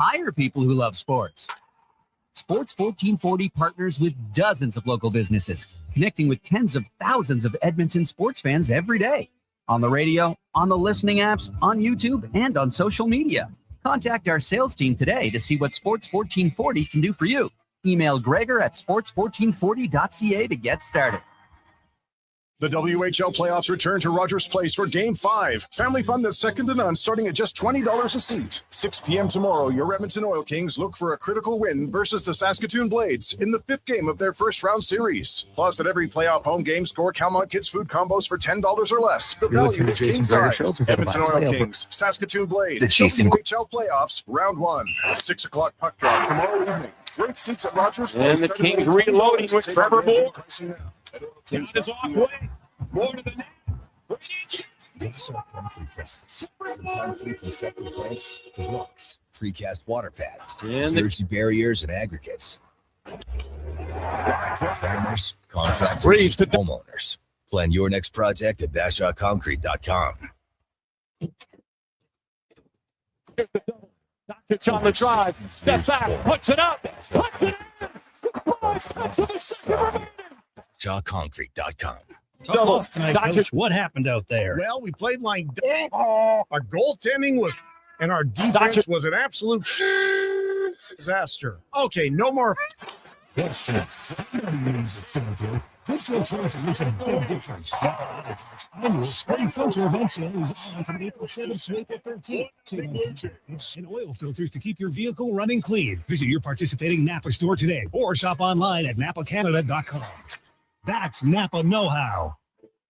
hire people who love sports. Sports 1440 partners with dozens of local businesses, connecting with tens of thousands of Edmonton sports fans every day. On the radio, on the listening apps, on YouTube, and on social media. Contact our sales team today to see what Sports 1440 can do for you. Email Gregor at sports1440.ca to get started. The WHL playoffs return to Rogers Place for Game 5. Family fun that's second to none, starting at just $20 a seat. 6 p.m. tomorrow, your Edmonton Oil Kings look for a critical win versus the Saskatoon Blades in the 5th game of their first-round series. Plus, at every playoff home game, score Calmont Kids food combos for $10 or less. The value is Jason Gregor Show. Edmonton Oil Kings, Saskatoon Blades, the WHL playoffs, round 1. 6 o'clock puck drop tomorrow evening. Great seats at Rogers Place. And the Kings reloading with Trevor Moore. It's off way. More to the net. Concrete and septic tanks to blocks, precast water pads, jersey barriers and aggregates. Farmers, contractors, homeowners. Plan your next project at BashawConcrete.com. It's on the drive. Step back. Puts it up. BashawConcrete.com. Double tonight, Coach. What happened out there? Well, we played like our goaltending was, and our defense was an absolute disaster. Okay, no more. Question. Personal choice makes a big difference. Annual spray filter event sale is on from April 7th to April 13th. And oil filters to keep your vehicle running clean. Visit your participating Napa store today or shop online at napacanada.com. That's Napa know-how.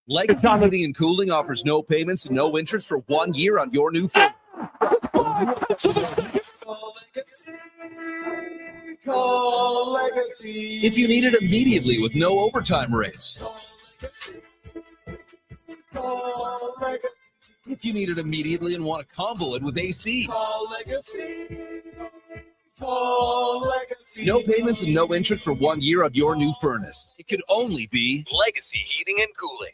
Legacy Heating and Cooling offers no payments and no interest for 1 year on your new phone. Call Legacy. If you need it immediately with no overtime rates. Call Legacy. If you need it immediately and want to combo it with AC. Call Legacy. Call Legacy. No payments and no interest for 1 year on your new furnace. It could only be Legacy Heating and Cooling.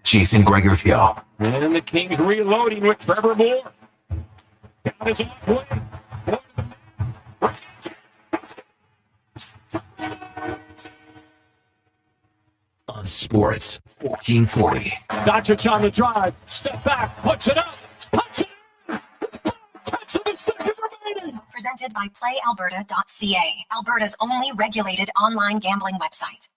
Jason Gregor Show. And the Kings reloading with Trevor Moore. Down his off way. On Sports 1440. Doncic on the drive. Step back. Puts it up. Puts it in. 10 seconds remaining. Presented by PlayAlberta.ca, Alberta's only regulated online gambling website.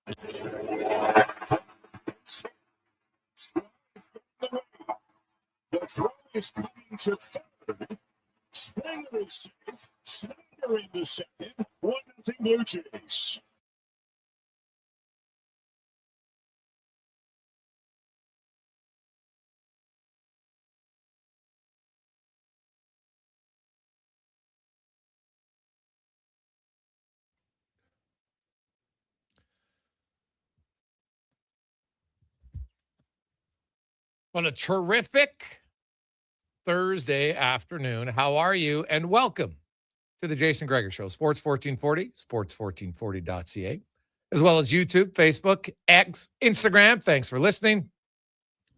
The throw is coming to third. Springer is safe. Snyder into second. 1-0 Blue Jays. On a terrific Thursday afternoon. How are you? And welcome to the Jason Gregor Show. Sports 1440, sports1440.ca, as well as YouTube, Facebook, X, Instagram. Thanks for listening.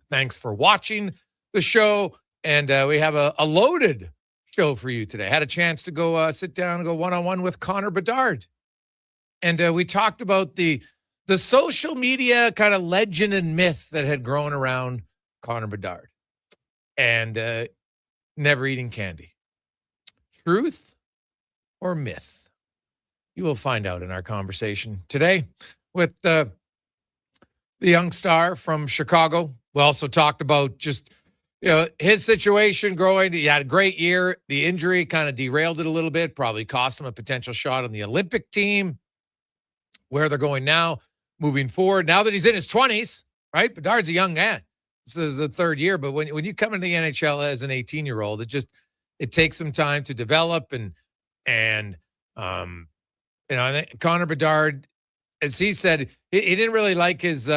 Thanks for watching the show. And we have a loaded show for you today. I had a chance to go sit down and go one-on-one with Connor Bedard. And we talked about the social media kind of legend and myth that had grown around Connor Bedard and never eating candy. Truth or myth? You will find out in our conversation today with the young star from Chicago. We also talked about just, his situation growing. He had a great year. The injury kind of derailed it a little bit, probably cost him a potential shot on the Olympic team, where they're going now, moving forward. Now that he's in his 20s, right? Bedard's a young man. This is the third year, but when you come into the NHL as an 18-year-old, it takes some time to develop and I think Connor Bedard, as he said, he didn't really like his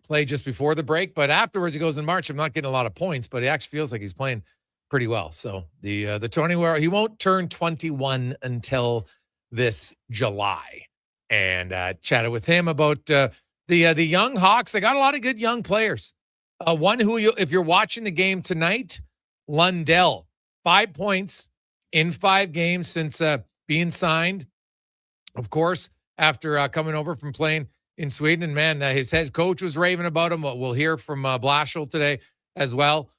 play just before the break, but afterwards he goes in March. I'm not getting a lot of points, but he actually feels like he's playing pretty well. So the 20 where he won't turn 21 until this July, and chatted with him about the young Hawks. They got a lot of good young players. One who, if you're watching the game tonight, Lundell, 5 points in 5 games since being signed, of course, after coming over from playing in Sweden. And, man, his head coach was raving about him. We'll hear from Blashill today as well.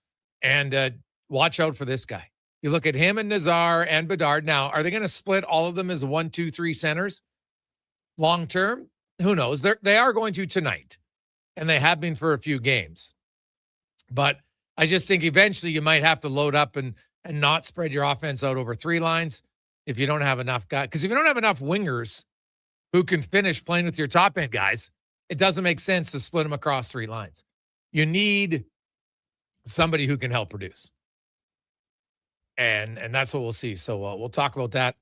And watch out for this guy. You look at him and Nazar and Bedard. Now, are they going to split all of them as 1, 2, 3 centers long term? Who knows? They are going to tonight, and they have been for a few games. But I just think eventually you might have to load up and not spread your offense out over 3 lines if you don't have enough guys. Because if you don't have enough wingers who can finish playing with your top end guys, it doesn't make sense to split them across 3 lines. You need somebody who can help produce. And that's what we'll see. So we'll talk about that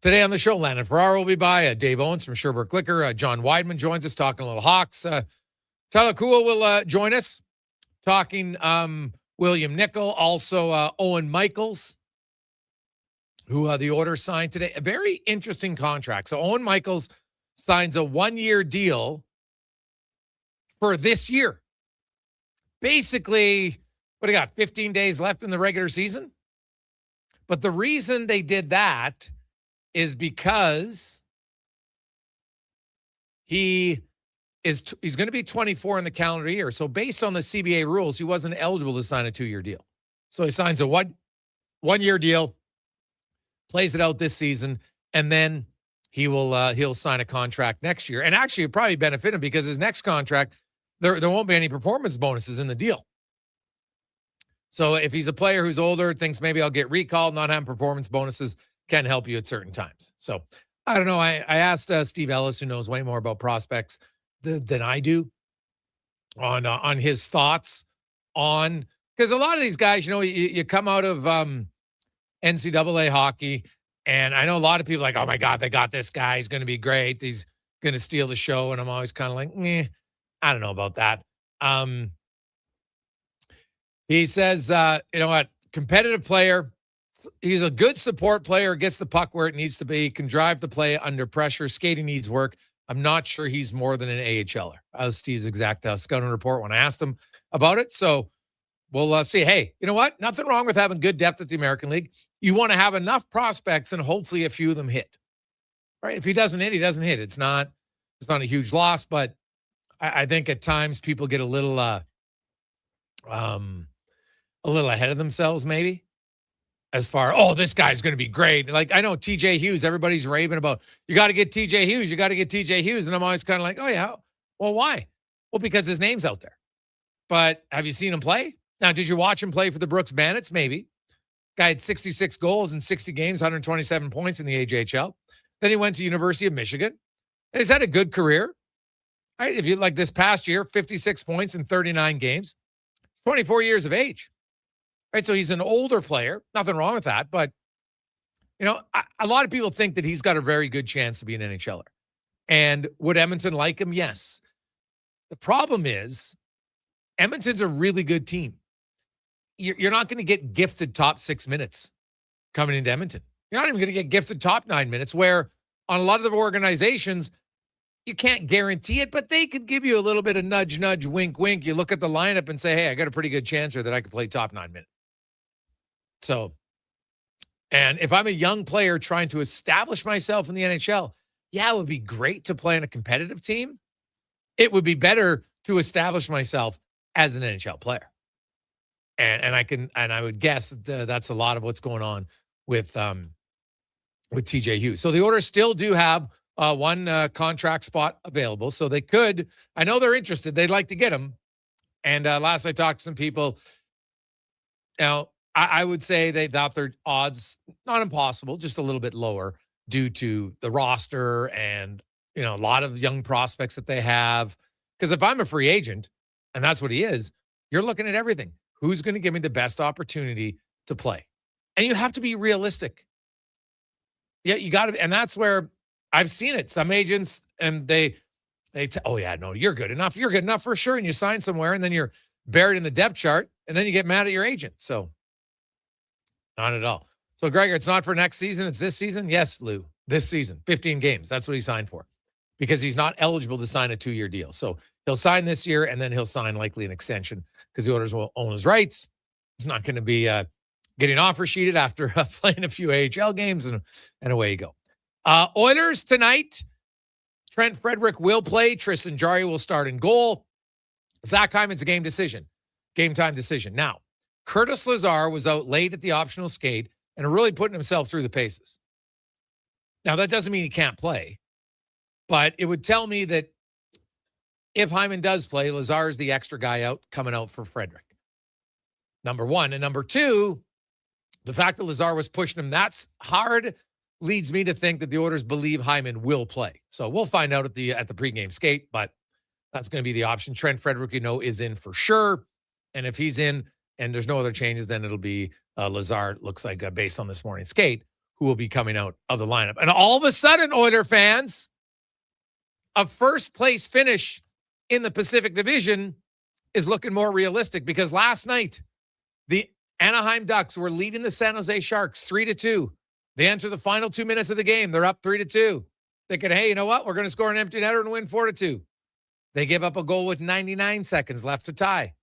today on the show. Landon Ferraro will be by. Dave Owens from Sherbrooke Liquor. John Weidman joins us talking a little Hawks. Tyler Kuhl will join us talking William Nickel. Also Owen Michaels, who the Oilers signed today. A very interesting contract. So Owen Michaels signs a 1-year deal for this year. Basically, what do you got, 15 days left in the regular season? But the reason they did that is because he's going to be 24 in the calendar year. So based on the CBA rules, he wasn't eligible to sign a 2-year deal. So he signs a one-year deal, plays it out this season, and then he'll sign a contract next year. And actually, it'll probably benefit him because his next contract, there won't be any performance bonuses in the deal. So if he's a player who's older, thinks maybe I'll get recalled, not having performance bonuses can help you at certain times. So I don't know. I asked Steve Ellis, who knows way more about prospects than I do, on his thoughts on, because a lot of these guys, you come out of NCAA hockey, and I know a lot of people are like, oh my God, they got this guy. He's going to be great. He's going to steal the show. And I'm always kind of like, I don't know about that. He says, you know what, competitive player. He's a good support player, gets the puck where it needs to be, can drive the play under pressure. Skating needs work. I'm not sure he's more than an AHLer. Steve's exact scouting report when I asked him about it. So we'll see. Hey, you know what? Nothing wrong with having good depth at the American League. You want to have enough prospects and hopefully a few of them hit. Right? If he doesn't hit, he doesn't hit. It's not a huge loss, but I think at times people get a little ahead of themselves, maybe, as far, this guy's going to be great. Like, I know TJ Hughes, everybody's raving about, you got to get TJ Hughes. You got to get TJ Hughes. And I'm always kind of like, oh, yeah. Well, why? Well, because his name's out there. But have you seen him play? Now, did you watch him play for the Brooks Bandits? Maybe. Guy had 66 goals in 60 games, 127 points in the AJHL. Then he went to University of Michigan. And he's had a good career. Right? If you like this past year, 56 points in 39 games. He's 24 years of age. Right? So he's an older player. Nothing wrong with that. But, a lot of people think that he's got a very good chance to be an NHLer. And would Edmonton like him? Yes. The problem is Edmonton's a really good team. You're not going to get gifted top 6 minutes coming into Edmonton. You're not even going to get gifted top 9 minutes, where on a lot of the organizations, you can't guarantee it, but they could give you a little bit of nudge, nudge, wink, wink. You look at the lineup and say, hey, I got a pretty good chance here that I could play top 9 minutes. So, and if I'm a young player trying to establish myself in the NHL, yeah, it would be great to play on a competitive team. It would be better to establish myself as an NHL player. And I would guess that that's a lot of what's going on with TJ Hughes. So the Oilers still do have one contract spot available. So they could, I know they're interested. They'd like to get him. And last I talked to some people, I would say they thought their odds, not impossible, just a little bit lower due to the roster and, a lot of young prospects that they have. Because if I'm a free agent, and that's what he is, you're looking at everything. Who's going to give me the best opportunity to play? And you have to be realistic. Yeah, you got to, and that's where I've seen it. Some agents, and they oh yeah, no, you're good enough. You're good enough for sure. And you sign somewhere, and then you're buried in the depth chart, and then you get mad at your agent. So not at all. So, Gregor, it's not for next season. It's this season? Yes, Lou. This season. 15 games. That's what he signed for because he's not eligible to sign a 2-year deal. So he'll sign this year, and then he'll sign likely an extension because the Oilers will own his rights. He's not going to be getting offer sheeted after playing a few AHL games, and away you go. Oilers tonight. Trent Frederick will play. Tristan Jarry will start in goal. Zach Hyman's a game time decision. Now, Curtis Lazar was out late at the optional skate and really putting himself through the paces. Now, that doesn't mean he can't play, but it would tell me that if Hyman does play, Lazar is the extra guy coming out for Frederick. Number one. And number two, the fact that Lazar was pushing him that's hard leads me to think that the Oilers believe Hyman will play. So we'll find out at the pregame skate, but that's going to be the option. Trent Frederick, is in for sure. And if he's in and there's no other changes, then it'll be Lazar, looks like, based on this morning's skate, who will be coming out of the lineup. And all of a sudden, Oiler fans, a first-place finish in the Pacific Division is looking more realistic because last night, the Anaheim Ducks were leading the San Jose Sharks 3-2. They enter the final 2 minutes of the game. They're up 3-2. Thinking, hey, you know what? We're going to score an empty netter and win 4-2. They give up a goal with 99 seconds left to tie.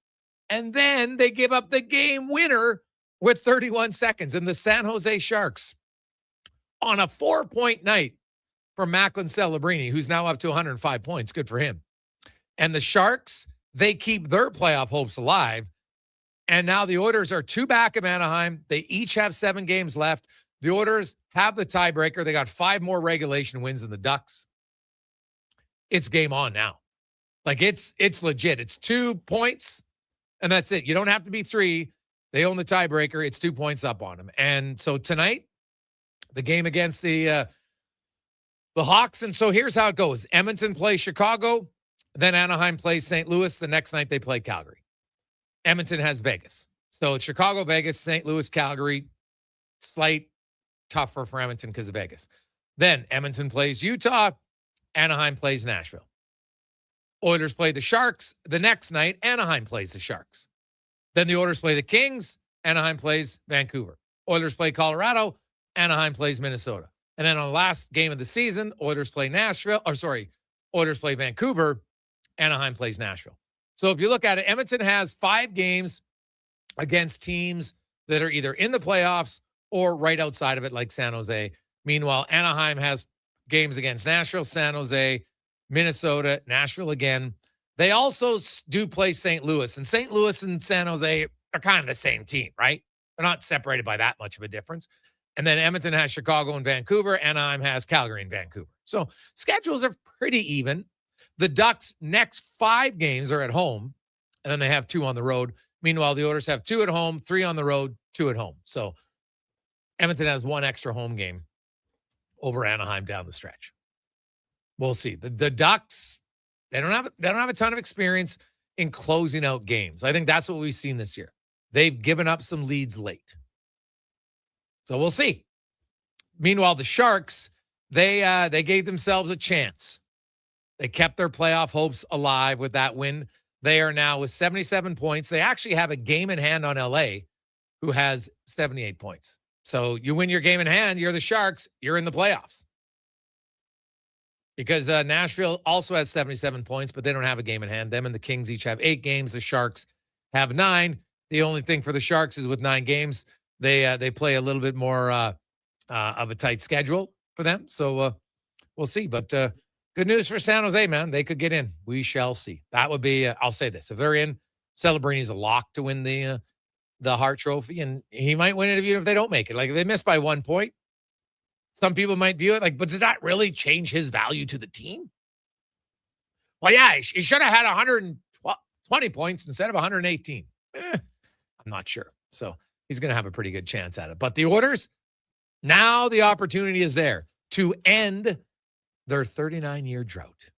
And then they give up the game winner with 31 seconds. And the San Jose Sharks, on a 4-point night for Macklin Celebrini, who's now up to 105 points. Good for him. And the Sharks, they keep their playoff hopes alive. And now the Oilers are 2 back of Anaheim. They each have 7 games left. The Oilers have the tiebreaker. They got 5 more regulation wins than the Ducks. It's game on now. Like, it's legit. It's 2 points, and that's it. You don't have to be 3. They own the tiebreaker. It's 2 points up on them. And so tonight, the game against the Hawks. And so here's how it goes. Edmonton plays Chicago. Then Anaheim plays St. Louis. The next night, they play Calgary. Edmonton has Vegas. So it's Chicago, Vegas, St. Louis, Calgary. Slight tougher for Edmonton because of Vegas. Then Edmonton plays Utah. Anaheim plays Nashville. Oilers play the Sharks. The next night, Anaheim plays the Sharks. Then the Oilers play the Kings. Anaheim plays Vancouver. Oilers play Colorado. Anaheim plays Minnesota. And then on the last game of the season, Oilers play Oilers play Vancouver. Anaheim plays Nashville. So if you look at it, Edmonton has 5 games against teams that are either in the playoffs or right outside of it, like San Jose. Meanwhile, Anaheim has games against Nashville, San Jose, Minnesota, Nashville again. They also do play St. Louis, and St. Louis and San Jose are kind of the same team, right? They're not separated by that much of a difference. And then Edmonton has Chicago and Vancouver. Anaheim has Calgary and Vancouver. So schedules are pretty even. The Ducks' next 5 games are at home, and then they have 2 on the road. Meanwhile, the Oilers have 2 at home, 3 on the road, 2 at home. So Edmonton has 1 extra home game over Anaheim down the stretch. We'll see. The Ducks, they don't have a ton of experience in closing out games. I think that's what we've seen this year. They've given up some leads late. So we'll see. Meanwhile, the Sharks, they gave themselves a chance. They kept their playoff hopes alive with that win. They are now with 77 points. They actually have a game in hand on LA, who has 78 points. So you win your game in hand, you're the Sharks, you're in the playoffs. Because Nashville also has 77 points, but they don't have a game in hand. Them and the Kings each have 8 games. The Sharks have 9. The only thing for the Sharks is with 9 games, they play a little bit more of a tight schedule for them. So we'll see. But good news for San Jose, man. They could get in. We shall see. That would be, I'll say this. If they're in, Celebrini's a lock to win the Hart Trophy, and he might win it even if they don't make it. Like, if they miss by 1 point, some people might view it like, but does that really change his value to the team? Well, yeah, he should have had 120 points instead of 118. I'm not sure. So he's going to have a pretty good chance at it. But the Oilers, now the opportunity is there to end their 39-year drought.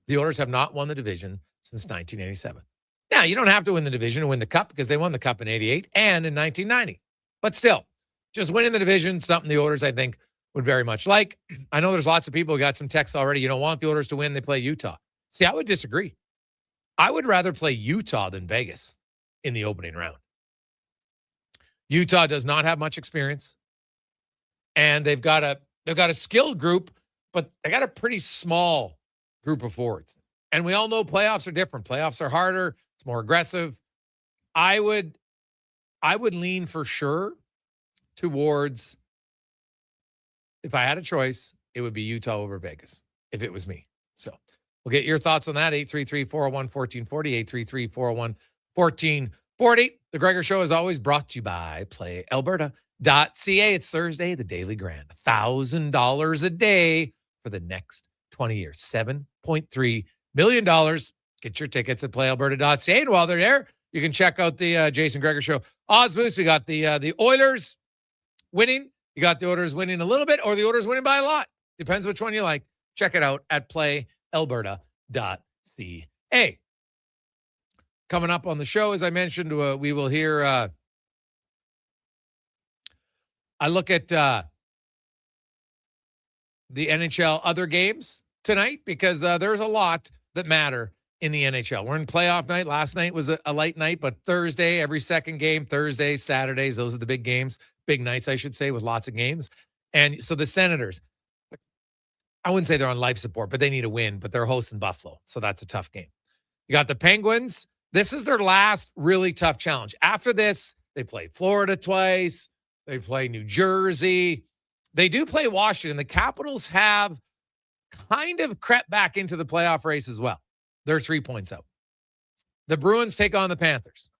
The Oilers have not won the division since 1987. Now, you don't have to win the division to win the cup because they won the cup in 88 and in 1990. But still, just winning the division, something the Oilers, I think, would very much like. I know there's lots of people who got some texts already. You don't want the Oilers to win. They play Utah. See, I would disagree. I would rather play Utah than Vegas in the opening round. Utah does not have much experience, and they've got a skilled group, but they got a pretty small group of forwards. And we all know playoffs are different. Playoffs are harder. It's more aggressive. I would lean for sure towards, if I had a choice, it would be Utah over Vegas if it was me. So we'll get your thoughts on that. 833-401-1440, 833-401-1440. The Gregor Show is always brought to you by PlayAlberta.ca. It's Thursday, the Daily Grand. $1,000 a day for the next 20 years. $7.3 million. Get your tickets at PlayAlberta.ca. And while they're there, you can check out the Jason Gregor Show. Osmoose, we got the Oilers winning. You got the Oilers winning a little bit, or the Oilers winning by a lot. Depends which one you like. Check it out at PlayAlberta.ca. Coming up on the show, as I mentioned, we will hear I look at the NHL other games tonight, because there's a lot that matter in the NHL. We're in playoff night. Last night was a light night, but Thursday, every second game, Thursdays, Saturdays, those are the big games, big nights, I should say, with lots of games. And so the Senators, I wouldn't say they're on life support, but they need a win, but they're hosting Buffalo. So that's a tough game. You got the Penguins. This is their last really tough challenge. After this, they play Florida twice. They play New Jersey. They do play Washington. The Capitals have kind of crept back into the playoff race as well. They're 3 points out. The Bruins take on the Panthers.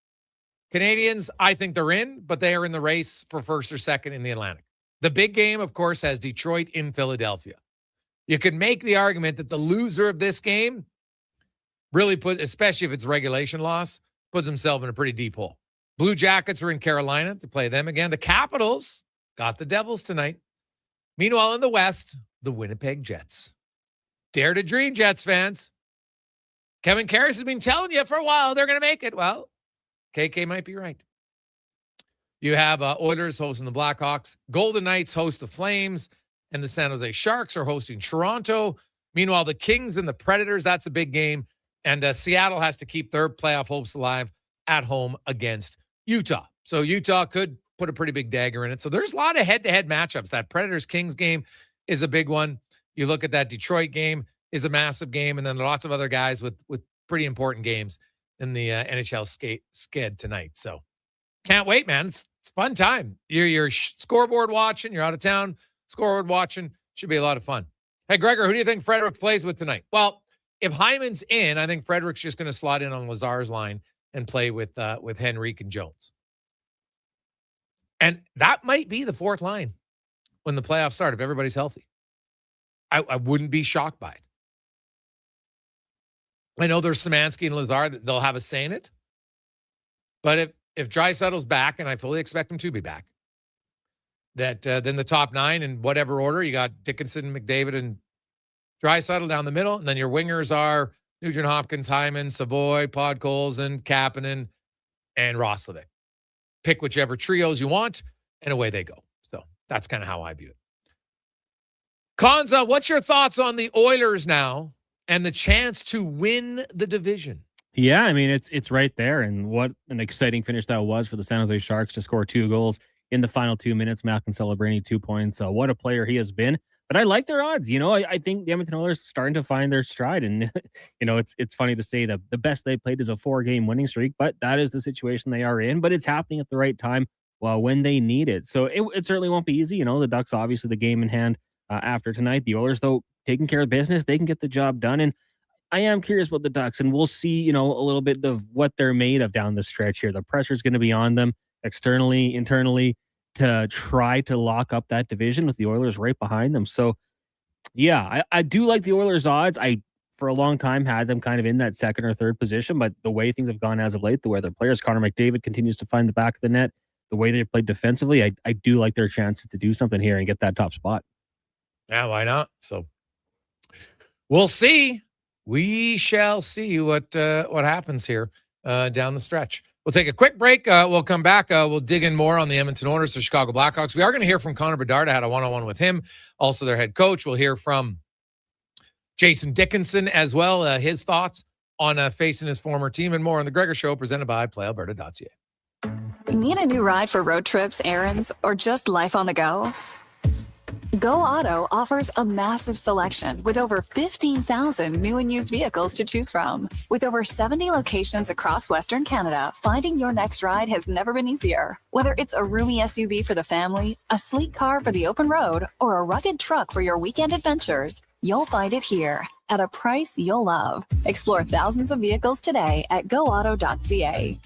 Canadians, I think they're in, but they are in the race for first or second in the Atlantic. The big game, of course, has Detroit in Philadelphia. You could make the argument that the loser of this game really especially if it's regulation loss, puts himself in a pretty deep hole. Blue Jackets are in Carolina to play them again. The Capitals got the Devils tonight. Meanwhile, in the West, the Winnipeg Jets. Dare to dream, Jets fans. Kevin Karras has been telling you for a while they're going to make it. Well, KK might be right. You have Oilers hosting the Blackhawks. Golden Knights host the Flames. And the San Jose Sharks are hosting Toronto. Meanwhile, the Kings and the Predators, that's a big game. And Seattle has to keep their playoff hopes alive at home against Utah. So Utah could put a pretty big dagger in it. So there's a lot of head-to-head matchups. That Predators-Kings game is a big one. You look at that Detroit game is a massive game. And then lots of other guys with pretty important games in the NHL sked tonight. So can't wait, man. It's fun time. You're scoreboard watching. You're out of town. Scoreboard watching. Should be a lot of fun. Hey, Gregor, who do you think Frederic plays with tonight? Well, if Hyman's in, I think Frederic's just going to slot in on Lazar's line and play with Henrique and Jones. And that might be the fourth line when the playoffs start, if everybody's healthy. I wouldn't be shocked by it. I know there's Szymanski and Lazar that they'll have a say in it. But if Draisaitl's back, and I fully expect him to be back, that then the top nine in whatever order, you got Dickinson, McDavid, and Draisaitl down the middle, and then your wingers are Nugent-Hopkins, Hyman, Savoy, Podkolzin, Kapanen, and Roslovic. Pick whichever trios you want, and away they go. So that's kind of how I view it. Konza, what's your thoughts on the Oilers now and the chance to win the division? Yeah, I mean, it's right there, and what an exciting finish that was for the San Jose Sharks to score 2 goals in the final 2 minutes. Malcolm Celebrini, 2 points. What a player he has been. But I like their odds. You know, I think the Edmonton Oilers are starting to find their stride. And, you know, it's funny to say that the best they played is a 4-game winning streak, but that is the situation they are in. But it's happening at the right time when they need it. So it certainly won't be easy. You know, the Ducks, obviously the game in hand after tonight. The Oilers, though, taking care of business, they can get the job done. And I am curious about the Ducks, and we'll see, you know, a little bit of what they're made of down the stretch here. The pressure is going to be on them externally, internally, to try to lock up that division with the Oilers right behind them. So, yeah, I do like the Oilers' odds. I, for a long time, had them kind of in that second or third position, but the way things have gone as of late, the way their players, Connor McDavid continues to find the back of the net, the way they played defensively, I do like their chances to do something here and get that top spot. Yeah, why not? So, we'll see. We shall see what happens here down the stretch. We'll take a quick break. We'll come back. We'll dig in more on the Edmonton Oilers, the Chicago Blackhawks. We are going to hear from Connor Bedard. I had a one-on-one with him, also their head coach. We'll hear from Jason Dickinson as well, his thoughts on facing his former team and more on the Gregor Show, presented by PlayAlberta.ca. Need a new ride for road trips, errands, or just life on the go? Go Auto offers a massive selection with over 15,000 new and used vehicles to choose from. With over 70 locations across Western Canada, finding your next ride has never been easier. Whether it's a roomy SUV for the family, a sleek car for the open road, or a rugged truck for your weekend adventures, you'll find it here at a price you'll love. Explore thousands of vehicles today at goauto.ca.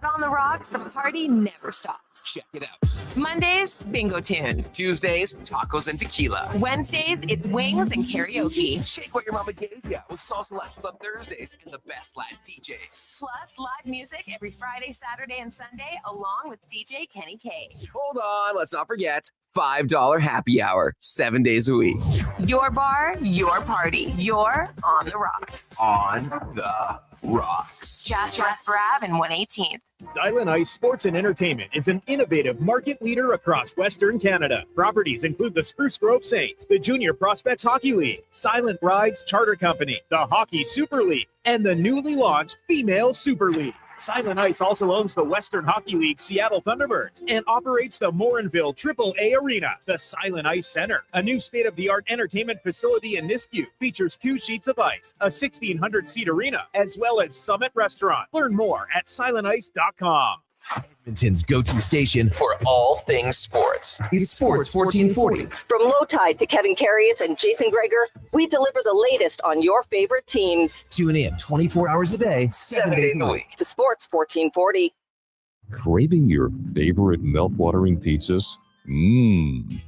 On the rocks, the party never stops. Check it out. Mondays, bingo tune. Tuesdays, tacos and tequila. Wednesdays, it's wings and karaoke. Shake what your mama gave you with salsa lessons on Thursdays and the best Latin DJs. Plus, live music every Friday, Saturday, and Sunday, along with DJ Kenny K. Hold on, let's not forget $5 happy hour, 7 days a week. Your bar, your party. You're on the rocks. On the rocks. Jasper Ave and 118th. Silent Ice Sports and Entertainment is an innovative market leader across Western Canada. Properties include the Spruce Grove Saints, the Junior Prospects Hockey League, Silent Rides Charter Company, the Hockey Super League, and the newly launched Female Super League. Silent Ice also owns the Western Hockey League Seattle Thunderbirds and operates the Morinville AAA Arena. The Silent Ice Center, a new state-of-the-art entertainment facility in Nisku, features 2 sheets of ice, a 1,600-seat arena, as well as Summit Restaurant. Learn more at silentice.com. Edmonton's go-to station for all things sports is Sports 1440. From Low Tide to Kevin Carius and Jason Gregor, we deliver the latest on your favorite teams. Tune in 24 hours a day, 7 days a week to Sports 1440. Craving your favorite mouth-watering pizzas?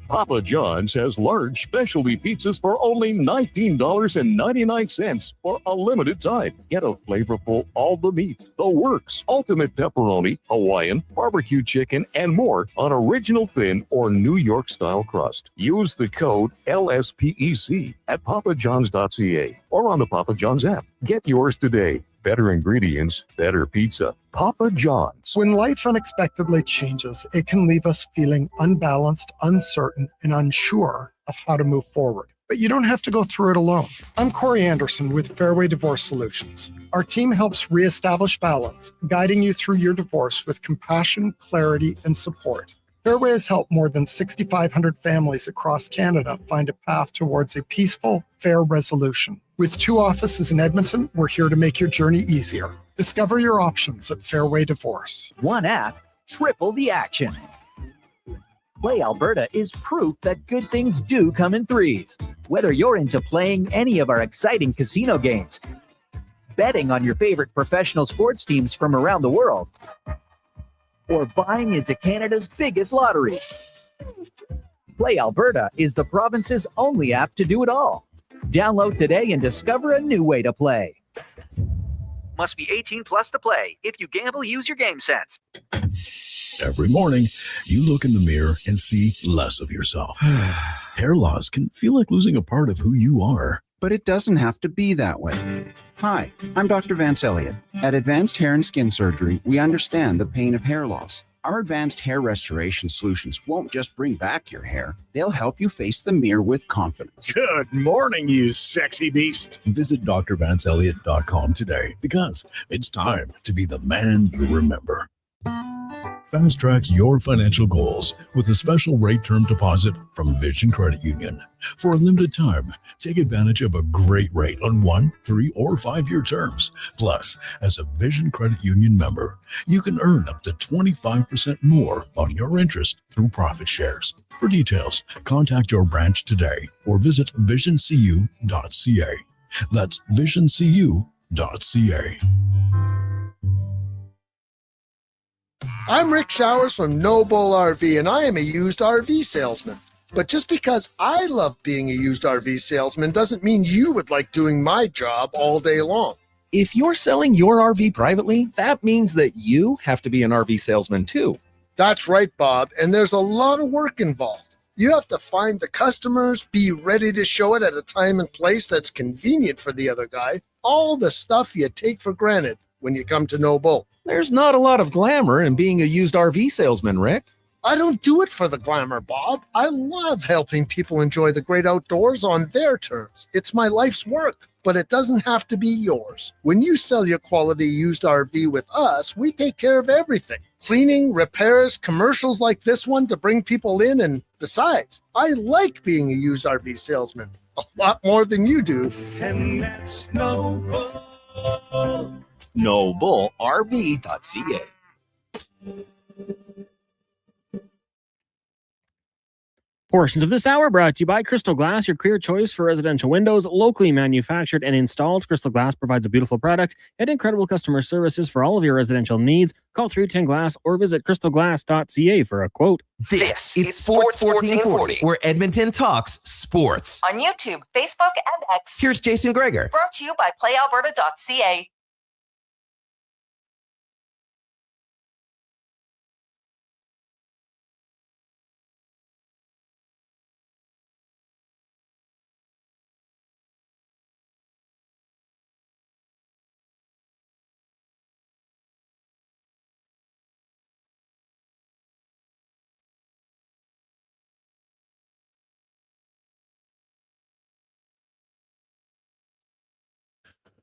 Papa John's has large specialty pizzas for only $19.99 for a limited time. Get a flavorful all the meat, the works, ultimate pepperoni, Hawaiian, barbecue chicken, and more on original thin or New York style crust. Use the code LSPEC at papajohns.ca or on the Papa John's app. Get yours today. Better ingredients, better pizza. Papa John's. When life unexpectedly changes, it can leave us feeling unbalanced, uncertain, and unsure of how to move forward. But you don't have to go through it alone. I'm Corey Anderson with Fairway Divorce Solutions. Our team helps reestablish balance, guiding you through your divorce with compassion, clarity, and support. Fairway has helped more than 6,500 families across Canada find a path towards a peaceful, fair resolution. With 2 offices in Edmonton, we're here to make your journey easier. Discover your options at Fairway Divorce. One app, triple the action. Play Alberta is proof that good things do come in threes. Whether you're into playing any of our exciting casino games, betting on your favorite professional sports teams from around the world, or buying into Canada's biggest lottery, Play Alberta is the province's only app to do it all. Download today and discover a new way to play. Must be 18 plus to play. If you gamble, use your game sense. Every morning, you look in the mirror and see less of yourself. Hair loss can feel like losing a part of who you are. But it doesn't have to be that way. Hi, I'm Dr. Vance Elliott. At Advanced Hair and Skin Surgery, we understand the pain of hair loss. Our advanced hair restoration solutions won't just bring back your hair. They'll help you face the mirror with confidence. Good morning, you sexy beast. Visit drvanceelliott.com today because it's time to be the man you remember. Fast track your financial goals with a special rate term deposit from Vision Credit Union. For a limited time, take advantage of a great rate on 1, 3, or 5-year terms. Plus, as a Vision Credit Union member, you can earn up to 25% more on your interest through profit shares. For details, contact your branch today or visit visioncu.ca. That's visioncu.ca. I'm Rick Showers from No Bull RV, and I am a used RV salesman. But just because I love being a used RV salesman doesn't mean you would like doing my job all day long. If you're selling your RV privately, that means that you have to be an RV salesman too. That's right, Bob, and there's a lot of work involved. You have to find the customers, be ready to show it at a time and place that's convenient for the other guy, all the stuff you take for granted when you come to No Bull. There's not a lot of glamour in being a used RV salesman, Rick. I don't do it for the glamour, Bob. I love helping people enjoy the great outdoors on their terms. It's my life's work. but it doesn't have to be yours. When you sell your quality used RV with us, we take care of everything. Cleaning, repairs, commercials like this one to bring people in, and besides, I like being a used RV salesman a lot more than you do. And that's NobleRV.ca. Portions of this hour brought to you by Crystal Glass, your clear choice for residential windows, locally manufactured and installed. Crystal Glass provides a beautiful product and incredible customer services for all of your residential needs. Call 310 Glass or visit crystalglass.ca for a quote. This is Sports 1440, where Edmonton talks sports. On YouTube, Facebook, and X. Here's Jason Gregor. Brought to you by PlayAlberta.ca.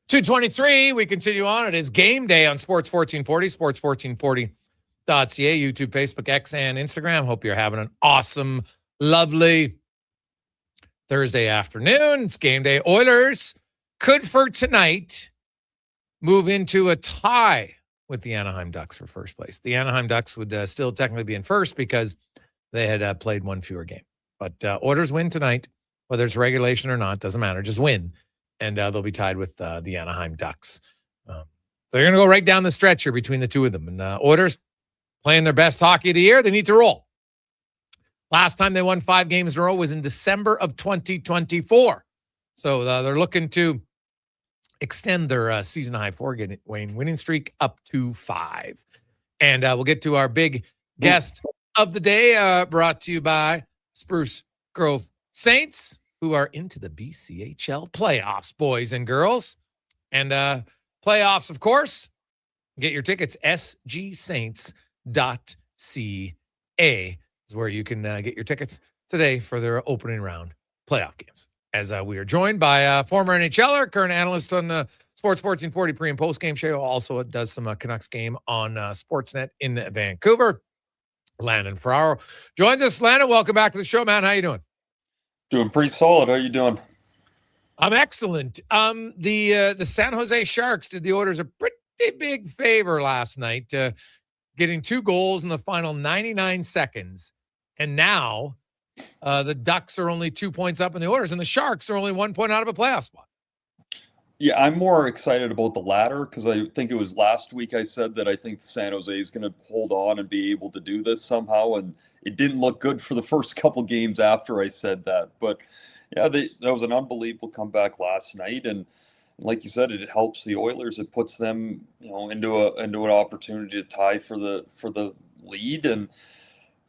.223, we continue on. It is game day on Sports 1440, sports1440.ca, YouTube, Facebook, X, and Instagram. Hope you're having an awesome, lovely Thursday afternoon. It's game day. Oilers could, for tonight, move into a tie with the Anaheim Ducks for first place. The Anaheim Ducks would still technically be in first because they had played one fewer game. But Oilers win tonight, whether it's regulation or not, doesn't matter. Just win. And they'll be tied with the Anaheim Ducks. They're going to go right down the stretch here between the two of them. And Oilers playing their best hockey of the year. They need to roll. Last time they won 5 games in a row was in December of 2024. So they're looking to extend their season-high 4-game winning streak up to 5. And we'll get to our big guest of the day, brought to you by Spruce Grove Saints, who are into the BCHL playoffs, boys and girls. And playoffs, of course, get your tickets, sgsaints.ca is where you can get your tickets today for their opening round playoff games. As we are joined by former NHLer, current analyst on Sports 1440 pre- and post-game show, also does some Canucks game on Sportsnet in Vancouver. Landon Ferraro joins us. Landon, welcome back to the show, man. How you doing? Doing pretty solid. How you doing? I'm excellent. The San Jose Sharks did the Oilers a pretty big favor last night, getting 2 goals in the final 99 seconds. And now the Ducks are only 2 points up in the Oilers, and the Sharks are only 1 point out of a playoff spot. Yeah, I'm more excited about the latter because I think it was last week I said that I think San Jose is going to hold on and be able to do this somehow, and it didn't look good for the first couple games after I said that. But yeah, that was an unbelievable comeback last night, and like you said, it helps the Oilers. It puts them, into an opportunity to tie for the lead, and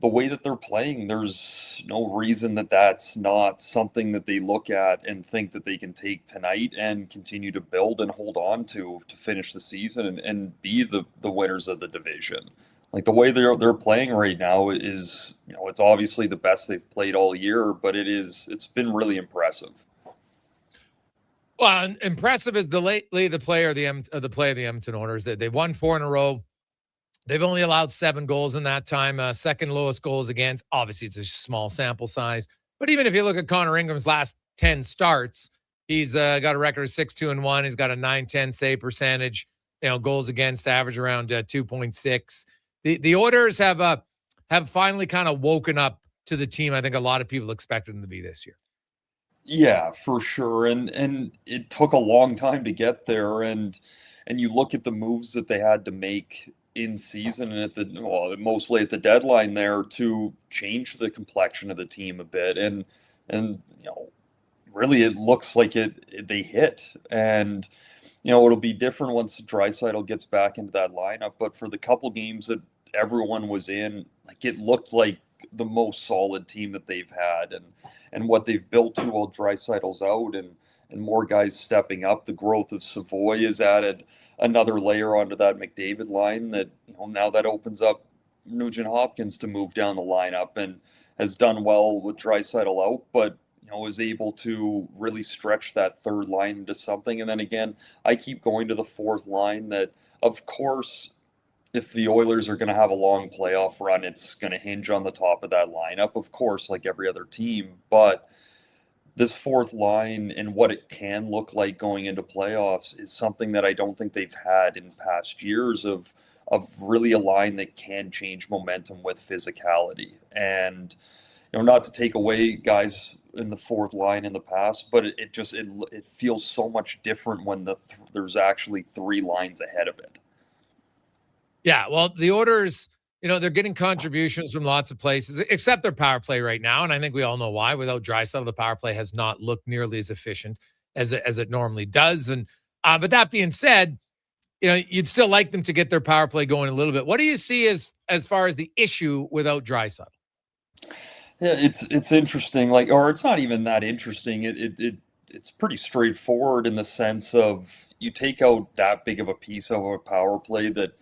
the way that they're playing, there's no reason that that's not something that they look at and think that they can take tonight and continue to build and hold on to finish the season and be the winners of the division. Like the way they're playing right now is, it's obviously the best they've played all year, but it's been really impressive. Well, impressive is the play of the Edmonton Oilers. They've won 4 in a row. They've only allowed 7 goals in that time. Second lowest goals against. Obviously, it's a small sample size. But even if you look at Connor Ingram's last 10 starts, he's got a record of 6-2-1. He's got a .910 save percentage. Goals against average around 2.6. The Oilers have finally kind of woken up to the team I think a lot of people expected them to be this year. Yeah, for sure. And it took a long time to get there. And you look at the moves that they had to make in season and mostly at the deadline there to change the complexion of the team a bit. And really it looks like they hit. And it'll be different once Draisaitl gets back into that lineup. But for the couple games that everyone was in, like it looked like the most solid team that they've had, and what they've built to while Draisaitl's out and more guys stepping up. The growth of Savoy has added another layer onto that McDavid line that now that opens up Nugent Hopkins to move down the lineup and has done well with Draisaitl out. But is able to really stretch that third line into something. And then again, I keep going to the fourth line that, of course, if the Oilers are going to have a long playoff run, it's going to hinge on the top of that lineup, of course, like every other team. But this fourth line and what it can look like going into playoffs is something that I don't think they've had in past years of really a line that can change momentum with physicality. And not to take away guys in the fourth line in the past, but it feels so much different when there's actually three lines ahead of it. Yeah, well, the Oilers, they're getting contributions from lots of places, except their power play right now, and I think we all know why. Without Draisaitl, the power play has not looked nearly as efficient as it normally does. And but that being said, you'd still like them to get their power play going a little bit. What do you see as far as the issue without Draisaitl? Yeah, it's interesting. Or it's not even that interesting. It's pretty straightforward in the sense of you take out that big of a piece of a power play that,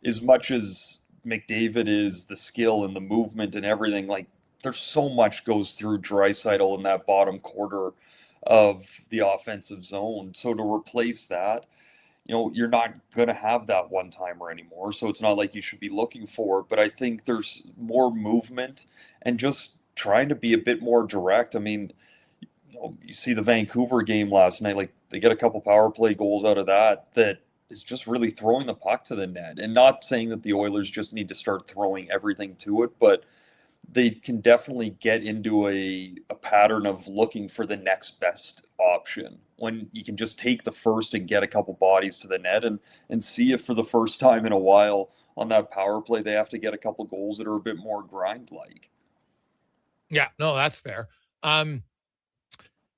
as much as McDavid is the skill and the movement and everything, there's so much goes through Draisaitl in that bottom quarter of the offensive zone. So to replace that, you're not going to have that one-timer anymore. So it's not like you should be looking for it. But I think there's more movement and just trying to be a bit more direct. I mean, you see the Vancouver game last night, they get a couple power play goals out of that is just really throwing the puck to the net. And not saying that the Oilers just need to start throwing everything to it, but they can definitely get into a pattern of looking for the next best option when you can just take the first and get a couple bodies to the net and see if for the first time in a while on that power play they have to get a couple goals that are a bit more grind-like. Yeah, no, that's fair.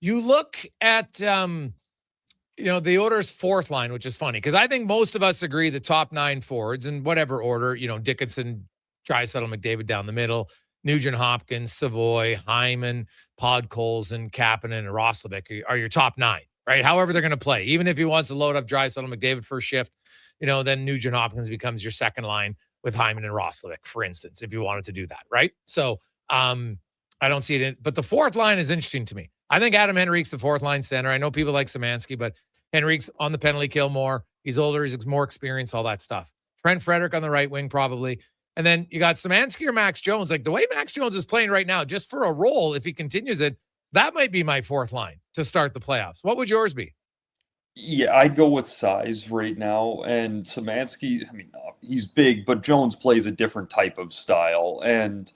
You look at the Oilers' fourth line, which is funny because I think most of us agree the top nine forwards in whatever order, Dickinson, Draisaitl, McDavid down the middle, Nugent Hopkins, Savoy, Hyman, Podkolzin, Kapanen, and Roslovic are your top nine, right? However they're going to play. Even if he wants to load up Draisaitl, McDavid first shift, then Nugent Hopkins becomes your second line with Hyman and Roslovic, for instance, if you wanted to do that, right? So I don't see it but the fourth line is interesting to me. I think Adam Henrique's the fourth line center. I know people like Szymanski, but Henrique's on the penalty kill more. He's older. He's more experienced, all that stuff. Trent Frederick on the right wing, probably. And then you got Szymanski or Max Jones. The way Max Jones is playing right now, just for a role, if he continues it, that might be my fourth line to start the playoffs. What would yours be? Yeah, I'd go with size right now. And Szymanski, he's big, but Jones plays a different type of style. And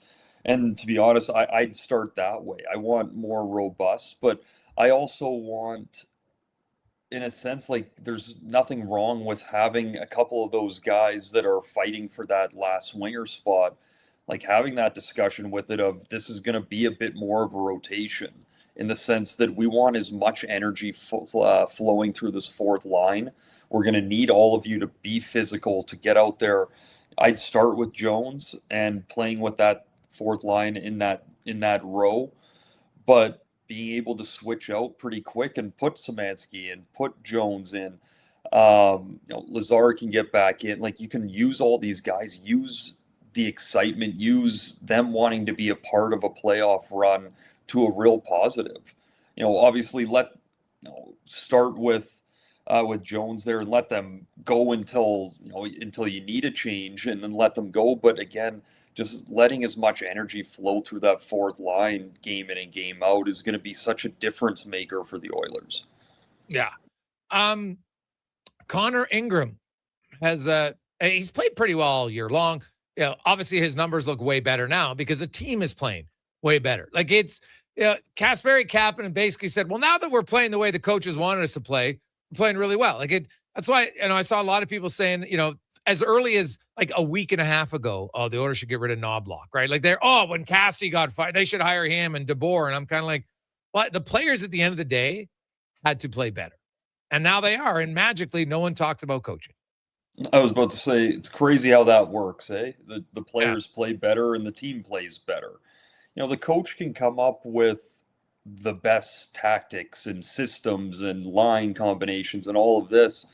to be honest, I'd start that way. I want more robust, but I also want, in a sense, there's nothing wrong with having a couple of those guys that are fighting for that last winger spot, having that discussion with it of this is going to be a bit more of a rotation in the sense that we want as much energy flowing through this fourth line. We're going to need all of you to be physical, to get out there. I'd start with Jones and playing with that fourth line in that row, but being able to switch out pretty quick and put Szymanski in, put Jones in. Lazar can get back in. You can use all these guys, use the excitement, use them wanting to be a part of a playoff run to a real positive. Obviously start with Jones there and let them go until you need a change and then let them go. But again, just letting as much energy flow through that fourth line game in and game out is going to be such a difference maker for the Oilers. Yeah. Connor Ingram has he's played pretty well all year long. Obviously his numbers look way better now because the team is playing way better. Kasperi Kapanen basically said, well, now that we're playing the way the coaches wanted us to play, we're playing really well. That's why, I saw a lot of people saying, as early as a week and a half ago, the Oilers should get rid of Knobloch, right? When Cassidy got fired, they should hire him and DeBoer. And I'm kind of like, well, the players at the end of the day had to play better. And now they are. And magically, no one talks about coaching. I was about to say, it's crazy how that works, eh? The players play better and the team plays better. The coach can come up with the best tactics and systems and line combinations and all of this.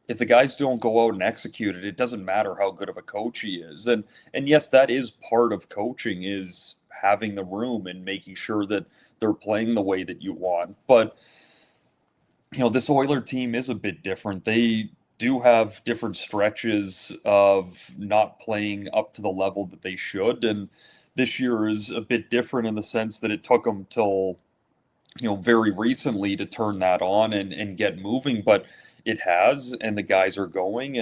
If the guys don't go out and execute it, it doesn't matter how good of a coach he is. And yes, that is part of coaching, is having the room and making sure that they're playing the way that you want. But, this Oiler team is a bit different. They do have different stretches of not playing up to the level that they should. And this year is a bit different in the sense that it took them till, very recently to turn that on and get moving, but it has, and the guys are going.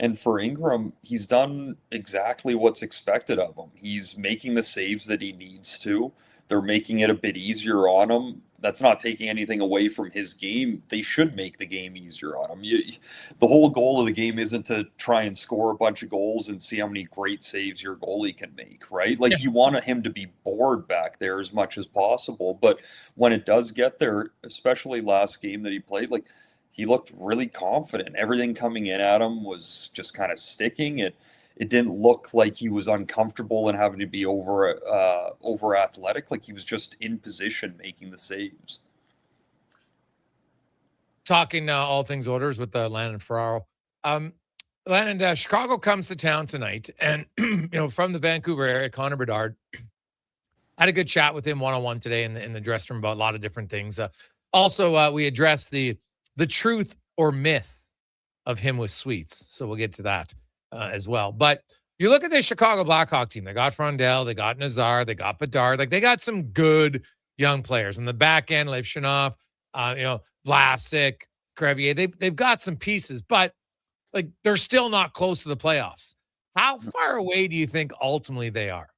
And for Ingram, he's done exactly what's expected of him. He's making the saves that he needs to. They're making it a bit easier on him. That's not taking anything away from his game. They should make the game easier on him. The whole goal of the game isn't to try and score a bunch of goals and see how many great saves your goalie can make, right? Like, you want him to be bored back there as much as possible. But when it does get there, especially last game that he played, like, he looked really confident. Everything coming in at him was just kind of sticking. It didn't look like he was uncomfortable and having to be over athletic. Like, he was just in position making the saves. Talking all things Oilers with Landon Ferraro. Landon, Chicago comes to town tonight, and from the Vancouver area, Connor Bedard. I had a good chat with him one-on-one today in the dressing room about a lot of different things. Also, we addressed the truth or myth of him with Sweets, so we'll get to that as well. But you look at the Chicago Blackhawk team. They got Frondell, they got Nazar, they got Bedard. Like, they got some good young players. On the back end, Levshunov, Vlasic, Crevier. They've got some pieces, but like, they're still not close to the playoffs. How far away do you think ultimately they are?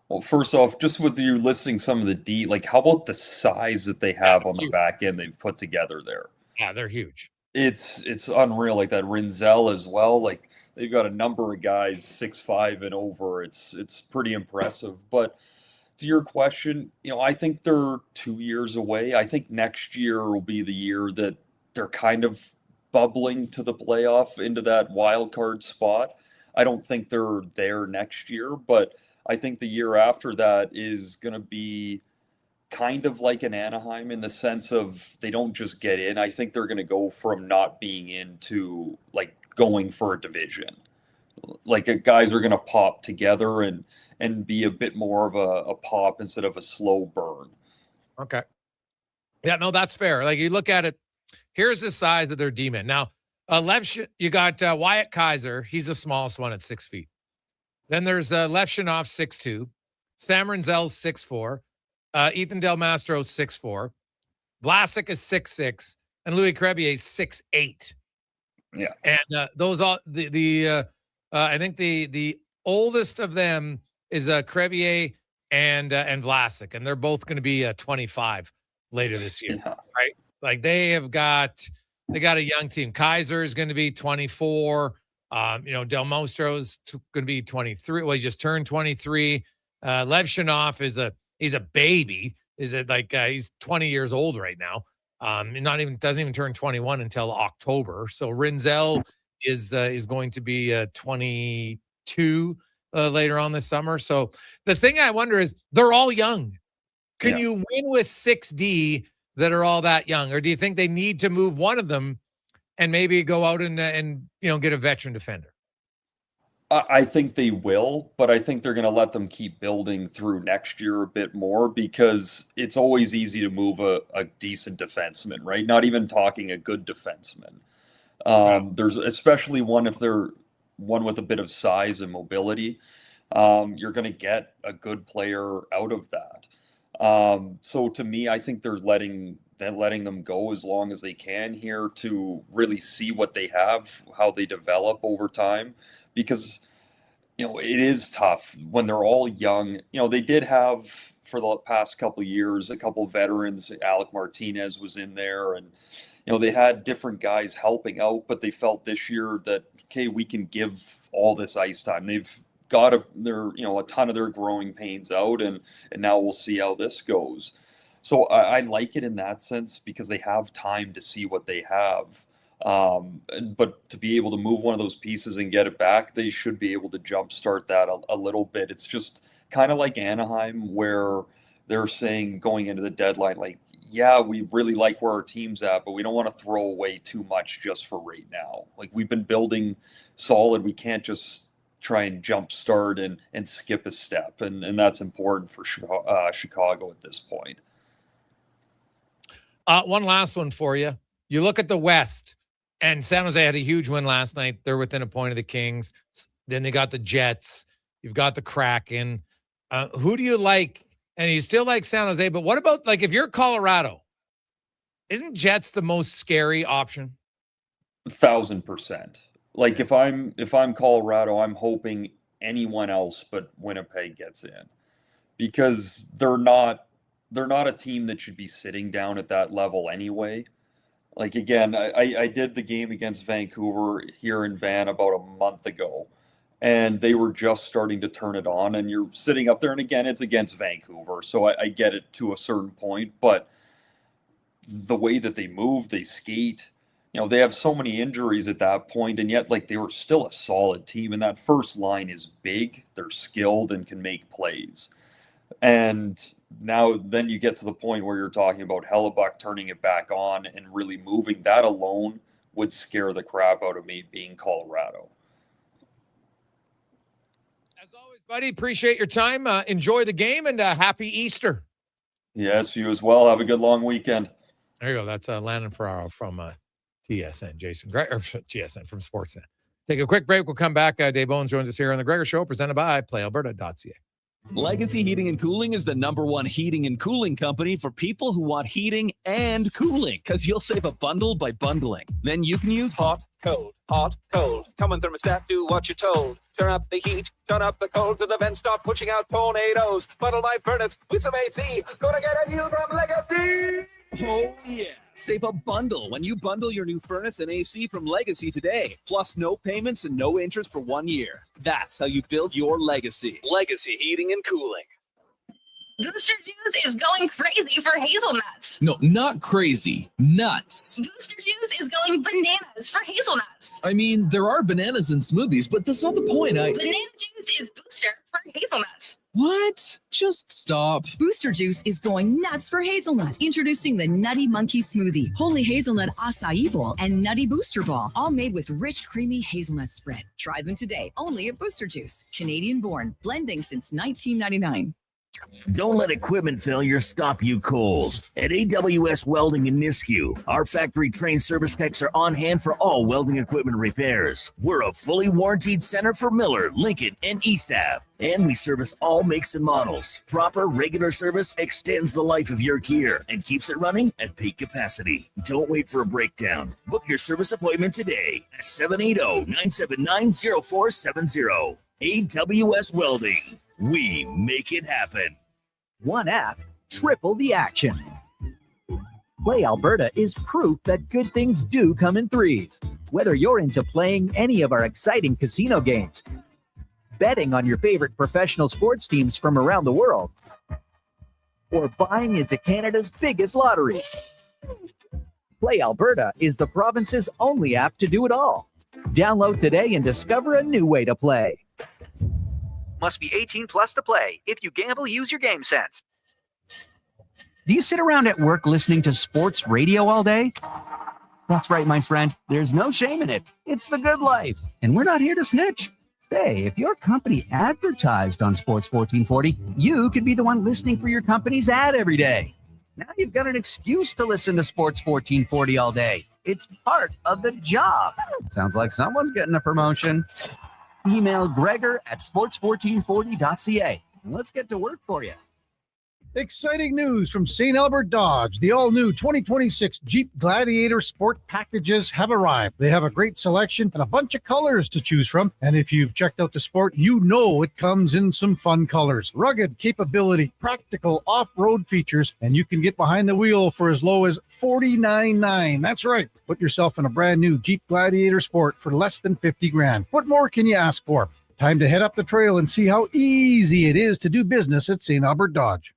Well, first off, just with you listing some of the like, how about the size that they have on the back end they've put together there? Yeah, they're huge. It's unreal. Like, that Rinzel as well. Like, they've got a number of guys 6'5" and over. It's pretty impressive. But to your question, I think they're 2 years away. I think next year will be the year that they're kind of bubbling to the playoff into that wild card spot. I don't think they're there next year, but I think the year after that is going to be kind of like an Anaheim in the sense of they don't just get in. I think they're going to go from not being in to, like, going for a division. Like, guys are going to pop together and be a bit more of a pop instead of a slow burn. Okay. Yeah, no, that's fair. Like, you look at it, here's the size of their D-men. Now, you got Wyatt Kaiser. He's the smallest one at 6 feet. Then there's Levshunov, 6'2". Sam Rinzel's 6'4". Ethan Del Mastro's 6'4". Vlasic is 6'6", and Louis Crevier is 6'8". Yeah. And those all I think the oldest of them is Crevier and Vlasic, and they're both going to be 25 later this year, right? Like, they got a young team. Kaiser is going to be 24. Del Mastro's going to be 23. Well, he just turned 23. Levshunov he's a baby. He's 20 years old right now. Doesn't even turn 21 until October. So Rinzel is going to be 22 later on this summer. So the thing I wonder is, they're all young. Can you win with 6D that are all that young, or do you think they need to move one of them and maybe go out and get a veteran defender? I think they will, but I think they're going to let them keep building through next year a bit more, because it's always easy to move a decent defenseman, right? Not even talking a good defenseman. There's especially if they're one with a bit of size and mobility, you're going to get a good player out of that. So to me, I think they're letting them go as long as they can here to really see what they have, how they develop over time, because it is tough when they're all young. They did have, for the past couple of years, a couple of veterans. Alec Martinez was in there, and they had different guys helping out, but they felt this year that, okay, we can give all this ice time. They've got a ton of their growing pains out, and now we'll see how this goes. So I like it in that sense, because they have time to see what they have. But to be able to move one of those pieces and get it back, they should be able to jumpstart that a little bit. It's just kind of like Anaheim, where they're saying going into the deadline, like, yeah, we really like where our team's at, but we don't want to throw away too much just for right now. Like, we've been building solid. We can't just try and jumpstart and skip a step. And that's important for Chicago at this point. One last one for you. You look at the West, and San Jose had a huge win last night. They're within a point of the Kings. Then they got the Jets. You've got the Kraken. Who do you like? And you still like San Jose, but what about, like, if you're Colorado, isn't Jets the most scary option? 1,000%. Like, if I'm Colorado, I'm hoping anyone else but Winnipeg gets in, because they're not a team that should be sitting down at that level anyway. Like, again, I did the game against Vancouver here in Van about a month ago, and they were just starting to turn it on, and you're sitting up there, and again, it's against Vancouver, so I get it to a certain point, but the way that they move, they skate, they have so many injuries at that point, and yet, like, they were still a solid team, and that first line is big, they're skilled, and can make plays. And now then you get to the point where you're talking about Hellebuck turning it back on and really moving. That alone would scare the crap out of me, being Colorado. As always, buddy, appreciate your time. Enjoy the game, and happy Easter. Yes, you as well. Have a good long weekend. There you go. That's Landon Ferraro from TSN. Jason Gregor, TSN from Sportsnet. Take a quick break. We'll come back. Dave Bones joins us here on The Gregor Show, presented by PlayAlberta.ca. Legacy Heating and Cooling is the #1 heating and cooling company for people who want heating and cooling, because you'll save a bundle by bundling. Then you can use hot, cold, hot, cold. Come on, thermostat, do what you're told. Turn up the heat, turn up the cold, to the vents stop pushing out tornadoes. Bundle my furnace with some AC. Gonna get a deal from Legacy. Oh, yeah. Save a bundle when you bundle your new furnace and AC from Legacy today. Plus no payments and no interest for 1 year. That's how you build your legacy. Legacy Heating and Cooling. Booster Juice is going crazy for hazelnuts. No, not crazy. Nuts. Booster Juice is going bananas for hazelnuts. I mean, there are bananas in smoothies, but that's not the point. Banana juice is booster for hazelnuts. What? Just stop. Booster Juice is going nuts for hazelnut. Introducing the Nutty Monkey Smoothie, Holy Hazelnut Acai Bowl, and Nutty Booster Ball, all made with rich, creamy hazelnut spread. Try them today, only at Booster Juice. Canadian-born, blending since 1999. Don't let equipment failure stop you cold. At AWS Welding in Nisku, our factory-trained service techs are on hand for all welding equipment repairs. We're a fully warranted center for Miller, Lincoln, and ESAB. And we service all makes and models. Proper, regular service extends the life of your gear and keeps it running at peak capacity. Don't wait for a breakdown. Book your service appointment today at 780-979-0470. AWS Welding. We make it happen. One app, triple the action. Play Alberta is proof that good things do come in threes. Whether you're into playing any of our exciting casino games, betting on your favorite professional sports teams from around the world, or buying into Canada's biggest lotteries, Play Alberta is the province's only app to do it all. Download today and discover a new way to play. Must be 18 plus to play. If you gamble, use your game sense. Do you sit around at work listening to sports radio all day? That's right, my friend. There's no shame in it. It's the good life. And we're not here to snitch. Say, if your company advertised on Sports 1440, you could be the one listening for your company's ad every day. Now you've got an excuse to listen to Sports 1440 all day. It's part of the job. Sounds like someone's getting a promotion. Email Gregor at sports1440.ca. Let's get to work for you. Exciting news from St. Albert Dodge. The all-new 2026 Jeep Gladiator Sport packages have arrived. They have a great selection and a bunch of colors to choose from. And if you've checked out the Sport, you know it comes in some fun colors. Rugged capability, practical off-road features, and you can get behind the wheel for as low as $49,900. That's right. Put yourself in a brand new Jeep Gladiator Sport for less than $50,000. What more can you ask for? Time to head up the trail and see how easy it is to do business at St. Albert Dodge.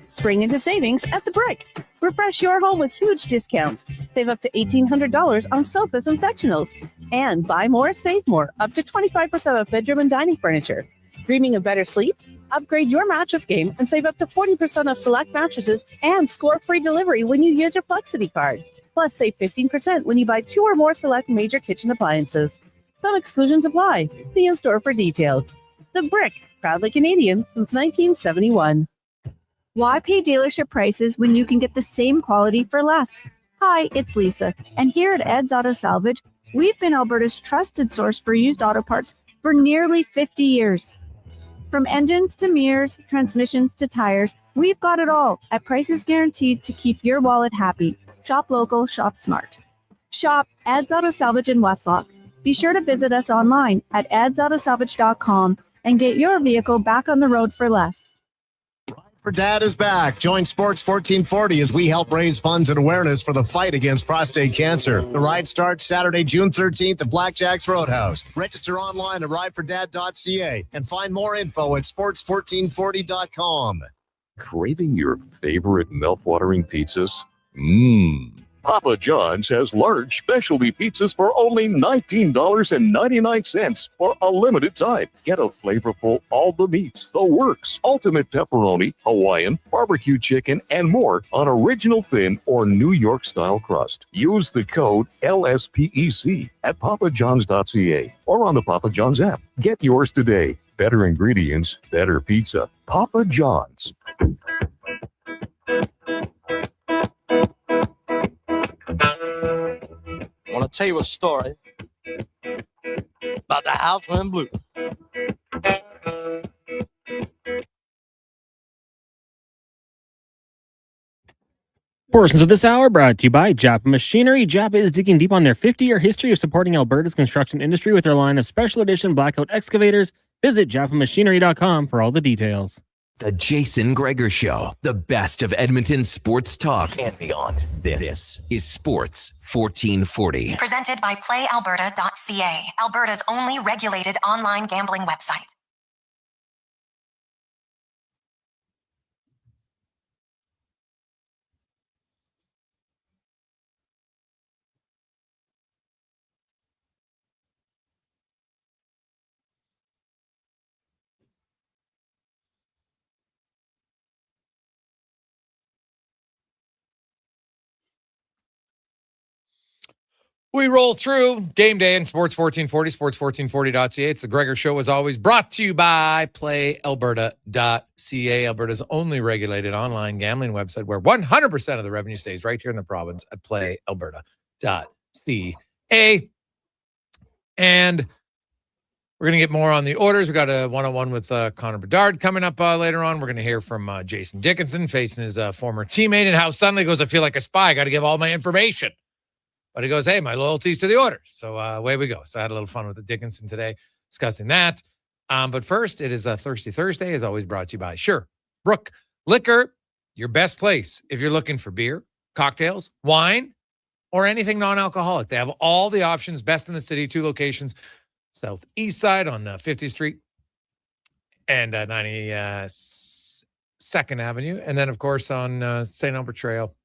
Spring into savings at The Brick. Refresh your home with huge discounts. Save up to $1,800 on sofas and sectionals. And buy more, save more. Up to 25% off bedroom and dining furniture. Dreaming of better sleep? Upgrade your mattress game and save up to 40% off select mattresses and score free delivery when you use your Flexity card. Plus, save 15% when you buy 2 or more select major kitchen appliances. Some exclusions apply. See in store for details. The Brick, proudly Canadian since 1971. Why pay dealership prices when you can get the same quality for less? Hi, it's Lisa, and here at Ed's Auto Salvage, we've been Alberta's trusted source for used auto parts for nearly 50 years. From engines to mirrors, transmissions to tires, we've got it all at prices guaranteed to keep your wallet happy. Shop local, shop smart. Shop Ed's Auto Salvage in Westlock. Be sure to visit us online at edsautosalvage.com and get your vehicle back on the road for less. For Dad is back. Join Sports 1440 as we help raise funds and awareness for the fight against prostate cancer. The ride starts Saturday, June 13th at Blackjack's Roadhouse. Register online at ridefordad.ca and find more info at sports1440.com. Craving your favorite mouth-watering pizzas? Mmm. Papa John's has large specialty pizzas for only $19.99 for a limited time. Get a flavorful all the meats, the works, ultimate pepperoni, Hawaiian, barbecue chicken, and more on original thin or New York style crust. Use the code LSPEC at papajohns.ca or on the Papa John's app. Get yours today. Better ingredients, better pizza. Papa John's. I want to tell you a story about the house went blue. Portions of this hour brought to you by Japa Machinery. Japa is digging deep on their 50-year history of supporting Alberta's construction industry with their line of special edition blackout excavators. Visit japamachinery.com for all the details. The Jason Gregor Show, the best of Edmonton sports talk and beyond. This is Sports 1440. Presented by PlayAlberta.ca, Alberta's only regulated online gambling website. We roll through game day in Sports 1440, sports1440.ca. It's the Gregor Show, as always, brought to you by PlayAlberta.ca, Alberta's only regulated online gambling website where 100% of the revenue stays right here in the province at PlayAlberta.ca. And we're going to get more on the orders. We got a one-on-one with Connor Bedard coming up later on. We're going to hear from Jason Dickinson facing his former teammate and how suddenly he goes, I feel like a spy. I got to give all my information. But he goes, hey, my loyalty's to the orders. So away we go. So I had a little fun with the Dickinson today discussing that. But first, it is a Thirsty Thursday, as always, brought to you by Brook Liquor, your best place if you're looking for beer, cocktails, wine, or anything non-alcoholic. They have all the options, best in the city, 2 locations, southeast side on 50th Street and 92nd Avenue. And then, of course, on St. Albert Trail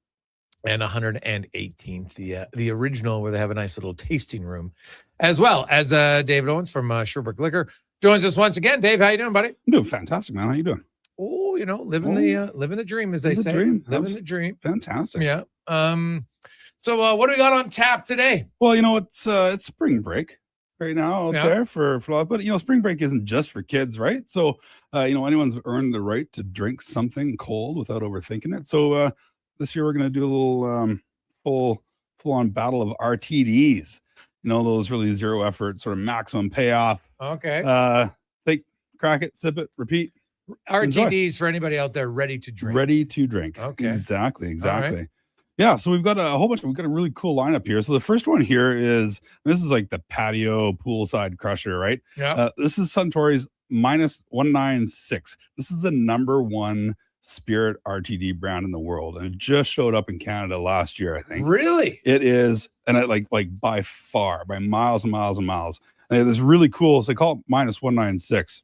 and 118th, the original, where they have a nice little tasting room, as well as David Owens from Sherbrooke Liquor joins us once again. Dave, how you doing, buddy? I'm doing fantastic, man. How you doing? Oh, living the dream, as they say. Living the dream. Fantastic. Yeah. So what do we got on tap today? Well, it's spring break right now out there for a lot, but spring break isn't just for kids, right? So anyone's earned the right to drink something cold without overthinking it. So this year we're going to do a little full-on battle of RTDs. Those really zero effort, sort of maximum payoff. Okay. Think, crack it, sip it, repeat. RTDs Enjoy. for anybody out there ready to drink. Ready to drink. Okay. Exactly. Right. Yeah, so we've got we've got a really cool lineup here. So the first one here is like the patio poolside crusher, right? Yeah. This is Suntory's -196. This is the #1 spirit RTD brand in the world, and it just showed up in Canada last year, I think. Really? It is, and it like by far, by miles and miles and miles. And it's really cool. So they call it -196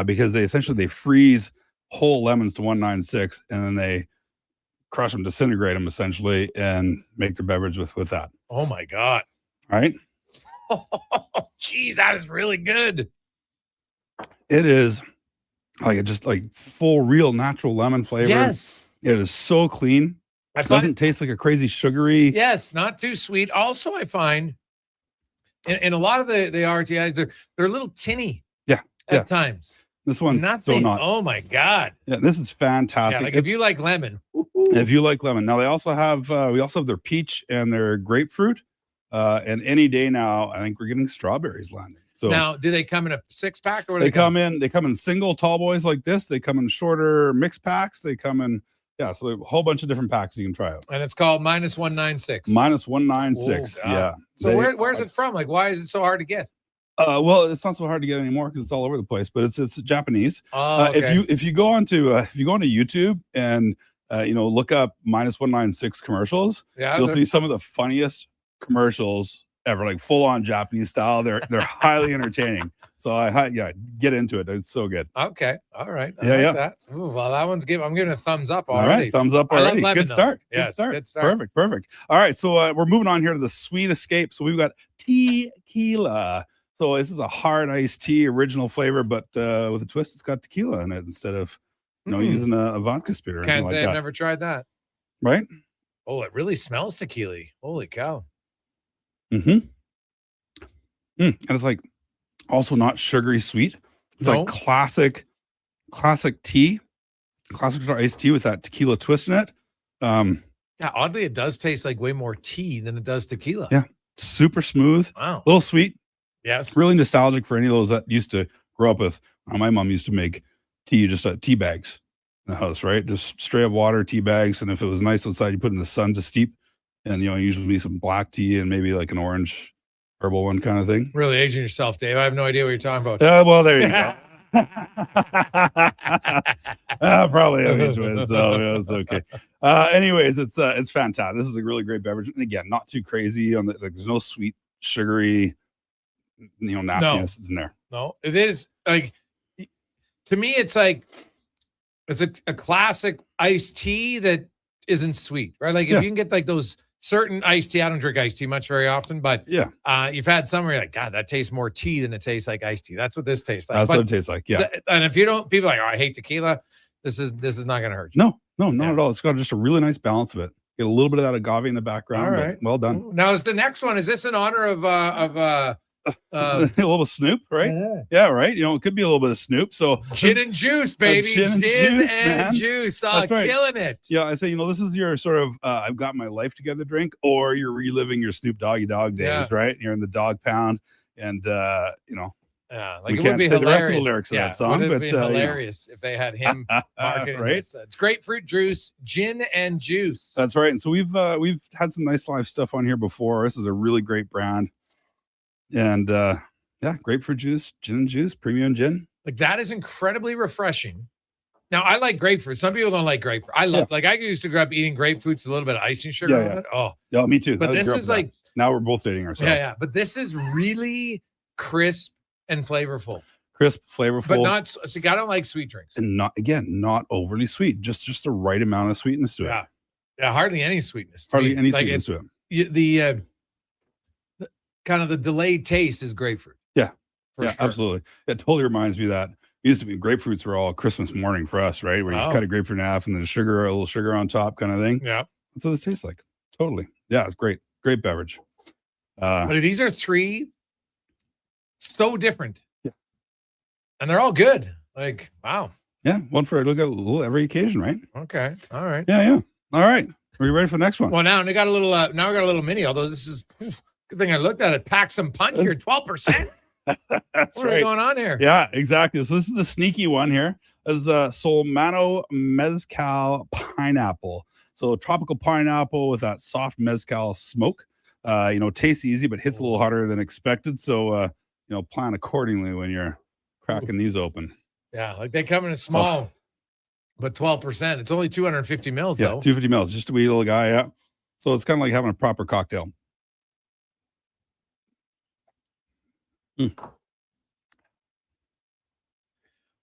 because they freeze whole lemons to 196, and then they crush them, disintegrate them essentially, and make their beverage with that. Oh my God. Right? Oh, geez, that is really good. It is just full real natural lemon flavor. Yes. It is so clean. It doesn't taste like a crazy sugary. Yes, not too sweet. Also, I find in a lot of the RTIs, they're a little tinny. Yeah. At times. This one's nothing. so not. Oh my God. Yeah, this is fantastic. Yeah, like if you like lemon. If you like lemon. Now they also have we also have their peach and their grapefruit. And any day now, I think we're getting strawberries landing. So now, do they come in a 6-pack or they come in single tall boys like this. They come in shorter mixed packs. They come in so a whole bunch of different packs you can try out. And it's called -196. -196. Oh, yeah. So where's it from? Like, why is it so hard to get? Well, it's not so hard to get anymore because it's all over the place. But it's Japanese. Oh, okay. If you go onto YouTube and look up -196 commercials, you'll see some of the funniest commercials ever, like full on Japanese style. They're highly entertaining. So get into it. It's so good. Okay. All right. I like that. Ooh, well, that one's I'm giving a thumbs up All already. right, thumbs up I love already. lemon, Good start. Yes, Good start. Perfect. All right, so we're moving on here to the Sweet Escape. So we've got tequila. So this is a hard iced tea, original flavor, but with a twist, it's got tequila in it instead of using a vodka spirit or anything like that. I've never tried that. Right? Oh, it really smells tequila. Holy cow. And it's like also not sugary sweet. It's like classic tea, classic iced tea with that tequila twist in it. Yeah, oddly, it does taste like way more tea than it does tequila. Yeah, super smooth. Wow. A little sweet. Yes. Really nostalgic for any of those that used to grow up with. My mom used to make tea, just tea bags in the house, right? Just straight up water, tea bags. And if it was nice outside, you put it in the sun to steep. And, usually be some black tea and maybe like an orange herbal one kind of thing. Really aging yourself, Dave. I have no idea what you're talking about. Yeah, well, there you go. Probably have each way, so it's okay. Anyways, it's fantastic. This is a really great beverage. And again, not too crazy on there's no sweet, sugary, nastiness in there. No, it is like, to me, it's like, it's a classic iced tea that isn't sweet, right? Like if you can get like those certain iced tea, I don't drink iced tea much very often, but you've had some where you're like, God, that tastes more tea than it tastes like iced tea. That's what this tastes like. That's what it tastes like. Yeah. And if you don't, people are like, oh, I hate tequila. This is not going to hurt you. No, not at all. It's got just a really nice balance of it. Get a little bit of that agave in the background. All right. Well done. Now is the next one, is this in honor of a little Snoop, right? Yeah, right. It could be a little bit of Snoop. So gin and juice, baby. Gin and juice. Oh, That's right. Killing it. Yeah, I say, this is your sort of I've got my life together drink, or you're reliving your Snoop Doggy Dogg days, right? You're in the dog pound, and yeah, like we it can't would be say hilarious. the rest of the lyrics of that song, would have but been hilarious if they had him marketing right? this. It's grapefruit juice, gin and juice. That's right. And so we've had some nice live stuff on here before. This is a really great brand, and grapefruit juice, gin and juice, premium gin. Like that is incredibly refreshing. Now I like grapefruit. Some people don't like grapefruit. I love like I used to grow up eating grapefruits with a little bit of icing sugar on it. Oh, yeah, me too. But I this grew up is with that. like now we're both dating ourselves. Yeah. But this is really crisp and flavorful. Crisp, flavorful, but not. See, I don't like sweet drinks, and not overly sweet. Just the right amount of sweetness to it. Yeah, hardly any sweetness. Hardly any sweetness to it. The kind of the delayed taste is grapefruit. Yeah, absolutely. It totally reminds me that it used to be grapefruits were all Christmas morning for us, right? Where you cut a grapefruit in half and then a little sugar on top kind of thing. Yeah. That's what it tastes like. Totally. Yeah, it's great. Great beverage. But these are three so different. Yeah. And they're all good. Like, wow. Yeah. One for look at a little every occasion, right? Okay. All right. Yeah. All right. Are you ready for the next one? Well, now we got a little now we got a little mini, although this is good thing I looked at it. Pack some punch here, 12%. That's what is going on here? Yeah, exactly. So this is the sneaky one here. This is Solomano Mezcal Pineapple. So tropical pineapple with that soft mezcal smoke. Tastes easy, but hits a little harder than expected. So plan accordingly when you're cracking these open. Yeah, like they come in a small, but 12%. It's only 250 mils, Yeah, though. 250 mils, just a wee little guy. Yeah. So it's kind of like having a proper cocktail.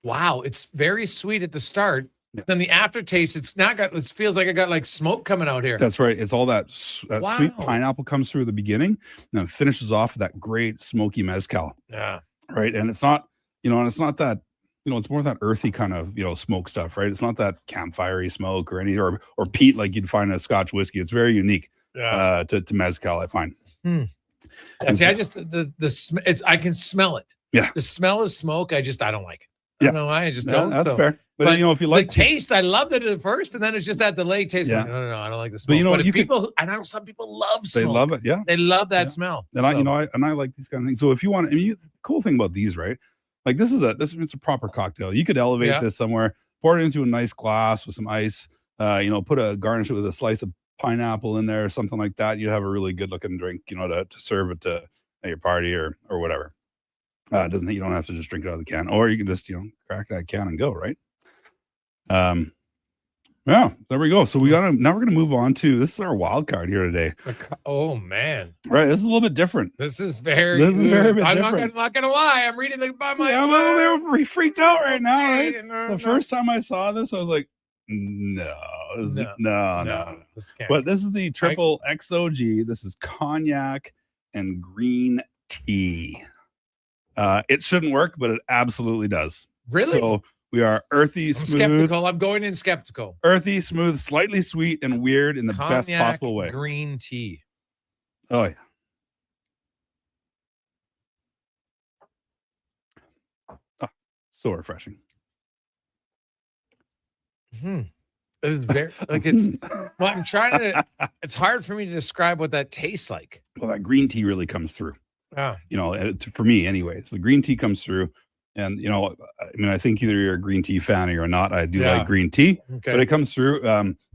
Wow, it's very sweet at the start. Then the aftertaste, it feels like I got like smoke coming out here. That's right. It's all that sweet pineapple comes through at the beginning and then finishes off with that great smoky mezcal. Yeah. Right. And it's not, and it's not that, it's more that earthy kind of, smoke stuff, right? It's not that campfire-y smoke or any, or peat like you'd find in a Scotch whiskey. It's very unique to mezcal, I find. Yeah, see, I can smell it. Yeah. The smell of smoke, I don't like it. I don't know why. I just don't. That's so. fair. But, if you like the taste, I loved it at first, and then it's just that delayed taste. Yeah. Like, no, I don't like the smell. But if people, I know some people love smoke. They love it. Yeah. They love that smell. And I like these kind of things. So if you want, the cool thing about these, right? Like it's a proper cocktail. You could elevate this somewhere, pour it into a nice glass with some ice, garnish it with a slice of pineapple in there or something like that. You have a really good looking drink, to serve it at your party or whatever. You don't have to just drink it out of the can, or you can just, crack that can and go, right? Yeah, there we go. So now we're going to move on to, this is our wild card here today. Oh man. Right. This is a little bit different. This is very good. I'm not gonna lie. I'm reading I'm freaked out right now, right? The first time I saw this, I was like, no. But this is the triple XOG. This is cognac and green tea. It shouldn't work, but it absolutely does. Really? So we are earthy, smooth. Skeptical. I'm going in skeptical. Earthy, smooth, slightly sweet, and weird in the best possible way. Green tea. Oh, yeah. Oh, so refreshing. It is very I'm trying to. It's hard for me to describe what that tastes like. Well, that green tea really comes through. Yeah. For me, anyways, the green tea comes through. And, I think either you're a green tea fan or you're not. I do like green tea, but it comes through.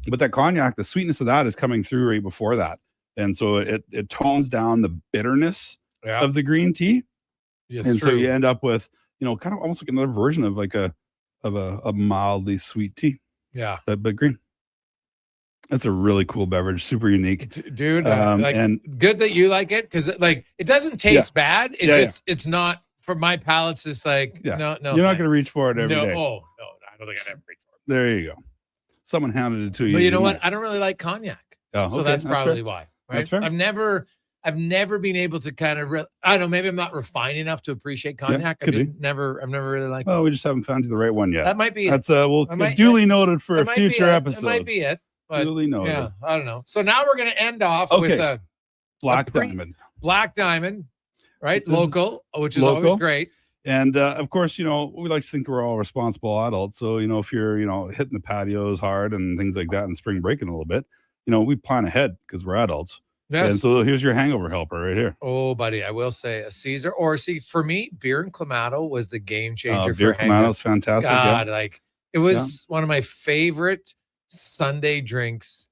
But that cognac, the sweetness of that is coming through right before that. And so it tones down the bitterness of the green tea. Yes, and true. so you end up with, kind of almost like another version of like a mildly sweet tea. Yeah. But green. That's a really cool beverage, super unique. Dude, and good that you like it, because it doesn't taste bad. It's it's not. For my palate, it's just like, no. You're not going to reach for it every day. Oh, no, I don't think I'd ever reach for it. There you go. Someone handed it to you. But you know what? I don't really like cognac. Oh, so that's probably why. Right? That's fair. I've never been able to kind of, I don't know, maybe I'm not refined enough to appreciate cognac. I've never really liked it. Well, we just haven't found you the right one yet. That might be That's duly noted for a future episode. That might be it. But, duly noted. Yeah, I don't know. So now we're going to end off with a Black Diamond. Black Diamond, right? Local, which is always great. And of course, we like to think we're all responsible adults. So, if you're, hitting the patios hard and things like that and spring breaking a little bit, we plan ahead because we're adults. Yes. And so here's your hangover helper right here. Oh, buddy, I will say a Caesar. Or for me, beer and Clamato was the game changer. Beer Clamato's fantastic. God, it was one of my favorite Sunday drinks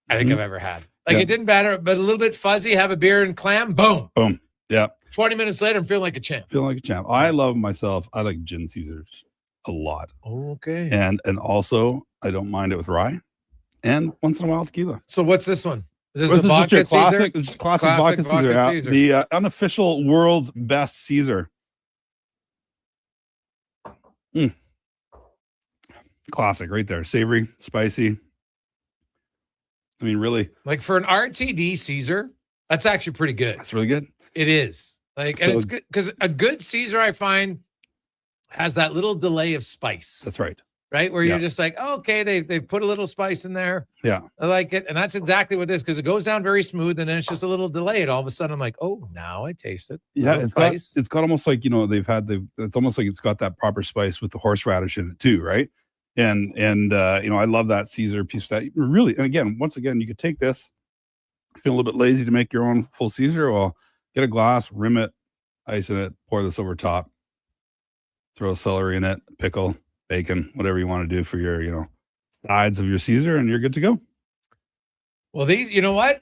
I think I've ever had. It didn't matter, but a little bit fuzzy, have a beer and clam, boom. Boom. Yeah. 20 minutes later, I'm feeling like a champ. I love myself. I like gin Caesars a lot. Oh, okay. And also, I don't mind it with rye and once in a while tequila. So what's this one? Is this the vodka Caesar? Classic vodka Caesar. The unofficial world's best Caesar. Classic right there. Savory, spicy. I mean, really. Like for an RTD Caesar, that's actually pretty good. That's really good. It is. And it's good because a good Caesar, I find, has that little delay of spice. That's right. Right? Where you're just like, oh, okay, they've put a little spice in there. Yeah. I like it. And that's exactly what this, because it goes down very smooth and then it's just a little delayed. All of a sudden I'm like, oh, now I taste it. Yeah, it's got almost like, it's almost like it's got that proper spice with the horseradish in it too, right? And I love that Caesar piece of that. Really, and again, once again, you could take this, feel a little bit lazy to make your own full Caesar, well, get a glass, rim it, ice in it, pour this over top, throw celery in it, pickle, bacon, whatever you want to do for your, sides of your Caesar, and you're good to go. Well, these, you know what?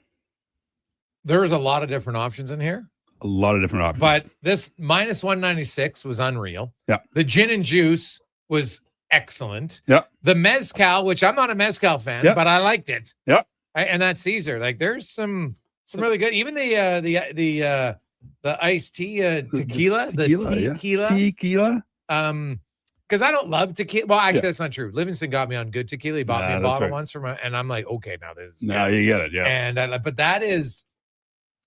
There's a lot of different options in here. A lot of different options. But this minus 196 was unreal. Yeah. The gin and juice was excellent. Yeah. The mezcal, which I'm not a mezcal fan, but I liked it. Yeah. And that Caesar, there's some really good. Even the iced tea tequila. Tequila. Because I don't love tequila. Well, actually, that's not true. Livingston got me on good tequila. He bought me a bottle once and I'm like, okay, now this is now you get it. Yeah. And but that is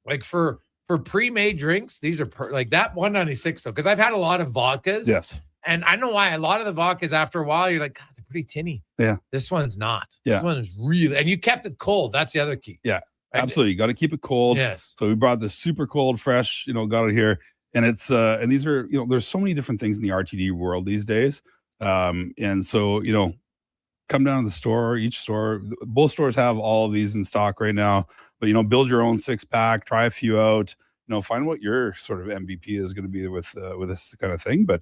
like for pre-made drinks, these are like that 196 though, because I've had a lot of vodkas. Yes. And I know why a lot of the vodkas after a while, you're like, God, they're pretty tinny. Yeah. This one's not. Yeah. This one is really, and you kept it cold. That's the other key. Yeah. Absolutely. You got to keep it cold. Yes. So we brought this super cold, fresh, got it here. And it's and these are, there's so many different things in the RTD world these days. And so, come down to the store. Both stores have all of these in stock right now. But build your own 6-pack, try a few out. Find what your sort of MVP is going to be with this kind of thing. But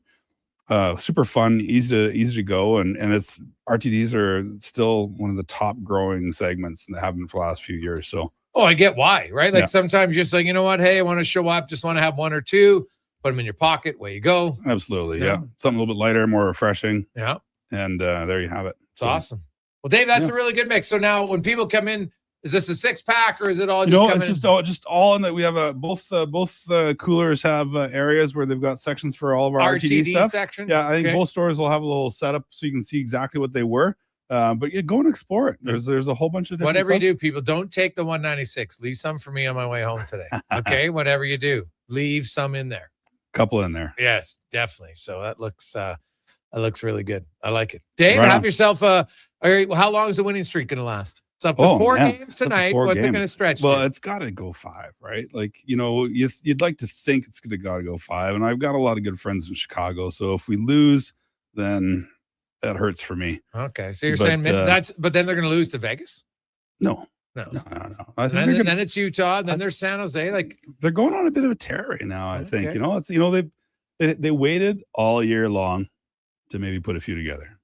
super fun, easy to go, and it's RTDs are still one of the top growing segments and they have been for the last few years. So. Oh, I get why, right? Like sometimes you're just like, you know what? Hey, I want to show up, just want to have one or two, put them in your pocket, away you go. Absolutely, yeah. Something a little bit lighter, more refreshing. Yeah. And there you have it. It's awesome. Well, Dave, that's a really good mix. So now when people come in, is this a 6-pack or is it all just coming in? Just all in that. We have both coolers have areas where they've got sections for all of our RTD stuff. Section? Yeah, I think both stores will have a little setup so you can see exactly what they were. But go and explore it. There's a whole bunch of different whatever stuff. you do, people, don't take the 196. Leave some for me on my way home today. Okay, whatever you do, leave some in there. Couple in there. Yes, definitely. So that looks really good. I like it. Dave, have yourself how long is the winning streak going to last? It's up to 4 games tonight. What's it going to stretch? Well, it's got to go 5, right? Like, you'd like to think it's going to go 5. And I've got a lot of good friends in Chicago. So if we lose, then that hurts for me. Okay. So you're saying but then they're going to lose to Vegas? No. I think then it's Utah, and then there's San Jose. Like they're going on a bit of a tear right now. I think, it's, they waited all year long to maybe put a few together.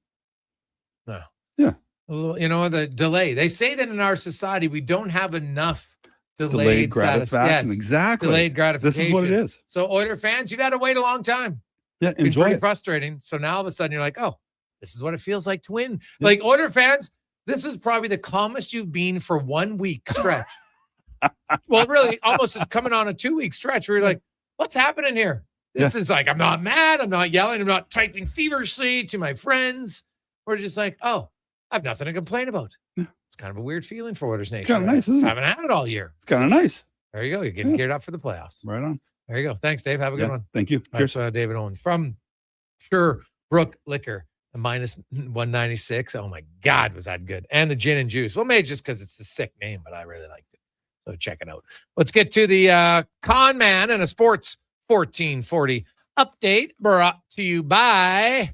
No. Yeah. The delay. They say that in our society, we don't have enough delayed gratification. Yes, exactly. Delayed gratification. This is what it is. So Oiler fans, you got to wait a long time. Yeah, it's enjoy pretty it. frustrating. So now all of a sudden you're like, oh, this is what it feels like to win. Yeah. Like Oiler fans, this is probably the calmest you've been for 1 week stretch. Well, really, almost coming on a 2-week stretch where you're like, what's happening here? This is like, I'm not mad. I'm not yelling. I'm not typing feverishly to my friends. We're just like, oh, I have nothing to complain about. Yeah. It's kind of a weird feeling for Oilers Nation. Kind of nice, isn't it? I haven't had it all year. It's kind of nice. There you go. You're getting geared up for the playoffs. Right on. There you go. Thanks, Dave. Have a good one. Thank you. Cheers. David Owens from Sherbrooke Liquor, the minus 196. Oh my God, was that good? And the gin and juice. Well, maybe just because it's the sick name, but I really liked it. So check it out. Let's get to the Con Man and a Sports 1440 update brought to you by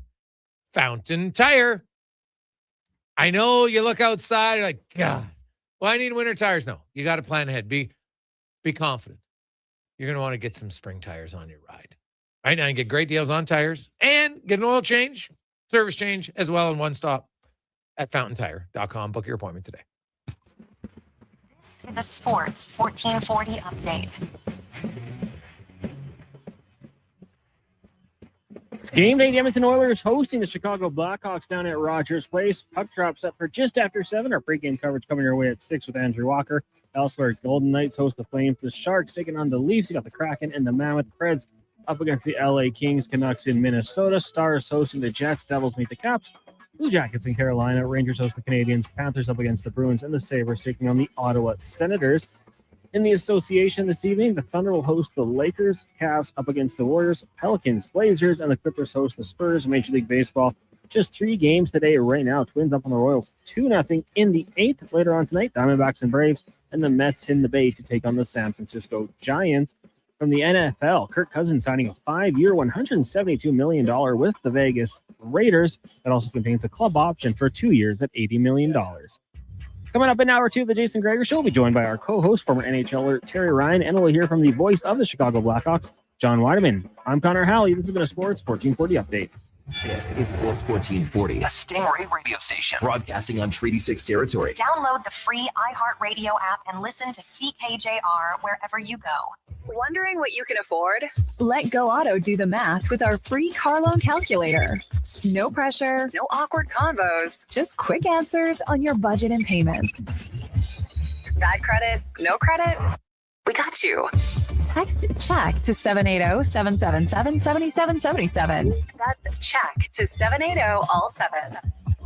Fountain Tire. I know you look outside, you're like, God, well, I need winter tires. No, you got to plan ahead. Be confident. You're going to want to get some spring tires on your ride. Right now, you get great deals on tires and get an oil change, service change, as well in one stop at fountaintire.com. Book your appointment today. This is the Sports 1440 update. Game day, the Edmonton Oilers hosting the Chicago Blackhawks down at Rogers Place. Puck drops up for just after 7. Our pregame coverage coming your way at 6 with Andrew Walker. Elsewhere, Golden Knights host the Flames. The Sharks taking on the Leafs. You got the Kraken and the Mammoth. Preds up against the LA Kings. Canucks in Minnesota. Stars hosting the Jets. Devils meet the Caps. Blue Jackets in Carolina. Rangers host the Canadiens. Panthers up against the Bruins. And the Sabres taking on the Ottawa Senators. In the association this evening, the Thunder will host the Lakers, Cavs up against the Warriors, Pelicans, Blazers, and the Clippers host the Spurs. Major League Baseball, just 3 games today right now. Twins up on the Royals 2-0 in the 8th. Later on tonight, Diamondbacks and Braves, and the Mets in the Bay to take on the San Francisco Giants. From the NFL, Kirk Cousins signing a 5-year, $172 million with the Vegas Raiders. That also contains a club option for 2 years at $80 million. Coming up in hour 2 of the Jason Gregor Show, we'll be joined by our co-host, former NHLer Terry Ryan, and we'll hear from the voice of the Chicago Blackhawks, John Weideman. I'm Connor Halley. This has been a Sports 1440 update. It is Sports 1440, a Stingray radio station broadcasting on Treaty 6 territory. Download the free iHeartRadio app and listen to CKJR wherever you go. Wondering what you can afford? Let Go Auto do the math with our free car loan calculator. No pressure, no awkward convos, just quick answers on your budget and payments. Bad credit? No credit? We got you. Text CHECK to 780-777-7777. That's CHECK to 780 all 7.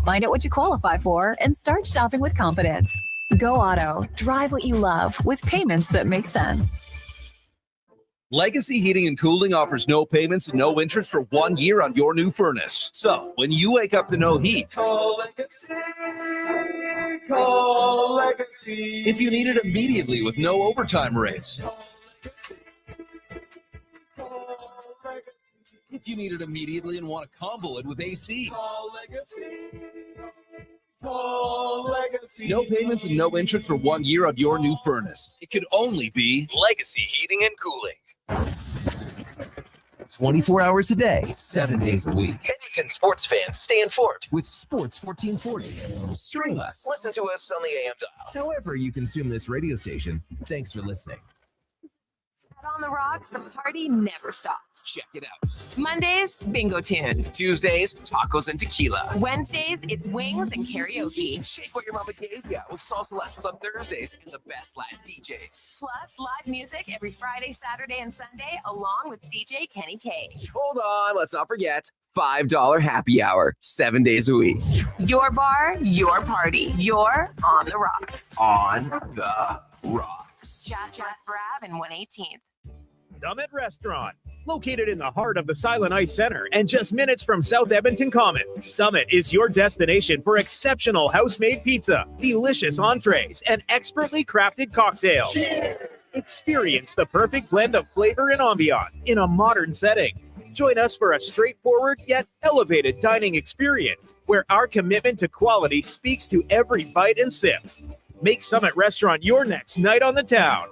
Find out what you qualify for and start shopping with confidence. Go Auto. Drive what you love with payments that make sense. Legacy Heating and Cooling offers no payments and no interest for 1 year on your new furnace. So, when you wake up to no heat, call Legacy. Call Legacy. If you need it immediately with no overtime rates. If you need it immediately and want to combo it with AC. Call Legacy. Call Legacy. No payments and no interest for 1 year on your new furnace. It could only be Legacy Heating and Cooling. 24 hours a day, 7 days a week. Edmonton sports fans, stay informed With Sports 1440. Stream us. Listen to us on the AM dial. However you consume this radio station, thanks for listening. On the Rocks, the party never stops. Check it out. Mondays, bingo tune. Tuesdays, tacos and tequila. Wednesdays, it's wings and karaoke. Shake what your mama gave ya with salsa lessons on Thursdays and the best Latin DJs. Plus, live music every Friday, Saturday, and Sunday, along with DJ Kenny K. Hold on, let's not forget $5 happy hour, 7 days a week. Your bar, your party. You're on the Rocks. On the Rocks. Jeff Brab and 118th. Summit Restaurant. Located in the heart of the Silent Ice Center and just minutes from South Edmonton Common, Summit is your destination for exceptional house-made pizza, delicious entrees, and expertly crafted cocktails. Cheers. Experience the perfect blend of flavor and ambiance in a modern setting. Join us for a straightforward yet elevated dining experience where our commitment to quality speaks to every bite and sip. Make Summit Restaurant your next night on the town.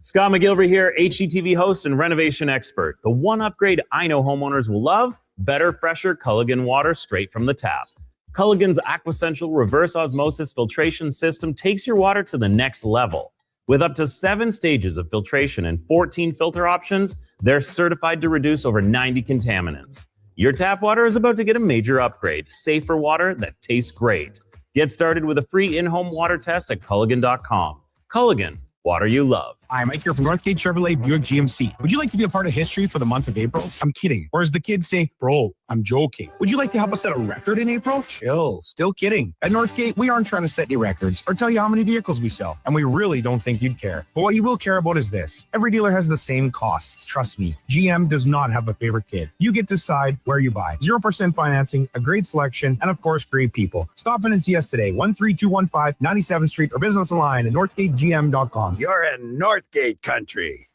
Scott McGilvery here, HGTV host and renovation expert. The one upgrade I know homeowners will love, better, fresher Culligan water straight from the tap. Culligan's Aquasential reverse osmosis filtration system takes your water to the next level. With up to 7 stages of filtration and 14 filter options, they're certified to reduce over 90 contaminants. Your tap water is about to get a major upgrade, safer water that tastes great. Get started with a free in-home water test at Culligan.com. Culligan, water you love. Hi, Mike here from Northgate Chevrolet Buick GMC. Would you like to be a part of history for the month of April? I'm kidding. Or as the kids say, bro, I'm joking. Would you like to help us set a record in April? Chill, still kidding. At Northgate, we aren't trying to set any records or tell you how many vehicles we sell, and we really don't think you'd care. But what you will care about is this. Every dealer has the same costs. Trust me, GM does not have a favorite kid. You get to decide where you buy. 0% financing, a great selection, and of course, great people. Stop in and see us today, 13215 97th Street, or visit us online at northgategm.com. You're in Northgate country.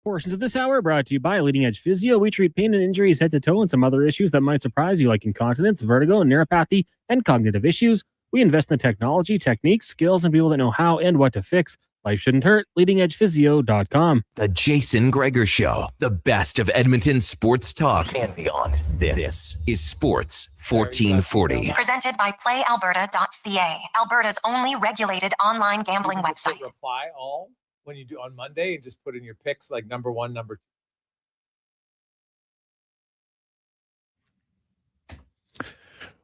Portions of this hour brought to you by Leading Edge Physio. We treat pain and injuries head to toe and some other issues that might surprise you, like incontinence, vertigo, neuropathy, and cognitive issues. We invest in the technology, techniques, skills, and people that know how and what to fix. Life shouldn't hurt. LeadingEdgePhysio.com. The Jason Gregor Show, the best of Edmonton sports talk and beyond. This is Sports 1440. Presented by PlayAlberta.ca, Alberta's only regulated online gambling website. Reply all when you do on Monday and just put in your picks like number 1, number 2.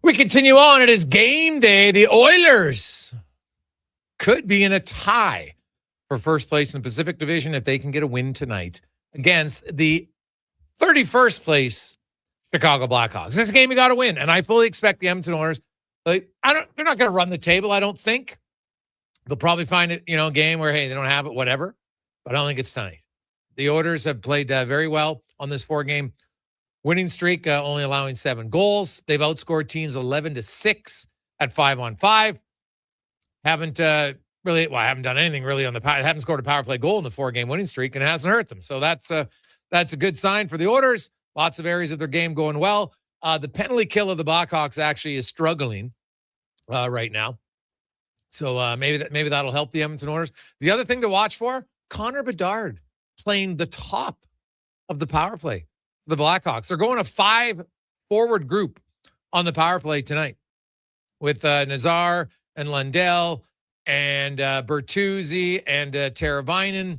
We continue on. It is game day. The Oilers could be in a tie for first place in the Pacific Division if they can get a win tonight against the 31st place Chicago Blackhawks. This game you got to win, and I fully expect the Edmonton Oilers. They're not going to run the table, I don't think. They'll probably find it, a game where, hey, they don't have it, whatever. But I don't think it's tonight. The Oilers have played very well on this 4-game winning streak, only allowing 7 goals. They've outscored teams 11-6 at 5-on-5. Haven't done anything really on the power. Haven't scored a power play goal in the 4-game winning streak, and it hasn't hurt them. So that's a good sign for the Oilers. Lots of areas of their game going well. The penalty kill of the Blackhawks actually is struggling right now. So maybe that'll help the Edmonton Oilers. The other thing to watch for, Connor Bedard playing the top of the power play. The Blackhawks. They're going a 5-forward group on the power play tonight with Nazar and Lundell and Bertuzzi and Teravainen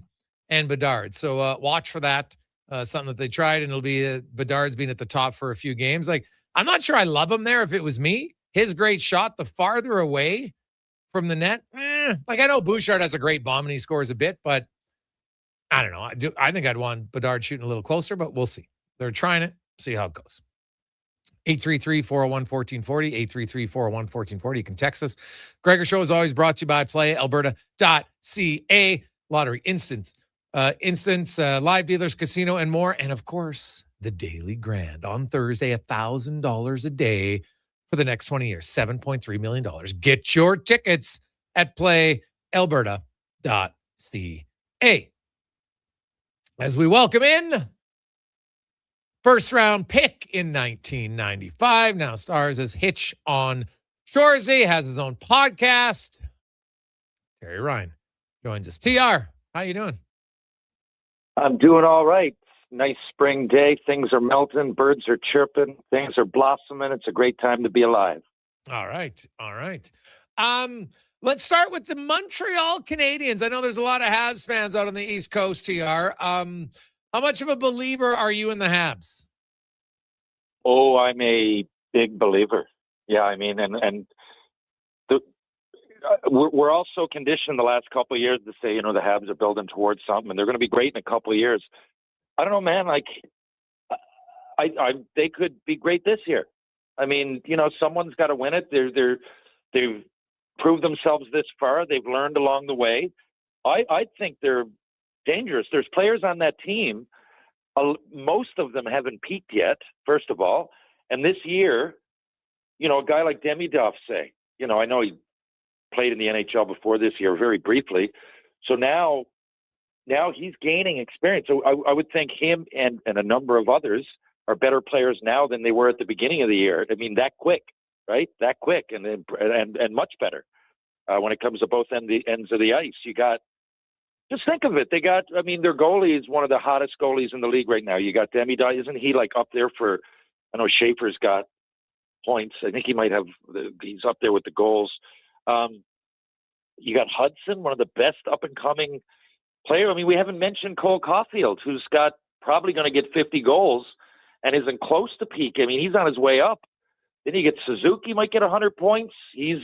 and Bedard. So watch for that. Something that they tried, and it'll be Bedard's being at the top for a few games. Like, I'm not sure I love him there if it was me. His great shot, the farther away from the net. I know Bouchard has a great bomb and he scores a bit, but I don't know. I think I'd want Bedard shooting a little closer, but we'll see. They're trying it. See how it goes. 833-401-1440, 833-401-1440. You can text us. Gregor Show is always brought to you by PlayAlberta.ca, Lottery Instance, live dealers, casino, and more. And of course, the Daily Grand. On Thursday, $1,000 a day for the next 20 years, $7.3 million. Get your tickets at playalberta.ca. As we welcome in first round pick in 1995, now stars as Hitch on Shoresy, has his own podcast. Terry Ryan joins us. TR, how you doing? I'm doing all right. Nice spring day. Things are melting. Birds are chirping. Things are blossoming. It's a great time to be alive. All right. All right. Let's start with the Montreal Canadiens. I know there's a lot of Habs fans out on the East Coast, TR. How much of a believer are you in the Habs? Oh, I'm a big believer. Yeah, I mean, we're also conditioned the last couple of years to say, the Habs are building towards something, and they're going to be great in a couple of years. I don't know, man. Like, they could be great this year. I mean, someone's got to win it. They've proved themselves this far. They've learned along the way. I think they're dangerous. There's players on that team. Most of them haven't peaked yet, first of all. And this year, a guy like Demidov, say, I know he played in the NHL before this year very briefly. So now he's gaining experience. So I would think him and a number of others are better players now than they were at the beginning of the year. I mean, that quick, right? That quick and much better when it comes to both ends of the ice. Just think of it. Their goalie is one of the hottest goalies in the league right now. You got Demidov. Isn't he like up there for, I know Schaefer's got points. I think he's up there with the goals. You got Hudson, one of the best up-and-coming players. I mean, we haven't mentioned Cole Caulfield, who's got probably going to get 50 goals and isn't close to peak. I mean, he's on his way up. Then you get Suzuki, might get 100 points. He's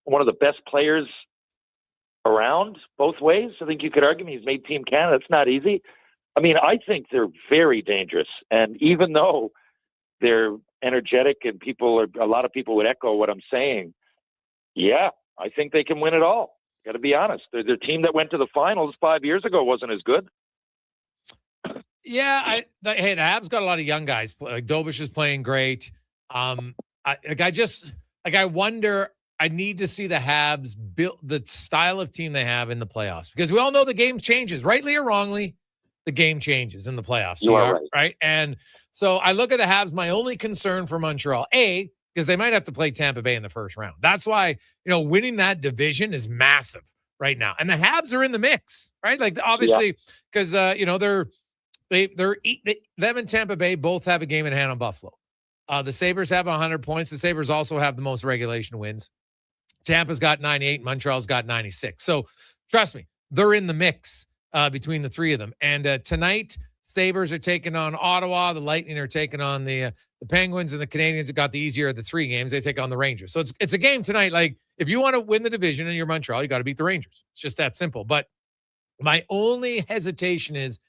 one of the best players around both ways. I think you could argue he's made Team Canada. It's not easy. I mean, I think they're very dangerous. And even though they're energetic and a lot of people would echo what I'm saying, yeah, I think they can win it all. Got to be honest. Their team that went to the finals 5 years ago wasn't as good. Yeah, the Habs got a lot of young guys. Like Dobish is playing great. I wonder. I need to see the Habs build the style of team they have in the playoffs, because we all know the game changes, rightly or wrongly. The game changes in the playoffs. You are right. And so I look at the Habs. My only concern for Montreal, because they might have to play Tampa Bay in the first round. That's why, winning that division is massive right now. And the Habs are in the mix, right? Like, obviously, because, them and Tampa Bay both have a game in hand on Buffalo. The Sabres have 100 points. The Sabres also have the most regulation wins. Tampa's got 98. Montreal's got 96. So trust me, they're in the mix between the three of them. And tonight, Sabres are taking on Ottawa. The Lightning are taking on the Penguins, and the Canadians have got the easier of the three games. They take on the Rangers. So it's a game tonight. Like, if you want to win the division and you're Montreal, you got to beat the Rangers. It's just that simple. But my only hesitation is,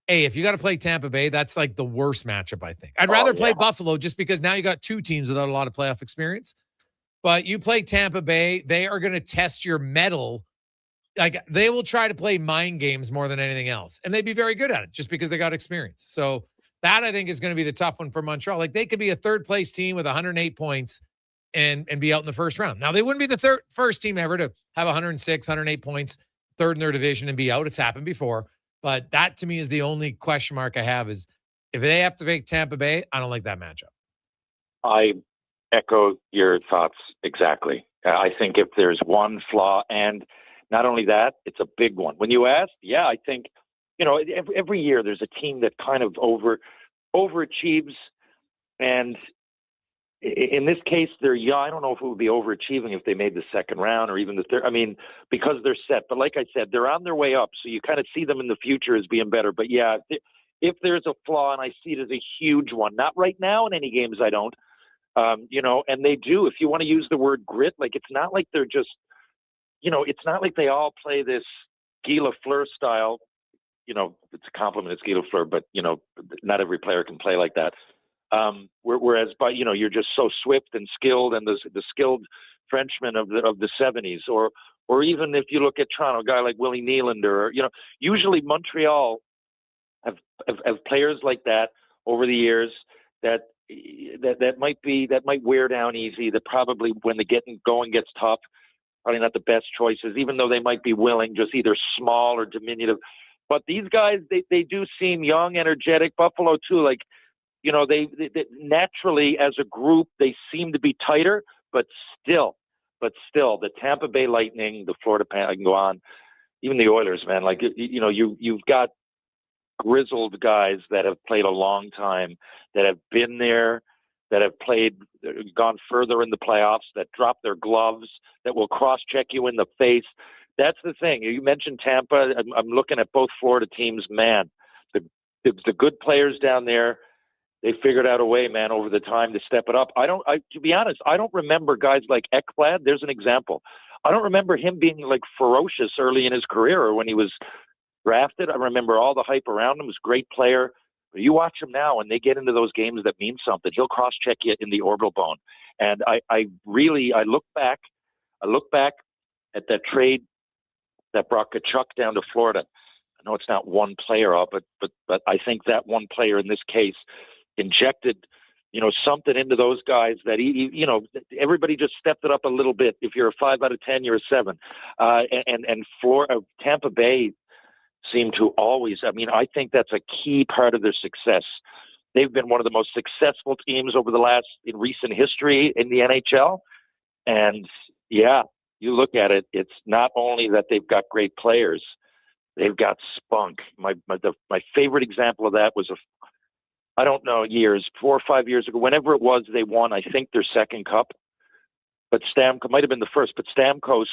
if you got to play Tampa Bay, that's like the worst matchup, I think. I'd rather play Buffalo, just because now you got two teams without a lot of playoff experience. But you play Tampa Bay, they are going to test your mettle. Like, they will try to play mind games more than anything else. And they'd be very good at it just because they got experience. So that, I think, is going to be the tough one for Montreal. Like, they could be a third-place team with 108 points and be out in the first round. Now, they wouldn't be the first team ever to have 106, 108 points, third in their division, and be out. It's happened before. But that, to me, is the only question mark I have, is if they have to make Tampa Bay, I don't like that matchup. I echo your thoughts exactly. I think if there's one flaw, and not only that, it's a big one. When you asked, I think, every year there's a team that kind of overachieves. And in this case, they're young. I don't know if it would be overachieving if they made the second round or even the third. I mean, because they're set. But like I said, they're on their way up. So you kind of see them in the future as being better. But yeah, if there's a flaw, and I see it as a huge one, not right now in any games, I don't, and they do, if you want to use the word grit, like, it's not like they're just, it's not like they all play this Guy Lafleur style. It's a compliment, it's Guy Lafleur, but, not every player can play like that. Whereas, but you're just so swift and skilled, and the skilled Frenchman of the 70s, or even if you look at Toronto, a guy like Willie Nylander, usually Montreal have players like that, over the years that might wear down easy. That probably when the going gets tough, probably not the best choices, even though they might be willing, just either small or diminutive. But these guys, they do seem young, energetic. Buffalo too, like, you know, they naturally as a group, they seem to be tighter, but still, the Tampa Bay Lightning, the Florida Panthers, I can go on, even the Oilers, man, like, you know, you've got grizzled guys that have played a long time, that have been there, that have gone further in the playoffs, that drop their gloves, that will cross-check you in the face. That's the thing. You mentioned Tampa. I'm looking at both Florida teams. Man, the good players down there, they figured out a way, man, over the time to step it up. To be honest, I don't remember guys like Ekblad. There's an example. I don't remember him being like ferocious early in his career or when he was drafted. I remember all the hype around him. He was a great player. But you watch him now, and they get into those games that mean something. He'll cross-check you in the orbital bone. And I look back at that trade that brought Tkachuk down to Florida. I know it's not one player, but I think that one player in this case injected, you know, something into those guys that you know, everybody just stepped it up a little bit. If you're a 5 out of 10, you're a 7. And Tampa Bay seem to always, I mean, I think that's a key part of their success. They've been one of the most successful teams in recent history in the NHL. And yeah, you look at it, it's not only that they've got great players, they've got spunk. My favorite example of that was I don't know, 4 or 5 years ago, whenever it was, they won, I think, their second cup. But Stamkos might have been the first, but Stamkos,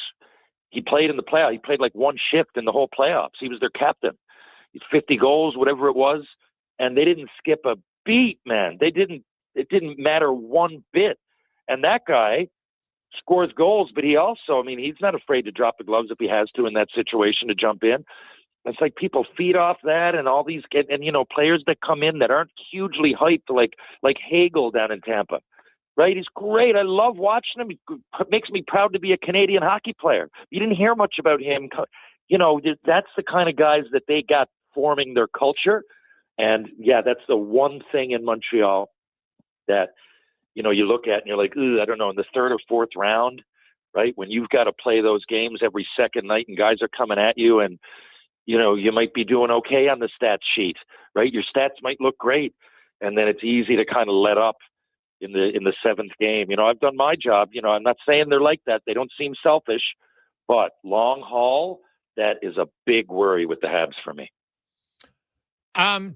he played in the playoffs. He played like one shift in the whole playoffs. He was their captain. 50 goals, whatever it was. And they didn't skip a beat, man. It didn't matter one bit. And that guy scores goals, but he also, I mean, he's not afraid to drop the gloves if he has to in that situation to jump in. It's like people feed off that, and all these and you know, players that come in that aren't hugely hyped, like Hagel down in Tampa. Right? He's great. I love watching him. It makes me proud to be a Canadian hockey player. You didn't hear much about him. You know, that's the kind of guys that they got forming their culture. And yeah, that's the one thing in Montreal that, you know, you look at and you're like, I don't know, in the third or fourth round, right? When you've got to play those games every second night and guys are coming at you and, you know, you might be doing okay on the stats sheet, right? Your stats might look great. And then it's easy to kind of let up in the seventh game. You know, I've done my job. You know, I'm not saying they're like that. They don't seem selfish, but long haul, that is a big worry with the Habs for me.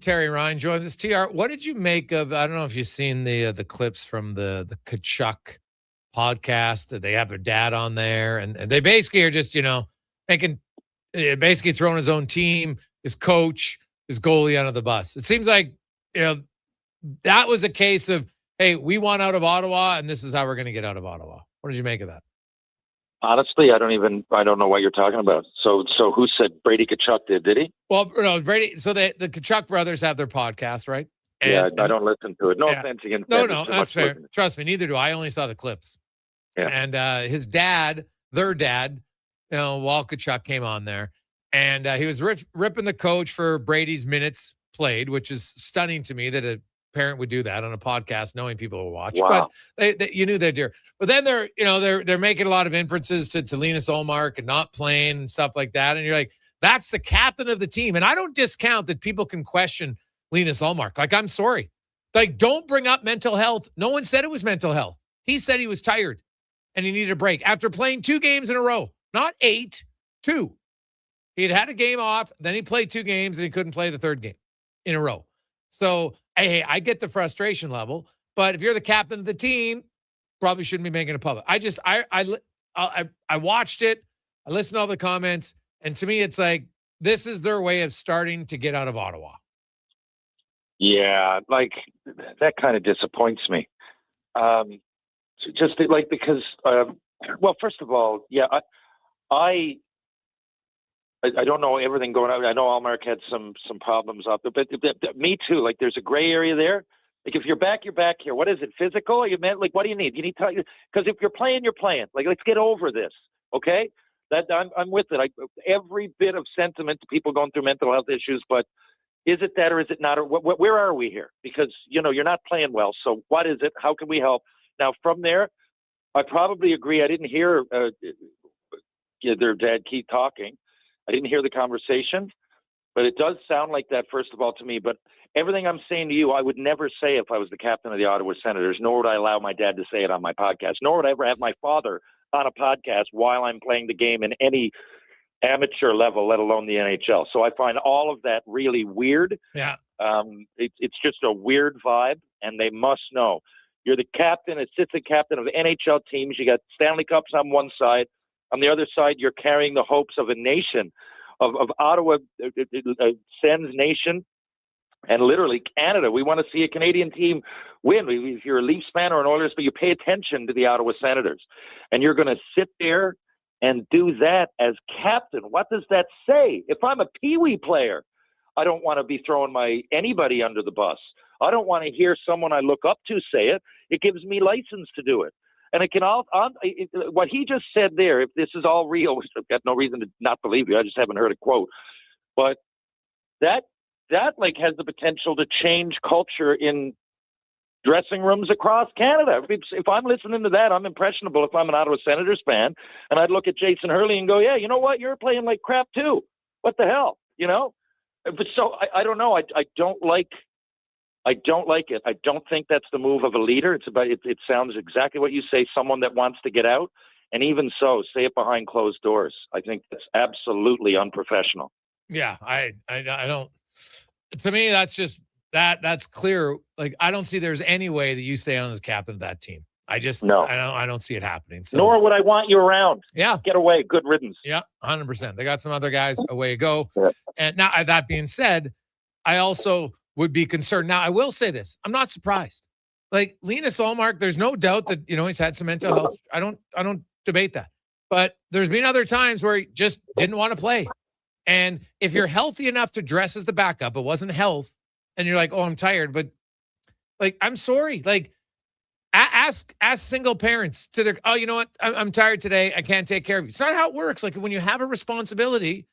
Terry Ryan joins us. TR, what did you make of, I don't know if you've seen the clips from the Tkachuk podcast. They have their dad on there, and they basically are just, you know, basically throwing his own team, his coach, his goalie under the bus. It seems like, you know, that was a case of, hey, we want out of Ottawa, and this is how we're going to get out of Ottawa. What did you make of that? Honestly, I don't know what you're talking about. So who said Brady Tkachuk did he? Well, no, Brady. So the Tkachuk brothers have their podcast, right? And I don't listen to it. No offense against No, that's fair. Trust me, neither do I. Only saw the clips. Yeah. And his dad, their dad, you know, Walt Tkachuk came on there, and he was ripping the coach for Brady's minutes played, which is stunning to me that a parent would do that on a podcast, knowing people will watch. Wow. But you knew they'd do. But then they're making a lot of inferences to Linus Ullmark and not playing and stuff like that. And you're like, that's the captain of the team. And I don't discount that people can question Linus Ullmark. Like, I'm sorry. Like, don't bring up mental health. No one said it was mental health. He said he was tired and he needed a break after playing 2 games in a row, not 8, 2. He had a game off, then he played 2 games and he couldn't play the 3rd game in a row. So, hey, I get the frustration level, but if you're the captain of the team, probably shouldn't be making it public. I watched it. I listened to all the comments, and to me, it's like, this is their way of starting to get out of Ottawa. Yeah, like, that kind of disappoints me. Just like, because, well, first of all, yeah, I don't know everything going on. I know Ullmark had some problems out there, but me too. Like, there's a gray area there. Like, if you're back, you're back here. What is it? Physical? You meant, like, what do you need? You need to, because if you're playing, you're playing. Like, let's get over this, okay? That I'm with it. Every bit of sentiment to people going through mental health issues, but Is it that or is it not? Or where are we here? Because, you're not playing well. So what is it? How can we help? Now, from there, I probably agree. I didn't hear their dad keep talking. I didn't hear the conversation, but it does sound like that, first of all, to me. But everything I'm saying to you, I would never say if I was the captain of the Ottawa Senators, nor would I allow my dad to say it on my podcast, nor would I ever have my father on a podcast while I'm playing the game in any amateur level, let alone the NHL. So I find all of that really weird. Yeah. It's just a weird vibe, and they must know. You're the captain, assistant captain of NHL teams. You got Stanley Cups on one side. On the other side, you're carrying the hopes of a nation, of Ottawa, Sens nation, and literally Canada. We want to see a Canadian team win. If you're a Leafs fan or an Oilers, but you pay attention to the Ottawa Senators. And you're going to sit there and do that as captain. What does that say? If I'm a peewee player, I don't want to be throwing anybody under the bus. I don't want to hear someone I look up to say it. It gives me license to do it. And it can what he just said there, if this is all real, which I've got no reason to not believe you, I just haven't heard a quote. But that has the potential to change culture in dressing rooms across Canada. If I'm listening to that, I'm impressionable if I'm an Ottawa Senators fan, and I'd look at Jason Hurley and go, yeah, you know what? You're playing like crap too. What the hell? But so I don't know. I don't like it. I don't think that's the move of a leader. It sounds exactly what you say, someone that wants to get out. And even so, say it behind closed doors. I think that's absolutely unprofessional. Yeah, I don't. To me, that's just that's clear. Like, I don't see there's any way that you stay on as captain of that team. I don't see it happening. So. Nor would I want you around. Yeah. Get away. Good riddance. Yeah, 100%. They got some other guys, away you go. Yeah. And now, that being said, I also would be concerned. Now, I will say this. I'm not surprised. Like, Linus Ullmark, there's no doubt that, he's had some mental health. I don't debate that. But there's been other times where he just didn't want to play. And if you're healthy enough to dress as the backup, it wasn't health, and you're like, oh, I'm tired. But, like, I'm sorry. Like, ask single parents to their, oh, you know what? I'm tired today. I can't take care of you. It's not how it works. Like, when you have a responsibility,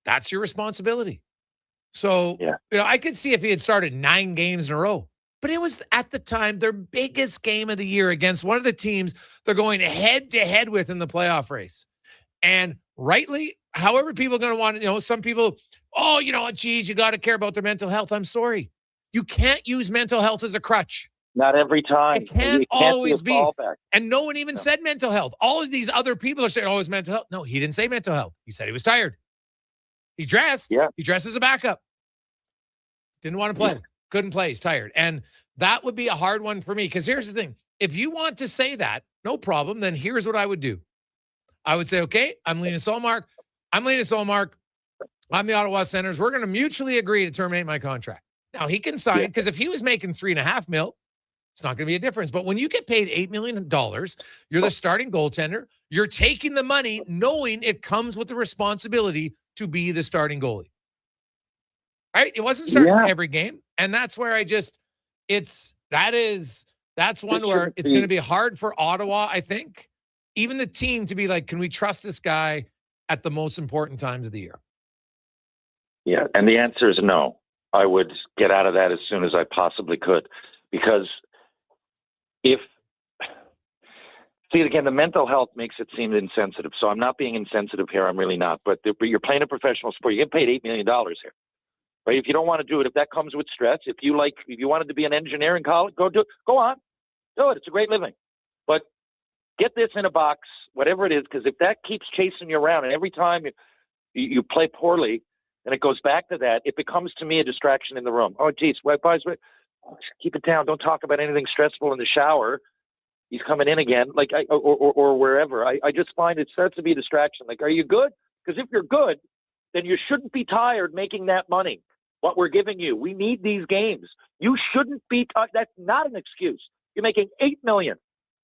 that's your responsibility. So, I could see if he had started 9 games in a row, but it was at the time their biggest game of the year against one of the teams they're going head to head with in the playoff race. And rightly, however people are going to want to, some people, oh, geez, you got to care about their mental health. I'm sorry. You can't use mental health as a crutch. Not every time. It can't always be. And no one even said mental health. All of these other people are saying, oh, it's mental health. No, he didn't say mental health. He said he was tired. He dressed. Yeah. He dressed as a backup. Didn't want to play. Yeah. Couldn't play. He's tired. And that would be a hard one for me. Because here's the thing. If you want to say that, no problem. Then here's what I would do. I would say, okay, I'm Linus Ullmark. I'm the Ottawa Senators. We're going to mutually agree to terminate my contract. Now, he can sign, because if he was making $3.5 million, it's not going to be a difference. But when you get paid $8 million, you're the starting goaltender. You're taking the money knowing it comes with the responsibility to be the starting goalie. Right? It wasn't starting every game. And that's where that's one where it's going to be hard for Ottawa, I think. Even the team to be like, can we trust this guy at the most important times of the year? Yeah. And the answer is no. I would get out of that as soon as I possibly could. Because again, the mental health makes it seem insensitive. So I'm not being insensitive here. I'm really not. But you're playing a professional sport. You get paid $8 million here. Right? If you don't want to do it, if that comes with stress, if you wanted to be an engineer in college, go do it. Go on. Do it. It's a great living. But get this in a box, whatever it is, because if that keeps chasing you around and every time you play poorly and it goes back to that, it becomes to me a distraction in the room. Oh, geez, guys, keep it down. Don't talk about anything stressful in the shower. He's coming in again, or wherever. I just find it starts to be a distraction. Like, are you good? Because if you're good, then you shouldn't be tired making that money. What we're giving you, we need these games. You shouldn't be. That's not an excuse. You're making $8 million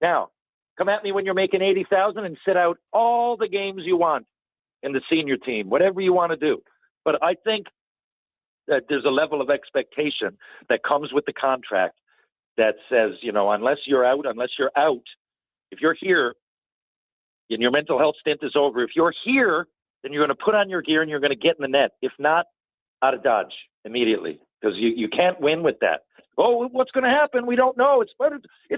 now. Come at me when you're making $80,000 and sit out all the games you want in the senior team, whatever you want to do. But I think that there's a level of expectation that comes with the contract that says, unless you're out, if you're here and your mental health stint is over, if you're here, then you're going to put on your gear and you're going to get in the net. If not, out of Dodge. immediately, because you can't win with that. Oh, what's going to happen? We don't know. It's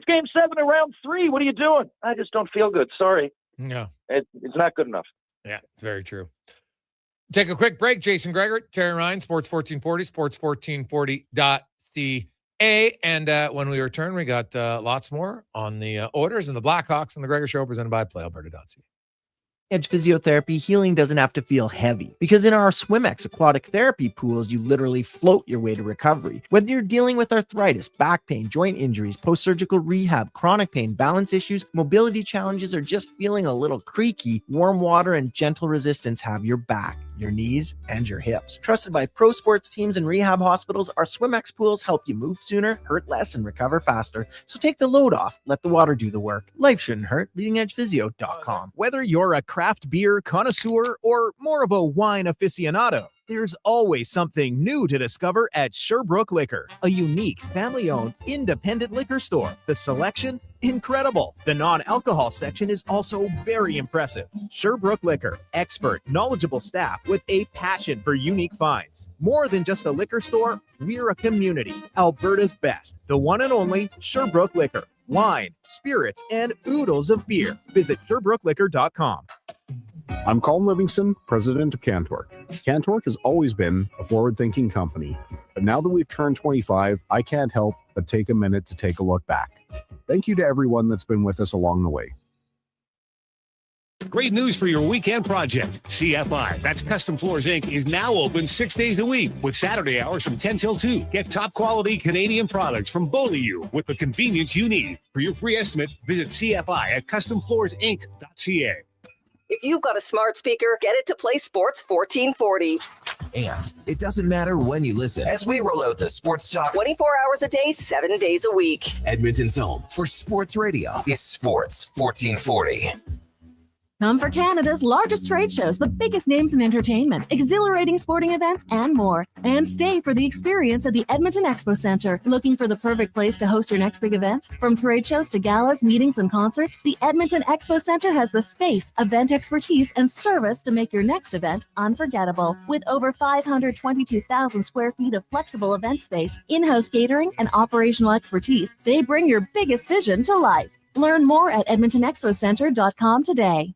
game 7 of round 3. What are you doing? I just don't feel good. Sorry. No. It's not good enough. Yeah, it's very true. Take a quick break. Jason Gregor, Terry Ryan, Sports 1440, sports1440.ca. And when we return, we got lots more on the Oilers and the Blackhawks and the Gregor Show, presented by PlayAlberta.ca. Edge Physiotherapy, healing doesn't have to feel heavy, because in our SwimX aquatic therapy pools, you literally float your way to recovery. Whether you're dealing with arthritis, back pain, joint injuries, post-surgical rehab, chronic pain, balance issues, mobility challenges, or just feeling a little creaky, warm water and gentle resistance have your back, your knees, and your hips. Trusted by pro sports teams and rehab hospitals, our SwimX pools help you move sooner, hurt less, and recover faster. So take the load off. Let the water do the work. Life shouldn't hurt. LeadingEdgePhysio.com. Whether you're a craft beer connoisseur or more of a wine aficionado, there's always something new to discover at Sherbrooke Liquor, a unique, family-owned, independent liquor store. The selection, incredible. The non-alcohol section is also very impressive. Sherbrooke Liquor, expert, knowledgeable staff with a passion for unique finds. More than just a liquor store, we're a community. Alberta's best, the one and only Sherbrooke Liquor. Wine, spirits, and oodles of beer. Visit SherbrookeLiquor.com. I'm Colin Livingston, president of CanTorque. CanTorque has always been a forward-thinking company, but now that we've turned 25, I can't help but take a minute to take a look back. Thank you to everyone that's been with us along the way. Great news for your weekend project. CFI, that's Custom Floors Inc., is now open 6 days a week with Saturday hours from 10 till 2. Get top quality Canadian products from Beaulieu with the convenience you need. For your free estimate, visit CFI at customfloorsinc.ca. If you've got a smart speaker, get it to play Sports 1440. And it doesn't matter when you listen as we roll out the Sports Talk 24 hours a day, 7 days a week. Edmonton's home for sports radio is Sports 1440. Come for Canada's largest trade shows, the biggest names in entertainment, exhilarating sporting events, and more. And stay for the experience at the Edmonton Expo Centre. Looking for the perfect place to host your next big event? From trade shows to galas, meetings, and concerts, the Edmonton Expo Centre has the space, event expertise, and service to make your next event unforgettable. With over 522,000 square feet of flexible event space, in-house catering, and operational expertise, they bring your biggest vision to life. Learn more at EdmontonExpoCenter.com today.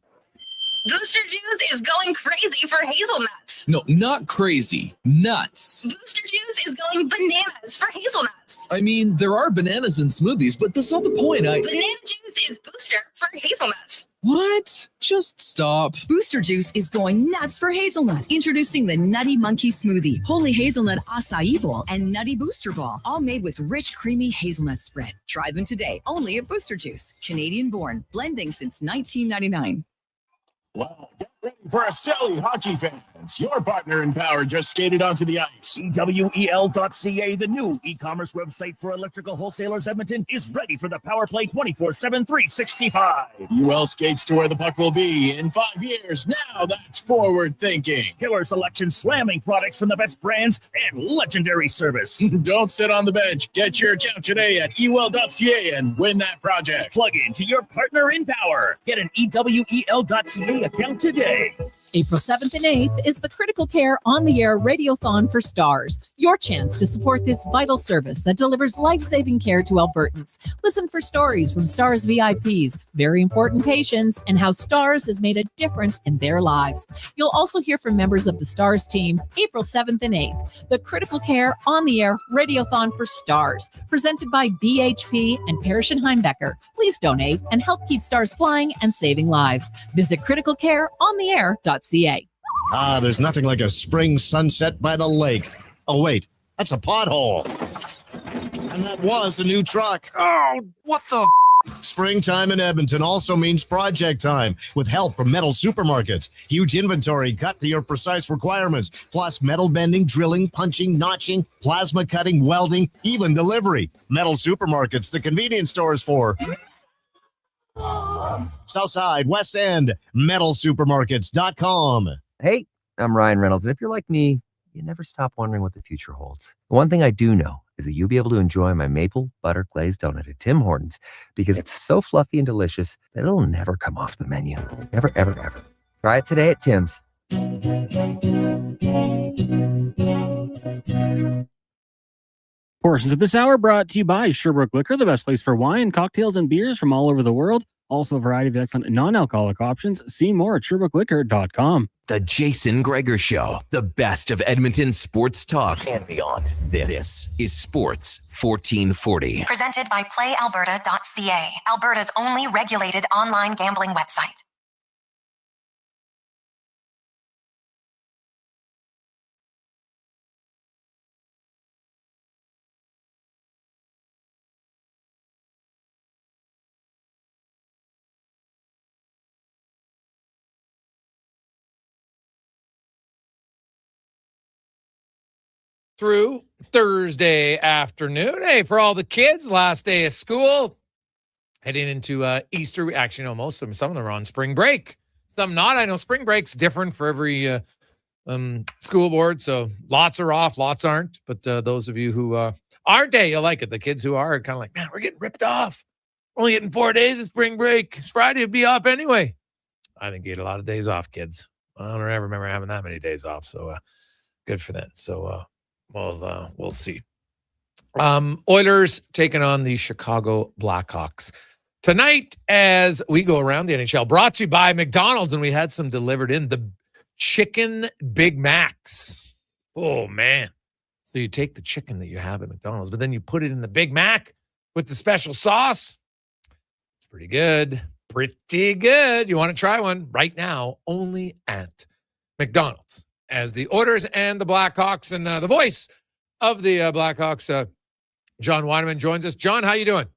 Booster Juice is going crazy for hazelnuts. No, not crazy. Nuts. Booster Juice is going bananas for hazelnuts. I mean, there are bananas in smoothies, but that's not the point. Banana juice is booster for hazelnuts. What? Just stop. Booster Juice is going nuts for hazelnut. Introducing the Nutty Monkey Smoothie, Holy Hazelnut Acai Bowl, and Nutty Booster Ball, all made with rich, creamy hazelnut spread. Try them today, only at Booster Juice. Canadian-born, blending since 1999. Wow, get ready for a silly hockey fans. Your partner in power just skated onto the ice. EWEL.ca, the new e-commerce website for electrical wholesalers Edmonton, is ready for the power play 24/7, 365. UL skates to where the puck will be in 5 years. Now that's forward thinking. Killer selection, slamming products from the best brands, and legendary service. Don't sit on the bench. Get your account today at EWEL.ca and win that project. Plug into your partner in power. Get an EWEL.ca account today. April 7th and 8th is the Critical Care On the Air Radiothon for Stars. Your chance to support this vital service that delivers life-saving care to Albertans. Listen for stories from Stars VIPs, very important patients, and how Stars has made a difference in their lives. You'll also hear from members of the Stars team April 7th and 8th. The Critical Care On the Air Radiothon for Stars, presented by BHP and Parrish and Heimbecker. Please donate and help keep Stars flying and saving lives. Visit criticalcareontheair.ca. There's nothing like a spring sunset by the lake. Oh, wait, that's a pothole. And that was a new truck. Oh, what the? Springtime in Edmonton also means project time with help from Metal Supermarkets. Huge inventory cut to your precise requirements, plus metal bending, drilling, punching, notching, plasma cutting, welding, even delivery. Metal Supermarkets, the convenience stores for Southside, West End, metalsupermarkets.com. Hey, I'm Ryan Reynolds, and if you're like me, you never stop wondering what the future holds. The one thing I do know is that you'll be able to enjoy my maple butter glazed donut at Tim Hortons because it's so fluffy and delicious that it'll never come off the menu. Never, ever, ever. Try it today at Tim's. Portions of this hour brought to you by Sherbrooke Liquor, the best place for wine, cocktails, and beers from all over the world. Also a variety of excellent non-alcoholic options. See more at SherbrookeLiquor.com. The Jason Gregor Show, the best of Edmonton sports talk and beyond. This is Sports 1440. Presented by PlayAlberta.ca, Alberta's only regulated online gambling website. Through Thursday afternoon. Hey, for all the kids, last day of school, heading into Easter. Actually, no, most of them, some of them are on spring break. Some not. I know spring break's different for every school board. So lots are off, lots aren't. But those of you who aren't, you'll like it. The kids who are kind of like, man, we're getting ripped off. We're only getting 4 days of spring break. It's Friday, it'd be off anyway. I think you get a lot of days off, kids. I don't ever remember having that many days off. So good for them. So we'll see. Oilers taking on the Chicago Blackhawks tonight as we go around the NHL. Brought to you by McDonald's, and we had some delivered in. The Chicken Big Macs. Oh, man. So you take the chicken that you have at McDonald's, but then you put it in the Big Mac with the special sauce. It's pretty good. Pretty good. You want to try one right now, only at McDonald's. As the Oilers and the Blackhawks, and the voice of the Blackhawks, John Weineman, joins us. John, how you doing?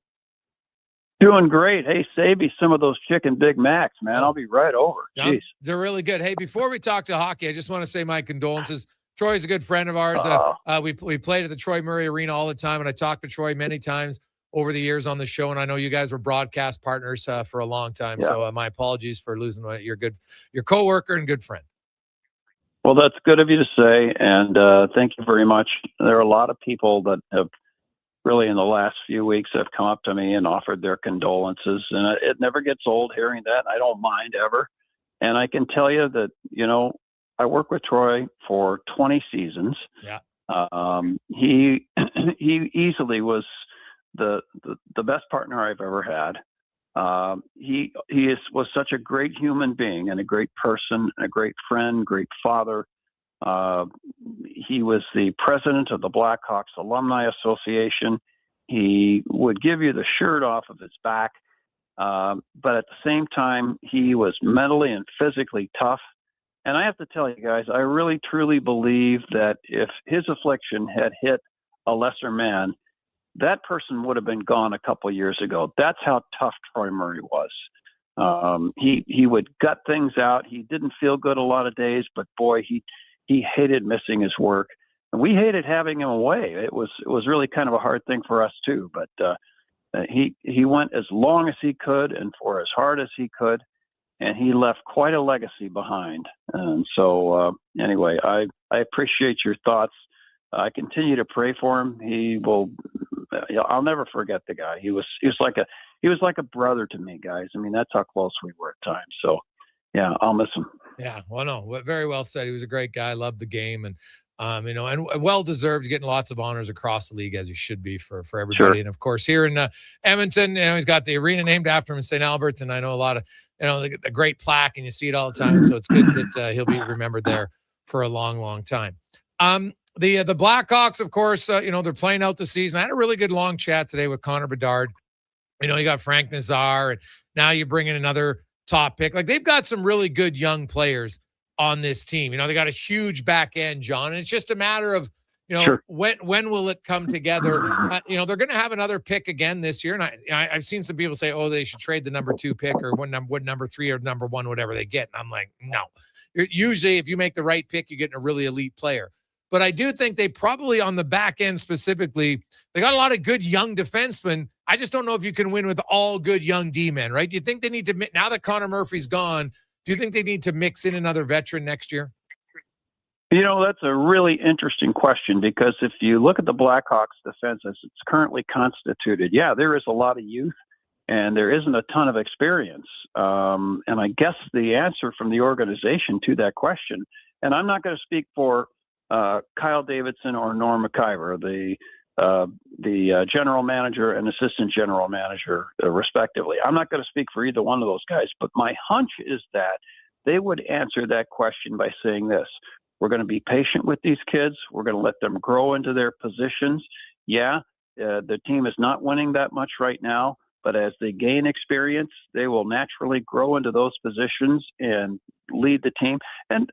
Doing great. Hey, save me some of those chicken Big Macs, man. I'll be right over. John, they're really good. Hey, before we talk to hockey, I just want to say my condolences. Troy's a good friend of ours. We played at the Troy Murray Arena all the time, and I talked to Troy many times over the years on the show, and I know you guys were broadcast partners for a long time. Yeah. So my apologies for losing your coworker and good friend. Well, that's good of you to say, and thank you very much. There are a lot of people that have really in the last few weeks have come up to me and offered their condolences, and it never gets old hearing that. I don't mind ever. And I can tell you that, I worked with Troy for 20 seasons. Yeah. He easily was the best partner I've ever had. He was such a great human being and a great person, a great friend, great father. He was the president of the Blackhawks Alumni Association. He would give you the shirt off of his back, but at the same time, he was mentally and physically tough. And I have to tell you guys, I really truly believe that if his affliction had hit a lesser man, that person would have been gone a couple of years ago. That's how tough Troy Murray was. He would gut things out. He didn't feel good a lot of days, but boy, he hated missing his work. And we hated having him away. It was really kind of a hard thing for us too. But he went as long as he could and for as hard as he could, and he left quite a legacy behind. And so anyway, I appreciate your thoughts. I continue to pray for him. I'll never forget the guy. He was like a brother to me, guys. I mean, that's how close we were at times. So yeah, I'll miss him. Yeah. Well, no, very well said. He was a great guy. Loved the game, and and well-deserved, getting lots of honors across the league, as he should be for everybody. Sure. And of course, here in Edmonton, he's got the arena named after him in St. Albert, and I know a lot of, the great plaque, and you see it all the time. So it's good that he'll be remembered there for a long, long time. The Blackhawks, of course, they're playing out the season. I had a really good long chat today with Connor Bedard. You got Frank Nazar, and now you bring in another top pick. Like, they've got some really good young players on this team. They got a huge back end, John, and it's just a matter of, sure, when will it come together? They're going to have another pick again this year, and I've seen some people say, oh, they should trade the number 2 pick or what number 3 or number 1, whatever they get. And I'm like, no. Usually, if you make the right pick, you get a really elite player. But I do think they probably, on the back end specifically, they got a lot of good young defensemen. I just don't know if you can win with all good young D-men, right? Do you think they need to, now that Connor Murphy's gone, do you think they need to mix in another veteran next year? That's a really interesting question, because if you look at the Blackhawks defense as it's currently constituted, yeah, there is a lot of youth and there isn't a ton of experience. And I guess the answer from the organization to that question, and I'm not going to speak for Kyle Davidson or Norm McIver, the general manager and assistant general manager, respectively. I'm not going to speak for either one of those guys, but my hunch is that they would answer that question by saying this: we're going to be patient with these kids. We're going to let them grow into their positions. Yeah, the team is not winning that much right now, but as they gain experience, they will naturally grow into those positions and lead the team. And,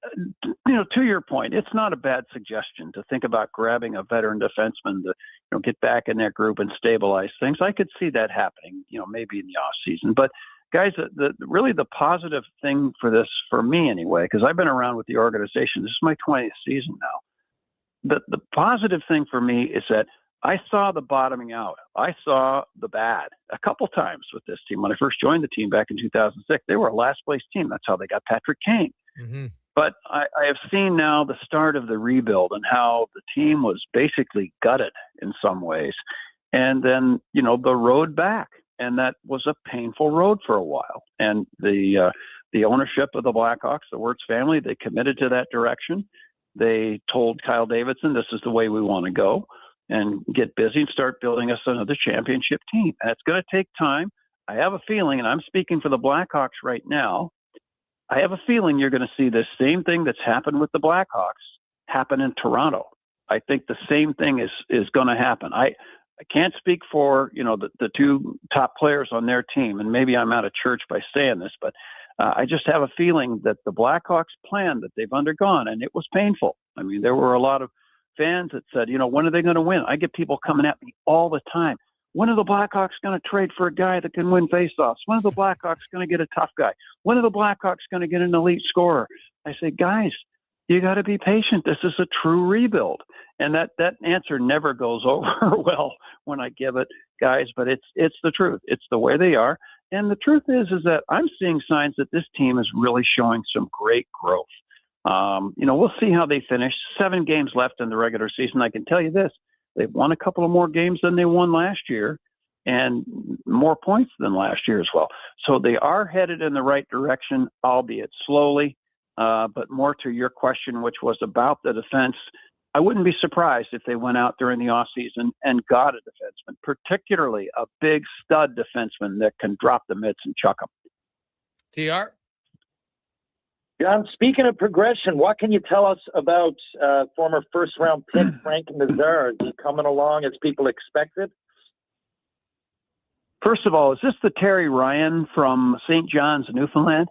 to your point, it's not a bad suggestion to think about grabbing a veteran defenseman to, get back in that group and stabilize things. I could see that happening, maybe in the off season. But guys, really the positive thing for this, for me anyway, because I've been around with the organization, this is my 20th season now. The positive thing for me is that I saw the bottoming out. I saw the bad a couple times with this team. When I first joined the team back in 2006, they were a last place team. That's how they got Patrick Kane. Mm-hmm. But I have seen now the start of the rebuild and how the team was basically gutted in some ways. And then, the road back. And that was a painful road for a while. And the ownership of the Blackhawks, the Wirtz family, they committed to that direction. They told Kyle Davidson, this is the way we want to go, and get busy and start building us another championship team. And it's going to take time. I have a feeling, and I'm speaking for the Blackhawks right now, I have a feeling you're going to see this same thing that's happened with the Blackhawks happen in Toronto. I think the same thing is going to happen. I can't speak for, the two top players on their team, and maybe I'm out of church by saying this, but I just have a feeling that the Blackhawks plan that they've undergone, and it was painful. I mean, there were a lot of fans that said, when are they going to win? I get people coming at me all the time. When are the Blackhawks going to trade for a guy that can win faceoffs? When are the Blackhawks going to get a tough guy? When are the Blackhawks going to get an elite scorer? I say, guys, you got to be patient. This is a true rebuild. And that answer never goes over well when I give it, guys, but it's the truth. It's the way they are. And the truth is that I'm seeing signs that this team is really showing some great growth. We'll see how they finish. 7 games left in the regular season. I can tell you this, they've won a couple of more games than they won last year and more points than last year as well. So they are headed in the right direction, albeit slowly. But more to your question, which was about the defense, I wouldn't be surprised if they went out during the offseason and got a defenseman, particularly a big stud defenseman that can drop the mitts and chuck them. TR? John, speaking of progression, what can you tell us about former first-round pick Frank Nazar? Is he coming along as people expected? First of all, is this the Terry Ryan from St. John's, Newfoundland?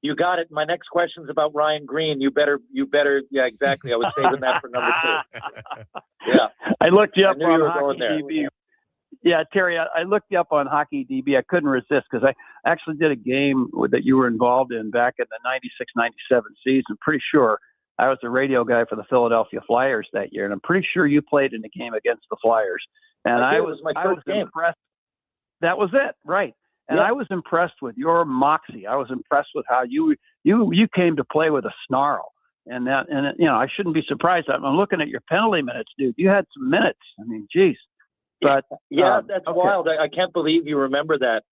You got it. My next question is about Ryan Green. You better. Yeah, exactly. I was saving that for number 2. Yeah. I looked you up on Hockey DB. Yeah, Terry, I looked you up on Hockey DB. I couldn't resist because I actually did a game that you were involved in back in the 96-97 season. Pretty sure I was the radio guy for the Philadelphia Flyers that year, and I'm pretty sure you played in the game against the Flyers. And I was my first game. Impressed. That was it, right? And Yep. I was impressed with your moxie. I was impressed with how you came to play with a snarl. And I shouldn't be surprised. I'm looking at your penalty minutes, dude. You had some minutes. I mean, geez. But that's wild. I can't believe you remember that.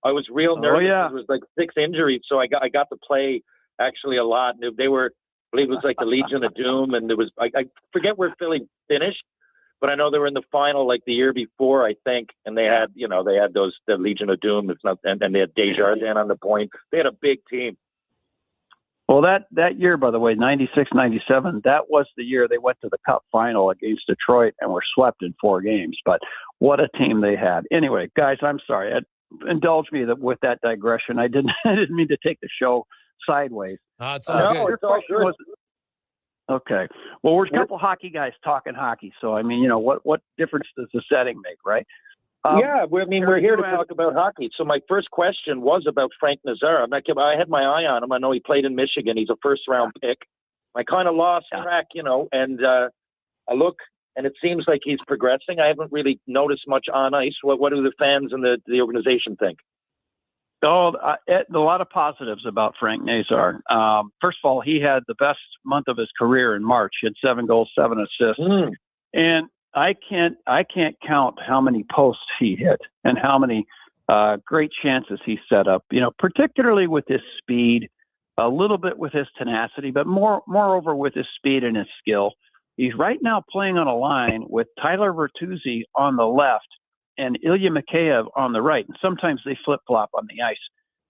I was real nervous. Oh, yeah. It was like 6 injuries, so I got to play actually a lot. They were, I believe it was like the Legion of Doom, and there was I forget where Philly finished, but I know they were in the final like the year before, I think, and they had the Legion of Doom. It's not, and they had Desjardins on the point. They had a big team. Well, that year, by the way, 96-97, that was the year they went to the Cup final against Detroit and were swept in 4 games. But what a team they had. Anyway, guys, I'm sorry. Indulge me with that digression. I didn't mean to take the show sideways. It's all good. It's all good. Okay. Well, we're a couple hockey guys talking hockey, so I mean, what difference does the setting make, right? We're here to talk about hockey. So my first question was about Frank Nazar. I had my eye on him. I know he played in Michigan. He's a first-round pick. I kind of lost track, and I look, and it seems like he's progressing. I haven't really noticed much on ice. What do the fans and the organization think? Oh, a lot of positives about Frank Nazar. First of all, he had the best month of his career in March. He had 7 goals, 7 assists. And I can't count how many posts he hit and how many great chances he set up, particularly with his speed, a little bit with his tenacity, but moreover with his speed and his skill. He's right now playing on a line with Tyler Bertuzzi on the left and Ilya Mikheyev on the right. And sometimes they flip-flop on the ice.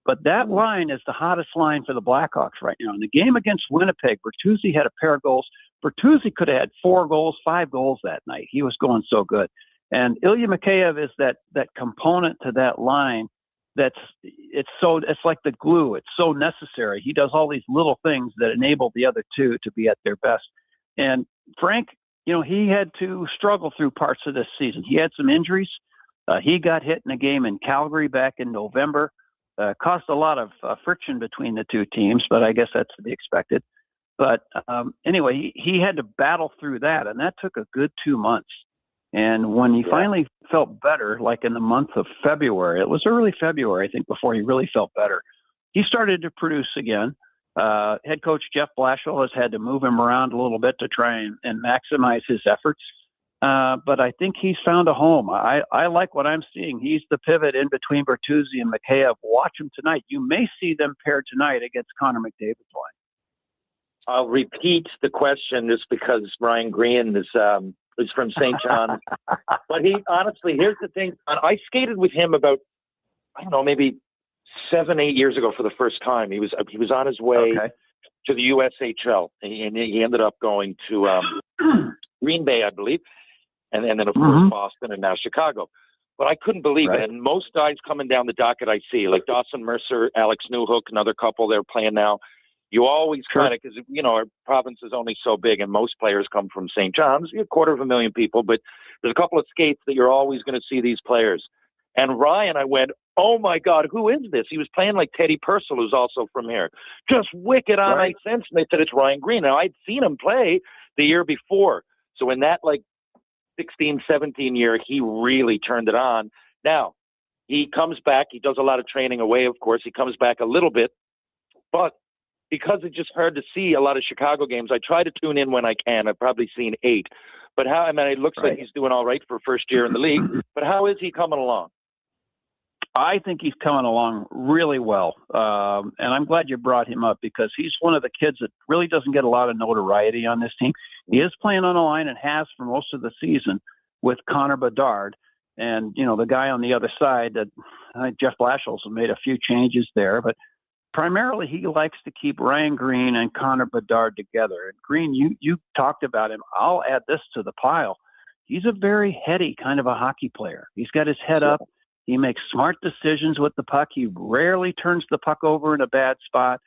But that line is the hottest line for the Blackhawks right now. In the game against Winnipeg, Bertuzzi had a pair of goals. Bertuzzi could have had 4 goals, 5 goals that night. He was going so good. And Ilya Mikheyev is that component to that line it's like the glue. It's so necessary. He does all these little things that enable the other two to be at their best. And Frank, he had to struggle through parts of this season. He had some injuries. He got hit in a game in Calgary back in November. Caused a lot of friction between the two teams, but I guess that's to be expected. But anyway, he had to battle through that, and that took a good 2 months. And when he finally felt better, like in the month of February, it was early February, I think, before he really felt better, he started to produce again. Head coach Jeff Blashill has had to move him around a little bit to try and maximize his efforts. But I think he's found a home. I like what I'm seeing. He's the pivot in between Bertuzzi and Mikheyev. Watch him tonight. You may see them paired tonight against Connor McDavid's line. I'll repeat the question just because Ryan Green is from St. John's. But he honestly, here's the thing. I skated with him about, I don't know, maybe 7-8 years ago for the first time. He was on his way to the USHL, and he ended up going to Green Bay, I believe, and then of course Boston and now Chicago. But I couldn't believe it. And most guys coming down the docket I see, like Dawson Mercer, Alex Newhook, another couple they're playing now. You always kind of, because, our province is only so big and most players come from St. John's, 250,000 people, but there's a couple of skates that you're always going to see these players. And Ryan, I went, oh my God, who is this? He was playing like Teddy Purcell, who's also from here. Just wicked on ice sense. And they said it's Ryan Green. Now, I'd seen him play the year before. So in that 16, 17 year, he really turned it on. Now, he comes back. He does a lot of training away, of course. He comes back a little bit. But because it's just hard to see a lot of Chicago games, I try to tune in when I can. I've probably seen 8. But it looks like he's doing all right for first year in the league. But how is he coming along? I think he's coming along really well. And I'm glad you brought him up because he's one of the kids that really doesn't get a lot of notoriety on this team. He is playing on a line and has for most of the season with Connor Bedard. And, the guy on the other side, Jeff Blashill's made a few changes there. But primarily, he likes to keep Ryan Green and Connor Bedard together. And Green, you talked about him. I'll add this to the pile. He's a very heady kind of a hockey player. He's got his head up. He makes smart decisions with the puck. He rarely turns the puck over in a bad spot.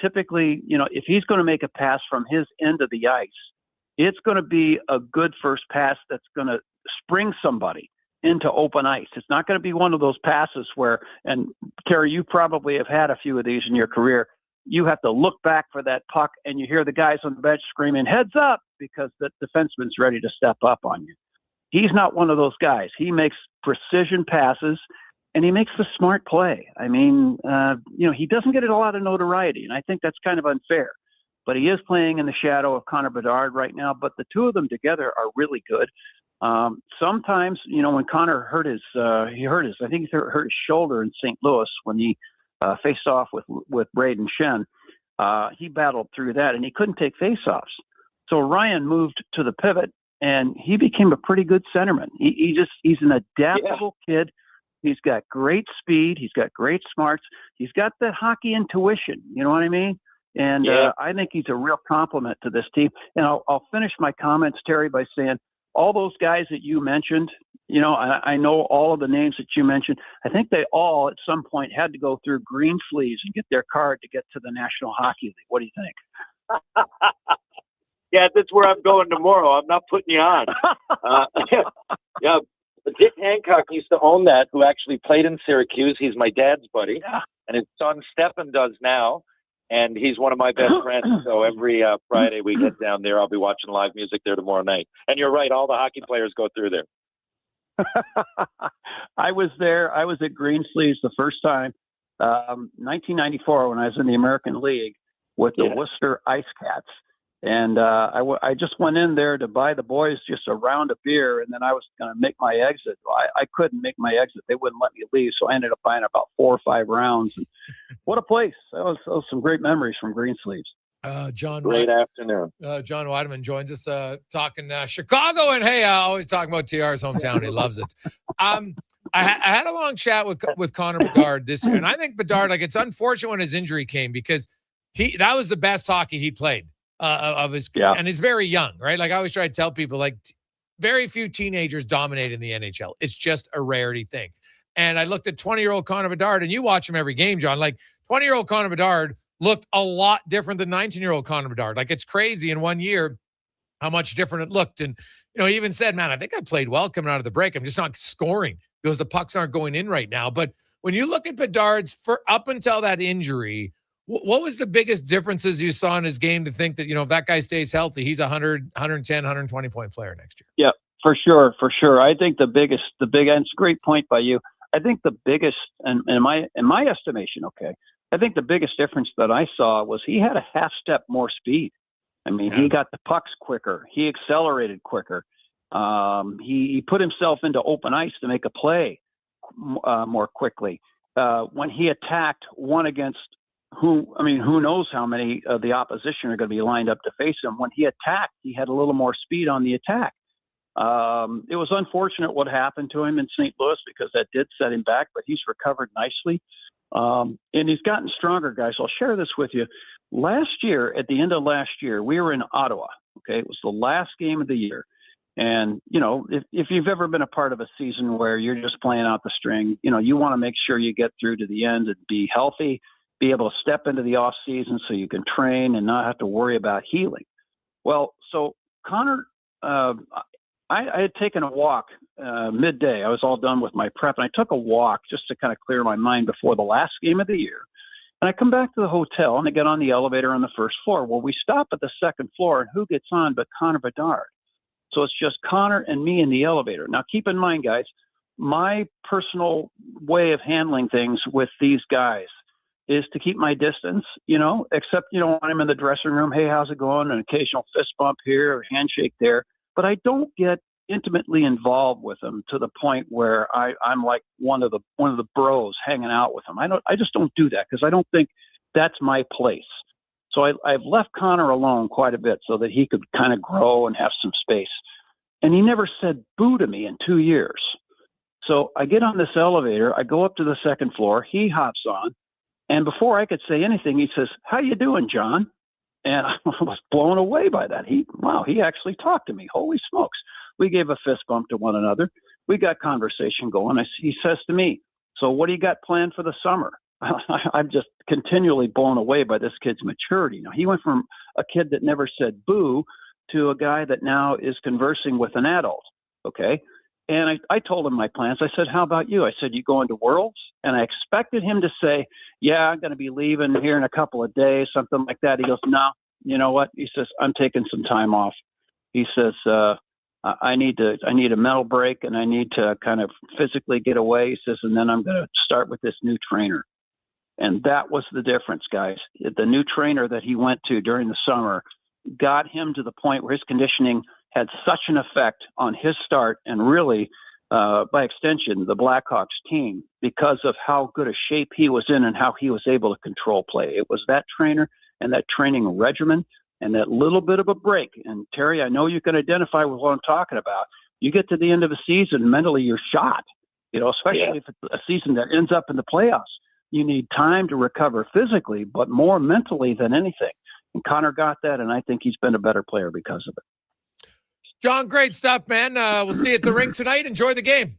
Typically, if he's going to make a pass from his end of the ice, it's going to be a good first pass that's going to spring somebody into open ice. It's not going to be one of those passes where, and Terry, you probably have had a few of these in your career, you have to look back for that puck and you hear the guys on the bench screaming, heads up, because the defenseman's ready to step up on you. He's not one of those guys. He makes precision passes and he makes the smart play. I mean, he doesn't get a lot of notoriety, and I think that's kind of unfair. But he is playing in the shadow of Connor Bedard right now, but the two of them together are really good. Sometimes, when Connor hurt his shoulder in St. Louis when he faced off with Braden Shen. He battled through that and he couldn't take faceoffs. So Ryan moved to the pivot and he became a pretty good centerman. He's an adaptable kid. He's got great speed. He's got great smarts. He's got that hockey intuition. You know what I mean? And I think he's a real compliment to this team. And I'll finish my comments, Terry, by saying, all those guys that you mentioned, I know all of the names that you mentioned. I think they all at some point had to go through Green Sleeves and get their card to get to the National Hockey League. What do you think? Yeah, that's where I'm going tomorrow. I'm not putting you on. Yeah, Dick Hancock used to own that, who actually played in Syracuse. He's my dad's buddy, and his son Stefan does now. And he's one of my best friends. So every Friday we get down there. I'll be watching live music there tomorrow night. And you're right. All the hockey players go through there. I was there. I was at Green Sleeves the first time, 1994, when I was in the American League with the Worcester Ice Cats. And I just went in there to buy the boys just a round of beer, and then I was going to make my exit. I couldn't make my exit. They wouldn't let me leave, so I ended up buying about 4 or 5 rounds. And what a place. That was some great memories from Green Sleeves. Great afternoon. John Weideman joins us talking Chicago, and hey, always talking about TR's hometown. He loves it. I had a long chat with Connor Bedard this year, and I think Bedard, like, it's unfortunate when his injury came because that was the best hockey he played of his, and he's very young, right? Like, I always try to tell people, like, very few teenagers dominate in the NHL. It's just a rarity thing. And I looked at 20-year-old Connor Bedard, and you watch him every game, John. Like, 20-year-old Connor Bedard looked a lot different than 19-year-old Connor Bedard. Like, it's crazy in 1 year how much different it looked. And, you know, he even said, man, I think I played well coming out of the break. I'm just not scoring because the pucks aren't going in right now. But when you look at Bedard's up until that injury, what was the biggest differences you saw in his game to think that, you know, if that guy stays healthy, he's 100, 110, 120-point player next year? Yeah, for sure. I think and it's a great point by you. I think the biggest, and in my estimation, I think the biggest difference that I saw was he had a half step more speed. I mean, he got the pucks quicker. He accelerated quicker. He put himself into open ice to make a play more quickly. When he attacked one against who knows how many of the opposition are going to be lined up to face him. When he attacked, he had a little more speed on the attack. It was unfortunate what happened to him in St. Louis because that did set him back, but he's recovered nicely. And he's gotten stronger, guys. I'll share this with you. Last year, at the end of last year, we were in Ottawa. Okay. It was the last game of the year. And, you know, if you've ever been a part of a season where you're just playing out the string, you know, you want to make sure you get through to the end and be healthy, be able to step into the off season so you can train and not have to worry about healing. Well, so Connor, I had taken a walk midday. I was all done with my prep, and I took a walk just to kind of clear my mind before the last game of the year. And I come back to the hotel, and I get on the elevator on the first floor. Well, we stop at the second floor, and who gets on but Connor Bedard? So it's just Connor and me in the elevator. Now, keep in mind, guys, my personal way of handling things with these guys is to keep my distance, you know, except, you know, when I'm in the dressing room, hey, how's it going? An occasional fist bump here, or handshake there. But I don't get intimately involved with them to the point where I'm like one of the bros hanging out with them. I just don't do that because I don't think that's my place. So I've left Connor alone quite a bit so that he could kind of grow and have some space. And he never said boo to me in 2 years. So I get on this elevator, I go up to the second floor, he hops on, and before I could say anything, he says, "How you doing, John?" And I was blown away by that. He actually talked to me. Holy smokes. We gave a fist bump to one another. We got conversation going. He says to me, "So what do you got planned for the summer?" I'm just continually blown away by this kid's maturity. Now, he went from a kid that never said boo to a guy that now is conversing with an adult. Okay. And I told him my plans. I said, "How about you?" I said, "You going to Worlds?" And I expected him to say, "Yeah, I'm going to be leaving here in a couple of days," something like that. He goes, "No, you know what?" He says, "I'm taking some time off." He says, I need a mental break and I need to kind of physically get away." He says, "And then I'm going to start with this new trainer." And that was the difference, guys. The new trainer that he went to during the summer got him to the point where his conditioning had such an effect on his start and really, by extension, the Blackhawks team because of how good a shape he was in and how he was able to control play. It was that trainer and that training regimen and that little bit of a break. And Terry, I know you can identify with what I'm talking about. You get to the end of a season, mentally you're shot, you know, especially if it's a season that ends up in the playoffs. You need time to recover physically, but more mentally than anything. And Connor got that, and I think he's been a better player because of it. John, great stuff, man. We'll see you at the rink tonight. Enjoy the game.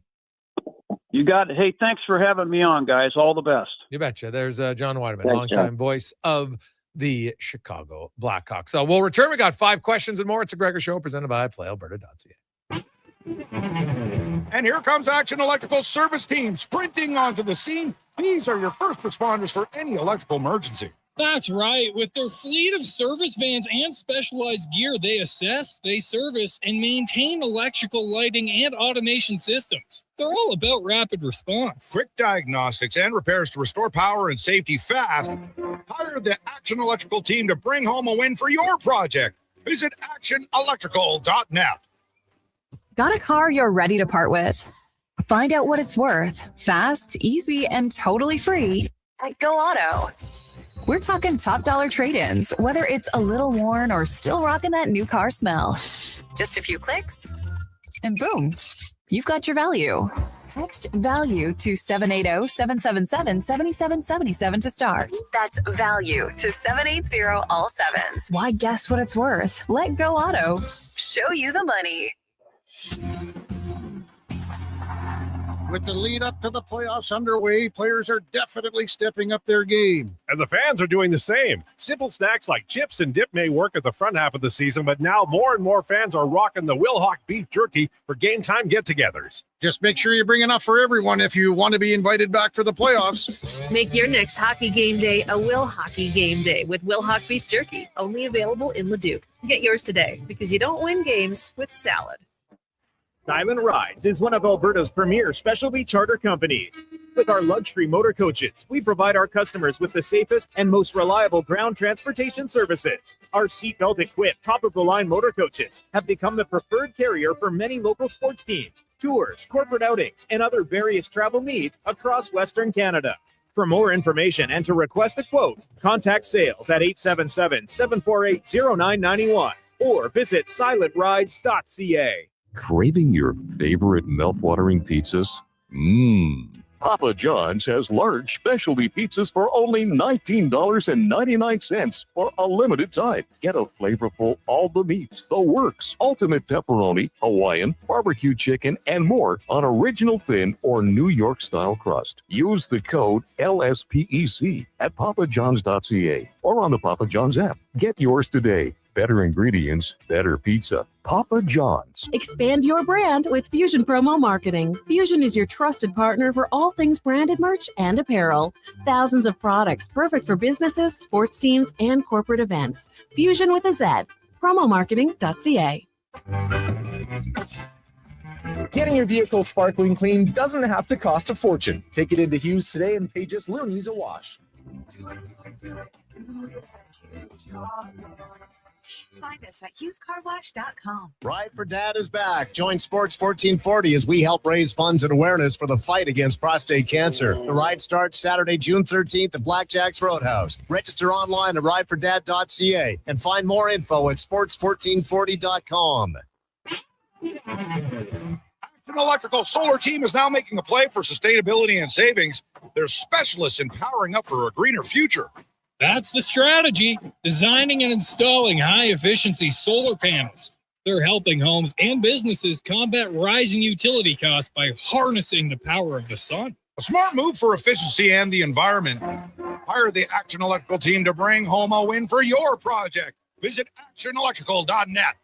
You got it. Hey, thanks for having me on, guys. All the best. You betcha. There's John Weideman, longtime voice of the Chicago Blackhawks. So we'll return. We got 5 questions and more. It's a Gregor Show presented by PlayAlberta.ca. And here comes Action Electrical Service Team sprinting onto the scene. These are your first responders for any electrical emergency. That's right. With their fleet of service vans and specialized gear, they assess, they service, and maintain electrical lighting and automation systems. They're all about rapid response. Quick diagnostics and repairs to restore power and safety fast. Hire the Action Electrical team to bring home a win for your project. Visit actionelectrical.net. Got a car you're ready to part with? Find out what it's worth, fast, easy, and totally free at Go Auto. We're talking top dollar trade-ins, whether it's a little worn or still rocking that new car smell. Just a few clicks, and boom, you've got your value. Text value to 780-777-7777 to start. That's value to 780 all sevens. Why, guess what it's worth? Let Go Auto. Show you the money. With the lead up to the playoffs underway, players are definitely stepping up their game. And the fans are doing the same. Simple snacks like chips and dip may work at the front half of the season, but now more and more fans are rocking the Wilhauk beef jerky for game time get-togethers. Just make sure you bring enough for everyone if you want to be invited back for the playoffs. Make your next hockey game day a Will Hockey game day with Wilhauk beef jerky, only available in Leduc. Get yours today, because you don't win games with salad. Island Rides is one of Alberta's premier specialty charter companies. With our luxury motor coaches, we provide our customers with the safest and most reliable ground transportation services. Our seatbelt equipped, top-of-the-line motor coaches have become the preferred carrier for many local sports teams, tours, corporate outings, and other various travel needs across Western Canada. For more information and to request a quote, contact sales at 877-748-0991 or visit silentrides.ca. Craving your favorite mouth-watering pizzas? Papa John's has large specialty pizzas for only $19.99 for a limited time. Get a flavorful all the meats, the works, ultimate pepperoni, Hawaiian, barbecue chicken, and more on original thin or New York-style crust. Use the code LSPEC at papajohns.ca or on the Papa John's app. Get yours today. Better ingredients, better pizza. Papa John's. Expand your brand with Fusion Promo Marketing. Fusion is your trusted partner for all things branded merch and apparel. Thousands of products perfect for businesses, sports teams, and corporate events. Fusion with a Z. Promomarketing.ca. Getting your vehicle sparkling clean doesn't have to cost a fortune. Take it into Hughes today and pay just loonies a wash. Find us at hughescarwash.com. Ride for Dad is back. Join Sports 1440 as we help raise funds and awareness for the fight against prostate cancer. The ride starts Saturday, June 13th at Blackjack's Roadhouse. Register online at ridefordad.ca and find more info at sports1440.com. Action Electrical Solar Team is now making a play for sustainability and savings. They're specialists in powering up for a greener future. That's the strategy. Designing and installing high-efficiency solar panels. They're helping homes and businesses combat rising utility costs by harnessing the power of the sun. A smart move for efficiency and the environment. Hire the Action Electrical team to bring home a win for your project. Visit actionelectrical.net.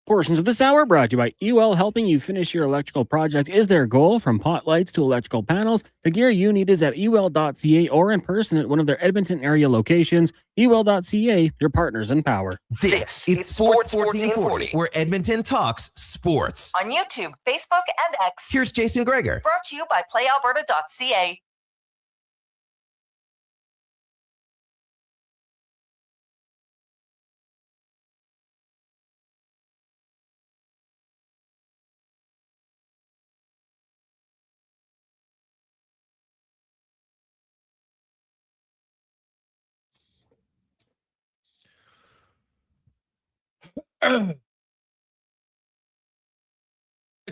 Portions of this hour brought to you by UL. Helping you finish your electrical project is their goal. From pot lights to electrical panels, the gear you need is at ul.ca or in person at one of their Edmonton area locations. ul.ca, your partners in power. This is Sports 1440, where Edmonton talks sports. On YouTube, Facebook, and X. Here's Jason Gregor. Brought to you by playalberta.ca.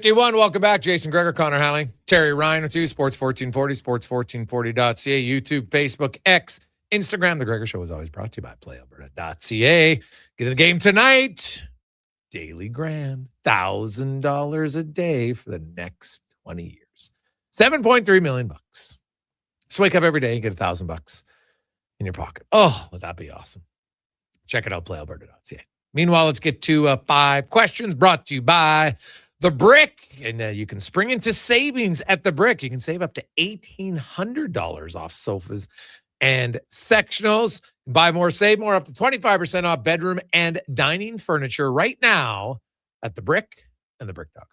Welcome back. Jason Gregor, Connor Howling, Terry Ryan with you. Sports 1440, sports1440.ca, YouTube, Facebook, X, Instagram. The Gregor Show is always brought to you by playalberta.ca. Get in the game tonight. Daily grand, $1,000 a day for the next 20 years. $7.3 million. Just wake up every day and get $1,000 in your pocket. Oh, would that be awesome? Check it out, playalberta.ca. Meanwhile, let's get to 5 questions brought to you by The Brick. And you can spring into savings at The Brick. You can save up to $1,800 off sofas and sectionals. Buy more, save more, up to 25% off bedroom and dining furniture right now at The Brick and thebrick.com.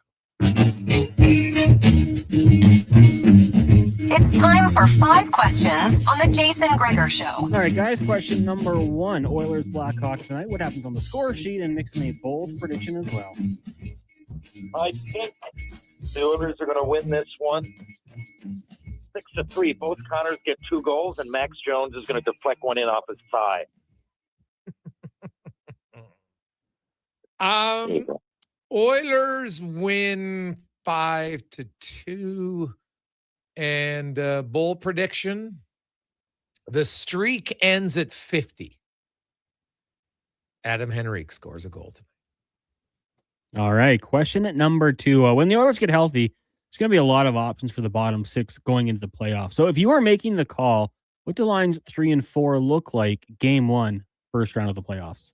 It's time for 5 questions on the Jason Gregor Show. All right, guys, question number 1. Oilers Blackhawks tonight. What happens on the score sheet? And mix in a bold prediction as well. I think the Oilers are going to win this one 6-3. Both Connors get 2 goals, and Max Jones is going to deflect one in off his thigh. Oilers win 5-2. And bold prediction, the streak ends at 50. Adam Henrique scores a goal tonight. All right. Question at number 2. When the Oilers get healthy, there's going to be a lot of options for the bottom 6 going into the playoffs. So if you are making the call, what do lines 3 and 4 look like game 1, first round of the playoffs?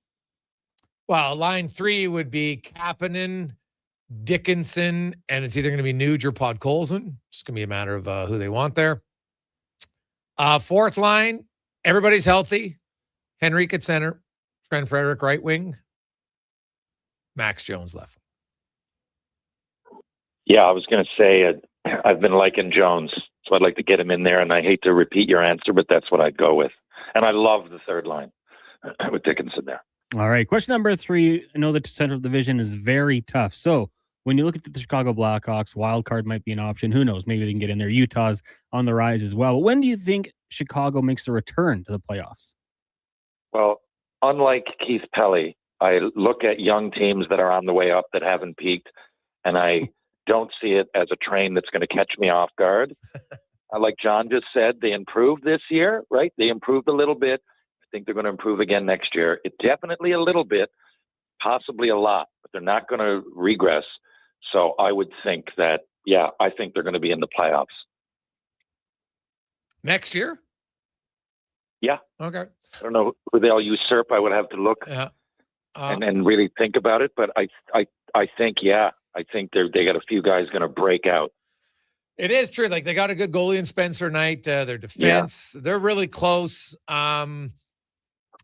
Well, line 3 would be Kapanen, Dickinson, and it's either going to be Nuge or Podkolzin. It's going to be a matter of who they want there. Fourth line, everybody's healthy. Henrique at center, Trent Frederick right wing, Max Jones left. Yeah, I was going to say I've been liking Jones, so I'd like to get him in there, and I hate to repeat your answer, but that's what I'd go with. And I love the third line with Dickinson there. All right. Question number 3. I know the Central Division is very tough. So when you look at the Chicago Blackhawks, wild card might be an option. Who knows? Maybe they can get in there. Utah's on the rise as well. But when do you think Chicago makes a return to the playoffs? Well, unlike Keith Pelly, I look at young teams that are on the way up that haven't peaked, and I don't see it as a train that's going to catch me off guard. Like John just said, they improved this year, right? They improved a little bit. I think they're going to improve again next year. It definitely a little bit, possibly a lot, but they're not going to regress. So I would think that, yeah, I think they're going to be in the playoffs. Next year? Yeah. Okay. I don't know who they'll usurp. I would have to look and really think about it. But I think, yeah, I think they got a few guys going to break out. It is true. Like, they got a good goalie in Spencer Knight. Their defense, they're really close.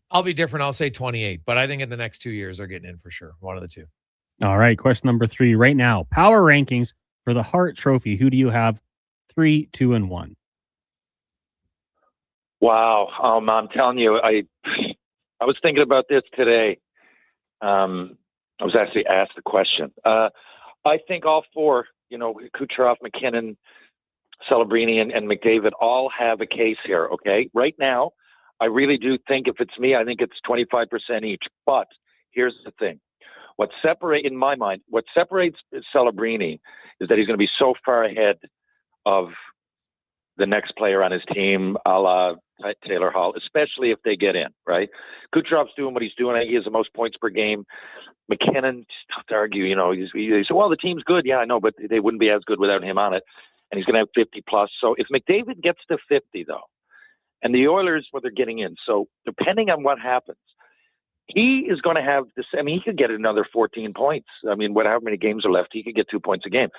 I'll be different. I'll say 28, but I think in the next 2 years they're getting in for sure. One of the two. All right. Question number 3 right now. Power rankings for the Hart Trophy. Who do you have? 3, 2, and 1. Wow. I'm telling you, I was thinking about this today. I was actually asked the question. I think all 4, Kucherov, McKinnon, Celebrini, and McDavid all have a case here, okay? Right now, I really do think if it's me, I think it's 25% each. But here's the thing. In my mind, what separates Celebrini is that he's going to be so far ahead of the next player on his team, a la Taylor Hall, especially if they get in, right? Kucherov's doing what he's doing. He has the most points per game. McKinnon, tough to argue, he said, well, the team's good. Yeah, I know, but they wouldn't be as good without him on it. And he's going to have 50 plus. So if McDavid gets to 50, though, and the Oilers, they're getting in. So depending on what happens, he is going to have this. I mean, he could get another 14 points. I mean, however many games are left, he could get 2 points a game.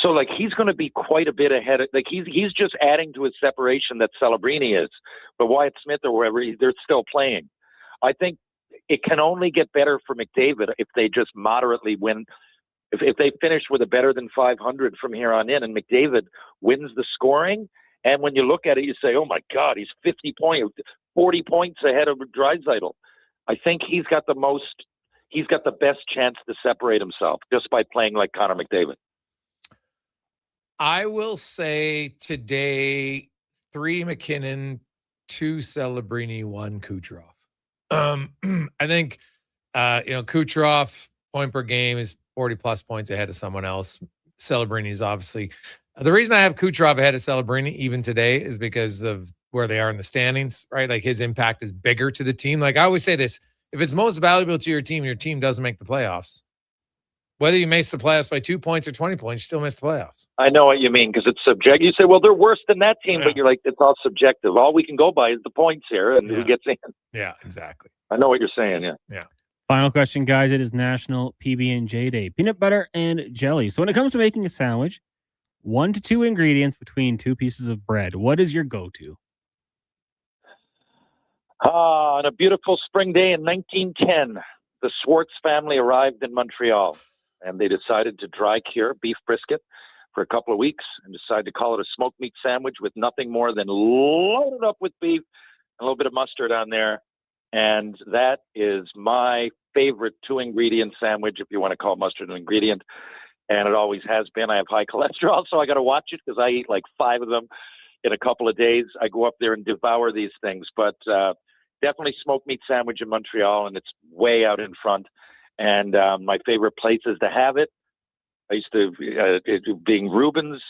So, he's going to be quite a bit ahead. He's just adding to his separation that Celebrini is. But Wyatt Smith or wherever, they're still playing. I think it can only get better for McDavid if they just moderately win. If they finish with a better than 500 from here on in, and McDavid wins the scoring, and when you look at it, you say, oh, my God, he's 40 points ahead of Draisaitl. I think he's got the best chance to separate himself just by playing like Connor McDavid. I will say today, 3 McKinnon, 2 Celebrini, 1 Kucherov. I think, Kucherov point per game is 40 plus points ahead of someone else. Celebrini is obviously the reason I have Kucherov ahead of Celebrini even today is because of where they are in the standings, right? Like, his impact is bigger to the team. Like, I always say this, if it's most valuable to your team doesn't make the playoffs. Whether you miss the playoffs by 2 points or 20 points, you still miss the playoffs. I know what you mean, because it's subjective. You say, well, they're worse than that team, but you're like, it's all subjective. All we can go by is the points here, and who gets in. Yeah, exactly. I know what you're saying, Yeah. Final question, guys. It is National PB&J Day. Peanut butter and jelly. So when it comes to making a sandwich, 1 to 2 ingredients between 2 pieces of bread. What is your go-to? On a beautiful spring day in 1910, the Swartz family arrived in Montreal, and they decided to dry cure beef brisket for a couple of weeks and decided to call it a smoked meat sandwich with nothing more than loaded up with beef, a little bit of mustard on there. And that is my favorite 2-ingredient sandwich, if you want to call mustard an ingredient. and it always has been. I have high cholesterol, so I got to watch it because I eat like 5 of them in a couple of days. I go up there and devour these things, but definitely smoked meat sandwich in Montreal, and it's way out in front. And my favorite places to have it, I used to, being Rubens,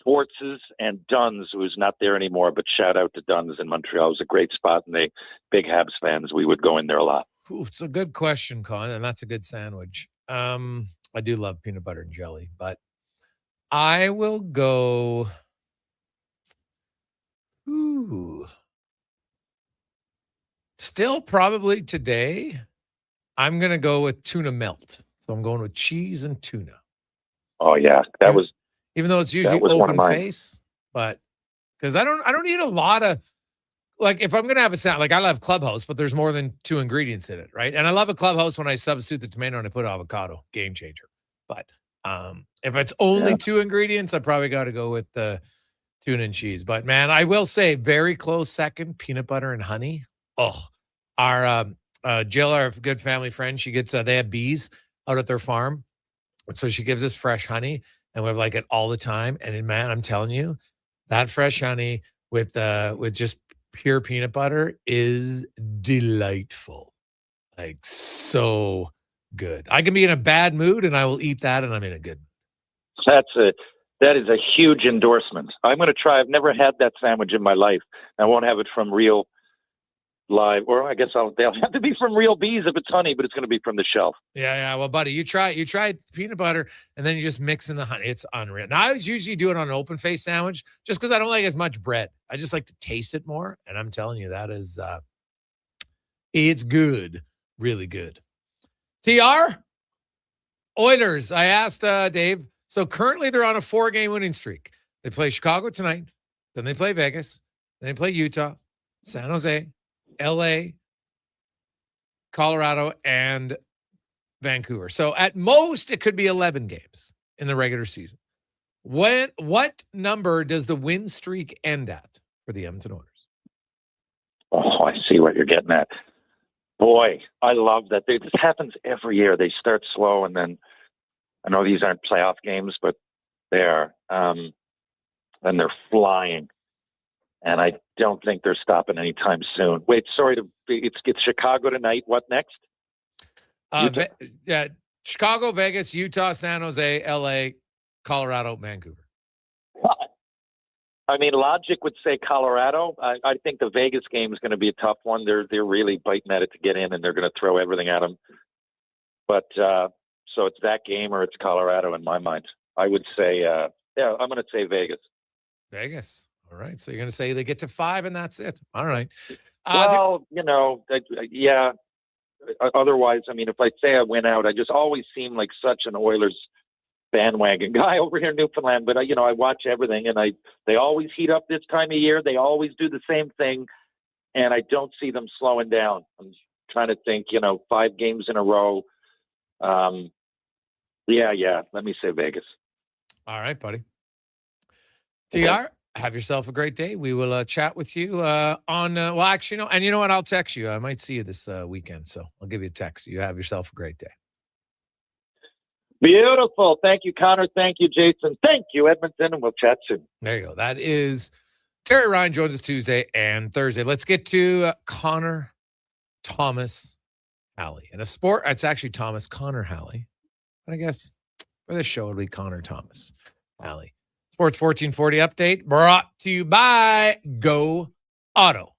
Schwartz's, and Dunn's, who's not there anymore, but shout out to Dunn's in Montreal. It was a great spot, and they big Habs fans. We would go in there a lot. Ooh, it's a good question, Con, and that's a good sandwich. I do love peanut butter and jelly, but I will go. Ooh. Still probably today, I'm going to go with tuna melt. So I'm going with cheese and tuna. Oh, yeah. That was. Even though it's usually open face, but because I don't eat a lot of, like, if I'm going to have a salad, like I love Clubhouse, but there's more than 2 ingredients in it, right? And I love a Clubhouse when I substitute the tomato and I put avocado, game changer. But if it's only 2 ingredients, I probably got to go with the tuna and cheese. But man, I will say very close second, peanut butter and honey. Oh, our Jill, our good family friend, she gets, they have bees out at their farm. So she gives us fresh honey. And we have like it all the time. And man, I'm telling you, that fresh honey with just pure peanut butter is delightful. Like so good. I can be in a bad mood and I will eat that and I'm in a good mood. That is a huge endorsement. I'm going to try. I've never had that sandwich in my life. I won't have it from real live, or I guess they'll have to be from real bees if it's honey, but it's going to be from the shelf. Yeah. Well, buddy, you try peanut butter and then you just mix in the honey. It's unreal. Now, I usually do it on an open face sandwich just because I don't like as much bread. I just like to taste it more. And I'm telling you, that is, it's good. Really good. TR, Oilers. I asked Dave. So currently they're on a 4-game winning streak. They play Chicago tonight. Then they play Vegas. Then they play Utah, San Jose, LA, Colorado, and Vancouver. So at most, it could be 11 games in the regular season. What number does the win streak end at for the Edmonton Oilers? Oh, I see what you're getting at. Boy, I love that. This happens every year. They start slow, and then I know these aren't playoff games, but they are. And they're flying. And I don't think they're stopping anytime soon. Wait, it's Chicago tonight. What next? Chicago, Vegas, Utah, San Jose, LA, Colorado, Vancouver. I mean, logic would say Colorado. I think the Vegas game is going to be a tough one. They're really biting at it to get in, and they're going to throw everything at them. But so it's that game or it's Colorado in my mind. I would say, I'm going to say Vegas. Vegas. All right. So you're going to say they get to 5 and that's it. All right. Yeah. Otherwise, I mean, if I say I win out, I just always seem like such an Oilers bandwagon guy over here in Newfoundland. But, I watch everything and they always heat up this time of year. They always do the same thing. And I don't see them slowing down. I'm trying to think, 5 games in a row. Yeah. Let me say Vegas. All right, buddy. TR, have yourself a great day. We will chat with you and you know what? I'll text you. I might see you this weekend, so I'll give you a text. You have yourself a great day. Beautiful. Thank you, Connor. Thank you, Jason. Thank you, Edmonton, and we'll chat soon. There you go. That is Terry Ryan joins us Tuesday and Thursday. Let's get to Connor Thomas Halley. In a sport, it's actually Connor Halley. But I guess for this show, it'll be Connor Thomas Halley. Sports 1440 update brought to you by Go Auto.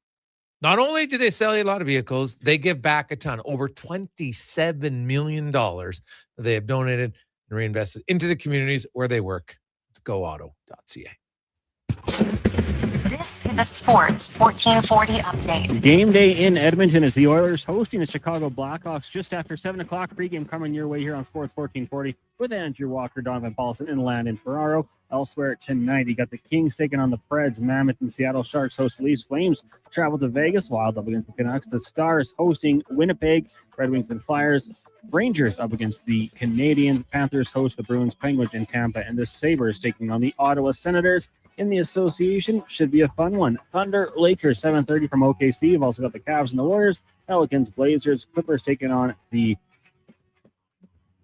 Not only do they sell you a lot of vehicles, they give back a ton. Over $27 million that they have donated and reinvested into the communities where they work. It's goauto.ca. This is the Sports 1440 update. Game day in Edmonton as the Oilers hosting the Chicago Blackhawks just after 7 o'clock. Pregame coming your way here on Sports 1440 with Andrew Walker, Donovan Paulson, and Landon Ferraro. Elsewhere tonight, you got the Kings taking on the Preds. Mammoth and Seattle Sharks host Leafs. Flames travel to Vegas. Wild up against the Canucks. The Stars hosting Winnipeg. Red Wings and Flyers. Rangers up against the Canadiens. Panthers host the Bruins. Penguins in Tampa. And the Sabres taking on the Ottawa Senators. In the association, should be a fun one. Thunder, Lakers, 7:30 from OKC. You've also got the Cavs and the Warriors. Pelicans, Blazers. Clippers taking on the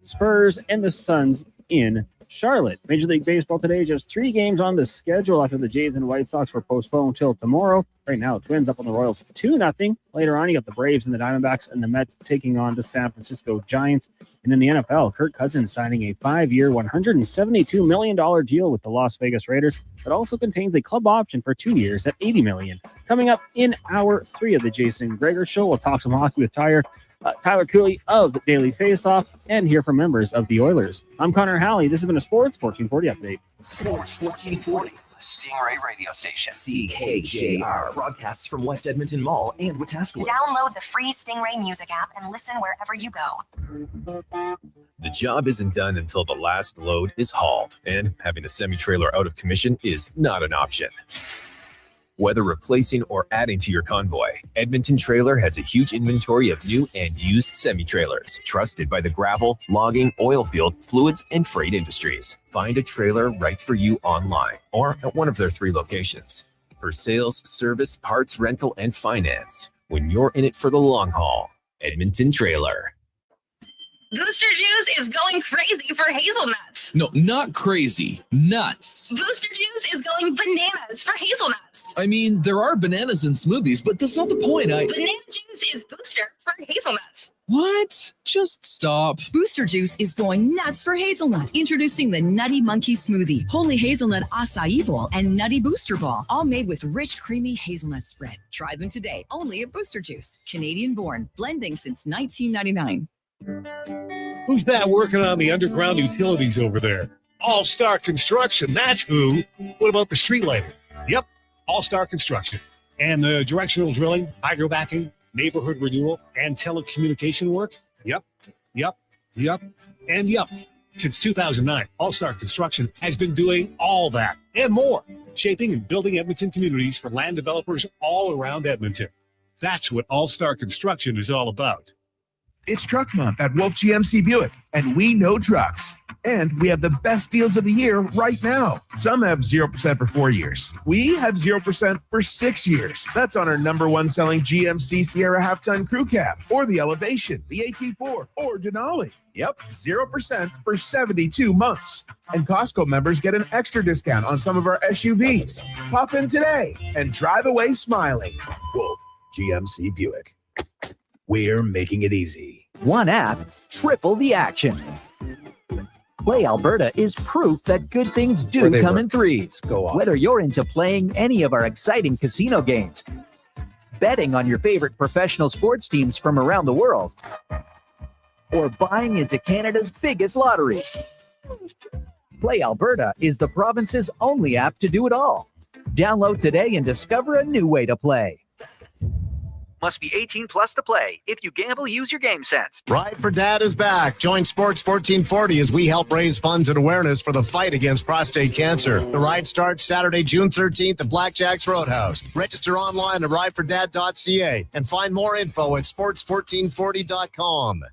Spurs, and the Suns in Charlotte. Major League Baseball today, just 3 games on the schedule after the Jays and White Sox were postponed until tomorrow. Right now, Twins up on the Royals 2-0. Later on, you got the Braves and the Diamondbacks and the Mets taking on the San Francisco Giants. And in the NFL, Kirk Cousins signing a 5-year, $172 million deal with the Las Vegas Raiders that also contains a club option for 2 years at $80 million. Coming up in hour 3 of the Jason Gregor Show, we'll talk some hockey with Tyler Cooley of Daily Faceoff and hear from members of the Oilers. I'm Connor Halley. This has been a Sports 1440 update. Sports 1440, the Stingray radio station. CKJR broadcasts from West Edmonton Mall and Wetaskiwin. Download the free Stingray music app and listen wherever you go. The job isn't done until the last load is hauled, and having a semi-trailer out of commission is not an option. Whether replacing or adding to your convoy, Edmonton Trailer has a huge inventory of new and used semi-trailers, trusted by the gravel, logging, oil field, fluids, and freight industries. Find a trailer right for you online or at one of their 3 locations. For sales, service, parts, rental, and finance, when you're in it for the long haul, Edmonton Trailer. Booster Juice is going crazy for hazelnuts. No, not crazy. Nuts. Booster Juice is going bananas for hazelnuts. I mean, there are bananas in smoothies, but that's not the point. Banana juice is booster for hazelnuts. What? Just stop. Booster Juice is going nuts for hazelnut. Introducing the Nutty Monkey Smoothie, Holy Hazelnut Acai Bowl, and Nutty Booster Ball, all made with rich, creamy hazelnut spread. Try them today, only at Booster Juice. Canadian-born, blending since 1999. Who's that working on the underground utilities over there? All-Star Construction, that's who. What about the street lighting? Yep, All-Star Construction. And the directional drilling, hydrovacking, neighborhood renewal, and telecommunication work? Yep. Since 2009, All-Star Construction has been doing all that and more, shaping and building Edmonton communities for land developers all around Edmonton. That's what All-Star Construction is all about. It's Truck Month at Wolf GMC Buick, and we know trucks. And we have the best deals of the year right now. Some have 0% for 4 years. We have 0% for 6 years. That's on our #1 selling GMC Sierra half-ton crew cab, or the Elevation, the AT4, or Denali. Yep, 0% for 72 months. And Costco members get an extra discount on some of our SUVs. Pop in today and drive away smiling. Wolf GMC Buick. We're making it easy. One app, triple the action. Play Alberta is proof that good things do come in threes. Whether you're into playing any of our exciting casino games, betting on your favorite professional sports teams from around the world, or buying into Canada's biggest lotteries, Play Alberta is the province's only app to do it all. Download today and discover a new way to play. Must be 18 plus to play. If you gamble, use your game sense. Ride for Dad is back. Join Sports 1440 as we help raise funds and awareness for the fight against prostate cancer. The ride starts Saturday, June 13th at Blackjack's Roadhouse. Register online at ridefordad.ca and find more info at sports1440.com.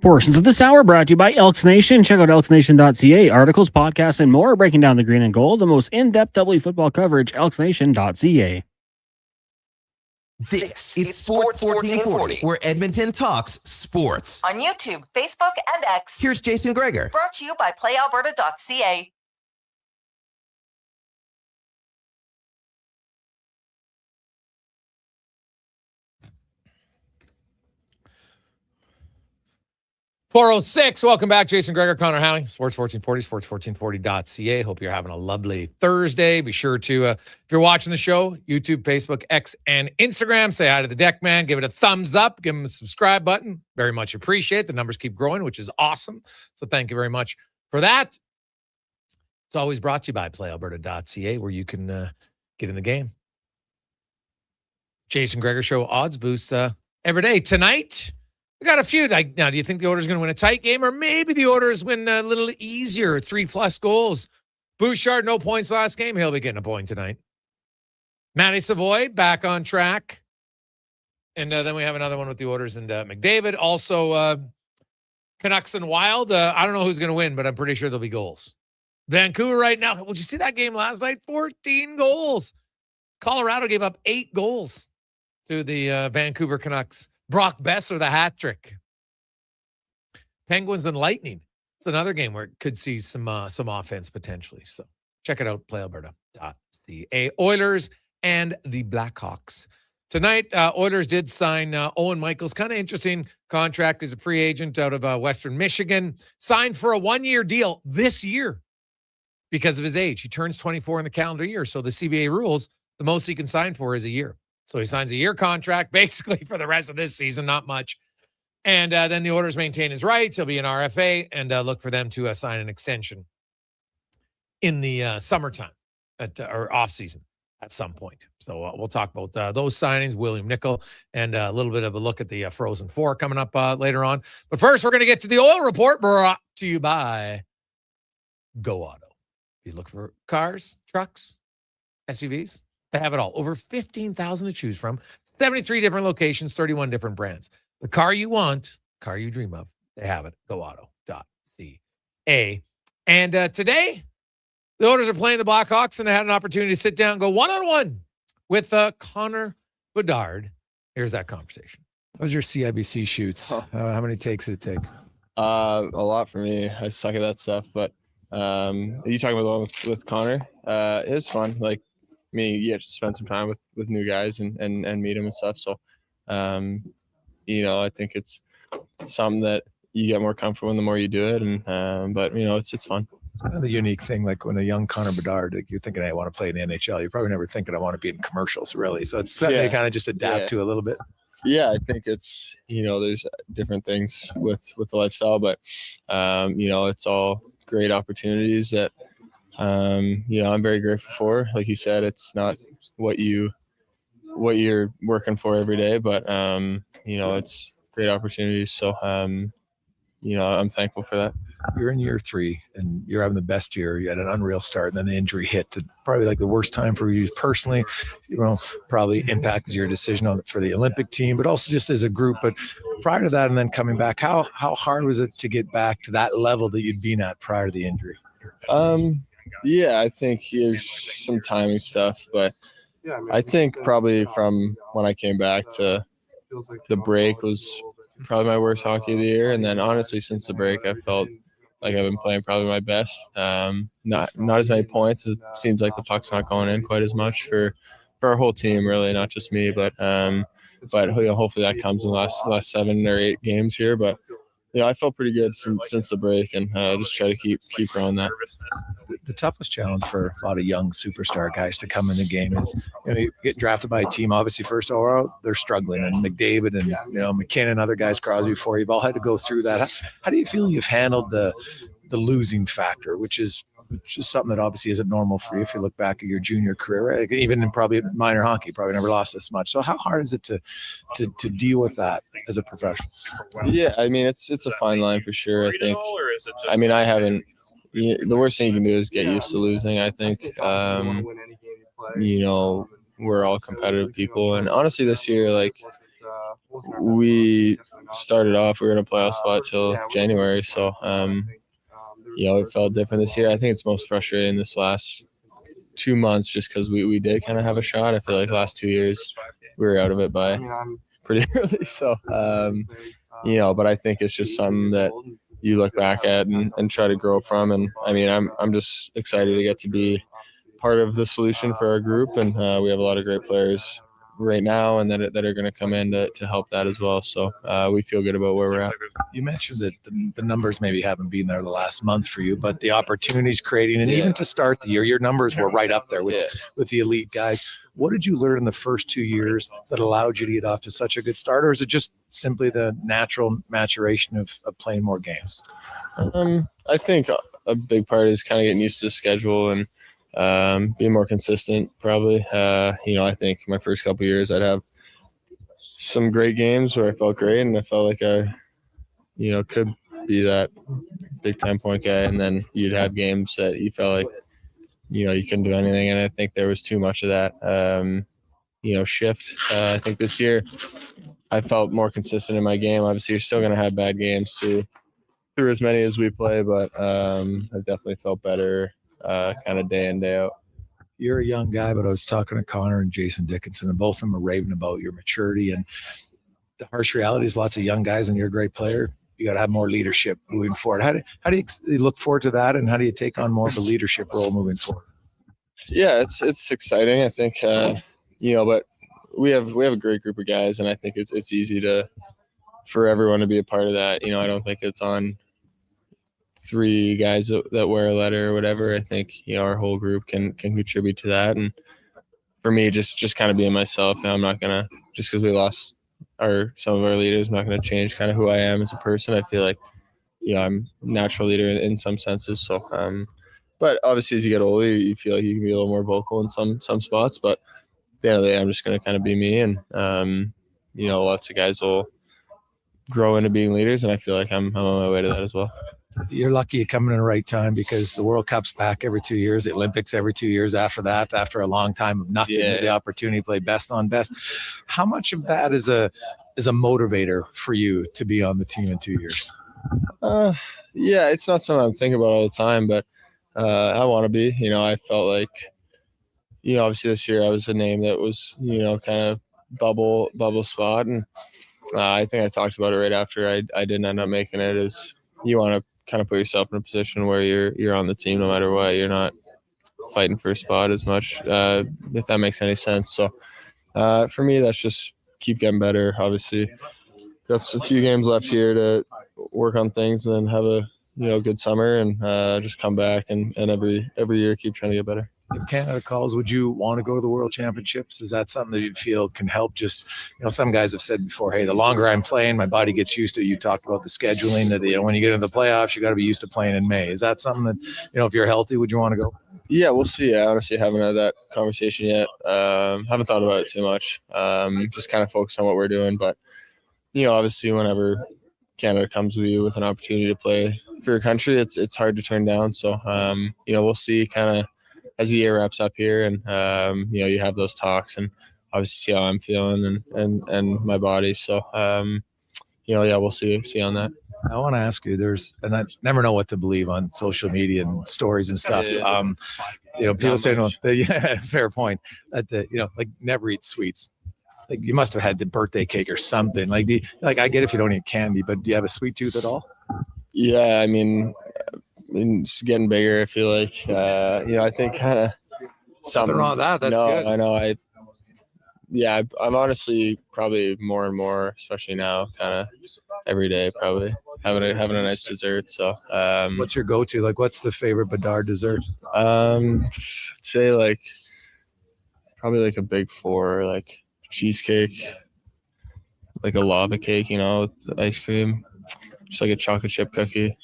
Portions of this hour brought to you by Elks Nation. Check out elksnation.ca. Articles, podcasts, and more breaking down the green and gold. The most in-depth W football coverage, elksnation.ca. This is Sports 1440, where Edmonton talks sports. On YouTube, Facebook, and X. Here's Jason Gregor. Brought to you by playalberta.ca. .406. Welcome back. Jason Gregor, Connor Halley, Sports 1440, sports1440.ca. Hope you're having a lovely Thursday. Be sure to, if you're watching the show, YouTube, Facebook, X, and Instagram, say hi to the deck man. Give it a thumbs up. Give him a subscribe button. Very much appreciate. The numbers keep growing, which is awesome. So thank you very much for that. It's always brought to you by playalberta.ca, where you can get in the game. Jason Gregor Show odds boosts every day. Tonight, we got a few. Now, do you think the Oilers going to win a tight game, or maybe the Oilers win a little easier, 3+ goals? Bouchard, no points last game. He'll be getting a point tonight. Matty Savoy back on track. And then we have another one with the Oilers and McDavid. Also, Canucks and Wild. I don't know who's going to win, but I'm pretty sure there'll be goals. Vancouver right now. Did you see that game last night? 14 goals. Colorado gave up 8 goals to the Vancouver Canucks. Brock Besser, the hat trick. Penguins and Lightning. It's another game where it could see some offense potentially. So check it out, playalberta.ca. Oilers and the Blackhawks. Tonight, Oilers did sign Owen Michaels. Kind of interesting contract. He's a free agent out of Western Michigan. Signed for a 1-year deal this year because of his age. He turns 24 in the calendar year. So the CBA rules, the most he can sign for is a year. So he signs a year contract basically for the rest of this season, not much. And then the Oilers maintain his rights. He'll be an RFA and look for them to sign an extension in the summertime or off season at some point. So we'll talk about those signings, William Nickel, and a little bit of a look at the Frozen Four coming up later on. But first, we're going to get to the oil report brought to you by Go Auto. If you look for cars, trucks, SUVs, they have it all. Over 15,000 to choose from, 73 different locations, 31 different brands. The car you want, car you dream of, they have it. GoAuto.ca. And today, the Oilers are playing the Blackhawks, and I had an opportunity to sit down and go one-on-one with Connor Bedard. Here's that conversation. How was your CIBC shoots? How many takes did it take? A lot for me. I suck at that stuff. But are you talking about the one with Connor? It was fun. Like, you have to spend some time with new guys and meet them and stuff. So, I think it's something that you get more comfortable in the more you do it. And but it's fun. Kind of the unique thing, like when a young Connor Bedard, like you're thinking, hey, I want to play in the NHL. You're probably never thinking I want to be in commercials, really. So it's something you kind of just adapt to a little bit. Yeah, I think it's, there's different things with the lifestyle, but, it's all great opportunities that, I'm very grateful for. Like you said, it's not what you're working for every day, but, it's great opportunities. So, I'm thankful for that. You're in year 3 and you're having the best year. You had an unreal start and then the injury hit. Probably like the worst time for you personally, probably impacted your decision for the Olympic team, but also just as a group. But prior to that and then coming back, how hard was it to get back to that level that you'd been at prior to the injury? Yeah, I think there's some timing stuff, but I think probably from when I came back to the break was probably my worst hockey of the year. And then honestly, since the break, I felt like I've been playing probably my best. Not as many points. It seems like the puck's not going in quite as much for our whole team, really, not just me. But hopefully that comes in the last 7 or 8 games here. But I felt pretty good since the break, and just try to keep growing that. The toughest challenge for a lot of young superstar guys to come in the game is, you get drafted by a team, obviously first overall, they're struggling, and McDavid and McKinnon, other guys, Crosby before, you've all had to go through that. How do you feel you've handled the losing factor, which is something that obviously isn't normal for you if you look back at your junior career, right? Even in probably minor hockey, probably never lost this much. So how hard is it to deal with that as a professional? Yeah, it's a fine line for sure. I think. I haven't. The worst thing you can do is get used to losing. I think. We're all competitive people, and honestly, this year, we started off, we were in a playoff spot till January, so. It felt different this year. I think it's most frustrating this last 2 months just because we did kind of have a shot. I feel like last 2 years we were out of it by pretty early. So, but I think it's just something that you look back at and try to grow from. And I'm just excited to get to be part of the solution for our group. And we have a lot of great players right now and that are going to come in to help that as well. So we feel good about where we're at. You mentioned that the numbers maybe haven't been there the last month for you, but the opportunities creating, and even to start the year, your numbers were right up there with the elite guys. What did you learn in the first 2 years that allowed you to get off to such a good start? Or is it just simply the natural maturation of playing more games? I think a big part is kind of getting used to the schedule and being more consistent, probably. I think my first couple of years I'd have some great games where I felt great and I felt like I, could be that big 10-point guy. And then you'd have games that you felt like, you couldn't do anything. And I think there was too much of that. shift. I think this year I felt more consistent in my game. Obviously, you're still going to have bad games through as many as we play, but I've definitely felt better kind of day in, day out. You're a young guy, but I was talking to Connor and Jason Dickinson, and both of them are raving about your maturity. And the harsh reality is lots of young guys, and you're a great player. You got to have more leadership moving forward. How do you look forward to that, and how do you take on more of a leadership role moving forward? Yeah, it's exciting. I think but we have a great group of guys, and I think it's easy for everyone to be a part of that. I don't think it's on 3 guys that wear a letter or whatever. I think our whole group can contribute to that. And for me, just kind of being myself. Now I'm not gonna, just because we lost some of our leaders, I'm not gonna change kind of who I am as a person. I feel like I'm a natural leader in some senses. So but obviously as you get older, you feel like you can be a little more vocal in some spots. But at the end of the day, I'm just gonna kind of be me, and lots of guys will grow into being leaders, and I feel like I'm on my way to that as well. You're lucky you come in the right time, because the World Cup's back every 2 years, the Olympics every 2 years after that, after a long time of nothing, the opportunity to play best on best. How much of that is a motivator for you to be on the team in 2 years? Yeah, it's not something I'm thinking about all the time, but I want to be. I felt like, obviously this year I was a name that was, kind of bubble spot. And I think I talked about it right after I didn't end up making it, is you want to kind of put yourself in a position where you're on the team no matter what. You're not fighting for a spot as much, if that makes any sense. So for me, that's just keep getting better. Obviously, got a few games left here to work on things, and then have a good summer, and just come back and every year keep trying to get better. If Canada calls, would you want to go to the World Championships? Is that something that you feel can help? Just, some guys have said before, hey, the longer I'm playing, my body gets used to it. You talked about the scheduling, that when you get into the playoffs, you got to be used to playing in May. Is that something that, if you're healthy, would you want to go? Yeah, we'll see. I honestly haven't had that conversation yet. Haven't thought about it too much. Just kind of focus on what we're doing. But, obviously whenever Canada comes with you with an opportunity to play for your country, it's hard to turn down. So, we'll see kind of as the year wraps up here, and you have those talks, and obviously see how I'm feeling and my body. So we'll see on that. I want to ask you, and I never know what to believe on social media and stories and stuff. People say, no, yeah, fair point. That like never eat sweets. Like you must have had the birthday cake or something. Like I get if you don't eat candy, but do you have a sweet tooth at all? Yeah, I mean, it's getting bigger. I feel like, I think kind of something wrong with that. That's good. I know. I'm honestly probably more and more, especially now, kind of every day, probably having a nice dessert. So, what's your go-to? Like, what's the favorite Bedard dessert? I'd say probably a Big Four, like cheesecake, like a lava cake, with ice cream, just like a chocolate chip cookie.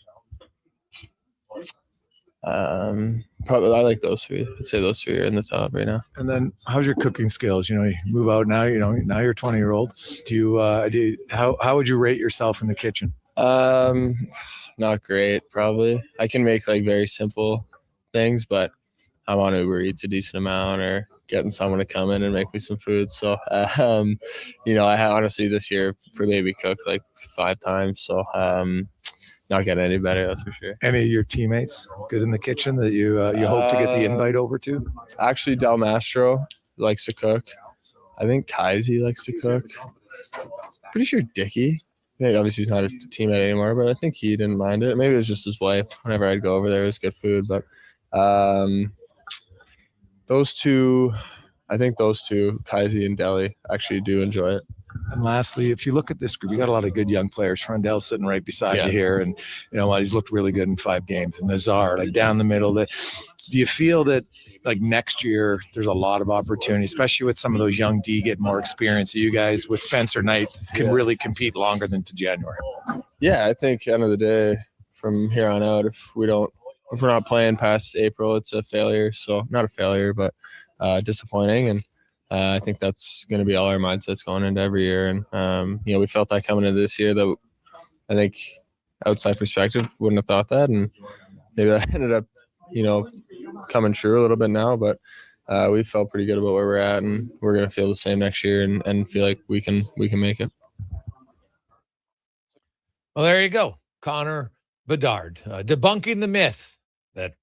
Probably I like those 3. I'd say those 3 are in the top right now. And then how's your cooking skills? You move out now, now you're 20-year-old. How would you rate yourself in the kitchen? Not great, probably. I can make very simple things, but I'm on Uber Eats a decent amount, or getting someone to come in and make me some food. So, I honestly this year maybe cooked 5 times. So, not getting any better, that's for sure. Any of your teammates good in the kitchen that you hope to get the invite over to? Actually, Del Mastro likes to cook. I think Kaisi likes to cook. Pretty sure Dickey. Yeah, obviously he's not a teammate anymore, but I think he didn't mind it. Maybe it was just his wife. Whenever I'd go over there, it was good food. But those two, Kaisi and Deli, actually do enjoy it. And lastly, if you look at this group, you got a lot of good young players. Frondell's sitting right beside you here, and he's looked really good in 5 games. And Nazar, down the middle. Do you feel that next year there's a lot of opportunity, especially with some of those young D getting more experience? You guys with Spencer Knight can really compete longer than to January. Yeah, I think end of the day, from here on out, if we're not playing past April, it's a failure. So not a failure, but disappointing. And I think that's going to be all our mindsets going into every year. And, we felt that coming into this year, that I think outside perspective wouldn't have thought that. And maybe that ended up, coming true a little bit now. But we felt pretty good about where we're at, and we're going to feel the same next year and feel like we can make it. Well, there you go. Connor Bedard, debunking the myth that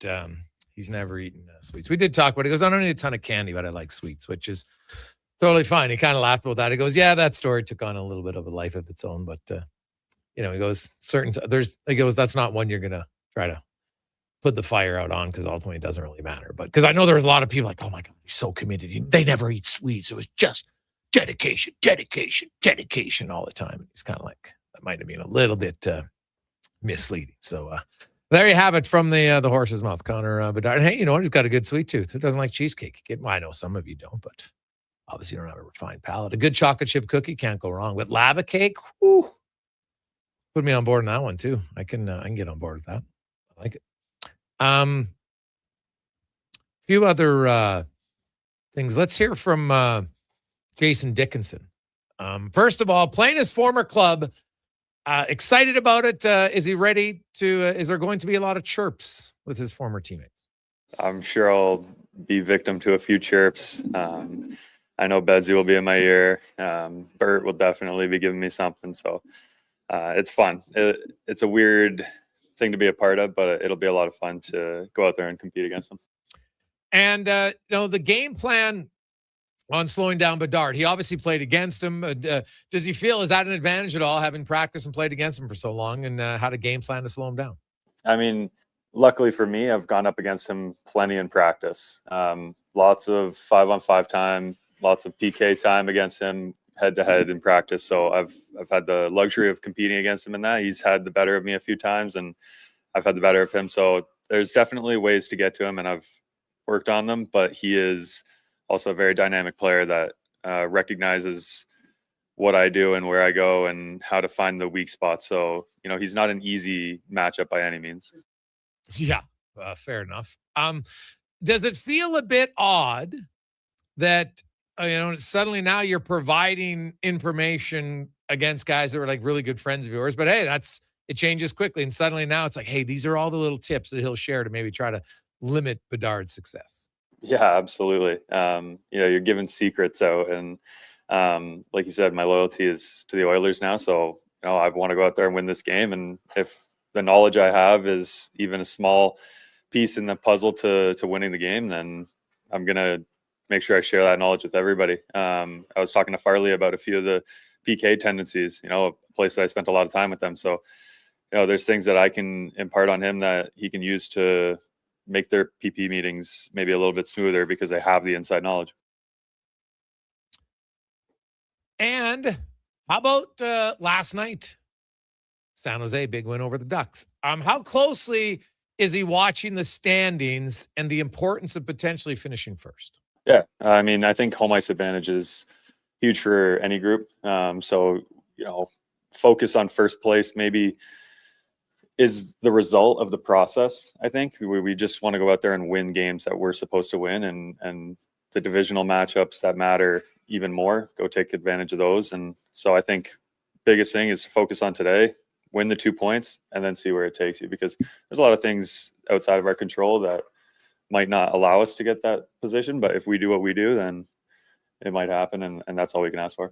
he's never eaten sweets. We did talk about it. He goes, I don't eat a ton of candy, but I like sweets, which is totally fine. He kind of laughed about that. He goes, yeah, that story took on a little bit of a life of its own, but he goes, he goes, that's not one you're going to try to put the fire out on, because ultimately it doesn't really matter. But because I know there's a lot of people like, oh my God, he's so committed. They never eat sweets. It was just dedication all the time. And he's kind of like, that might have been a little bit misleading. So there you have it from the horse's mouth, Connor Bedard. And hey, you know what? He's got a good sweet tooth. Who doesn't like cheesecake? I know some of you don't, but obviously you don't have a refined palate. A good chocolate chip cookie can't go wrong. With lava cake, whew, put me on board on that one too. I can get on board with that. I like it. Few other things. Let's hear from Jason Dickinson. First of all, playing his former club. Excited about it. Is he ready to? Is there going to be a lot of chirps with his former teammates? I'm sure I'll be victim to a few chirps. I know Bedsy will be in my ear. Bert will definitely be giving me something. So it's fun. It's a weird thing to be a part of, but it'll be a lot of fun to go out there and compete against them. And the game plan on slowing down Bedard. He obviously played against him. Does he feel, is that an advantage at all, having practiced and played against him for so long, and how to game plan to slow him down? I mean, luckily for me, I've gone up against him plenty in practice. Lots of 5-on-5 time, lots of PK time against him head-to-head in practice. So I've had the luxury of competing against him in that. He's had the better of me a few times, and I've had the better of him. So there's definitely ways to get to him, and I've worked on them, but he is also a very dynamic player that recognizes what I do and where I go and how to find the weak spots. So, he's not an easy matchup by any means. Yeah, fair enough. Does it feel a bit odd that, suddenly now you're providing information against guys that were like really good friends of yours, but hey, it changes quickly. And suddenly now it's like, hey, these are all the little tips that he'll share to maybe try to limit Bedard's success. Yeah, absolutely. You're giving secrets out, and like you said, my loyalty is to the Oilers now. So, I want to go out there and win this game. And if the knowledge I have is even a small piece in the puzzle to winning the game, then I'm going to make sure I share that knowledge with everybody. I was talking to Farley about a few of the PK tendencies, a place that I spent a lot of time with them. So, there's things that I can impart on him that he can use to make their PP meetings maybe a little bit smoother because they have the inside knowledge. And how about last night? San Jose, big win over the Ducks. How closely is he watching the standings and the importance of potentially finishing first? Yeah, I mean, I think home ice advantage is huge for any group. So, focus on first place maybe is the result of the process. I think we just want to go out there and win games that we're supposed to win, and the divisional matchups that matter even more, go take advantage of those. And so I think biggest thing is to focus on today, win the 2 points, and then see where it takes you, because there's a lot of things outside of our control that might not allow us to get that position. But if we do what we do, then it might happen. And that's all we can ask for.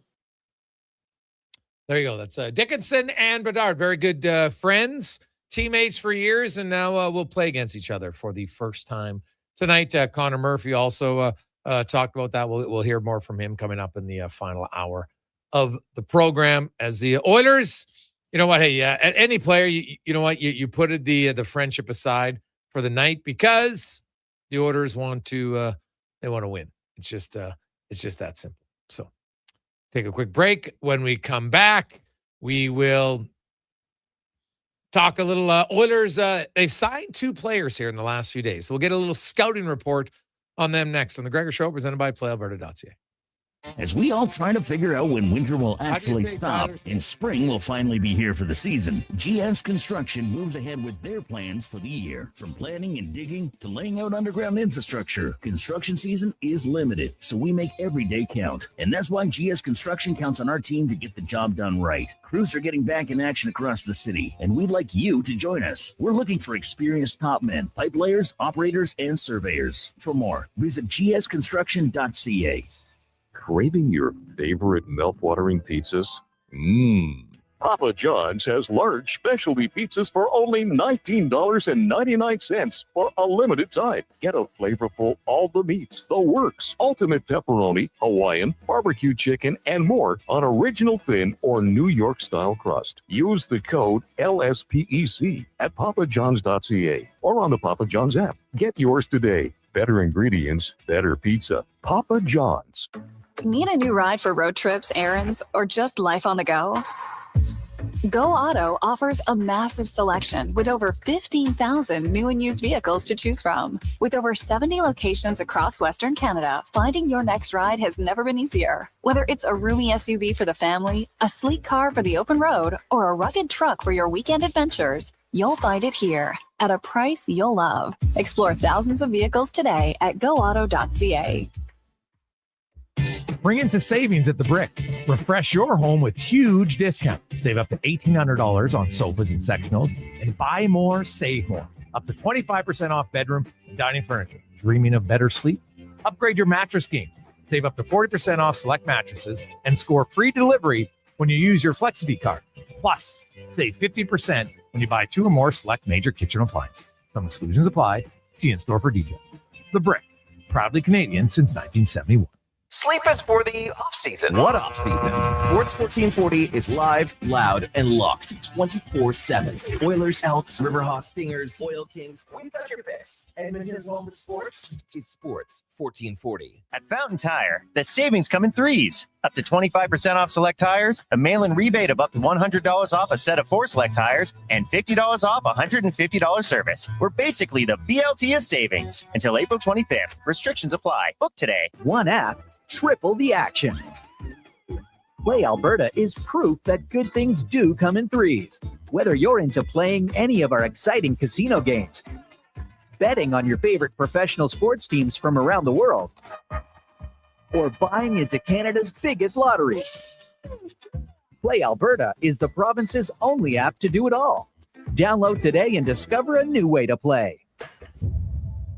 There you go. That's Dickinson and Bedard. Very good friends, teammates for years. And now we'll play against each other for the first time tonight. Connor Murphy also talked about that. We'll hear more from him coming up in the final hour of the program as the Oilers. You know what? Hey, any player, you know what? You put the friendship aside for the night because the Oilers want to win. It's just that simple. So take a quick break. When we come back, we will talk a little Oilers. They've signed 2 players here in the last few days. So we'll get a little scouting report on them next on the Gregor Show, presented by PlayAlberta.ca. As we all try to figure out when winter will actually stop and spring will finally be here for the season, GS Construction moves ahead with their plans for the year. From planning and digging to laying out underground infrastructure, construction season is limited, so we make every day count. And that's why GS Construction counts on our team to get the job done right. Crews are getting back in action across the city, and we'd like you to join us. We're looking for experienced top men, pipe layers, operators, and surveyors. For more, visit gsconstruction.ca. Craving your favorite mouth-watering pizzas? Papa John's has large specialty pizzas for only $19.99 for a limited time. Get a flavorful all the meats, the works, ultimate pepperoni, Hawaiian, barbecue chicken, and more on original thin or New York style crust. Use the code LSPEC at papajohns.ca or on the Papa John's app. Get yours today. Better ingredients, better pizza. Papa John's. Need a new ride for road trips, errands, or just life on the go? Go Auto offers a massive selection with over 15,000 new and used vehicles to choose from. With over 70 locations across Western Canada, finding your next ride has never been easier. Whether it's a roomy SUV for the family, a sleek car for the open road, or a rugged truck for your weekend adventures, you'll find it here at a price you'll love. Explore thousands of vehicles today at goauto.ca. Bring into savings at the Brick. Refresh your home with huge discounts. Save up to $1,800 on sofas and sectionals, and buy more, save more. Up to 25% off bedroom and dining furniture. Dreaming of better sleep? Upgrade your mattress game. Save up to 40% off select mattresses and score free delivery when you use your Flexity card. Plus, save 50% when you buy 2 or more select major kitchen appliances. Some exclusions apply. See in-store for details. The Brick. Proudly Canadian since 1971. Sleep is for the off-season. What off-season? Sports 1440 is live, loud, and locked 24/7. Oilers, Elks, Riverhawks, Stingers, Oil Kings. We've got your picks. Edmonton's home for sports is Sports 1440. At Fountain Tire, the savings come in threes. Up to 25% off select tires, a mail-in rebate of up to $100 off a set of 4 select tires, and $50 off $150 service. We're basically the BLT of savings. Until April 25th. Restrictions apply. Book today. One app, triple the action. Play Alberta is proof that good things do come in threes. Whether you're into playing any of our exciting casino games, betting on your favorite professional sports teams from around the world, or buying into Canada's biggest lotteries. Play Alberta is the province's only app to do it all. Download today and discover a new way to play.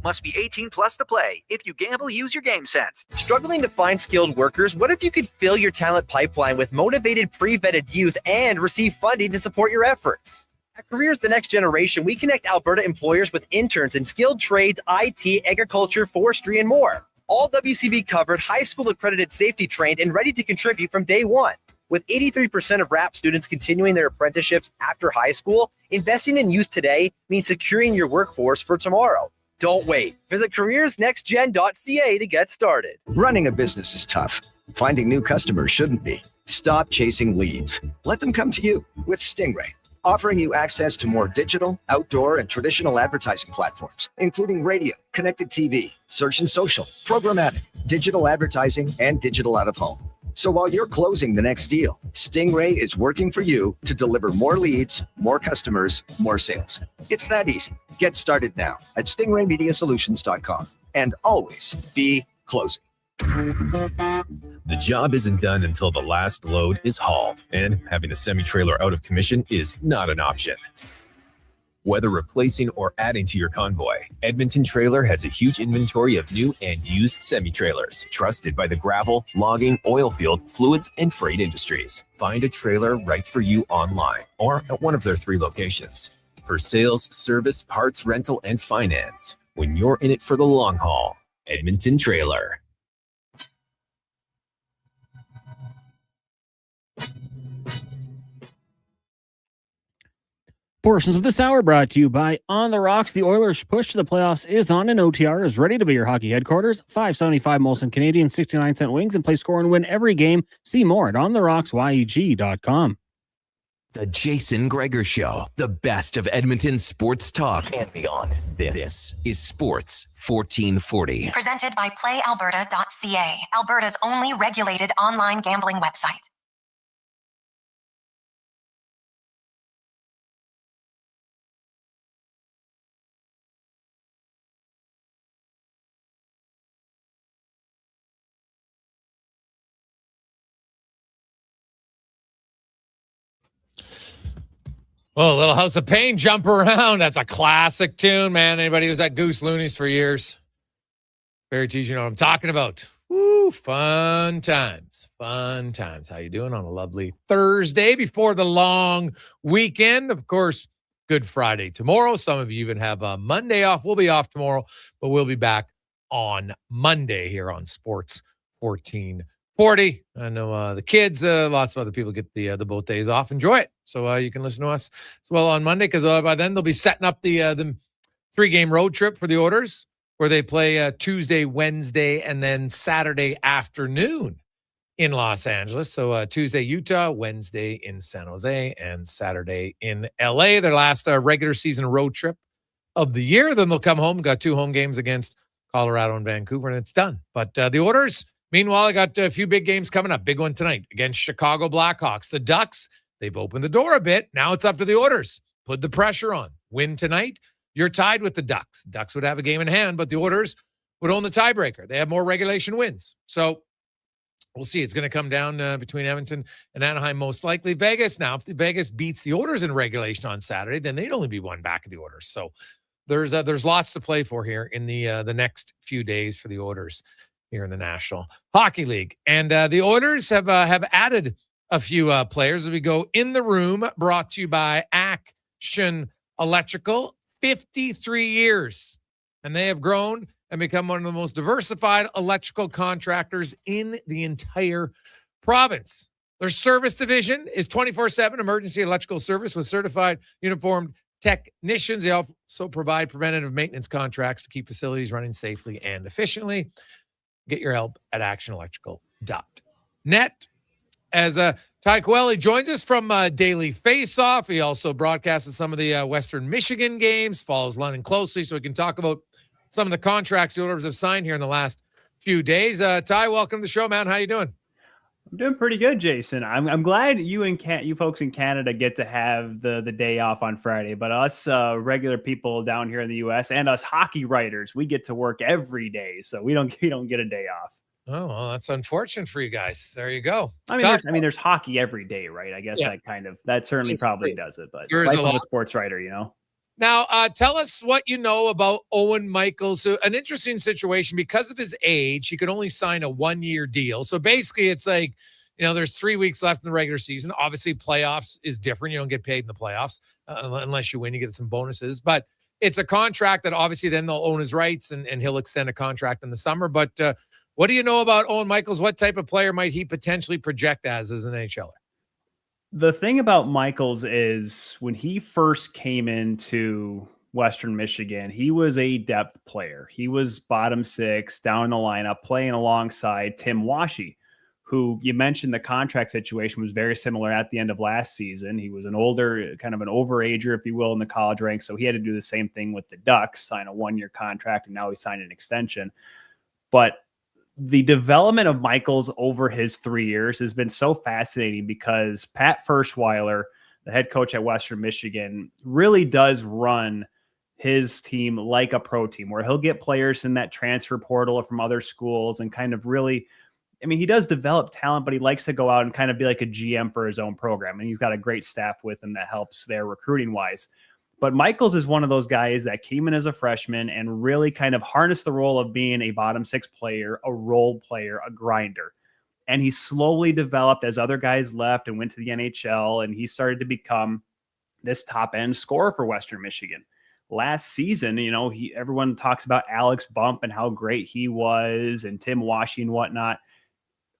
Must be 18 plus to play. If you gamble, use your game sense. Struggling to find skilled workers? What if you could fill your talent pipeline with motivated, pre-vetted youth and receive funding to support your efforts? At Careers the Next Generation, we connect Alberta employers with interns in skilled trades, IT, agriculture, forestry, and more. All WCB covered, high school accredited, safety trained, and ready to contribute from day one. With 83% of RAP students continuing their apprenticeships after high school, investing in youth today means securing your workforce for tomorrow. Don't wait. Visit careersnextgen.ca to get started. Running a business is tough. Finding new customers shouldn't be. Stop chasing leads. Let them come to you with Stingray, offering you access to more digital, outdoor, and traditional advertising platforms, including radio, connected TV, search and social, programmatic, digital advertising, and digital out-of-home. So while you're closing the next deal, Stingray is working for you to deliver more leads, more customers, more sales. It's that easy. Get started now at stingraymediasolutions.com and always be closing. The job isn't done until the last load is hauled, and having a semi-trailer out of commission is not an option. Whether replacing or adding to your convoy, Edmonton Trailer has a huge inventory of new and used semi-trailers, trusted by the gravel, logging, oil field, fluids, and freight industries. Find a trailer right for you online or at one of their 3 locations. For sales, service, parts, rental, and finance, when you're in it for the long haul, Edmonton Trailer. Portions of this hour brought to you by On the Rocks. The Oilers' push to the playoffs is on, and OTR is ready to be your hockey headquarters. $5.75 Molson Canadian, 69-cent wings, and play, score, and win every game. See more at ontherocksYEG.com. The Jason Gregor Show, the best of Edmonton sports talk and beyond. This is Sports 1440. Presented by PlayAlberta.ca, Alberta's only regulated online gambling website. Well, Little House of Pain, Jump Around. That's a classic tune, man. Anybody who's at Goose Loonies for years? Very teasy, you know what I'm talking about. Woo, fun times. Fun times. How you doing on a lovely Thursday before the long weekend? Of course, Good Friday tomorrow. Some of you even have a Monday off. We'll be off tomorrow, but we'll be back on Monday here on Sports 1440. I know the kids, lots of other people get the both days off. Enjoy it. So you can listen to us as well on Monday, because by then they'll be setting up the 3-game road trip for the Oilers, where they play Tuesday, Wednesday, and then Saturday afternoon in Los Angeles. So Tuesday, Utah, Wednesday in San Jose, and Saturday in LA. Their last regular season road trip of the year. Then they'll come home. Got 2 home games against Colorado and Vancouver, and it's done. But the Oilers, meanwhile, I got a few big games coming up. Big one tonight against Chicago Blackhawks. The Ducks, they've opened the door a bit. Now it's up to the Oilers. Put the pressure on. Win tonight, you're tied with the Ducks. Ducks would have a game in hand, but the Oilers would own the tiebreaker. They have more regulation wins. So we'll see. It's going to come down between Edmonton and Anaheim, most likely. Vegas, now, if Vegas beats the Oilers in regulation on Saturday, then they'd only be one back of the Oilers. So there's lots to play for here in the next few days for the Oilers here in the National Hockey League. And the Oilers have added a few players as we go in the room, brought to you by Action Electrical. 53 years, and they have grown and become one of the most diversified electrical contractors in the entire province. Their service division is 24/7 emergency electrical service with certified uniformed technicians. They also provide preventative maintenance contracts to keep facilities running safely and efficiently. Get your help at actionelectrical.net. As Ty Coelho joins us from Daily Face-Off. He also broadcasted some of the Western Michigan games, follows London closely, so we can talk about some of the contracts the Oilers have signed here in the last few days. Ty, welcome to the show, man. How you doing? I'm doing pretty good, Jason. I'm glad you folks in Canada get to have the day off on Friday, but us regular people down here in the U.S. and us hockey writers, we get to work every day, so we don't get a day off. Oh, well, that's unfortunate for you guys. There you go. There's hockey every day, right? I guess that certainly probably does it, but there's life of a sports writer, you know. Now, tell us what you know about Owen Michaels. An interesting situation because of his age. He could only sign a 1-year deal. So basically, it's like, there's 3 weeks left in the regular season. Obviously, playoffs is different. You don't get paid in the playoffs unless you win. You get some bonuses, but it's a contract that obviously then they'll own his rights and he'll extend a contract in the summer. But what do you know about Owen Michaels? What type of player might he potentially project as an NHLer? The thing about Michaels is when he first came into Western Michigan, he was a depth player. He was bottom 6 down the lineup playing alongside Tim Washy, who you mentioned the contract situation was very similar at the end of last season. He was an older, kind of an overager, if you will, in the college ranks. So he had to do the same thing with the Ducks, sign a 1-year contract, and now he signed an extension. But the development of Michaels over his 3 years has been so fascinating because Pat Ferschweiler, the head coach at Western Michigan, really does run his team like a pro team where he'll get players in that transfer portal from other schools and kind of really, he does develop talent, but he likes to go out and kind of be like a GM for his own program. And he's got a great staff with him that helps there recruiting wise. But Michaels is one of those guys that came in as a freshman and really kind of harnessed the role of being a bottom 6 player, a role player, a grinder. And he slowly developed as other guys left and went to the NHL, and he started to become this top end scorer for Western Michigan. Last season, everyone talks about Alex Bump and how great he was and Tim Washy and whatnot.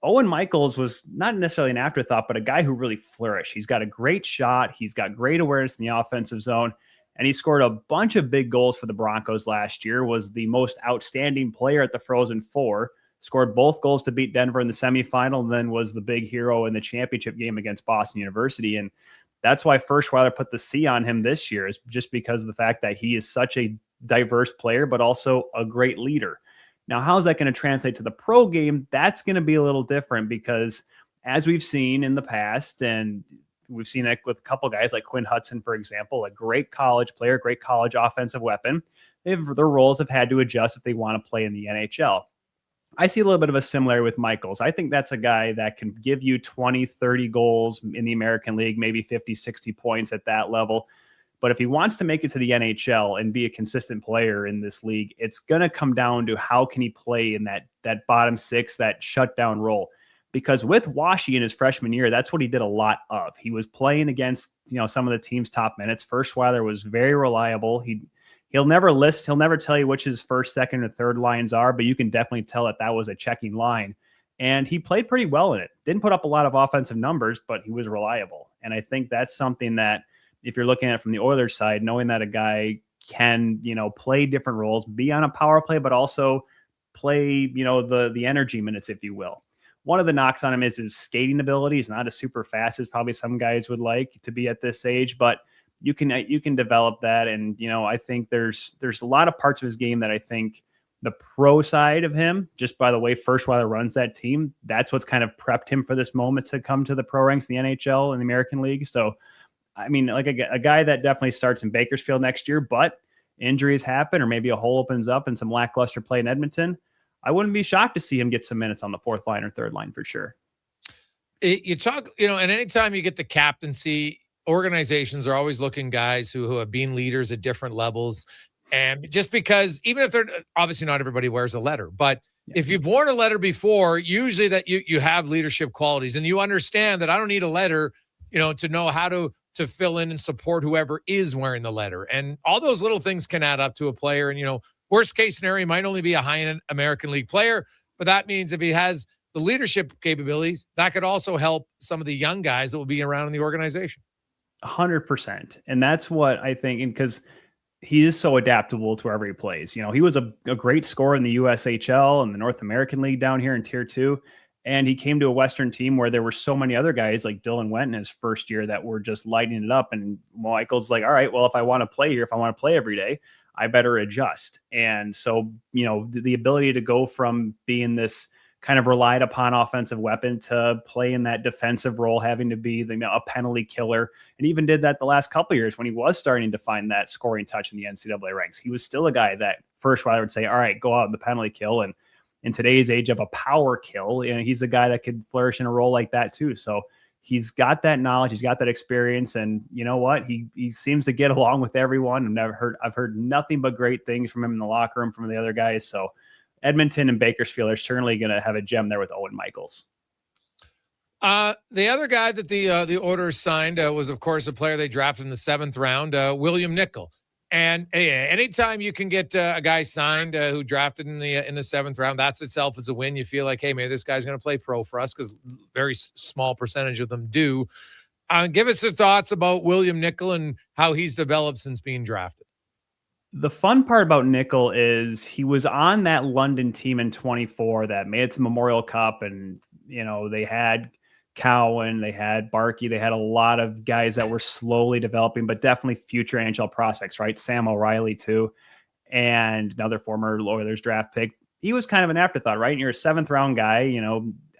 Owen Michaels was not necessarily an afterthought, but a guy who really flourished. He's got a great shot. He's got great awareness in the offensive zone. And he scored a bunch of big goals for the Broncos last year, was the most outstanding player at the Frozen Four, scored both goals to beat Denver in the semifinal, and then was the big hero in the championship game against Boston University. And That's why Ferschweiler put the C on him this year, is just because of the fact that he is such a diverse player, but also a great leader. Now, how is that going to translate to the pro game? That's going to be a little different because, as we've seen in the past, and we've seen it with a couple guys like Quinn Hudson, for example, a great college player, great college offensive weapon. Their roles have had to adjust if they want to play in the NHL. I see a little bit of a similarity with Michaels. I think that's a guy that can give you 20, 30 goals in the American League, maybe 50, 60 points at that level. But if he wants to make it to the NHL and be a consistent player in this league, it's going to come down to how can he play in that bottom six, that shutdown role. Because with Washi in his freshman year, that's what he did a lot of. He was playing against, some of the team's top minutes. Ferschweiler was very reliable. He'll never list, he'll never tell you which his first, second, or third lines are, but you can definitely tell that was a checking line. And he played pretty well in it. Didn't put up a lot of offensive numbers, but he was reliable. And I think that's something that, if you're looking at it from the Oilers side, knowing that a guy can, play different roles, be on a power play, but also play, the energy minutes, if you will. One of the knocks on him is his skating ability. He's not as super fast as probably some guys would like to be at this age, but you can develop that. And, I think there's a lot of parts of his game that I think the pro side of him, just by the way Ferschweiler runs that team, that's what's kind of prepped him for this moment to come to the pro ranks, the NHL and the American League. So, I mean, like a guy that definitely starts in Bakersfield next year, but injuries happen, or maybe a hole opens up and some lackluster play in Edmonton. I wouldn't be shocked to see him get some minutes on the fourth line or third line for sure. You talk, and anytime you get the captaincy, organizations are always looking guys who have been leaders at different levels. And just because, even if they're obviously not everybody wears a letter, but if you've worn a letter before, usually that you have leadership qualities and you understand that I don't need a letter, to know how to fill in and support whoever is wearing the letter. And all those little things can add up to a player. And, worst case scenario, he might only be a high-end American League player, but that means if he has the leadership capabilities, that could also help some of the young guys that will be around in the organization. 100%. And that's what I think, and because he is so adaptable to wherever he plays. He was a great scorer in the USHL and the North American League down here in Tier 2. And he came to a Western team where there were so many other guys like Dylan Went in his first year that were just lighting it up. And Michael's like, all right, well, if I want to play here, if I want to play every day, I better adjust. And so, the ability to go from being this kind of relied upon offensive weapon to play in that defensive role, having to be a penalty killer, and even did that the last couple of years when he was starting to find that scoring touch in the NCAA ranks. He was still a guy that Ferschweiler would say, all right, go out in the penalty kill. And in today's age of a power kill, he's a guy that could flourish in a role like that too. So he's got that knowledge, he's got that experience, and you know what? He seems to get along with everyone. I've heard nothing but great things from him in the locker room, from the other guys. So Edmonton and Bakersfield are certainly going to have a gem there with Owen Michaels. The other guy that the Oilers signed was, of course, a player they drafted in the 7th round, William Nickel. And anytime you can get a guy signed who drafted in the 7th round, that's itself is a win. You feel like, hey, maybe this guy's going to play pro for us, because very small percentage of them do. Give us your thoughts about William Nickel and how he's developed since being drafted. The fun part about Nickel is he was on that London team in 24 that made it to Memorial Cup, and they had Cowan, they had Barkey, they had a lot of guys that were slowly developing, but definitely future NHL prospects, right? Sam O'Reilly too, and another former Oilers draft pick. He was kind of an afterthought, right? And you're a 7th round guy,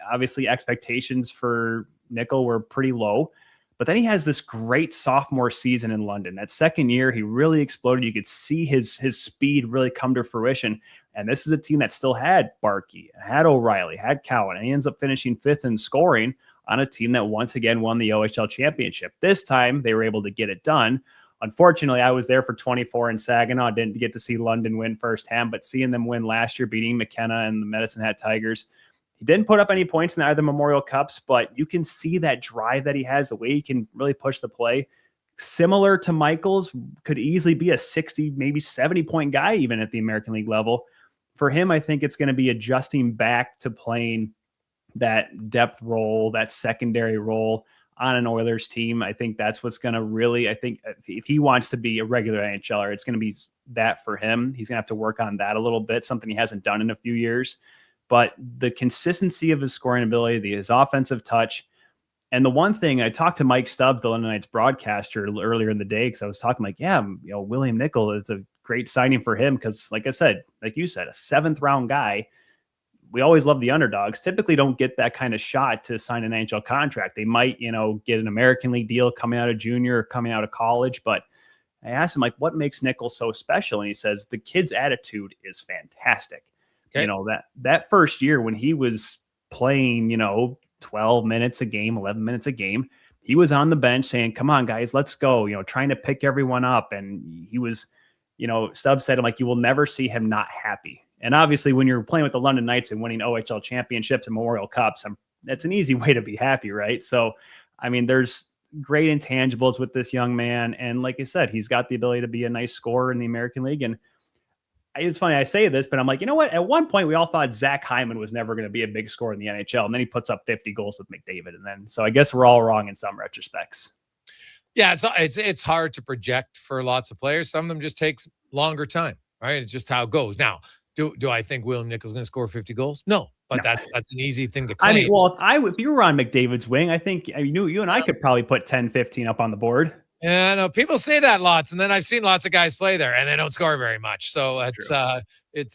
obviously expectations for Nickel were pretty low, but then he has this great sophomore season in London. That second year, he really exploded. You could see his speed really come to fruition. And this is a team that still had Barkey, had O'Reilly, had Cowan, and he ends up finishing 5th in scoring on a team that once again won the OHL championship. This time, they were able to get it done. Unfortunately, I was there for 24 in Saginaw. Didn't get to see London win firsthand, but seeing them win last year, beating McKenna and the Medicine Hat Tigers. He didn't put up any points in either Memorial Cups, but you can see that drive that he has, the way he can really push the play. Similar to Michaels, could easily be a 60, maybe 70-point guy even at the American League level. For him, I think it's going to be adjusting back to playing that depth role, that secondary role on an Oilers team. I think that's what's going to really, I think if he wants to be a regular NHLer, it's going to be that for him. He's going to have to work on that a little bit, something he hasn't done in a few years. But the consistency of his scoring ability, his offensive touch, And the one thing I talked to Mike Stubbs, the London Knights broadcaster, earlier in the day, because I was talking like, yeah, William Nickel, it's a great signing for him because, like I said, like you said, a 7th round guy. We always love the underdogs. Typically don't get that kind of shot to sign an NHL contract. They might, get an American League deal coming out of junior or coming out of college. But I asked him, like, what makes Nickel so special? And he says, the kid's attitude is fantastic. Okay. That first year when he was playing, 12 minutes a game, 11 minutes a game, he was on the bench saying, come on, guys, let's go, trying to pick everyone up. And he was, Stubbs said, like, you will never see him not happy. And obviously, when you're playing with the London Knights and winning OHL championships and Memorial Cups, that's an easy way to be happy, right? So, I mean, there's great intangibles with this young man. And like I said, he's got the ability to be a nice scorer in the American League. And it's funny I say this, but I'm like, you know what? At one point, we all thought Zach Hyman was never going to be a big scorer in the NHL. And then he puts up 50 goals with McDavid. And then, so I guess we're all wrong in some retrospects. Yeah, it's hard to project for lots of players. Some of them just takes longer time, right? It's just how it goes. Now, do I think William Nickel's going to score 50 goals? No, but that's an easy thing to claim. I mean, well, if you were on McDavid's wing, I think you and I could probably put 10, 15 up on the board. Yeah, no, people say that lots, and then I've seen lots of guys play there, and they don't score very much. So it's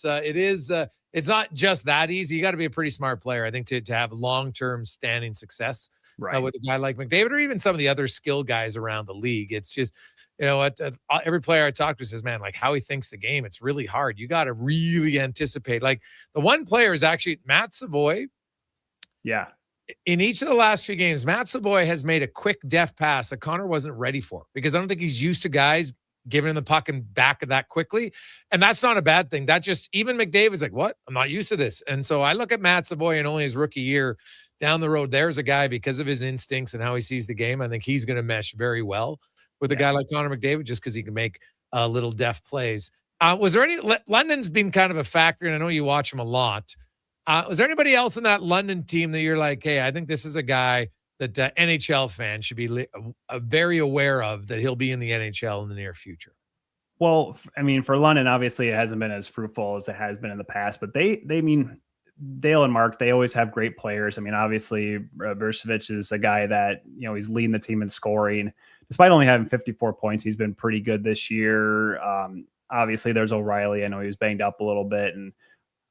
not just that easy. You got to be a pretty smart player, I think, to have long-term standing success with a guy like McDavid, or even some of the other skill guys around the league. It's just, every player I talk to says, man, like how he thinks the game, it's really hard. You got to really anticipate. Like the one player is actually Matt Savoy. Yeah. In each of the last few games, Matt Savoy has made a quick deft pass that Connor wasn't ready for, because I don't think he's used to guys giving him the puck and back of that quickly. And that's not a bad thing. That just, even McDavid's like, what? I'm not used to this. And so I look at Matt Savoy in only his rookie year down the road. There's a guy, because of his instincts and how he sees the game, I think he's going to mesh very well with a guy like Connor McDavid, just because he can make little deft plays. Was there London's been kind of a factor, and I know you watch him a lot. Was there anybody else in that London team that you're like, hey, I think this is a guy that NHL fans should be very aware of, that he'll be in the NHL in the near future? Well, I mean, for London, obviously it hasn't been as fruitful as it has been in the past, but they mean, Dale and Mark, they always have great players. I mean, obviously Burcevic is a guy that, he's leading the team in scoring. Despite only having 54 points, he's been pretty good this year. Obviously there's O'Reilly. I know he was banged up a little bit, and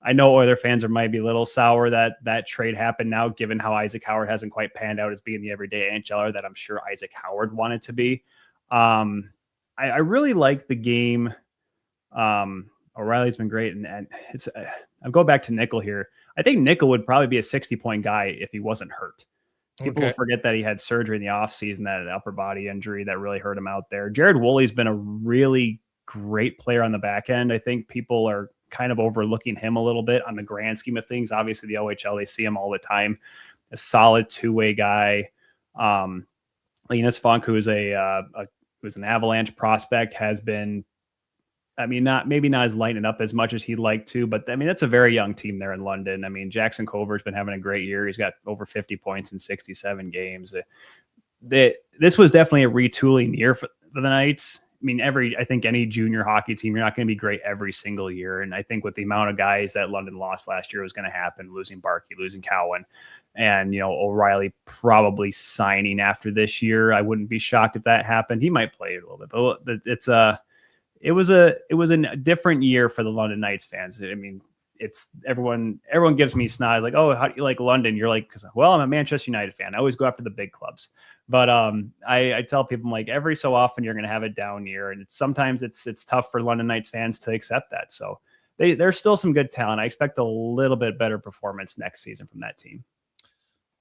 I know other fans might be a little sour that trade happened now, given how Isaac Howard hasn't quite panned out as being the everyday NHLer that I'm sure Isaac Howard wanted to be. I really like the game. O'Reilly's been great. And it's, I'll go back to Nickel here. I think Nickel would probably be a 60-point guy if he wasn't hurt. People will forget that he had surgery in the offseason, that upper body injury that really hurt him out there. Jared Woolley's been a really great player on the back end. I think people are kind of overlooking him a little bit on the grand scheme of things. Obviously the OHL, they see him all the time. A solid two-way guy. Linus Funk, who's who's an Avalanche prospect, has been, I mean, maybe not as lighting up as much as he'd like to, but I mean, that's a very young team there in London. I mean, Jackson Cover's been having a great year. He's got over 50 points in 67 games. This was definitely a retooling year for the Knights. I mean, I think any junior hockey team, you're not going to be great every single year. And I think with the amount of guys that London lost last year was going to happen, losing Barkey, losing Cowan, and, O'Reilly probably signing after this year. I wouldn't be shocked if that happened. He might play it a little bit, but it was a different year for the London Knights fans. I mean, it's everyone gives me snods like, oh, how do you like London? You're like, well, I'm a Manchester United fan. I always go after the big clubs. But I tell people, I'm like, every so often you're going to have a down year, and sometimes it's tough for London Knights fans to accept that. So there's still some good talent. I expect a little bit better performance next season from that team.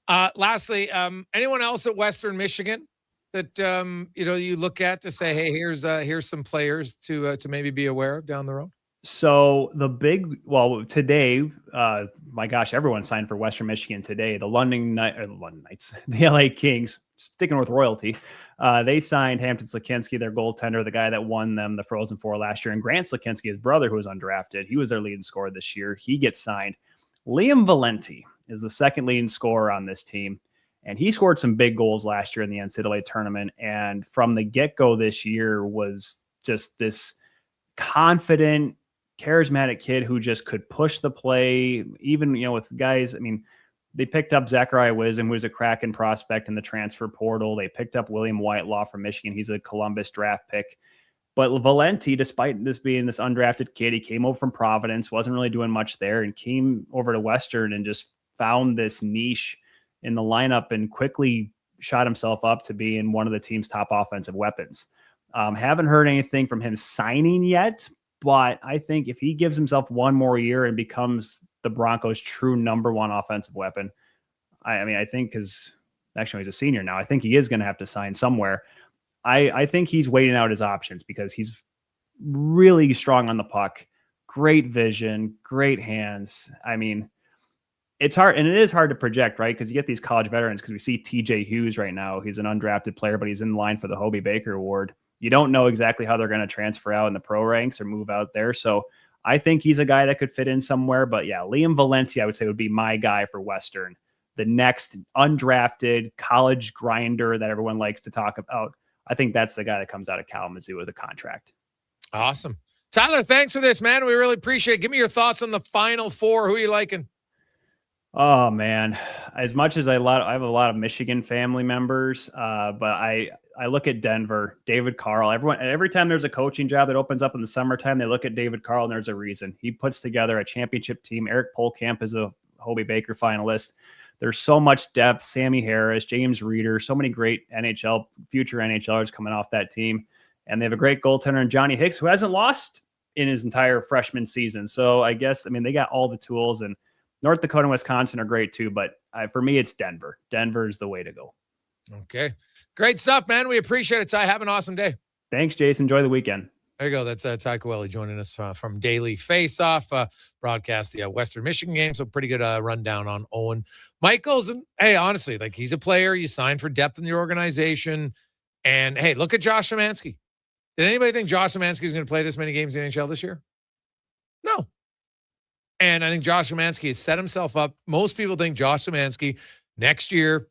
Lastly, anyone else at Western Michigan that you look at to say, hey, here's some players to maybe be aware of down the road? So today, my gosh, everyone signed for Western Michigan today. The London Knights, the LA Kings, sticking with royalty. They signed Hampton Slakinski, their goaltender, the guy that won them the Frozen Four last year, and Grant Slakinski, his brother, who was undrafted. He was their leading scorer this year. He gets signed. Liam Valenti is the second leading scorer on this team, and he scored some big goals last year in the NCAA tournament. And from the get-go this year was just this confident, charismatic kid who just could push the play, even, with guys. I mean, They picked up Zachariah Wisdom, who's a Kraken prospect in the transfer portal. They picked up William Whitelaw from Michigan. He's a Columbus draft pick. But Valenti, despite this being this undrafted kid, he came over from Providence, wasn't really doing much there, and came over to Western and just found this niche in the lineup and quickly shot himself up to be in one of the team's top offensive weapons. Haven't heard anything from him signing yet, but I think if he gives himself one more year and becomes the Broncos' true number one offensive weapon, I think because actually he's a senior now, I think he is going to have to sign somewhere. I think he's waiting out his options because he's really strong on the puck, great vision, great hands. I mean, it's hard, and it is hard to project, right? Because you get these college veterans, because we see TJ Hughes right now. He's an undrafted player, but he's in line for the Hobie Baker Award. You don't know exactly how they're going to transfer out in the pro ranks or move out there. So I think he's a guy that could fit in somewhere. But yeah, Liam Valenti, I would say, would be my guy for Western. The next undrafted college grinder that everyone likes to talk about. I think that's the guy that comes out of Kalamazoo with a contract. Awesome. Tyler, thanks for this, man. We really appreciate it. Give me your thoughts on the Final Four. Who are you liking? Oh, man. As much as I have a lot of Michigan family members, but I look at Denver, David Carl. Every time there's a coaching job that opens up in the summertime, they look at David Carl, and there's a reason. He puts together a championship team. Eric Polkamp is a Hobie Baker finalist. There's so much depth. Sammy Harris, James Reeder, so many great future NHLers coming off that team. And they have a great goaltender in Johnny Hicks, who hasn't lost in his entire freshman season. So I guess, they got all the tools, and North Dakota and Wisconsin are great too. But for me, it's Denver. Denver is the way to go. Okay. Great stuff, man. We appreciate it, Ty. Have an awesome day. Thanks, Jason. Enjoy the weekend. There you go. That's Ty Coelho joining us from Daily Faceoff, broadcast the Western Michigan game. So pretty good rundown on Owen Michaels. And hey, honestly, he's a player. You signed for depth in the organization. And hey, look at Josh Szymanski. Did anybody think Josh Szymanski was going to play this many games in the NHL this year? No. And I think Josh Szymanski has set himself up. Most people think Josh Szymanski next year,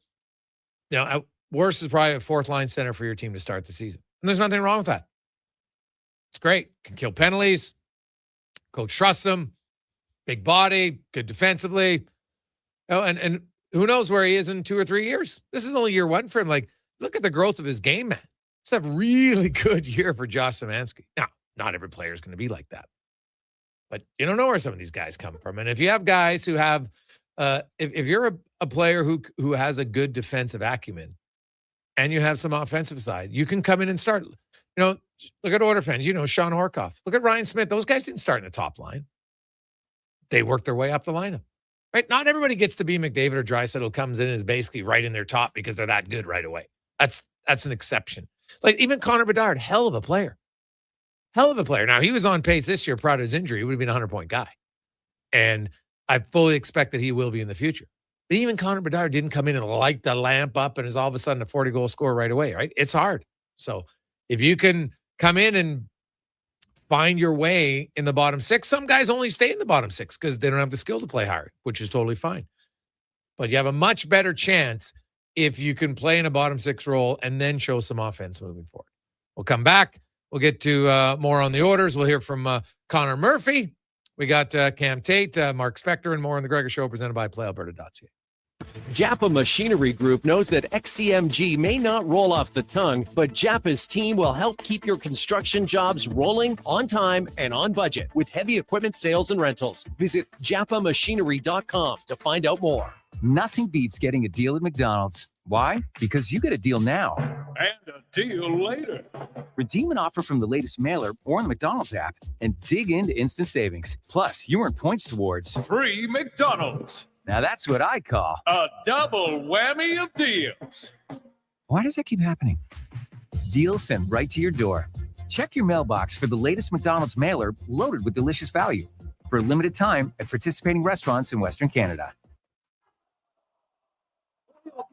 worst is probably a fourth line center for your team to start the season. And there's nothing wrong with that. It's great. Can kill penalties. Coach trusts him. Big body. Good defensively. And who knows where he is in 2 or 3 years. This is only year one for him. Look at the growth of his game, man. It's a really good year for Josh Szymanski. Now, not every player is going to be like that. But you don't know where some of these guys come from. And if you have guys who have, if you're a player who has a good defensive acumen and you have some offensive side, you can come in and start. Look at Oilers fans. Sean Horkoff. Look at Ryan Smith. Those guys didn't start in the top line. They worked their way up the lineup. Right? Not everybody gets to be McDavid or Draisaitl who comes in and is basically right in their top because they're that good right away. That's an exception. Even Connor Bedard, hell of a player. Hell of a player. Now, he was on pace this year prior to his injury. He would have been a 100-point guy. And I fully expect that he will be in the future. But even Connor Bedard didn't come in and light the lamp up and is all of a sudden a 40-goal scorer right away, right? It's hard. So if you can come in and find your way in the bottom six, some guys only stay in the bottom six because they don't have the skill to play hard, which is totally fine. But you have a much better chance if you can play in a bottom six role and then show some offense moving forward. We'll come back. We'll get to more on the orders. We'll hear from Connor Murphy. We got Cam Tate, Mark Spector, and more on the Gregor Show presented by PlayAlberta.ca. Japa Machinery Group knows that XCMG may not roll off the tongue, but Japa's team will help keep your construction jobs rolling on time and on budget with heavy equipment sales and rentals. Visit japamachinery.com to find out more. Nothing beats getting a deal at McDonald's. Why? Because you get a deal now. And a deal later. Redeem an offer from the latest mailer or the McDonald's app and dig into instant savings. Plus, you earn points towards free McDonald's. Now that's what I call a double whammy of deals. Why does that keep happening? Deals sent right to your door. Check your mailbox for the latest McDonald's mailer loaded with delicious value for a limited time at participating restaurants in Western Canada.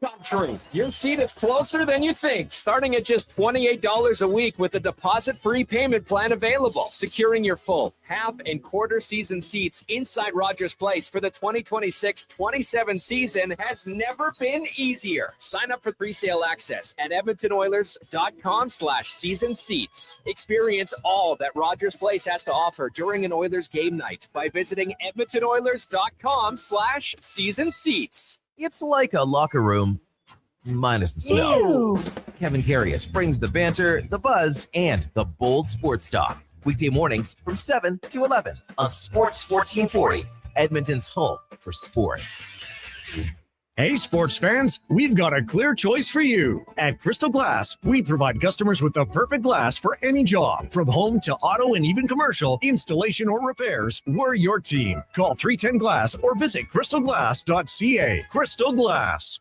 country. Your seat is closer than you think. Starting at just $28 a week with a deposit-free payment plan available. Securing your full, half, and quarter season seats inside Rogers Place for the 2026-27 season has never been easier. Sign up for pre-sale access at edmontonoilers.com/season seats. Experience all that Rogers Place has to offer during an Oilers game night by visiting edmontonoilers.com/season seats. It's like a locker room, minus the smell. Ew. Kevin Carius brings the banter, the buzz, and the bold sports talk. Weekday mornings from 7 to 11 on Sports 1440, Edmonton's home for sports. Hey, sports fans, we've got a clear choice for you. At Crystal Glass, we provide customers with the perfect glass for any job. From home to auto and even commercial, installation or repairs, we're your team. Call 310 Glass or visit crystalglass.ca. Crystal Glass.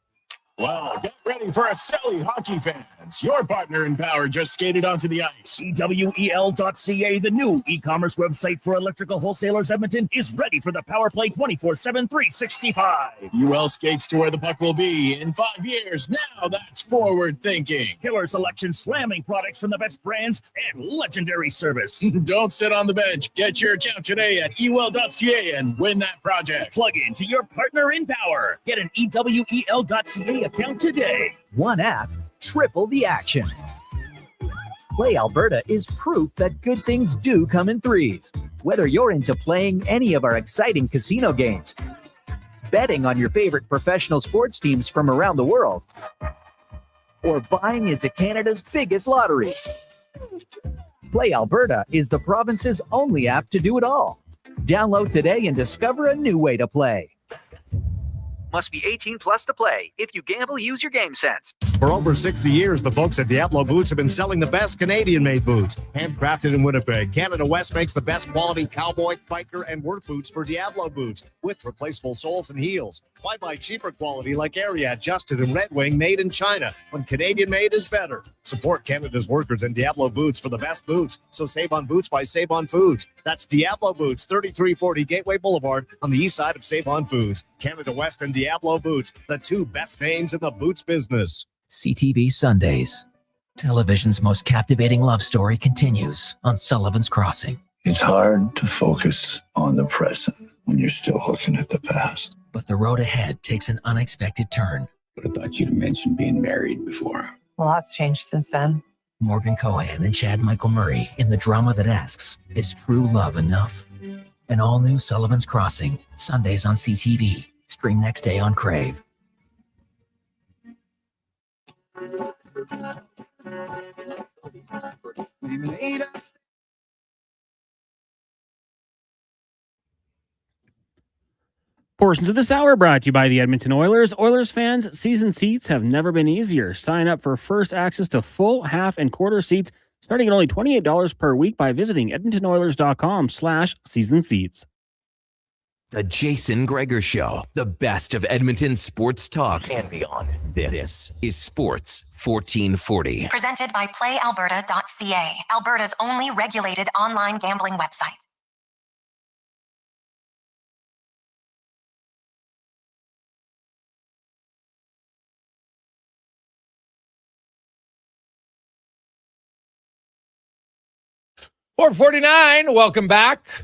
Well, get ready for a silly hockey fans. Your partner in power just skated onto the ice. EWEL.ca, the new e-commerce website for electrical wholesalers Edmonton, is ready for the power play 24/7, 365. UL skates to where the puck will be in 5 years. Now that's forward thinking. Killer selection, slamming products from the best brands, and legendary service. Don't sit on the bench. Get your account today at EWEL.ca and win that project. Plug into your partner in power. Get an EWEL.ca account today. One app, triple the action. Play Alberta is proof that good things do come in threes. Whether you're into playing any of our exciting casino games, betting on your favorite professional sports teams from around the world, or buying into Canada's biggest lotteries, Play Alberta is the province's only app to do it all. Download today and discover a new way to play. Must be 18 plus to play. If you gamble, use your game sense. For over 60 years, the folks at Diablo Boots have been selling the best Canadian-made boots. Handcrafted in Winnipeg, Canada West makes the best quality cowboy, biker, and work boots for Diablo Boots with replaceable soles and heels. Why buy cheaper quality like Ariat, Justin, and Red Wing made in China when Canadian-made is better? Support Canada's workers and Diablo Boots for the best boots. So save on boots by Save On Foods. That's Diablo Boots, 3340 Gateway Boulevard on the east side of Save On Foods. Canada West and Diablo Boots, the two best names in the boots business. CTV Sundays. Television's most captivating love story continues on Sullivan's Crossing. It's hard to focus on the present when you're still looking at the past. But the road ahead takes an unexpected turn. Would have thought you'd have mentioned being married before. A lot's changed since then. Morgan Cohan and Chad Michael Murray in the drama that asks, is true love enough? An all-new Sullivan's Crossing, Sundays on CTV. Stream next day on Crave. Portions of this hour brought to you by the Edmonton Oilers. Oilers fans, season seats have never been easier. Sign up for first access to full, half, and quarter seats starting at only $28 per week by visiting edmontonoilers.com/season seats. The Jason Gregor Show, the best of Edmonton sports talk and beyond. This is Sports 1440. Presented by PlayAlberta.ca, Alberta's only regulated online gambling website. Or 49, welcome back.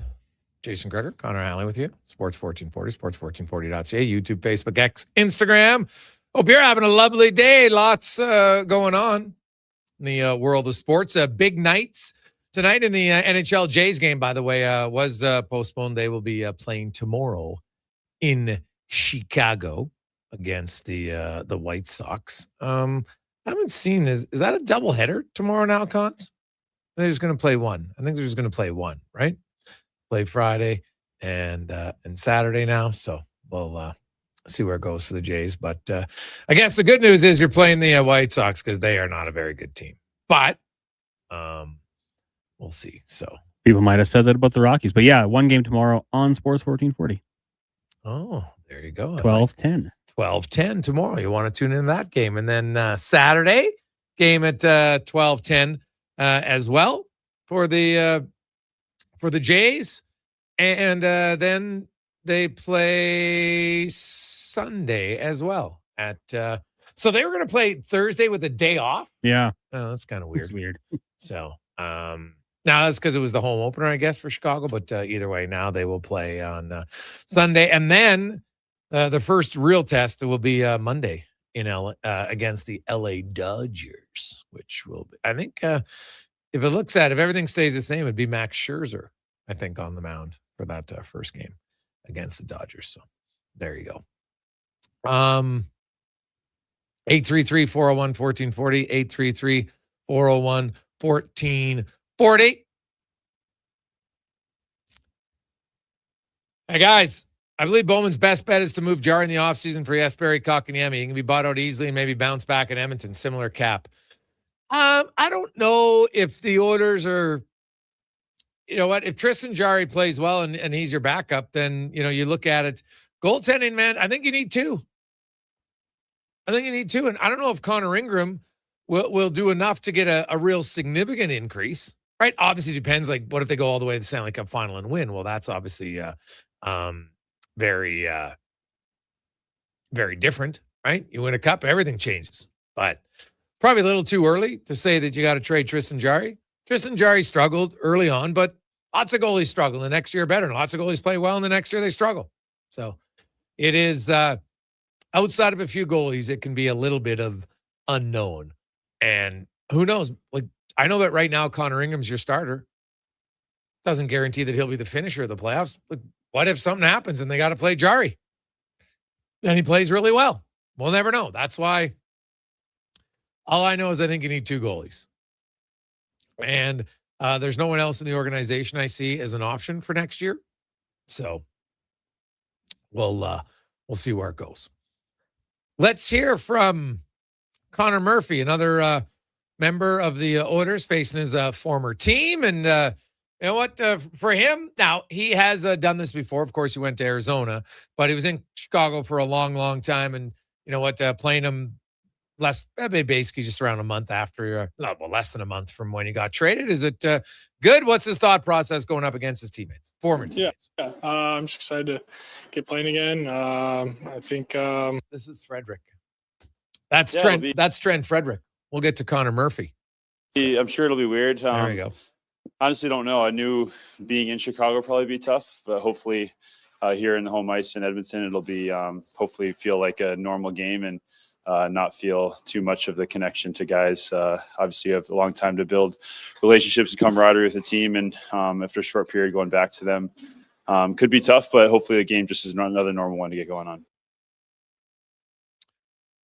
Jason Gregor, Connor Alley with you. Sports 1440, sports1440.ca, YouTube, Facebook, X, Instagram. Hope you're having a lovely day. Lots going on in the world of sports. Big nights tonight in the NHL Jays game, by the way, was postponed. They will be playing tomorrow in Chicago against the White Sox. I haven't seen, is that a doubleheader tomorrow now, Cons? I think they're just going to play one. I think they're just going to play one, right? Play Friday and Saturday now. So we'll see where it goes for the Jays. But I guess the good news is you're playing the White Sox because they are not a very good team. But we'll see. So people might have said that about the Rockies. But yeah, one game tomorrow on Sports 1440. Oh, there you go. 12:10. 12:10 tomorrow. You want to tune in that game. And then Saturday, game at 12:10 as well for the Jays. And then they play Sunday as well at So they were going to play Thursday with a day off. Yeah. Oh, that's kind of weird. It's weird. So, now that's because it was the home opener, I guess, for Chicago. But either way, now they will play on Sunday, and then the first real test will be Monday in against the LA Dodgers, which will be, I think, if everything stays the same, it'd be Max Scherzer, I think, on the mound for that first game against the Dodgers. So there you go. 833-401-1440, 833-401-1440. Hey, guys, I believe Bowman's best bet is to move Jarry in the offseason for Jesperi Kotkaniemi. He can be bought out easily and maybe bounce back in Edmonton, similar cap. I don't know if the Oilers are, you know what, if Tristan Jarry plays well and he's your backup, then, you know, you look at it. Goaltending, man, I think you need two. And I don't know if Connor Ingram will do enough to get a real significant increase, right? Obviously depends, like, what if they go all the way to the Stanley Cup final and win? Well, that's obviously very, very different, right? You win a cup, everything changes. But probably a little too early to say that you got to trade Tristan Jarry. Tristan Jarry struggled early on, but lots of goalies struggle. The next year better, and lots of goalies play well, and the next year they struggle. So it is outside of a few goalies, it can be a little bit of unknown. And who knows? Like, I know that right now Connor Ingram's your starter. Doesn't guarantee that he'll be the finisher of the playoffs. Like, what if something happens and they got to play Jarry? Then he plays really well. We'll never know. That's why all I know is I think you need two goalies. And there's no one else in the organization I see as an option for next year. So we'll see where it goes. Let's hear from Connor Murphy, another member of the Oilers facing his former team. And you know what? For him, now, he has done this before. Of course, he went to Arizona, but he was in Chicago for a long, long time. And you know what? Playing him basically just around a month after, less than a month from when he got traded. Is it good? What's his thought process going up against his teammates, former teammates? Yeah. I'm just excited to get playing again. I think this is Frederick. That's Trent. That's Trent Frederick. We'll get to Connor Murphy. I'm sure it'll be weird. There we go. Honestly, don't know. I knew being in Chicago would probably be tough, but hopefully here in the home ice in Edmonton, it'll be hopefully feel like a normal game and not feel too much of the connection to guys. Obviously, you have a long time to build relationships and camaraderie with the team, and after a short period going back to them could be tough, but hopefully the game just is another normal one to get going on.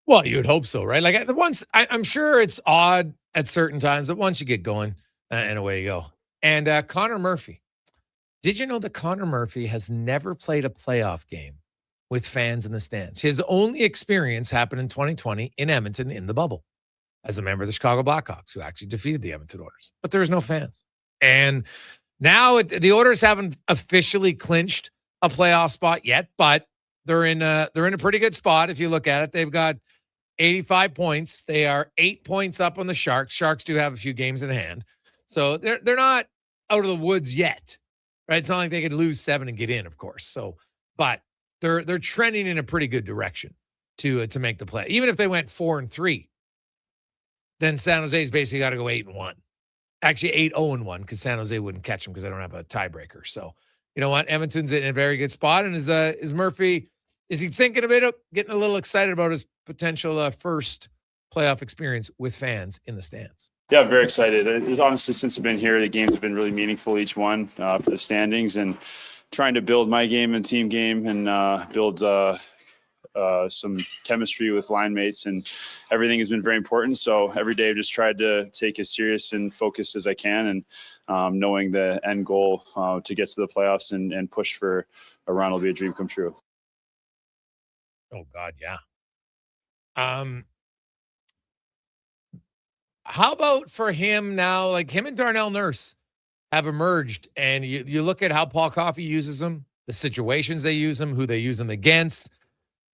Well, you would hope so, right? Like I'm sure it's odd at certain times, but once you get going, and away you go. And Connor Murphy. Did you know that Connor Murphy has never played a playoff game with fans in the stands? His only experience happened in 2020 in Edmonton in the bubble as a member of the Chicago Blackhawks, who actually defeated the Edmonton Oilers. But there was no fans. And now the Oilers haven't officially clinched a playoff spot yet, but they're in a pretty good spot. If you look at it, they've got 85 points. They are 8 points up on the Sharks. Sharks do have a few games in hand. So they're not out of the woods yet, right? It's not like they could lose 7 and get in, of course. So, but they're trending in a pretty good direction to make the play. Even if they went 4-3, then San Jose's basically got to go 8-1. Actually, 8-0-1 because San Jose wouldn't catch them because they don't have a tiebreaker. So, you know what? Edmonton's in a very good spot. And is Murphy, is he thinking a bit of getting a little excited about his potential first playoff experience with fans in the stands? Yeah, I'm very excited. Honestly, since I've been here, the games have been really meaningful, each one for the standings, and trying to build my game and team game and build some chemistry with line mates, and everything has been very important. So every day I've just tried to take as serious and focused as I can, and knowing the end goal to get to the playoffs and push for a run will be a dream come true. Oh, God, yeah. How about for him now, like him and Darnell Nurse have emerged, and you look at how Paul Coffey uses them, the situations they use them, who they use them against.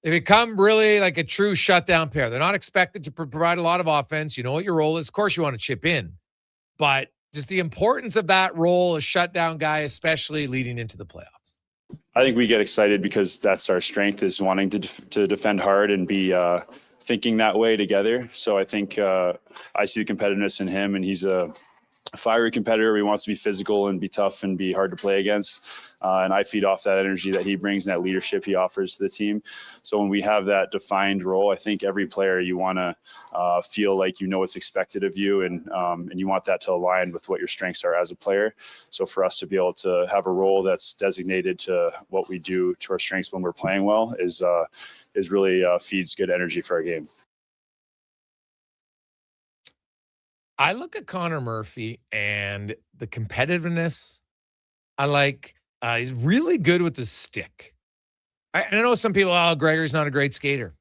They become really like a true shutdown pair. They're not expected to provide a lot of offense. You know what your role is. Of course, you want to chip in, but just the importance of that role, a shutdown guy, especially leading into the playoffs. I think we get excited because that's our strength, is wanting to defend hard and be thinking that way together. So I think I see the competitiveness in him, and he's a fiery competitor. He wants to be physical and be tough and be hard to play against. And I feed off that energy that he brings and that leadership he offers to the team. So when we have that defined role, I think every player, you want to feel like you know what's expected of you, and you want that to align with what your strengths are as a player. So for us to be able to have a role that's designated to what we do to our strengths when we're playing well is really feeds good energy for our game. I look at Connor Murphy and the competitiveness. I like he's really good with the stick. I know some people, Gregor's not a great skater.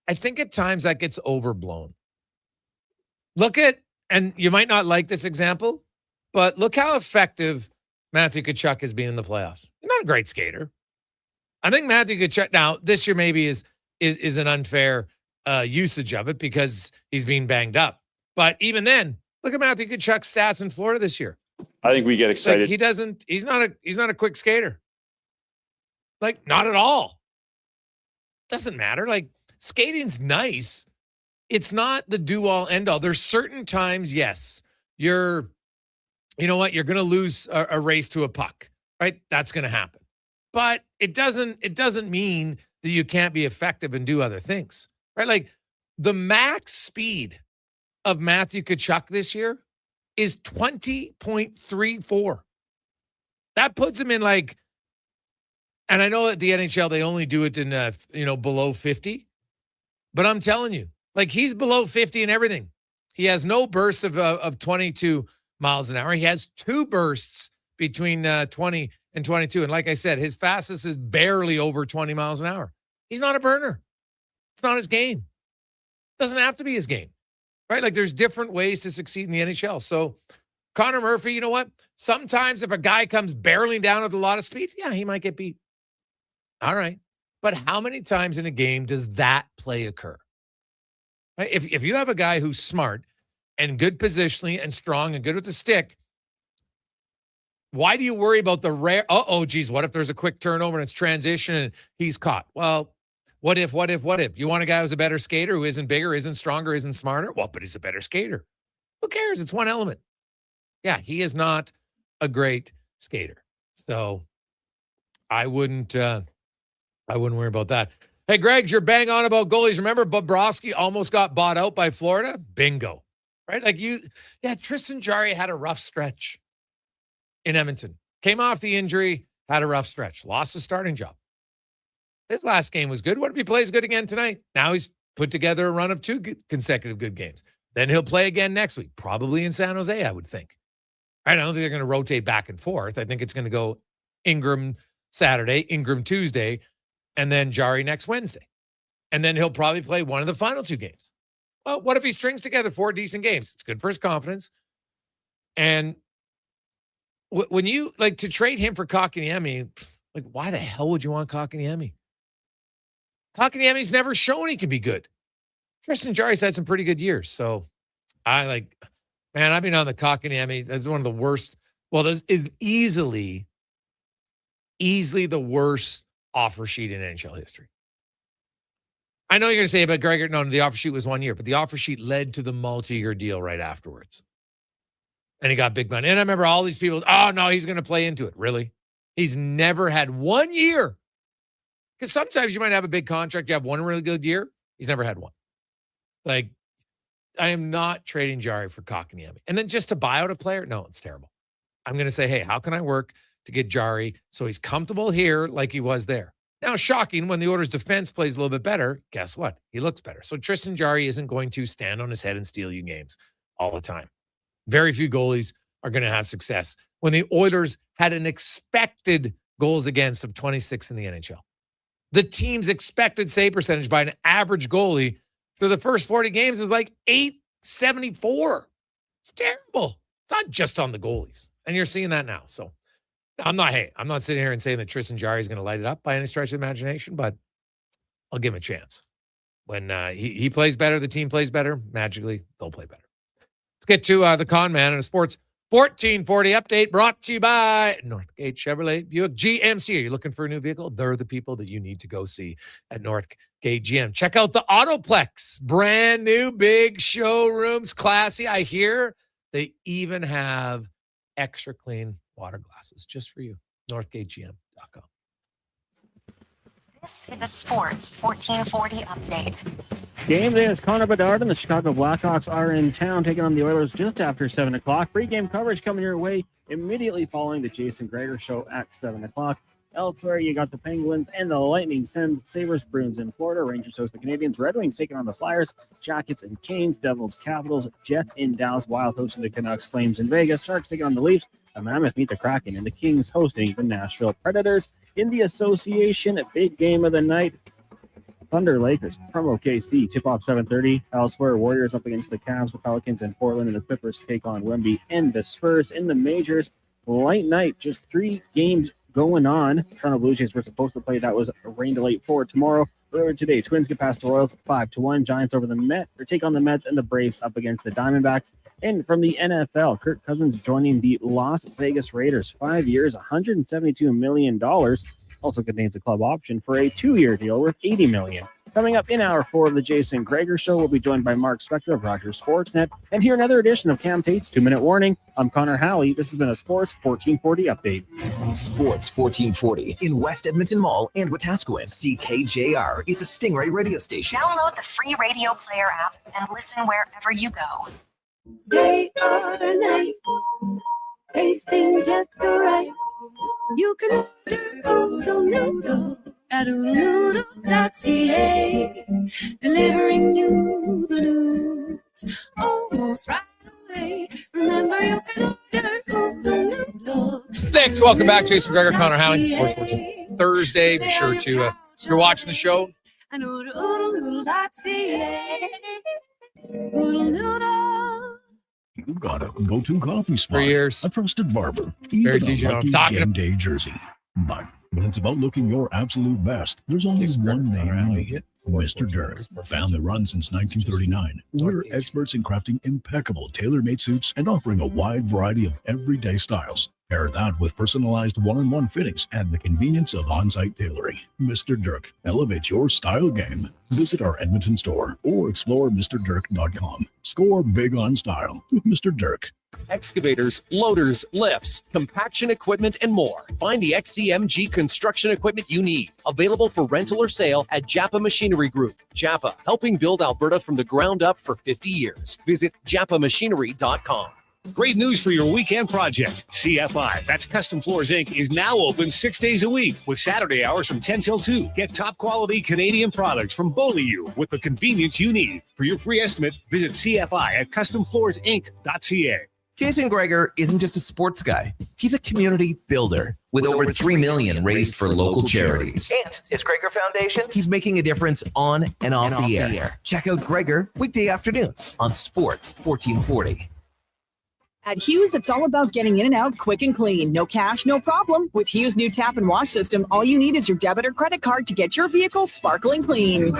I think at times that gets overblown. Look at, and you might not like this example, but look how effective Matthew Tkachuk has been in the playoffs. He's not a great skater. I think Matthew Tkachuk, now this year maybe is an unfair usage of it because he's being banged up. But even then, look at Matthew Tkachuk's stats in Florida this year. I think we get excited. Like he's not a quick skater. Like, not at all. Doesn't matter. Like, skating's nice. It's not the do-all, end-all. There's certain times, yes, you know what? You're going to lose a race to a puck, right? That's going to happen. But it doesn't mean that you can't be effective and do other things, right? Like, the max speed of Matthew Tkachuk this year is 20.34. That puts him in like, and I know at the NHL, they only do it in, below 50. But I'm telling you, like, he's below 50 in everything. He has no bursts of 22 miles an hour. He has 2 bursts between 20 and 22. And like I said, his fastest is barely over 20 miles an hour. He's not a burner. It's not his game. Doesn't have to be his game, right? Like, there's different ways to succeed in the NHL. So Connor Murphy, you know what? Sometimes if a guy comes barreling down with a lot of speed, yeah, he might get beat. All right. But how many times in a game does that play occur? Right? If you have a guy who's smart and good positionally and strong and good with the stick, why do you worry about the rare, geez, what if there's a quick turnover and it's transition and he's caught? Well, what if? You want a guy who's a better skater, who isn't bigger, isn't stronger, isn't smarter? Well, but he's a better skater. Who cares? It's one element. Yeah, he is not a great skater. So I wouldn't worry about that. Hey, Greg, you're bang on about goalies. Remember Bobrovsky almost got bought out by Florida? Bingo. Right? Tristan Jarry had a rough stretch in Edmonton. Came off the injury, had a rough stretch. Lost the starting job. His last game was good. What if he plays good again tonight? Now he's put together a run of 2 consecutive good games. Then he'll play again next week, probably in San Jose, I would think. I don't think they're going to rotate back and forth. I think it's going to go Ingram Saturday, Ingram Tuesday, and then Jarry next Wednesday. And then he'll probably play one of the final 2 games. Well, what if he strings together 4 decent games? It's good for his confidence. And when you, like, to trade him for Kotkaniemi, like, why the hell would you want Kotkaniemi? Kotkaniemi's never shown he can be good. Tristan Jarry's had some pretty good years. So I've been on the Kotkaniemi. That's one of the worst. Well, this is easily the worst offer sheet in NHL history. I know you're going to say about Gregor, no, the offer sheet was 1 year, but the offer sheet led to the multi-year deal right afterwards. And he got big money. And I remember all these people, no, he's going to play into it. Really? He's never had 1 year. Because sometimes you might have a big contract, you have one really good year. He's never had one. Like, I am not trading Jarry for Kotkaniemi. And then just to buy out a player, no, it's terrible. I'm going to say, hey, how can I work to get Jarry so he's comfortable here like he was there? Now, shocking, when the Oilers' defense plays a little bit better, guess what? He looks better. So Tristan Jarry isn't going to stand on his head and steal you games all the time. Very few goalies are going to have success. When the Oilers had an expected goals against of 26 in the NHL, the team's expected save percentage by an average goalie through the first 40 games was like .874. It's terrible. It's not just on the goalies. And you're seeing that now. So I'm not sitting here and saying that Tristan Jarry is going to light it up by any stretch of the imagination, but I'll give him a chance. When he plays better, the team plays better, magically, they'll play better. Let's get to the con man and a Sports 1440 update brought to you by Northgate Chevrolet Buick GMC. Are you looking for a new vehicle? They're the people that you need to go see at Northgate GM. Check out the Autoplex. Brand new big showrooms. Classy. I hear they even have extra clean water glasses just for you. NorthgateGM.com. This is the Sports 1440 update. Game day is Connor Bedard and the Chicago Blackhawks are in town taking on the Oilers just after 7 o'clock. Pre-game coverage coming your way immediately following the Jason Gregor show at 7 o'clock. Elsewhere, you got the Penguins and the Lightning send Sabres, Bruins in Florida. Rangers host the Canadiens. Red Wings taking on the Flyers. Jackets and Canes. Devils, Capitals. Jets in Dallas. Wild hosting the Canucks. Flames in Vegas. Sharks taking on the Leafs. The Mammoth meet the Kraken. And the Kings hosting the Nashville Predators. In the association, a big game of the night. Thunder Lakers from OKC. Tip-off 7:30. Elsewhere, Warriors up against the Cavs, the Pelicans, and Portland. And the Clippers take on Wemby and the Spurs. In the majors, light night. Just 3 games going on. Toronto Blue Jays were supposed to play. That was rained late for tomorrow. Earlier today, Twins get past the Royals 5-1. Giants over the Mets, or take on the Mets, and the Braves up against the Diamondbacks. And from the NFL, Kirk Cousins joining the Las Vegas Raiders. 5 years, $172 million. Also contains a club option for a 2-year deal worth $80 million. Coming up in hour 4 of the Jason Gregor Show, we'll be joined by Mark Spector of Rogers Sportsnet and hear another edition of Cam Tate's 2-Minute Warning. I'm Connor Halley. This has been a Sports 1440 update. Sports 1440 in West Edmonton Mall and Wetaskiwin. CKJR is a Stingray radio station. Download the free radio player app and listen wherever you go. Day or night, tasting just so right. You can order Oodle Noodle at oodlenoodle.ca, delivering you the news almost right away. Remember, you can order Oodle Noodle. Thanks. Welcome back, Jason Gregor, Connor Howling, Sports 14 Thursday. Be sure to, if you're watching the show, and oodlenoodle.ca. Oodle Noodle. You got a go-to coffee spot. For years. A trusted barber. Very Even DJ, a I'm lucky talking game day jersey. But when it's about looking your absolute best, there's only one name you need. Mr. Dirk. Family run since 1939. We're experts in crafting impeccable tailor-made suits and offering a wide variety of everyday styles. Pair that with personalized one-on-one fittings and the convenience of on-site tailoring. Mr. Dirk elevates your style game. Visit our Edmonton store or explore MrDirk.com. Score big on style with Mr. Dirk. Excavators, loaders, lifts, compaction equipment, and more. Find the XCMG construction equipment you need. Available for rental or sale at Japa Machinery Group. Japa, helping build Alberta from the ground up for 50 years. Visit japamachinery.com. Great news for your weekend project. CFI, that's Custom Floors Inc., is now open 6 days a week with Saturday hours from 10 till 2. Get top quality Canadian products from Beaulieu with the convenience you need. For your free estimate, visit CFI at customfloorsinc.ca. Jason Gregor isn't just a sports guy. He's a community builder. With over $3 million raised for local charities. And his Gregor Foundation, he's making a difference on and off the air. Check out Gregor weekday afternoons on Sports 1440. At Hughes, it's all about getting in and out quick and clean. No cash, no problem. With Hughes' new tap and wash system, all you need is your debit or credit card to get your vehicle sparkling clean.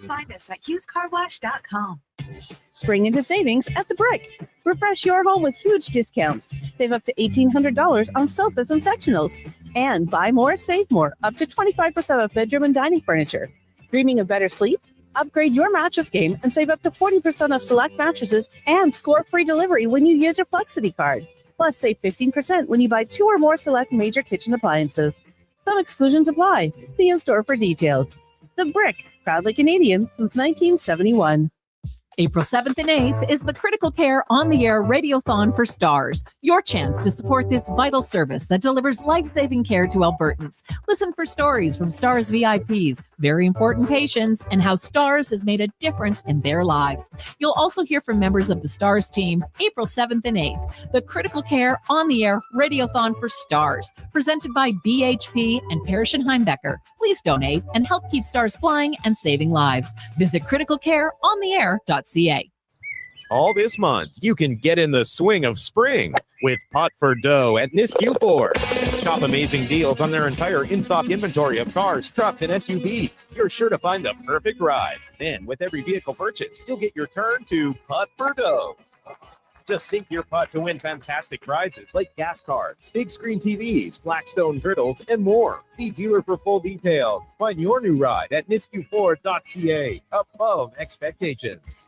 Find us at HughesCarWash.com. Spring into savings at The Brick. Refresh your home with huge discounts. Save up to $1,800 on sofas and sectionals. And buy more, save more. Up to 25% off bedroom and dining furniture. Dreaming of better sleep? Upgrade your mattress game and save up to 40% off select mattresses and score free delivery when you use your Flexity card. Plus, save 15% when you buy 2 or more select major kitchen appliances. Some exclusions apply. See in store for details. The Brick, proudly Canadian since 1971. April 7th and 8th is the Critical Care On the Air Radiothon for Stars. Your chance to support this vital service that delivers life-saving care to Albertans. Listen for stories from Stars VIPs, very important patients, and how Stars has made a difference in their lives. You'll also hear from members of the Stars team April 7th and 8th. The Critical Care On the Air Radiothon for Stars, presented by BHP and Parrish and Heimbecker. Please donate and help keep Stars flying and saving lives. Visit criticalcareontheair.ca. All this month, you can get in the swing of spring with Pot for Dough at Nisku Ford. Shop amazing deals on their entire in-stock inventory of cars, trucks, and SUVs. You're sure to find the perfect ride. Then, with every vehicle purchase, you'll get your turn to Pot for Dough. Just sink your putt to win fantastic prizes like gas cards, big screen TVs, Blackstone griddles, and more. See dealer for full details. Find your new ride at niskuford.ca. Above expectations.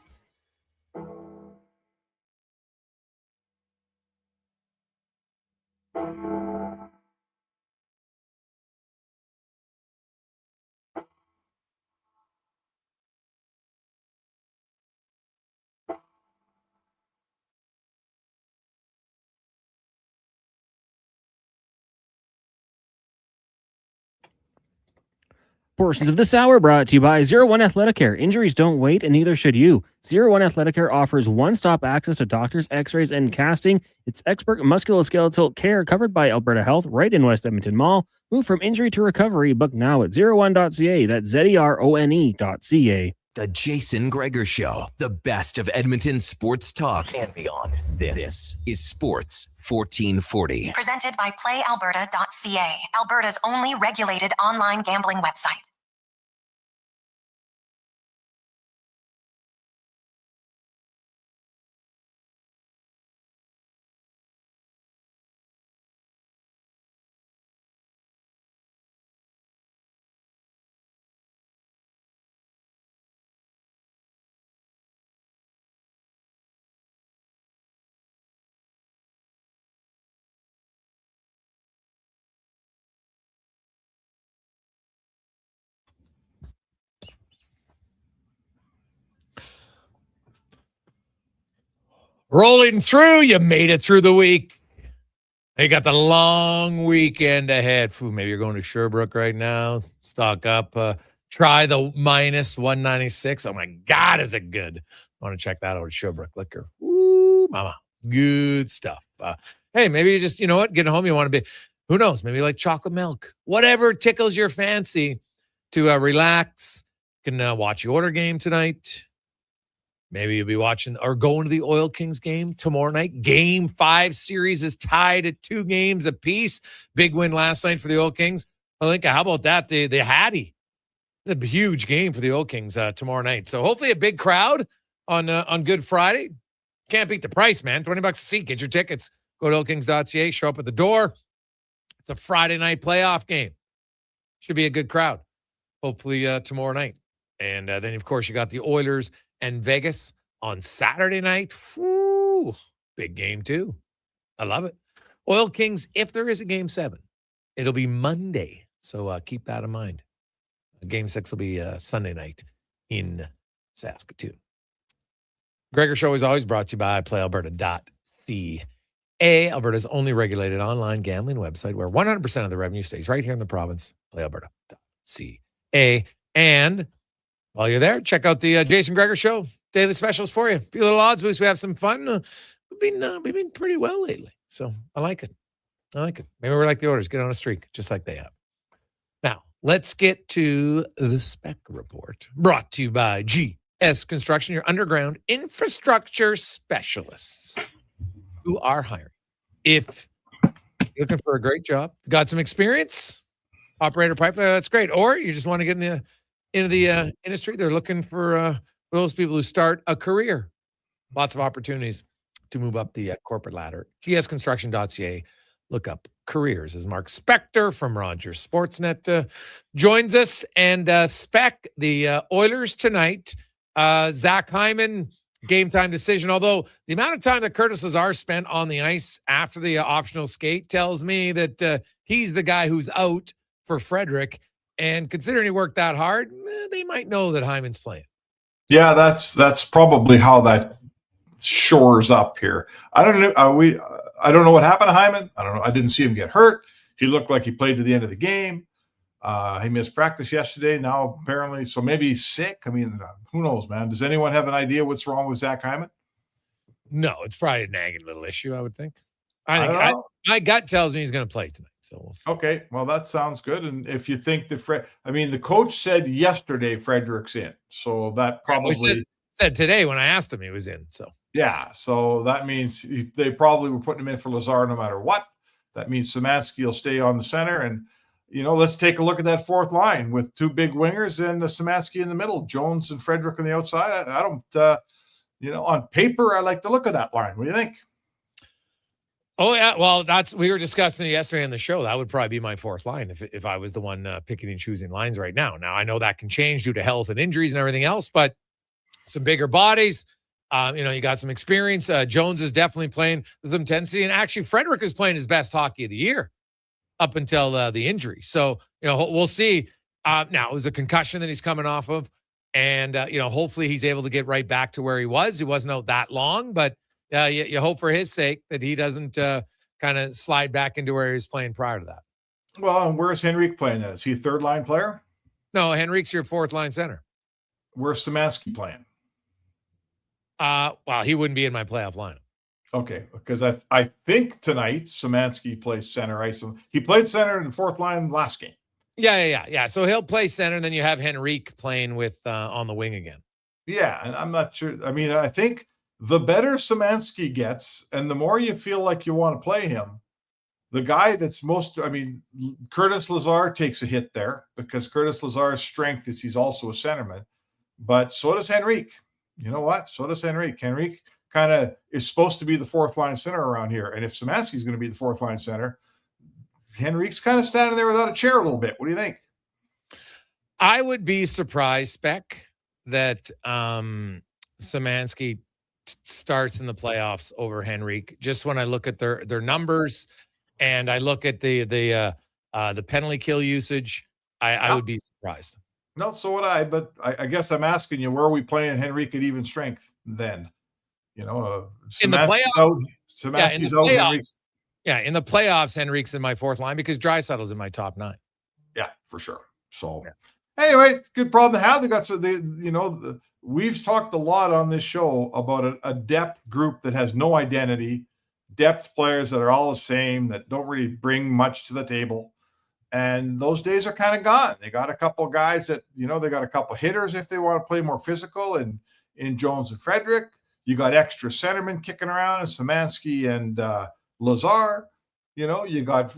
Portions of this hour brought to you by 01 Athleticare. Injuries don't wait, and neither should you. 01 Athleticare offers one-stop access to doctors, x-rays, and casting. It's expert musculoskeletal care covered by Alberta Health right in West Edmonton Mall. Move from injury to recovery. Book now at 01.ca. That's ZERONE.ca. The Jason Gregor Show, the best of Edmonton sports talk and beyond. This is Sports 1440. Presented by PlayAlberta.ca, Alberta's only regulated online gambling website. Rolling through, you made it through the week. You got the long weekend ahead. Maybe you're going to Sherbrooke right now. Stock up. Try the minus 196. Oh, my God, is it good? I want to check that out at Sherbrooke Liquor. Ooh, mama. Good stuff. Hey, maybe you just, you know what? Getting home, you want to be, who knows, maybe like chocolate milk. Whatever tickles your fancy to relax. You can watch the Oilers game tonight. Maybe you'll be watching or going to the Oil Kings game tomorrow night. Game 5 series is tied at 2 games apiece. Big win last night for the Oil Kings. I think, how about that? The Hattie. It's a huge game for the Oil Kings tomorrow night. So hopefully a big crowd on Good Friday. Can't beat the price, man. $20 a seat. Get your tickets. Go to oilkings.ca. Show up at the door. It's a Friday night playoff game. Should be a good crowd. Hopefully tomorrow night. And then, of course, you got the Oilers and Vegas on Saturday night. Whew, big game, too. I love it. Oil Kings, if there is a Game 7, it'll be Monday. So keep that in mind. Game 6 will be Sunday night in Saskatoon. Gregor Show is always brought to you by PlayAlberta.ca, Alberta's only regulated online gambling website where 100% of the revenue stays right here in the province. PlayAlberta.ca. And while you're there, check out the Jason Gregor Show daily specials for you. A few little odds boosts. We have some fun. We've been pretty well lately, so I like it. Maybe we're like the Oilers, get on a streak, just like they have. Now, let's get to the Spec Report, brought to you by GS Construction, your underground infrastructure specialists who are hiring. If you're looking for a great job, got some experience, operator pipeline, that's great. Or you just want to get into the industry, they're looking for those people who start a career. Lots of opportunities to move up the corporate ladder. gsconstruction.ca. Look up careers. As Mark Spector from Rogers Sportsnet joins us. And Spec, the Oilers tonight, Zach Hyman, game time decision. Although the amount of time that Curtis Lazar spent on the ice after the optional skate tells me that he's the guy who's out for Frederick. And considering he worked that hard, they might know that Hyman's playing. Yeah, that's probably how that shores up here. I don't know. I don't know what happened to Hyman. I don't know. I didn't see him get hurt. He looked like he played to the end of the game. He missed practice yesterday. Now apparently, so maybe he's sick. I mean, who knows, man? Does anyone have an idea what's wrong with Zach Hyman? No, it's probably a nagging little issue, I would think. My gut tells me he's going to play tonight. So we'll see. Okay, well, that sounds good. And if you think the coach said yesterday Frederick's in, so that probably said today when I asked him he was in. So Yeah, so that means they probably were putting him in for Lazar no matter what. That means Szymanski will stay on the center. And, let's take a look at that fourth line with two big wingers and Szymanski in the middle, Jones and Frederick on the outside. I don't, on paper, I like the look of that line. What do you think? Oh, yeah. Well, we were discussing it yesterday on the show. That would probably be my fourth line if I was the one picking and choosing lines right now. Now, I know that can change due to health and injuries and everything else, but some bigger bodies, you got some experience. Jones is definitely playing with some intensity. And actually, Frederick is playing his best hockey of the year up until the injury. So, we'll see. Now, it was a concussion that he's coming off of. And, hopefully he's able to get right back to where he was. He wasn't out that long, but you hope for his sake that he doesn't kind of slide back into where he was playing prior to that. Well, and where's Henrique playing then? Is he a third line player? No, Henrique's your fourth line center. Where's Szymanski playing? Well, he wouldn't be in my playoff lineup. Okay, because I think tonight Szymanski plays center ice. He played center in the fourth line last game. Yeah. So he'll play center, and then you have Henrique playing with on the wing again. Yeah, and I'm not sure. I mean, I think the better Szymanski gets, and the more you feel like you want to play him, the guy that's Curtis Lazar takes a hit there because Curtis Lazar's strength is he's also a centerman, but so does Henrique. You know what? So does Henrique. Henrique kind of is supposed to be the fourth line center around here. And if Szymanski's going to be the fourth line center, Henrique's kind of standing there without a chair a little bit. What do you think? I would be surprised, Spec, that Szymanski starts in the playoffs over Henrique. Just when I look at their numbers and I look at the penalty kill usage, I would be surprised. No, so would I. But I guess I'm asking you, where are we playing Henrique at even strength then? In the playoffs, in the playoffs, Henrique's in my fourth line because Draisaitl's in my top 9. Yeah, for sure. So anyway, good problem to have. They got we've talked a lot on this show about a depth group that has no identity, depth players that are all the same, that don't really bring much to the table. And those days are kind of gone. They got a couple of guys that, they got a couple of hitters if they want to play more physical and in Jones and Frederick. You got extra centermen kicking around, and Szymanski and Lazar. You got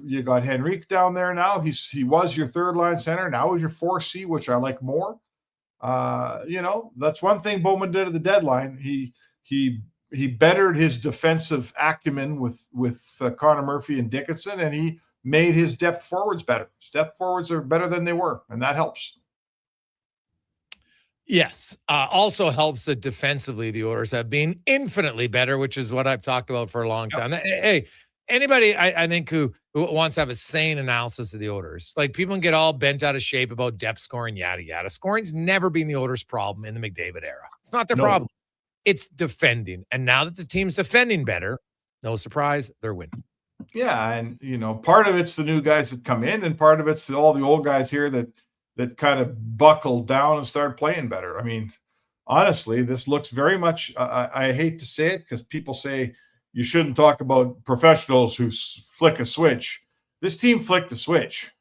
Henrique down there now. He was your third line center. Now he's your 4C, which I like more. That's one thing Bowman did at the deadline. He bettered his defensive acumen with Connor Murphy and Dickinson, and he made his depth forwards better. His depth forwards are better than they were, and that helps. Yes. Also helps that defensively the Oilers have been infinitely better, which is what I've talked about for a long time. Hey, anybody I think who wants to have a sane analysis of the Oilers, like people can get all bent out of shape about depth scoring, yada, yada. Scoring's never been the Oilers' problem in the McDavid era. It's not their problem. It's defending. And now that the team's defending better, no surprise, they're winning. Yeah, and part of it's the new guys that come in, and part of it's all the old guys here that kind of buckled down and started playing better. I mean, honestly, this looks very much. I hate to say it because people say you shouldn't talk about professionals who flick a switch. This team flicked the switch,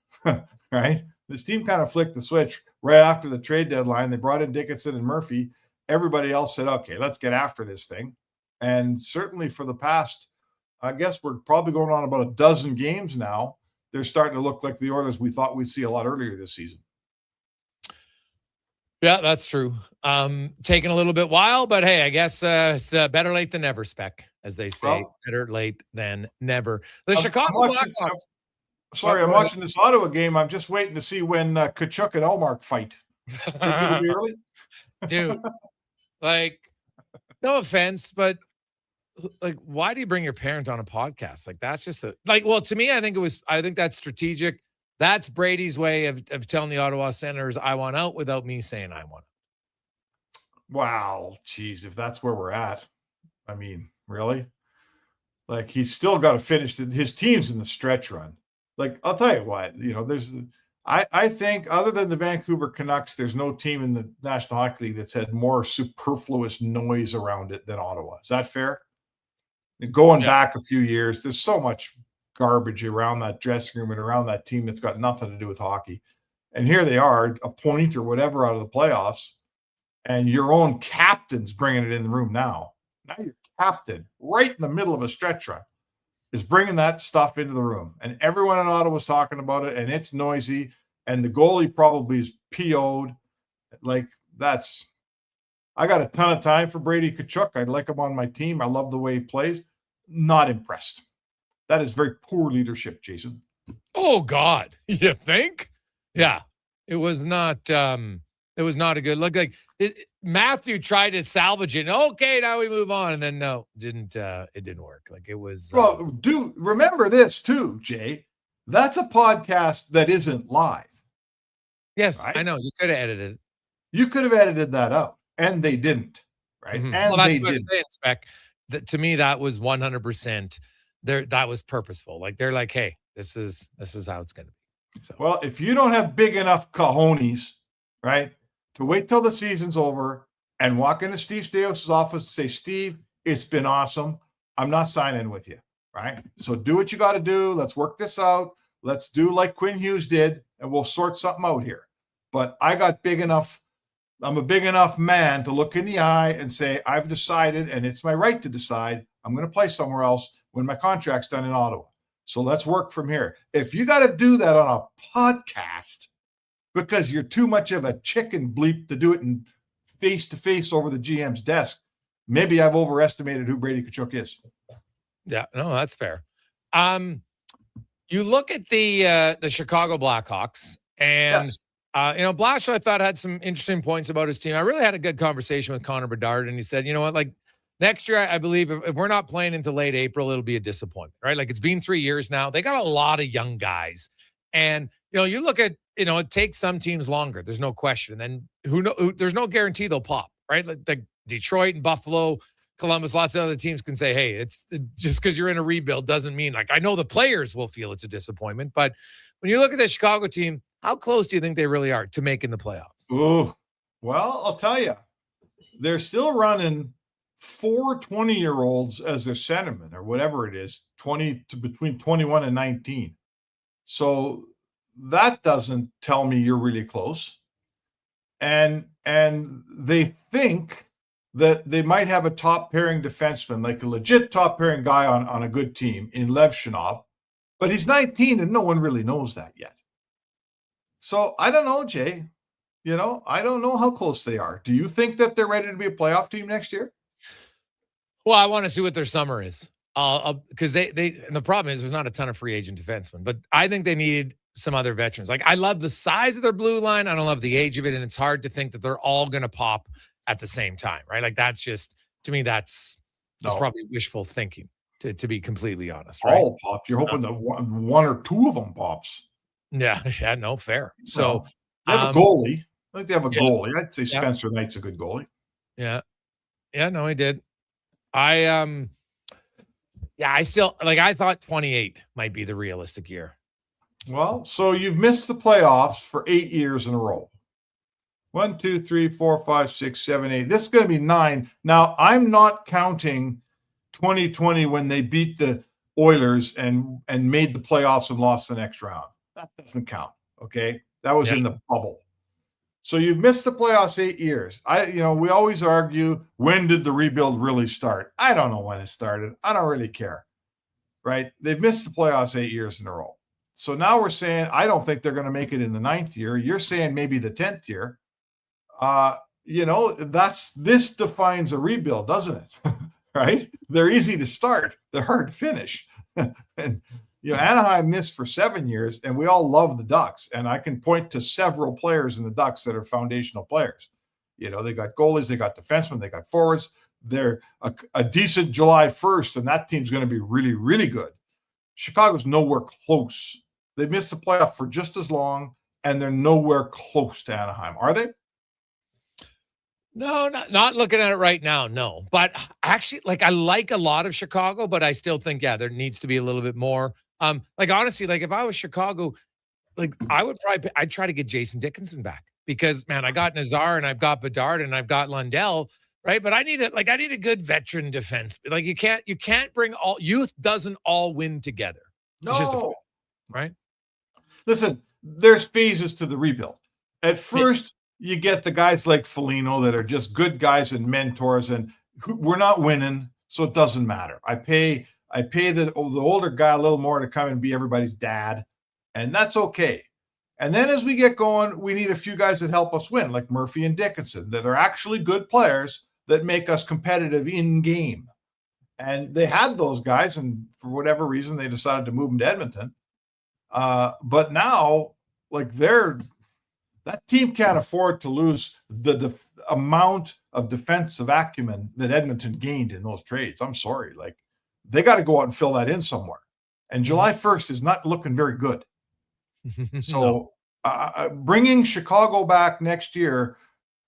right? This team kind of flicked the switch right after the trade deadline. They brought in Dickinson and Murphy. Everybody else said, "Okay, let's get after this thing." And certainly for the past, I guess we're probably going on about a dozen games now, they're starting to look like the Oilers we thought we'd see a lot earlier this season. Yeah, that's true. Taking a little bit while, but hey, I guess it's better late than never, Spec, as they say. Well, better late than never. The Chicago Blackhawks. Sorry, I'm watching this Ottawa game. I'm just waiting to see when Tkachuk and Ullmark fight. It'll be early. Dude, no offense, but why do you bring your parent on a podcast? That's just to me, I think that's strategic. That's Brady's way of telling the Ottawa Senators, I want out, without me saying I want out. Wow. Geez, if that's where we're at. I mean, really? He's still got to finish. His team's in the stretch run. I'll tell you what, I think other than the Vancouver Canucks, there's no team in the National Hockey League that's had more superfluous noise around it than Ottawa. Is that fair? Going back a few years, there's so much garbage around that dressing room and around that team that's got nothing to do with hockey. And here they are, a point or whatever out of the playoffs, and your own captain's bringing it in the room now. Now your captain, right in the middle of a stretch run, is bringing that stuff into the room. And everyone in Ottawa was talking about it, and it's noisy, and the goalie probably is PO'd. Like, I got a ton of time for Brady Tkachuk. I'd like him on my team. I love the way he plays. Not impressed. That is very poor leadership, Jason. Oh God, you think? Yeah, it was not. It was not a good look. Like Matthew tried to salvage it. Okay, now we move on, and then no, didn't. It didn't work. Like it was. Well, do remember this too, Jay. That's a podcast that isn't live. Yes, right? I know. You could have edited it. You could have edited that out, and they didn't. Right? Mm-hmm. And well, that's they what I'm didn't. saying, Spec. That to me, that was 100%. That was purposeful. Like they're like, hey, this is how it's going to be. So. Well, if you don't have big enough cojones, right, to wait till the season's over and walk into Steve Staios' office and say, Steve, it's been awesome. I'm not signing with you, right? So do what you got to do. Let's work this out. Let's do like Quinn Hughes did, and we'll sort something out here. But I got big enough. I'm a big enough man to look in the eye and say, I've decided, and it's my right to decide, I'm going to play somewhere else when my contract's done in Ottawa. So let's work from here. If you got to do that on a podcast because you're too much of a chicken bleep to do it in face-to-face over the GM's desk, maybe I've overestimated who Brady Tkachuk is. Yeah, no, that's fair. You look at the Chicago Blackhawks, and Yes. Blashill, I thought, had some interesting points about his team. I really had a good conversation with Connor Bedard, and he said, you know what, like next year, I believe if we're not playing into late April, it'll be a disappointment, right? Like it's been 3 years now. They got a lot of young guys, and you look at it takes some teams longer. There's no question. And then there's no guarantee they'll pop, right? Like Detroit and Buffalo, Columbus, lots of other teams can say, hey, it's just because you're in a rebuild doesn't mean, like, I know the players will feel it's a disappointment, but when you look at the Chicago team, how close do you think they really are to making the playoffs? Oh, well, I'll tell you, they're still running 4 20-year-olds as their centerman or whatever it is, 20 to between 21 and 19. So that doesn't tell me you're really close. And they think that they might have a top pairing defenseman, like a legit top pairing guy on a good team in Levshinov, but he's 19 and no one really knows that yet. So I don't know, Jay. I don't know how close they are. Do you think that they're ready to be a playoff team next year? Well, I want to see what their summer is. Because and the problem is there's not a ton of free agent defensemen, but I think they need some other veterans. Like I love the size of their blue line. I don't love the age of it. And it's hard to think that they're all going to pop at the same time, right? Like that's just, to me, that's probably wishful thinking to be completely honest, right? All pop. You're hoping that one or two of them pops. Yeah, no, fair. So they have a goalie. I think they have a goalie. I'd say Spencer Knight's a good goalie. Yeah. Yeah, no, he did. I still I thought 28 might be the realistic year. Well, so you've missed the playoffs for 8 years in a row. 1, 2, 3, 4, 5, 6, 7, 8. This is going to be 9. Now, I'm not counting 2020 when they beat the Oilers and made the playoffs and lost the next round. That doesn't count. Okay. That was in the bubble. So you've missed the playoffs 8 years. We always argue, when did the rebuild really start? I don't know when it started. I don't really care. Right? They've missed the playoffs 8 years in a row. So now we're saying, I don't think they're going to make it in the 9th year. You're saying maybe the 10th year. This defines a rebuild, doesn't it? Right? They're easy to start. They're hard to finish. And Anaheim missed for 7 years, and we all love the Ducks. And I can point to several players in the Ducks that are foundational players. They got goalies, they got defensemen, they got forwards. They're a decent July 1st, and that team's going to be really, really good. Chicago's nowhere close. They missed the playoff for just as long, and they're nowhere close to Anaheim. Are they? No, not looking at it right now, no. But actually, I like a lot of Chicago, but I still think, there needs to be a little bit more. Honestly, if I was Chicago, I'd try to get Jason Dickinson back because, man, I got Nazar and I've got Bedard and I've got Lundell, right? But I need a good veteran defense. You can't bring all youth doesn't all win together. No. It's just right? Listen, there's phases to the rebuild. At first, you get the guys like Foligno that are just good guys and mentors, and we're not winning. so it doesn't matter. I pay the older guy a little more to come and be everybody's dad, and that's okay. And then as we get going, we need a few guys that help us win, like Murphy and Dickinson, that are actually good players that make us competitive in game. And they had those guys, and for whatever reason, they decided to move them to Edmonton. But now, like that team can't afford to lose the amount of defensive acumen that Edmonton gained in those trades. I'm sorry. Like, they got to go out and fill that in somewhere. And July 1st is not looking very good. So bringing Chicago back next year,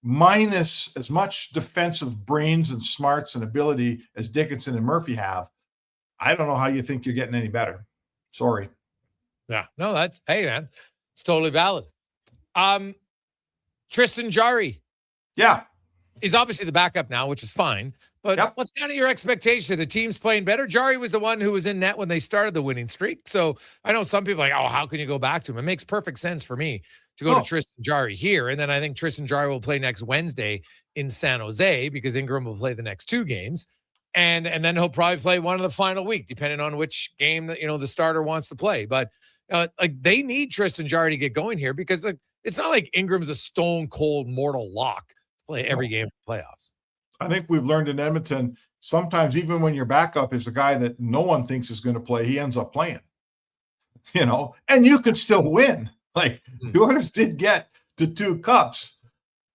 minus as much defensive brains and smarts and ability as Dickinson and Murphy have, I don't know how you think you're getting any better. Sorry. Yeah, no, hey, man, it's totally valid. Tristan Jarry. Yeah. He's obviously the backup now, which is fine. But what's kind of your expectation? The team's playing better. Jarry was the one who was in net when they started the winning streak. So I know some people are like, oh, how can you go back to him? It makes perfect sense for me to go to Tristan Jarry here. And then I think Tristan Jarry will play next Wednesday in San Jose because Ingram will play the next 2 games. And then he'll probably play one of the final week, depending on which game that, the starter wants to play. But they need Tristan Jarry to get going here because it's not like Ingram's a stone cold mortal lock to play every game in the playoffs. I think we've learned in Edmonton, sometimes even when your backup is a guy that no one thinks is going to play, he ends up playing, and you can still win. Like the Oilers did get to 2 cups,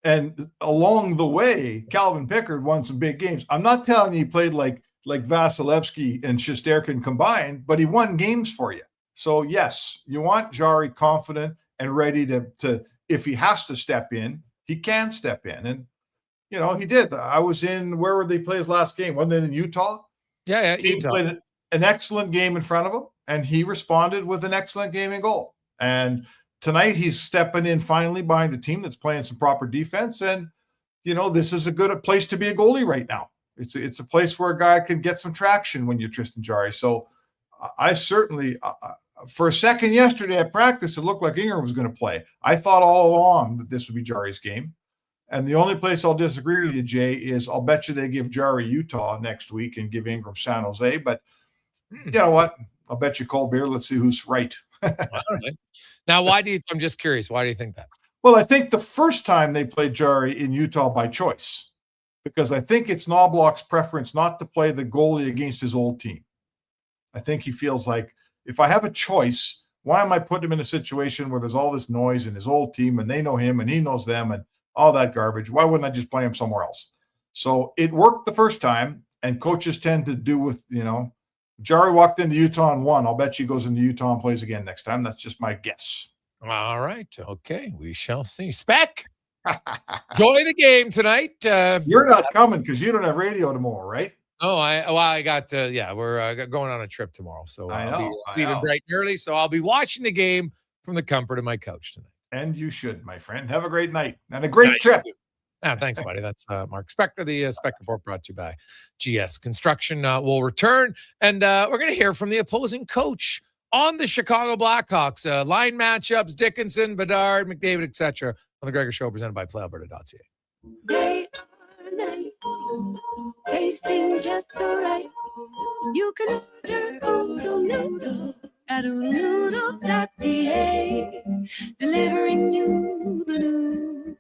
and along the way, Calvin Pickard won some big games. I'm not telling you he played like Vasilevsky and Shesterkin combined, but he won games for you. So yes, you want Jarry confident and ready to if he has to step in, he can step in. And he did. I was in, where would they play his last game? Wasn't it in Utah? Yeah, Team Utah. played an excellent game in front of him, and he responded with an excellent game and goal. And tonight he's stepping in finally behind a team that's playing some proper defense. And, this is a good place to be a goalie right now. It's a place where a guy can get some traction when you're Tristan Jarry. So I certainly, for a second yesterday at practice, it looked like Ingram was going to play. I thought all along that this would be Jarry's game. And the only place I'll disagree with you, Jay, is I'll bet you they give Jarry Utah next week and give Ingram San Jose. But you know what? I'll bet you cold beer. Let's see who's right. Now, I'm just curious, why do you think that? Well, I think the first time they played Jarry in Utah by choice, because I think it's Knobloch's preference not to play the goalie against his old team. I think he feels like, if I have a choice, why am I putting him in a situation where there's all this noise in his old team and they know him and he knows them and all that garbage? Why wouldn't I just play him somewhere else? So it worked the first time, and coaches tend to do with, Jarry walked into Utah and won. I'll bet you he goes into Utah and plays again next time. That's just my guess. All right. Okay. We shall see. Spec, enjoy the game tonight. You're not coming because you don't have radio tomorrow, right? Oh, I got, we're going on a trip tomorrow. So I'll be leaving bright and early. So I'll be watching the game from the comfort of my couch tonight. And you should, my friend. Have a great night and a great trip. Thanks, buddy. That's Mark Spector. The Spec Report brought to you by GS Construction. Will return, and we're going to hear from the opposing coach on the Chicago Blackhawks. Line matchups, Dickinson, Bedard, McDavid, etc. on the Gregor Show, presented by PlayAlberta.ca. Day or night, tasting just so right. You can order oodle noodle at oodlenoodle.ca, delivering you the news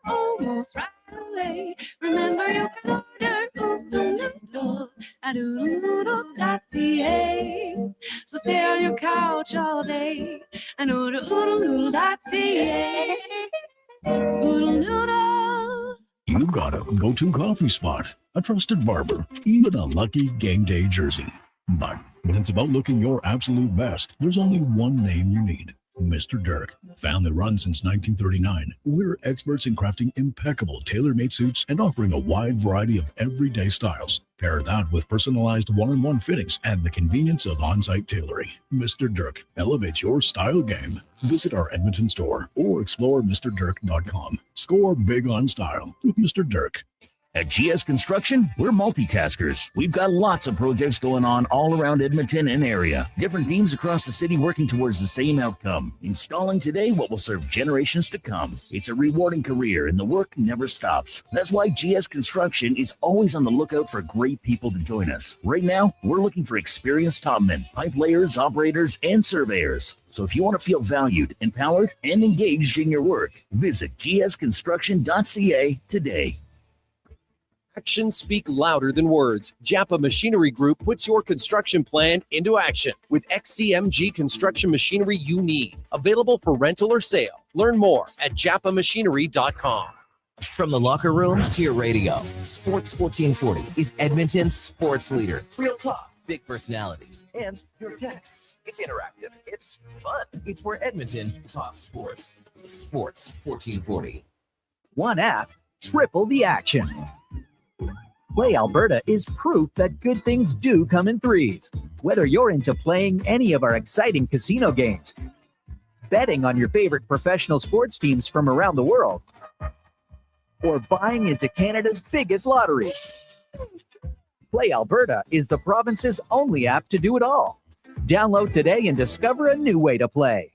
almost right away. Remember, you can order oodle noodle at oodlenoodle.ca. So stay on your couch all day and order oodlenoodle.ca. Oodle noodle. You got a go-to coffee spot, a trusted barber, even a lucky game day jersey. But when it's about looking your absolute best, there's only one name you need. Mr. Dirk. Family run since 1939. We're experts in crafting impeccable tailor-made suits and offering a wide variety of everyday styles. Pair that with personalized one-on-one fittings and the convenience of on-site tailoring. Mr. Dirk elevates your style game. Visit our Edmonton store or explore MrDirk.com. Score big on style with Mr. Dirk. At GS Construction, we're multitaskers. We've got lots of projects going on all around Edmonton and area. Different teams across the city working towards the same outcome. Installing today what will serve generations to come. It's a rewarding career and the work never stops. That's why GS Construction is always on the lookout for great people to join us. Right now, we're looking for experienced topmen, pipe layers, operators, and surveyors. So if you want to feel valued, empowered, and engaged in your work, visit gsconstruction.ca today. Actions speak louder than words. Japa Machinery Group puts your construction plan into action with XCMG construction machinery you need. Available for rental or sale. Learn more at japamachinery.com. From the locker room to your radio, Sports 1440 is Edmonton's sports leader. Real talk, big personalities, and your texts. It's interactive. It's fun. It's where Edmonton talks sports. Sports 1440. One app, triple the action. Play Alberta is proof that good things do come in threes. Whether you're into playing any of our exciting casino games, betting on your favorite professional sports teams from around the world, or buying into Canada's biggest lottery, Play Alberta is the province's only app to do it all. Download today and discover a new way to play.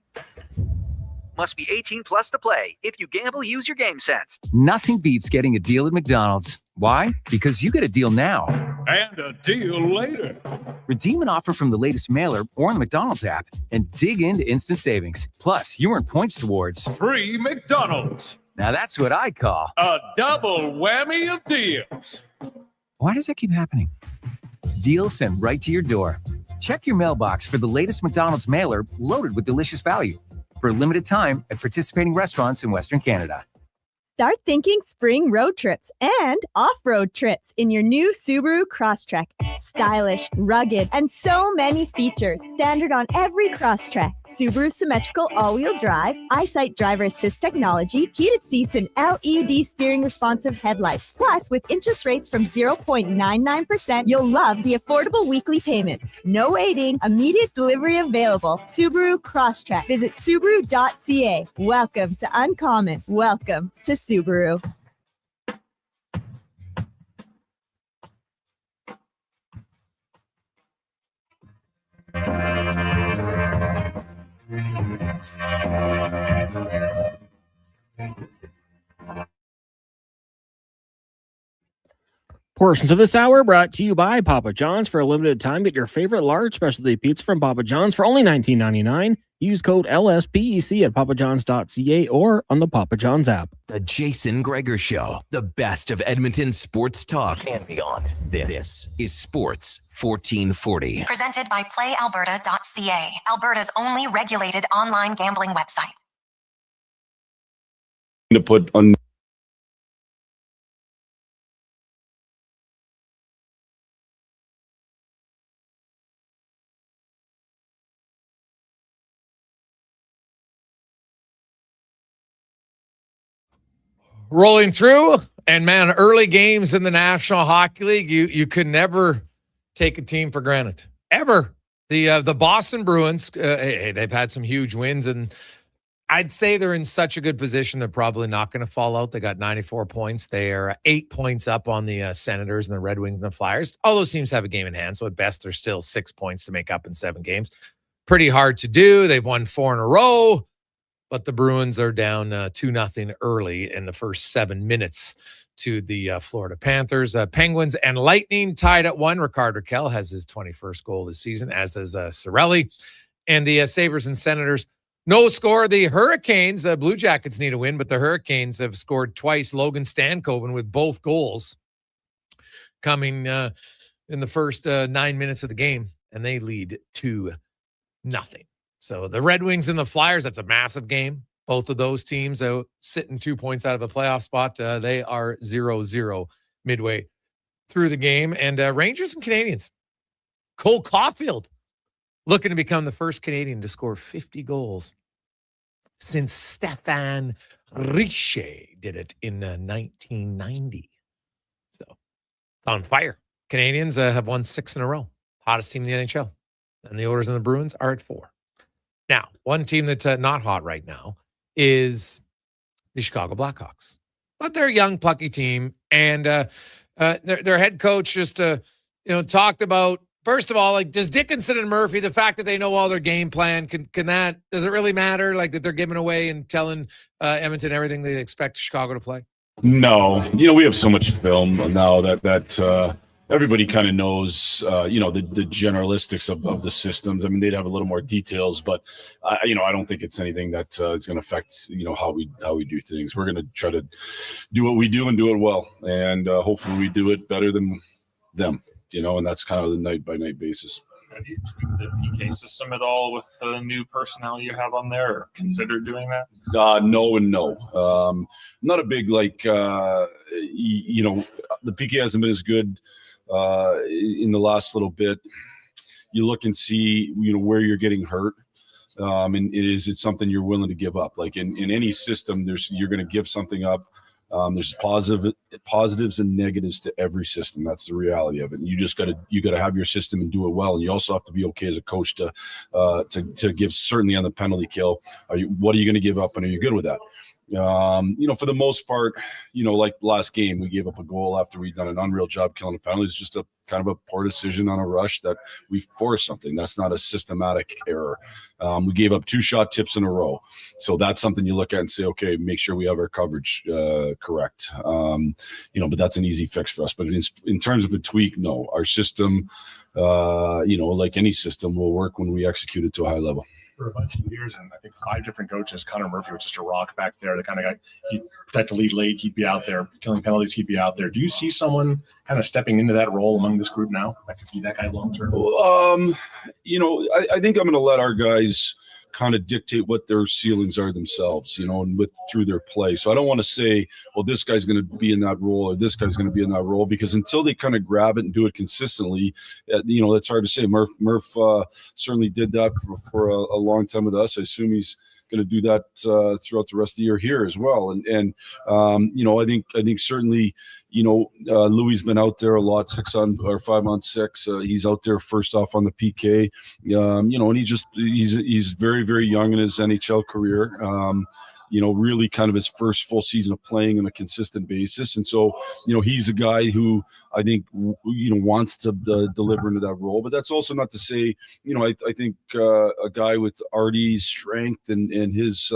Must be 18 plus to play. If you gamble, use your game sense. Nothing beats getting a deal at McDonald's. Why? Because you get a deal now. And a deal later. Redeem an offer from the latest mailer or the McDonald's app and dig into instant savings. Plus, you earn points towards Free McDonald's. Now that's what I call a double whammy of deals. Why does that keep happening? Deals sent right to your door. Check your mailbox for the latest McDonald's mailer loaded with delicious value. For a limited time at participating restaurants in Western Canada. Start thinking spring road trips and off-road trips in your new Subaru Crosstrek. Stylish, rugged, and so many features. Standard on every Crosstrek. Subaru symmetrical all-wheel drive, EyeSight driver assist technology, heated seats, and LED steering responsive headlights. Plus, with interest rates from 0.99%, you'll love the affordable weekly payments. No waiting, immediate delivery available. Subaru Crosstrek. Visit Subaru.ca. Welcome to Uncommon. Welcome to Subaru. Portions of this hour brought to you by Papa John's. For a limited time, get your favorite large specialty pizza from Papa John's for only $19.99. Use code LSPEC at papajohns.ca or on the Papa John's app. The Jason Gregor Show, the best of Edmonton sports talk and beyond. This is Sports 1440. Presented by PlayAlberta.ca, Alberta's only regulated online gambling website. To put on. Rolling through, and man, early games in the National Hockey League, you could never take a team for granted, ever. The Boston Bruins, hey, they've had some huge wins, and I'd say they're in such a good position they're probably not going to fall out. They got 94 points. They are 8 points up on the Senators and the Red Wings and the Flyers. All those teams have a game in hand, so at best they're still 6 points to make up in 7 games. Pretty hard to do. They've won 4 in a row. But the Bruins are down 2-0 early in the first 7 minutes to the Florida Panthers. Penguins and Lightning tied at 1. Rickard Rakell has his 21st goal this season, as does Cirelli. And the Sabres and Senators, no score. The Hurricanes, Blue Jackets need a win, but the Hurricanes have scored twice. Logan Stankoven with both goals coming in the first 9 minutes of the game, and they lead 2-0. So the Red Wings and the Flyers, that's a massive game. Both of those teams sitting 2 points out of a playoff spot. They are 0-0 midway through the game. And Rangers and Canadians. Cole Caulfield looking to become the first Canadian to score 50 goals since Stéphane Richer did it in 1990. So on fire. Canadians have won 6 in a row. Hottest team in the NHL. And the Oilers and the Bruins are at 4. Now, one team that's not hot right now is the Chicago Blackhawks. but they're a young, plucky team. And their head coach just, talked about, first of all, like, does Dickinson and Murphy, the fact that they know all their game plan, does it really matter? Like, that they're giving away and telling Edmonton everything they expect Chicago to play? No, we have so much film now that everybody kind of knows, the generalistics of the systems. I mean, they'd have a little more details, but I don't think it's anything that is going to affect, how we do things. We're going to try to do what we do and do it well, and hopefully we do it better than them. And that's kind of the night by night basis. Have you tweaked the PK system at all with the new personnel you have on there, or considered doing that? No and no. Not a big, the PK hasn't been as good in the last little bit. You look and see, where you're getting hurt. And it's something you're willing to give up. Like in any system, you're going to give something up. There's positives and negatives to every system. That's the reality of it. And you got to have your system and do it well. And you also have to be okay as a coach to give, certainly on the penalty kill. What are you going to give up, and are you good with that? For the most part, like last game, we gave up a goal after we'd done an unreal job killing the penalty. It's just a kind of a poor decision on a rush that we forced something. That's not a systematic error. We gave up 2 shot tips in a row. So that's something you look at and say, okay, make sure we have our coverage correct. But that's an easy fix for us. But in terms of a tweak, no. Our system, like any system, will work when we execute it to a high level. For a bunch of years, and I think 5 different coaches. Connor Murphy was just a rock back there, the kind of guy he'd protect the lead late, he'd be out there killing penalties, he'd be out there. Do you see someone kind of stepping into that role among this group now that could be that guy long term? I think I'm going to let our guys kind of dictate what their ceilings are themselves, and through their play. So I don't want to say, well, this guy's going to be in that role or this guy's going to be in that role, because until they kind of grab it and do it consistently, it's hard to say. Murph certainly did that for a long time with us. I assume he's going to do that throughout the rest of the year here as well. And I think certainly, Louis been out there a lot, 5 on 6. He's out there first off on the PK, and he's very, very young in his NHL career. Really kind of his first full season of playing on a consistent basis. And so, he's a guy who I think, wants to deliver into that role. But that's also not to say, I think a guy with Artie's strength and his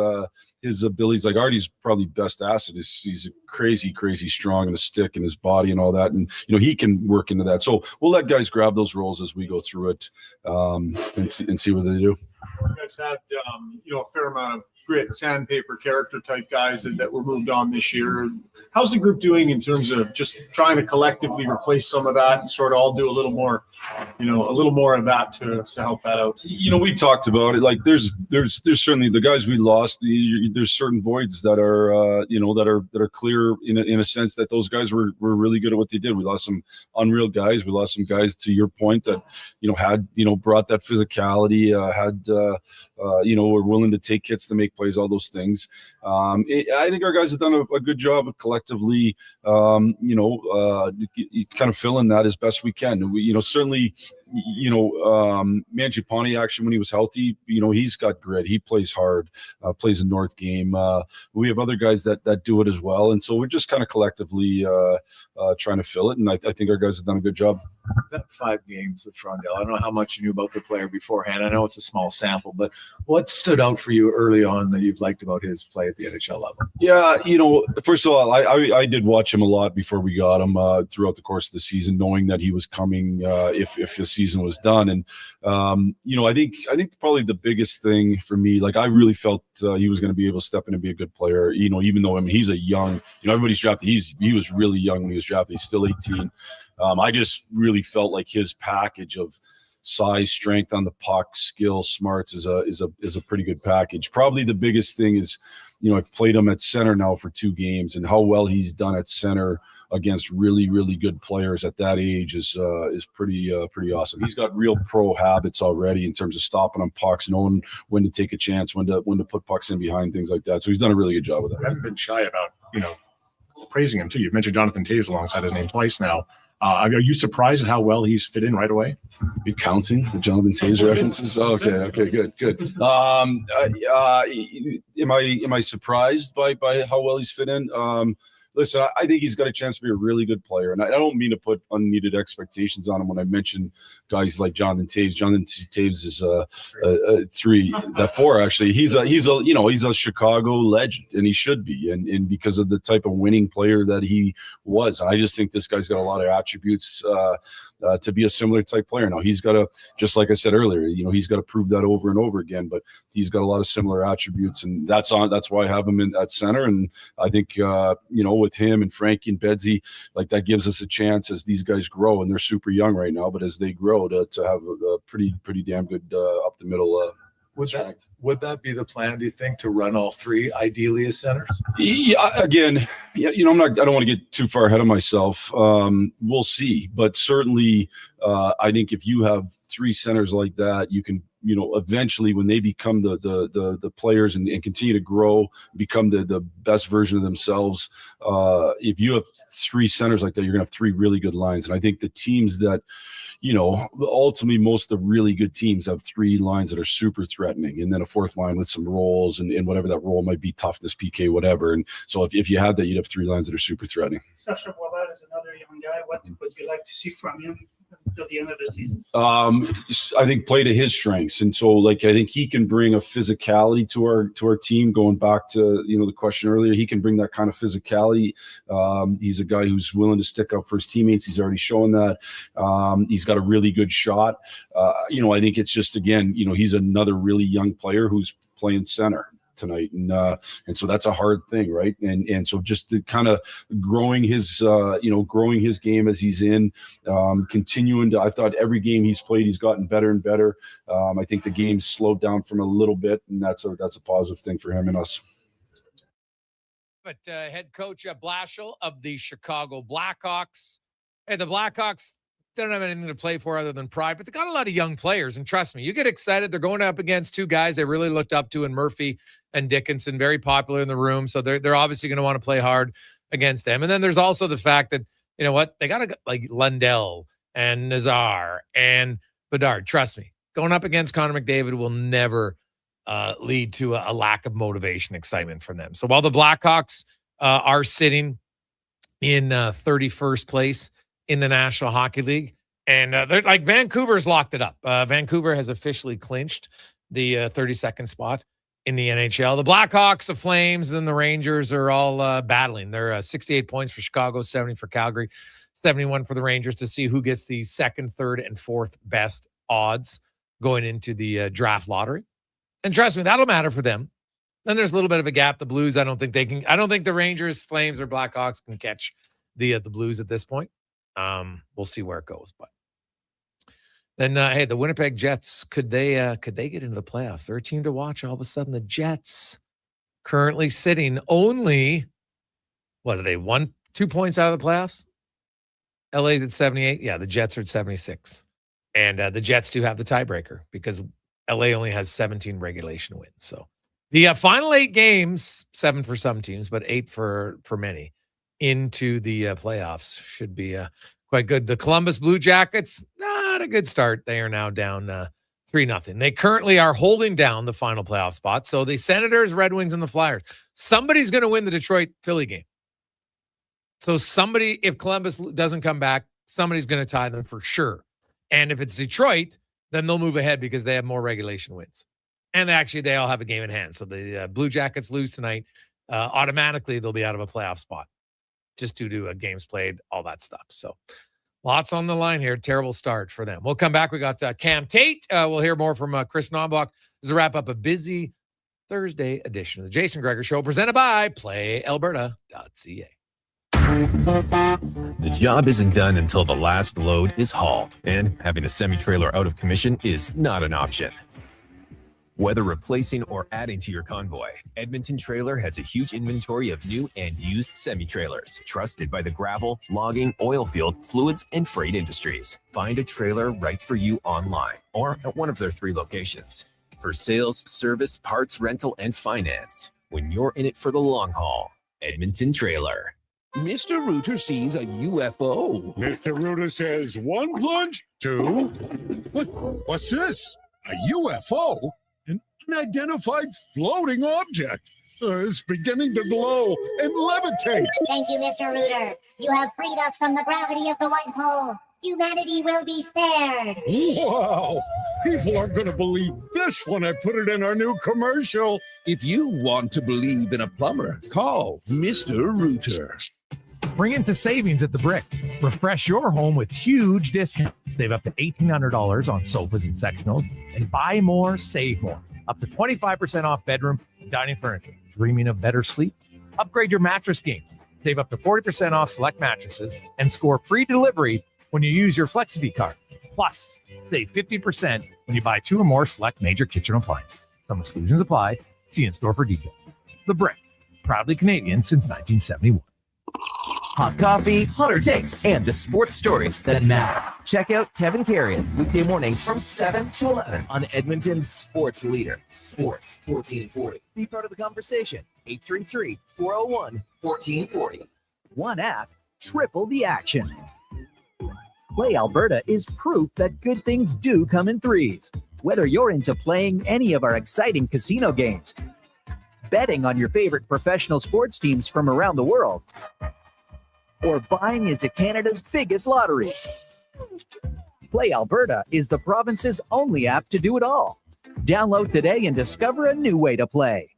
abilities, like Artie's probably best asset is he's crazy strong in his stick and his body and all that. And, he can work into that. So we'll let guys grab those roles as we go through it and see what they do. You guys had, a fair amount of grit, sandpaper character type guys that were moved on this year. How's the group doing in terms of just trying to collectively replace some of that and sort of all do a little more of that to help that out? We talked about it. Like there's certainly the guys we lost. There's certain voids that are that are clear in a sense that those guys were really good at what they did. We lost some unreal guys. We lost some guys, to your point, that had brought that physicality, were willing to take hits to make plays, all those things. I think our guys have done a good job of collectively, kind of filling that as best we can. We, certainly, Mangiapane action when he was healthy, he's got grit. He plays hard, plays a North game. We have other guys that do it as well. And so we're just kind of collectively trying to fill it. And I think our guys have done a good job. You've got 5 games at Frondale. I don't know how much you knew about the player beforehand. I know it's a small sample, but what stood out for you early on that you've liked about his play at the NHL level? Yeah, first of all, I did watch him a lot before we got him throughout the course of the season, knowing that he was coming if the season was done. And I think probably the biggest thing for me, like I really felt he was going to be able to step in and be a good player. Even though he's a young, everybody's drafted. He was really young when he was drafted. He's still 18. I just really felt like his package of size, strength on the puck, skill, smarts is a pretty good package. Probably the biggest thing is, I've played him at center now for 2 games, and how well he's done at center against really, really good players at that age is pretty awesome. He's got real pro habits already in terms of stopping on pucks, knowing when to take a chance, when to put pucks in behind, things like that. So he's done a really good job with that. I haven't been shy about, praising him too. You've mentioned Jonathan Toews alongside his name twice now. Are you surprised at how well he's fit in right away? You counting the Jonathan Toews references? Okay, good. Am I surprised by how well he's fit in? listen, I think he's got a chance to be a really good player. And I don't mean to put unneeded expectations on him when I mention guys like Jonathan Toews. Jonathan Toews is a 4 actually. He's a Chicago legend, and he should be, and because of the type of winning player that he was. And I just think this guy's got a lot of attributes to be a similar type player. Now he's got to, just like I said earlier, he's got to prove that over and over again, but he's got a lot of similar attributes, and that's why I have him at center. And I think with him and Frankie and Bedsy, like, that gives us a chance as these guys grow, and they're super young right now, but as they grow to have a pretty damn good up the middle Would that be the plan, do you think, to run all three ideally as centers? Yeah, again, I don't want to get too far ahead of myself. We'll see, but certainly I think if you have three centers like that, you can, eventually when they become the players and continue to grow, become the best version of themselves. If you have three centers like that, you're gonna have three really good lines. And I think the teams that, ultimately most of the really good teams have three lines that are super threatening, and then a fourth line with some roles and whatever that role might be, toughness, PK, whatever. And so if you had that, you'd have three lines that are super threatening. Sasha Boisvert is another young guy. What would you like to see from him until the end of the season? I think play to his strengths, and so I think he can bring a physicality to our team. Going back to the question earlier, he can bring that kind of physicality. He's a guy who's willing to stick up for his teammates. He's already shown that. He's got a really good shot. I think it's just, again, he's another really young player who's playing center tonight, and so that's a hard thing, right? And so just the kind of growing his game as he's in, continuing to. I thought every game he's played, he's gotten better and better. I think the game slowed down from a little bit, and that's a positive thing for him and us. But head coach Blashill of the Chicago Blackhawks. Hey, the Blackhawks, they don't have anything to play for other than pride, but they got a lot of young players. And trust me, you get excited. They're going up against two guys they really looked up to in Murphy and Dickinson, very popular in the room. So they're obviously going to want to play hard against them. And then there's also the fact that, they got like Lundell and Nazar and Bedard. Trust me, going up against Connor McDavid will never lead to a lack of motivation, excitement from them. So while the Blackhawks are sitting in 31st place in the National Hockey League, and they're like, Vancouver's locked it up. Vancouver has officially clinched the 32nd spot in the NHL. The Blackhawks, the Flames, and the Rangers are all battling. They're 68 points for Chicago, 70 for Calgary, 71 for the Rangers, to see who gets the second, third, and fourth best odds going into the draft lottery. And trust me, that'll matter for them. Then there's a little bit of a gap. The Blues, I don't think the Rangers, Flames, or Blackhawks can catch the Blues at this point. We'll see where it goes. But then, hey, the Winnipeg Jets, could they get into the playoffs? They're a team to watch. All of a sudden, the Jets currently sitting only, what are they, 1-2 points out of the playoffs? LA's at 78. Yeah, the Jets are at 76. And the Jets do have the tiebreaker because LA only has 17 regulation wins. So the final 8 games, 7 for some teams, but 8 for many, into the playoffs should be quite good. The Columbus Blue Jackets, not a good start. They are now down 3-0. They currently are holding down the final playoff spot. So the Senators, Red Wings, and the Flyers. Somebody's going to win the Detroit-Philly game. So if Columbus doesn't come back, somebody's going to tie them for sure. And if it's Detroit, then they'll move ahead because they have more regulation wins. And actually, they all have a game in hand. So the Blue Jackets lose tonight, automatically they'll be out of a playoff spot, just due to games played, all that stuff. So lots on the line here. Terrible start for them. We'll come back. We got Cam Tate. We'll hear more from Chris Knoblauch as a wrap up a busy Thursday edition of the Jason Gregor Show, presented by PlayAlberta.ca. The job isn't done until the last load is hauled, and having a semi-trailer out of commission is not an option. Whether replacing or adding to your convoy, Edmonton Trailer has a huge inventory of new and used semi-trailers, trusted by the gravel, logging, oil field, fluids, and freight industries. Find a trailer right for you online or at one of their 3 locations. For sales, service, parts, rental, and finance, when you're in it for the long haul, Edmonton Trailer. Mr. Rooter sees a UFO. Mr. Rooter says 1 plunge, 2. What's this? A UFO? An unidentified floating object. It's beginning to glow and levitate. Thank you, Mr. Rooter. You have freed us from the gravity of the white hole. Humanity will be spared. Wow! People aren't going to believe this when I put it in our new commercial. If you want to believe in a plumber, call Mr. Rooter. Bring into savings at the Brick. Refresh your home with huge discounts. Save up to $1,800 on sofas and sectionals, and buy more, save more. Up to 25% off bedroom and dining furniture. Dreaming of better sleep? Upgrade your mattress game. Save up to 40% off select mattresses and score free delivery when you use your FlexiBee card. Plus, save 50% when you buy 2 or more select major kitchen appliances. Some exclusions apply. See in-store for details. The Brick. Proudly Canadian since 1971. Hot coffee, hotter takes, and the sports stories that matter. Check out Kevin Carrion's weekday mornings from 7 to 11 on Edmonton's sports leader, Sports 1440. Be part of the conversation. 833-401-1440. One app, triple the action. Play Alberta is proof that good things do come in threes. Whether you're into playing any of our exciting casino games, betting on your favorite professional sports teams from around the world, or buying into Canada's biggest lotteries, Play Alberta is the province's only app to do it all. Download today and discover a new way to play.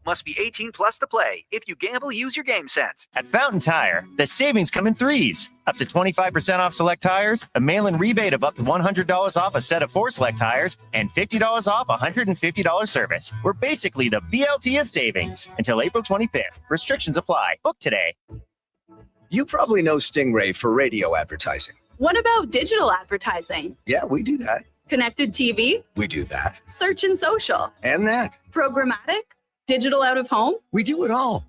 Must be 18 plus to play. If you gamble, use your game sense. At Fountain Tire, the savings come in threes. Up to 25% off select tires, a mail-in rebate of up to $100 off a set of 4 select tires, and $50 off a $150 service. We're basically the BLT of savings. Until April 25th. Restrictions apply. Book today. You probably know Stingray for radio advertising. What about digital advertising? Yeah, we do that. Connected TV? We do that. Search and social? And that. Programmatic? Digital out of home? We do it all.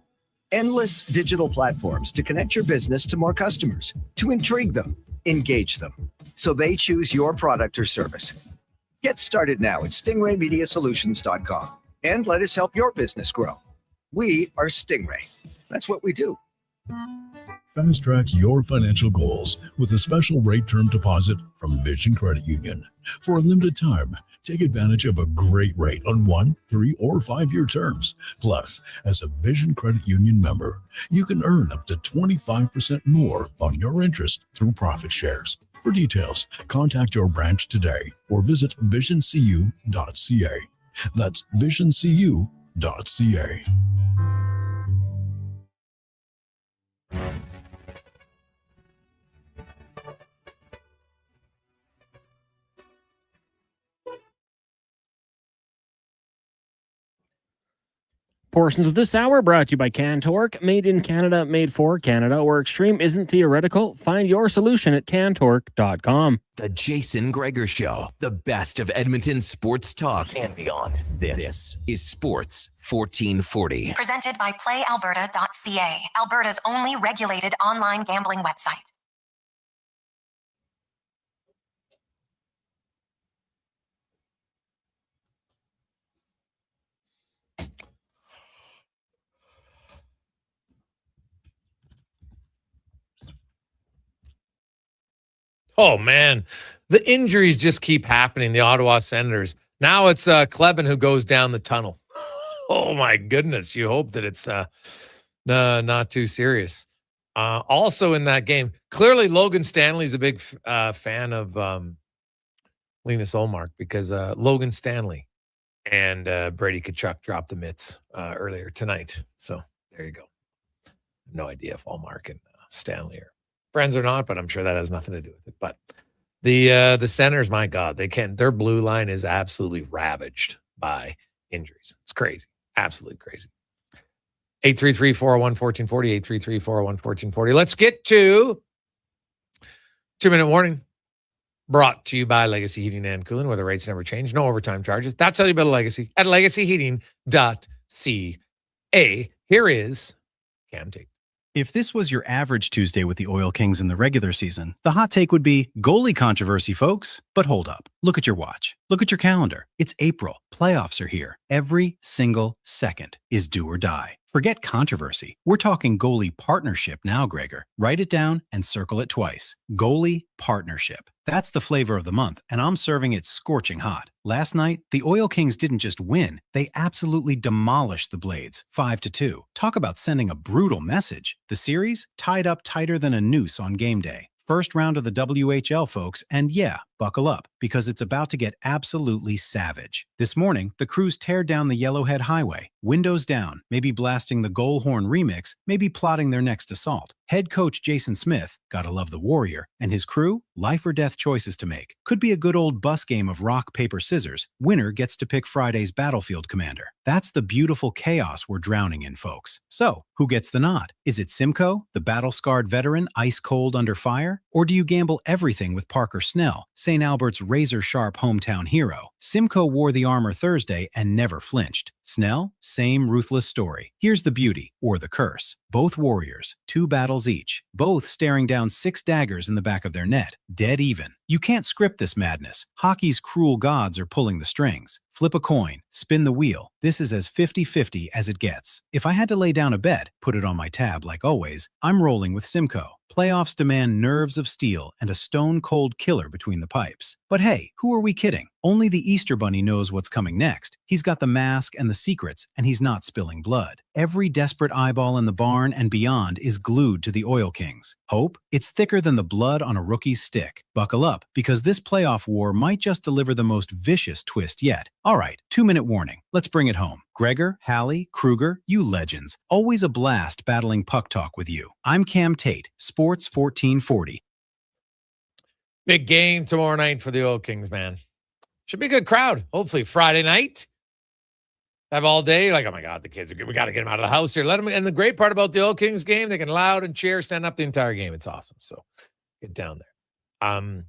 Endless digital platforms to connect your business to more customers, to intrigue them, engage them, so they choose your product or service. Get started now at stingraymediasolutions.com and let us help your business grow. We are Stingray. That's what we do. Fast track your financial goals with a special rate term deposit from Vision Credit Union. For a limited time, take advantage of a great rate on 1, 3, or 5-year terms. Plus, as a Vision Credit Union member, you can earn up to 25% more on your interest through profit shares. For details, contact your branch today or visit visioncu.ca. That's visioncu.ca. Portions of this hour brought to you by CanTorque, made in Canada, made for Canada, where extreme isn't theoretical. Find your solution at CanTorque.com. The Jason Gregor Show, the best of Edmonton sports talk and beyond. This is Sports 1440. Presented by PlayAlberta.ca, Alberta's only regulated online gambling website. Oh, man. The injuries just keep happening. The Ottawa Senators. Now it's Kleben who goes down the tunnel. Oh, my goodness. You hope that it's not too serious. Also in that game, clearly Logan Stanley's a big fan of Linus Ullmark because Logan Stanley and Brady Tkachuk dropped the mitts earlier tonight. So there you go. No idea if Ullmark and Stanley are friends or not, but I'm sure that has nothing to do with it. But the Senators, my God, their blue line is absolutely ravaged by injuries. It's crazy. Absolutely crazy. 833-401-1440, 833-401-1440. Let's get to 2-minute warning. Brought to you by Legacy Heating and Cooling, where the rates never change. No overtime charges. That's how you build a legacy at legacyheating.ca. Here is CanTorque. If this was your average Tuesday with the Oil Kings in the regular season, the hot take would be goalie controversy, folks. But hold up. Look at your watch. Look at your calendar. It's April. Playoffs are here. Every single second is do or die. Forget controversy. We're talking goalie partnership now, Gregor. Write it down and circle it twice. Goalie partnership. That's the flavor of the month, and I'm serving it scorching hot. Last night, the Oil Kings didn't just win, they absolutely demolished the Blades, 5-2. Talk about sending a brutal message. The series tied up tighter than a noose on game day. First round of the WHL, folks, and yeah, buckle up, because it's about to get absolutely savage. This morning, the crews tear down the Yellowhead Highway, windows down, maybe blasting the Goal Horn remix, maybe plotting their next assault. Head coach Jason Smith, gotta love the Warrior, and his crew, life or death choices to make. Could be a good old bus game of rock, paper, scissors. Winner gets to pick Friday's battlefield commander. That's the beautiful chaos we're drowning in, folks. So, who gets the nod? Is it Simcoe, the battle-scarred veteran, ice cold under fire? Or do you gamble everything with Parker Snell, St. Albert's razor-sharp hometown hero? Simcoe wore the armor Thursday and never flinched. Snell, same ruthless story. Here's the beauty, or the curse. Both warriors, 2 battles each, both staring down 6 daggers in the back of their net, dead even. You can't script this madness. Hockey's cruel gods are pulling the strings. Flip a coin, spin the wheel. This is as 50-50 as it gets. If I had to lay down a bet, put it on my tab like always, I'm rolling with Simcoe. Playoffs demand nerves of steel and a stone-cold killer between the pipes. But hey, who are we kidding? Only the Easter Bunny knows what's coming next. He's got the mask and the secrets, and he's not spilling blood. Every desperate eyeball in the barn and beyond is glued to the Oil Kings. Hope? It's thicker than the blood on a rookie's stick. Buckle up, because this playoff war might just deliver the most vicious twist yet. All right, 2-minute warning. Let's bring it home. Gregor, Hallie, Kruger, you legends. Always a blast battling puck talk with you. I'm Cam Tate, Sports 1440. Big game tomorrow night for the Oil Kings, man. Should be a good crowd. Hopefully Friday night. Have all day. Like, oh my God, the kids are good. We got to get them out of the house here. Let them. And the great part about the Oil Kings game, they can loud and cheer, stand up the entire game. It's awesome. So get down there. How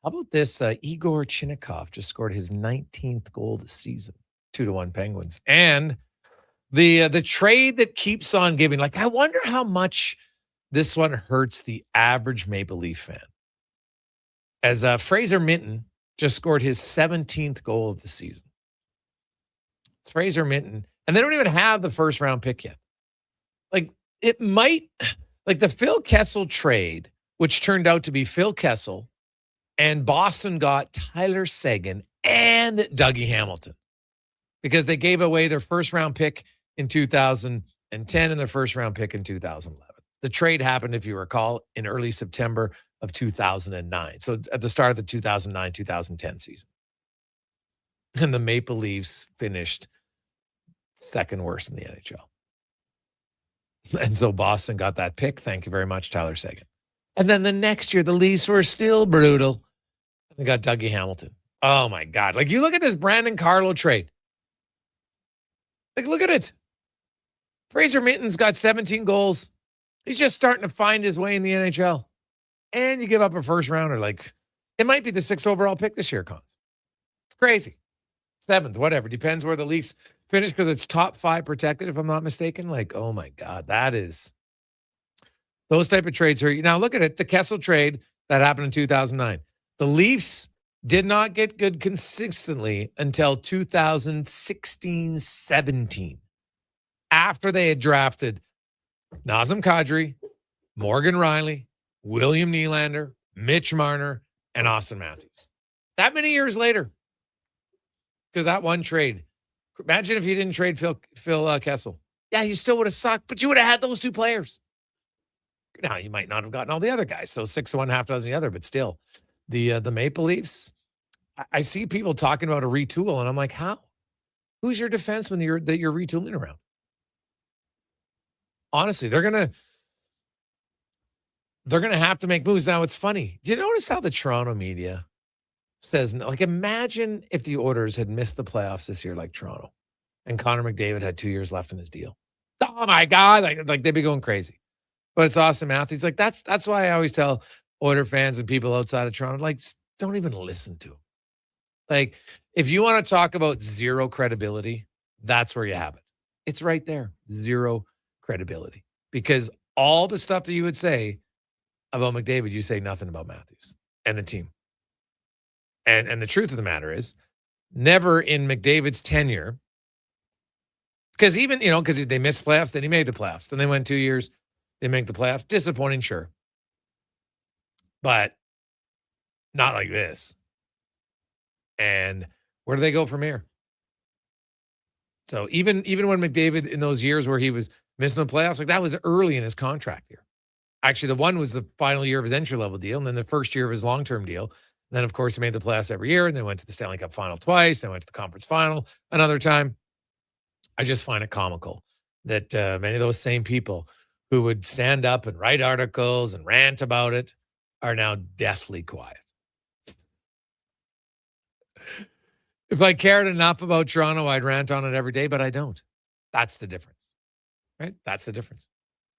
about this? Igor Chinnikov just scored his 19th goal this season. 2-1 Penguins. And the trade that keeps on giving. Like, I wonder how much this one hurts the average Maple Leaf fan. As Fraser Minton just scored his 17th goal of the season. It's Fraser Minton. And they don't even have the first round pick yet. Like, it might, like the Phil Kessel trade, which turned out to be Phil Kessel, and Boston got Tyler Seguin and Dougie Hamilton because they gave away their first round pick in 2010 and their first round pick in 2011. The trade happened, if you recall, in early September of 2009. So at the start of the 2009-2010 season. And the Maple Leafs finished second worst in the NHL. And so Boston got that pick. Thank you very much, Tyler Seguin. And then the next year, the Leafs were still brutal. They got Dougie Hamilton. Oh, my God. Like, you look at this Brandon Carlo trade. Like, look at it. Fraser Minton's got 17 goals. He's just starting to find his way in the NHL. And you give up a first rounder. Like, it might be the 6th overall pick this year, Cons. It's crazy. 7th, whatever. Depends where the Leafs finish because it's top 5 protected, if I'm not mistaken. Like, oh, my God. That is... Those type of trades hurt you. Now, look at it. The Kessel trade that happened in 2009. The Leafs did not get good consistently until 2016-17. After they had drafted Nazem Kadri, Morgan Riley, William Nylander, Mitch Marner, and Austin Matthews. That many years later. Because that one trade. Imagine if you didn't trade Phil Kessel. Yeah, you still would have sucked, but you would have had those 2 players. Now, you might not have gotten all the other guys. So 6 of one, half dozen the other, but still. The Maple Leafs, I see people talking about a retool, and I'm like, how? Who's your defenseman that you're retooling around? Honestly, they're gonna have to make moves. Now, it's funny. Do you notice how the Toronto media says, like, imagine if the Oilers had missed the playoffs this year like Toronto and Connor McDavid had 2 years left in his deal. Oh, my God. Like they'd be going crazy. But it's Austin Matthews. Like, that's why I always tell Oiler fans and people outside of Toronto, like, don't even listen to him. Like, if you want to talk about zero credibility, that's where you have it. It's right there. Zero credibility. Because all the stuff that you would say about McDavid, you say nothing about Matthews and the team. And the truth of the matter is, never in McDavid's tenure Because even, because they missed playoffs, then he made the playoffs. Then they went 2 years, they make the playoffs. Disappointing, sure. But not like this. And where do they go from here? So even when McDavid, in those years where he was missing the playoffs, like that was early in his contract year. Actually, the one was the final year of his entry-level deal, and then the first year of his long-term deal. And then, of course, he made the playoffs every year, and then went to the Stanley Cup final twice, then went to the conference final another time. I just find it comical that many of those same people who would stand up and write articles and rant about it are now deathly quiet. If I cared enough about Toronto, I'd rant on it every day, but I don't. That's the difference, right? That's the difference.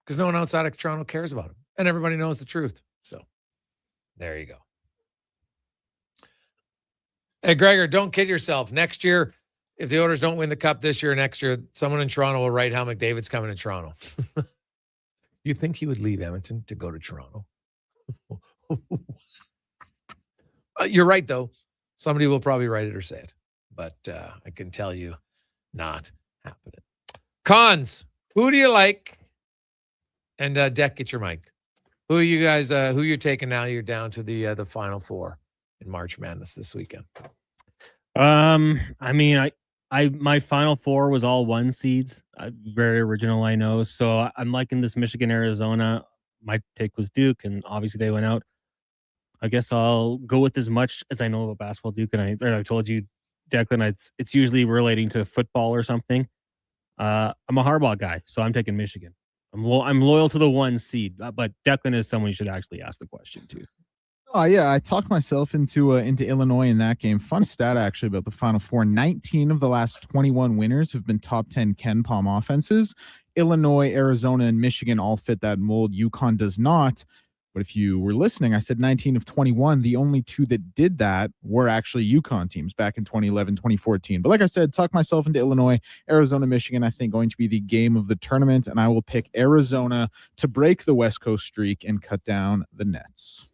Because no one outside of Toronto cares about him, and everybody knows the truth. So there you go. Hey, Gregor, don't kid yourself. Next year, if the Oilers don't win the Cup this year, next year, someone in Toronto will write how McDavid's coming to Toronto. You think he would leave Edmonton to go to Toronto? You're right, though. Somebody will probably write it or say it. But I can tell you, not happening. Cons, who do you like? And Deck, get your mic. Who are you guys? Who you're taking now? You're down to the Final Four in March Madness this weekend. I mean, my Final Four was all 1 seeds. Very original, I know. So I'm liking this Michigan, Arizona. My take was Duke, and obviously they went out. I guess I'll go with as much as I know about basketball, Duke. And I told you, Declan, it's usually relating to football or something. I'm a Harbaugh guy, so I'm taking Michigan. I'm loyal to the 1 seed, but Declan is someone you should actually ask the question to. Oh yeah, I talked myself into Illinois in that game. Fun stat actually about the Final Four: 19 of the last 21 winners have been top 10 Ken Palm offenses. Illinois, Arizona, and Michigan all fit that mold. UConn does not. But if you were listening, I said 19 of 21. The only 2 that did that were actually UConn teams back in 2011, 2014. But like I said, talk myself into Illinois, Arizona, Michigan, I think going to be the game of the tournament. And I will pick Arizona to break the West Coast streak and cut down the Nets.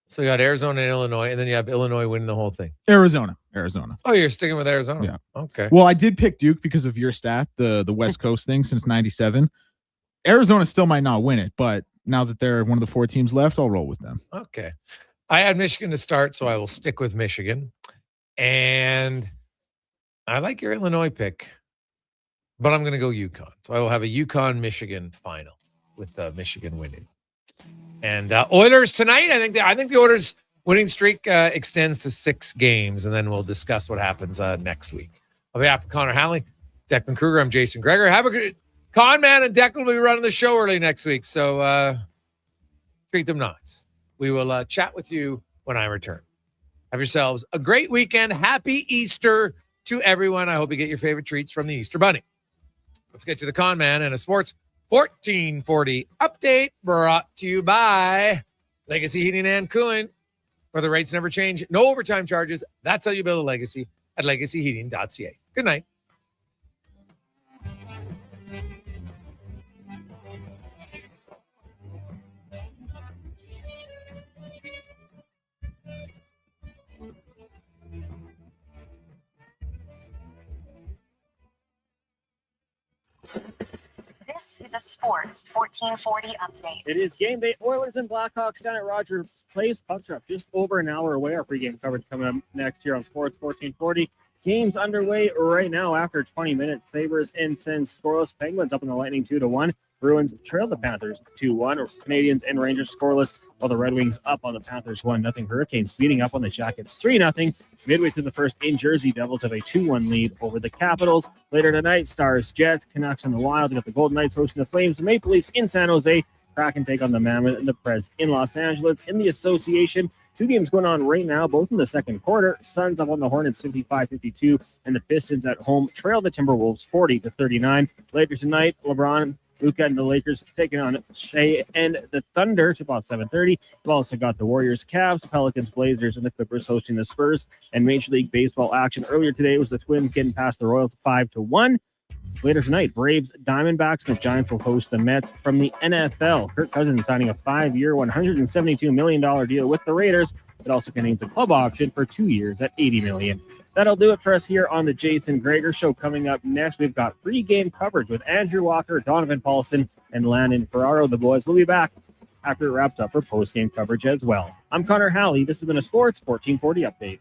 So you got Arizona and Illinois, and then you have Illinois winning the whole thing. Arizona. Oh, you're sticking with Arizona? Yeah. Okay. Well, I did pick Duke because of your stat, the West Coast thing since 97. Arizona still might not win it, but now that they're one of the 4 teams left, I'll roll with them. Okay. I had Michigan to start, so I will stick with Michigan. And I like your Illinois pick, but I'm going to go UConn. So I will have a UConn-Michigan final with Michigan winning. And Oilers tonight, I think the Oilers winning streak extends to 6 games, and then we'll discuss what happens next week. On behalf of Connor Halley, Declan Kruger, I'm Jason Gregor. Have a good Con Man and Declan will be running the show early next week, so treat them nice. We will chat with you when I return. Have yourselves a great weekend. Happy Easter to everyone. I hope you get your favorite treats from the Easter Bunny. Let's get to the Con Man and a Sports 1440 update brought to you by Legacy Heating and Cooling, where the rates never change. No overtime charges. That's how you build a legacy at legacyheating.ca. Good night. This is a Sports 1440 update. It is game day. Oilers and Blackhawks down at Rogers Place. Pucks are just over an hour away. Our pregame coverage coming up next here on Sports 1440. Game's underway right now after 20 minutes. Sabres and Sens scoreless. Penguins up in the Lightning 2-1. Bruins trail the Panthers 2-1. Canadians and Rangers scoreless, while the Red Wings up on the Panthers 1-0. Hurricanes beating up on the Jackets 3-0. Midway through the first in Jersey, Devils have a 2-1 lead over the Capitals. Later tonight, Stars, Jets, Canucks, and the Wild. We got the Golden Knights hosting the Flames, the Maple Leafs in San Jose, Kraken take on the Mammoth, and the Preds in Los Angeles. In the association, 2 games going on right now, both in the second quarter. Suns up on the Hornets 55-52, and the Pistons at home trail the Timberwolves 40-39. Later tonight, LeBron, Luka, and the Lakers taking on Shea and the Thunder. Tip off 7:30. We've also got the Warriors, Cavs, Pelicans, Blazers, and the Clippers hosting the Spurs. And Major League Baseball action earlier today was the Twins getting past the Royals 5-1. Later tonight, Braves, Diamondbacks, and the Giants will host the Mets from the NFL. Kirk Cousins signing a 5-year, $172 million deal with the Raiders. It also contains a club option for 2 years at $80 million. That'll do it for us here on the Jason Gregor Show. Coming up next, we've got pre-game coverage with Andrew Walker, Donovan Paulson, and Landon Ferraro. The boys will be back after it wraps up for post-game coverage as well. I'm Connor Halley. This has been a Sports 1440 update.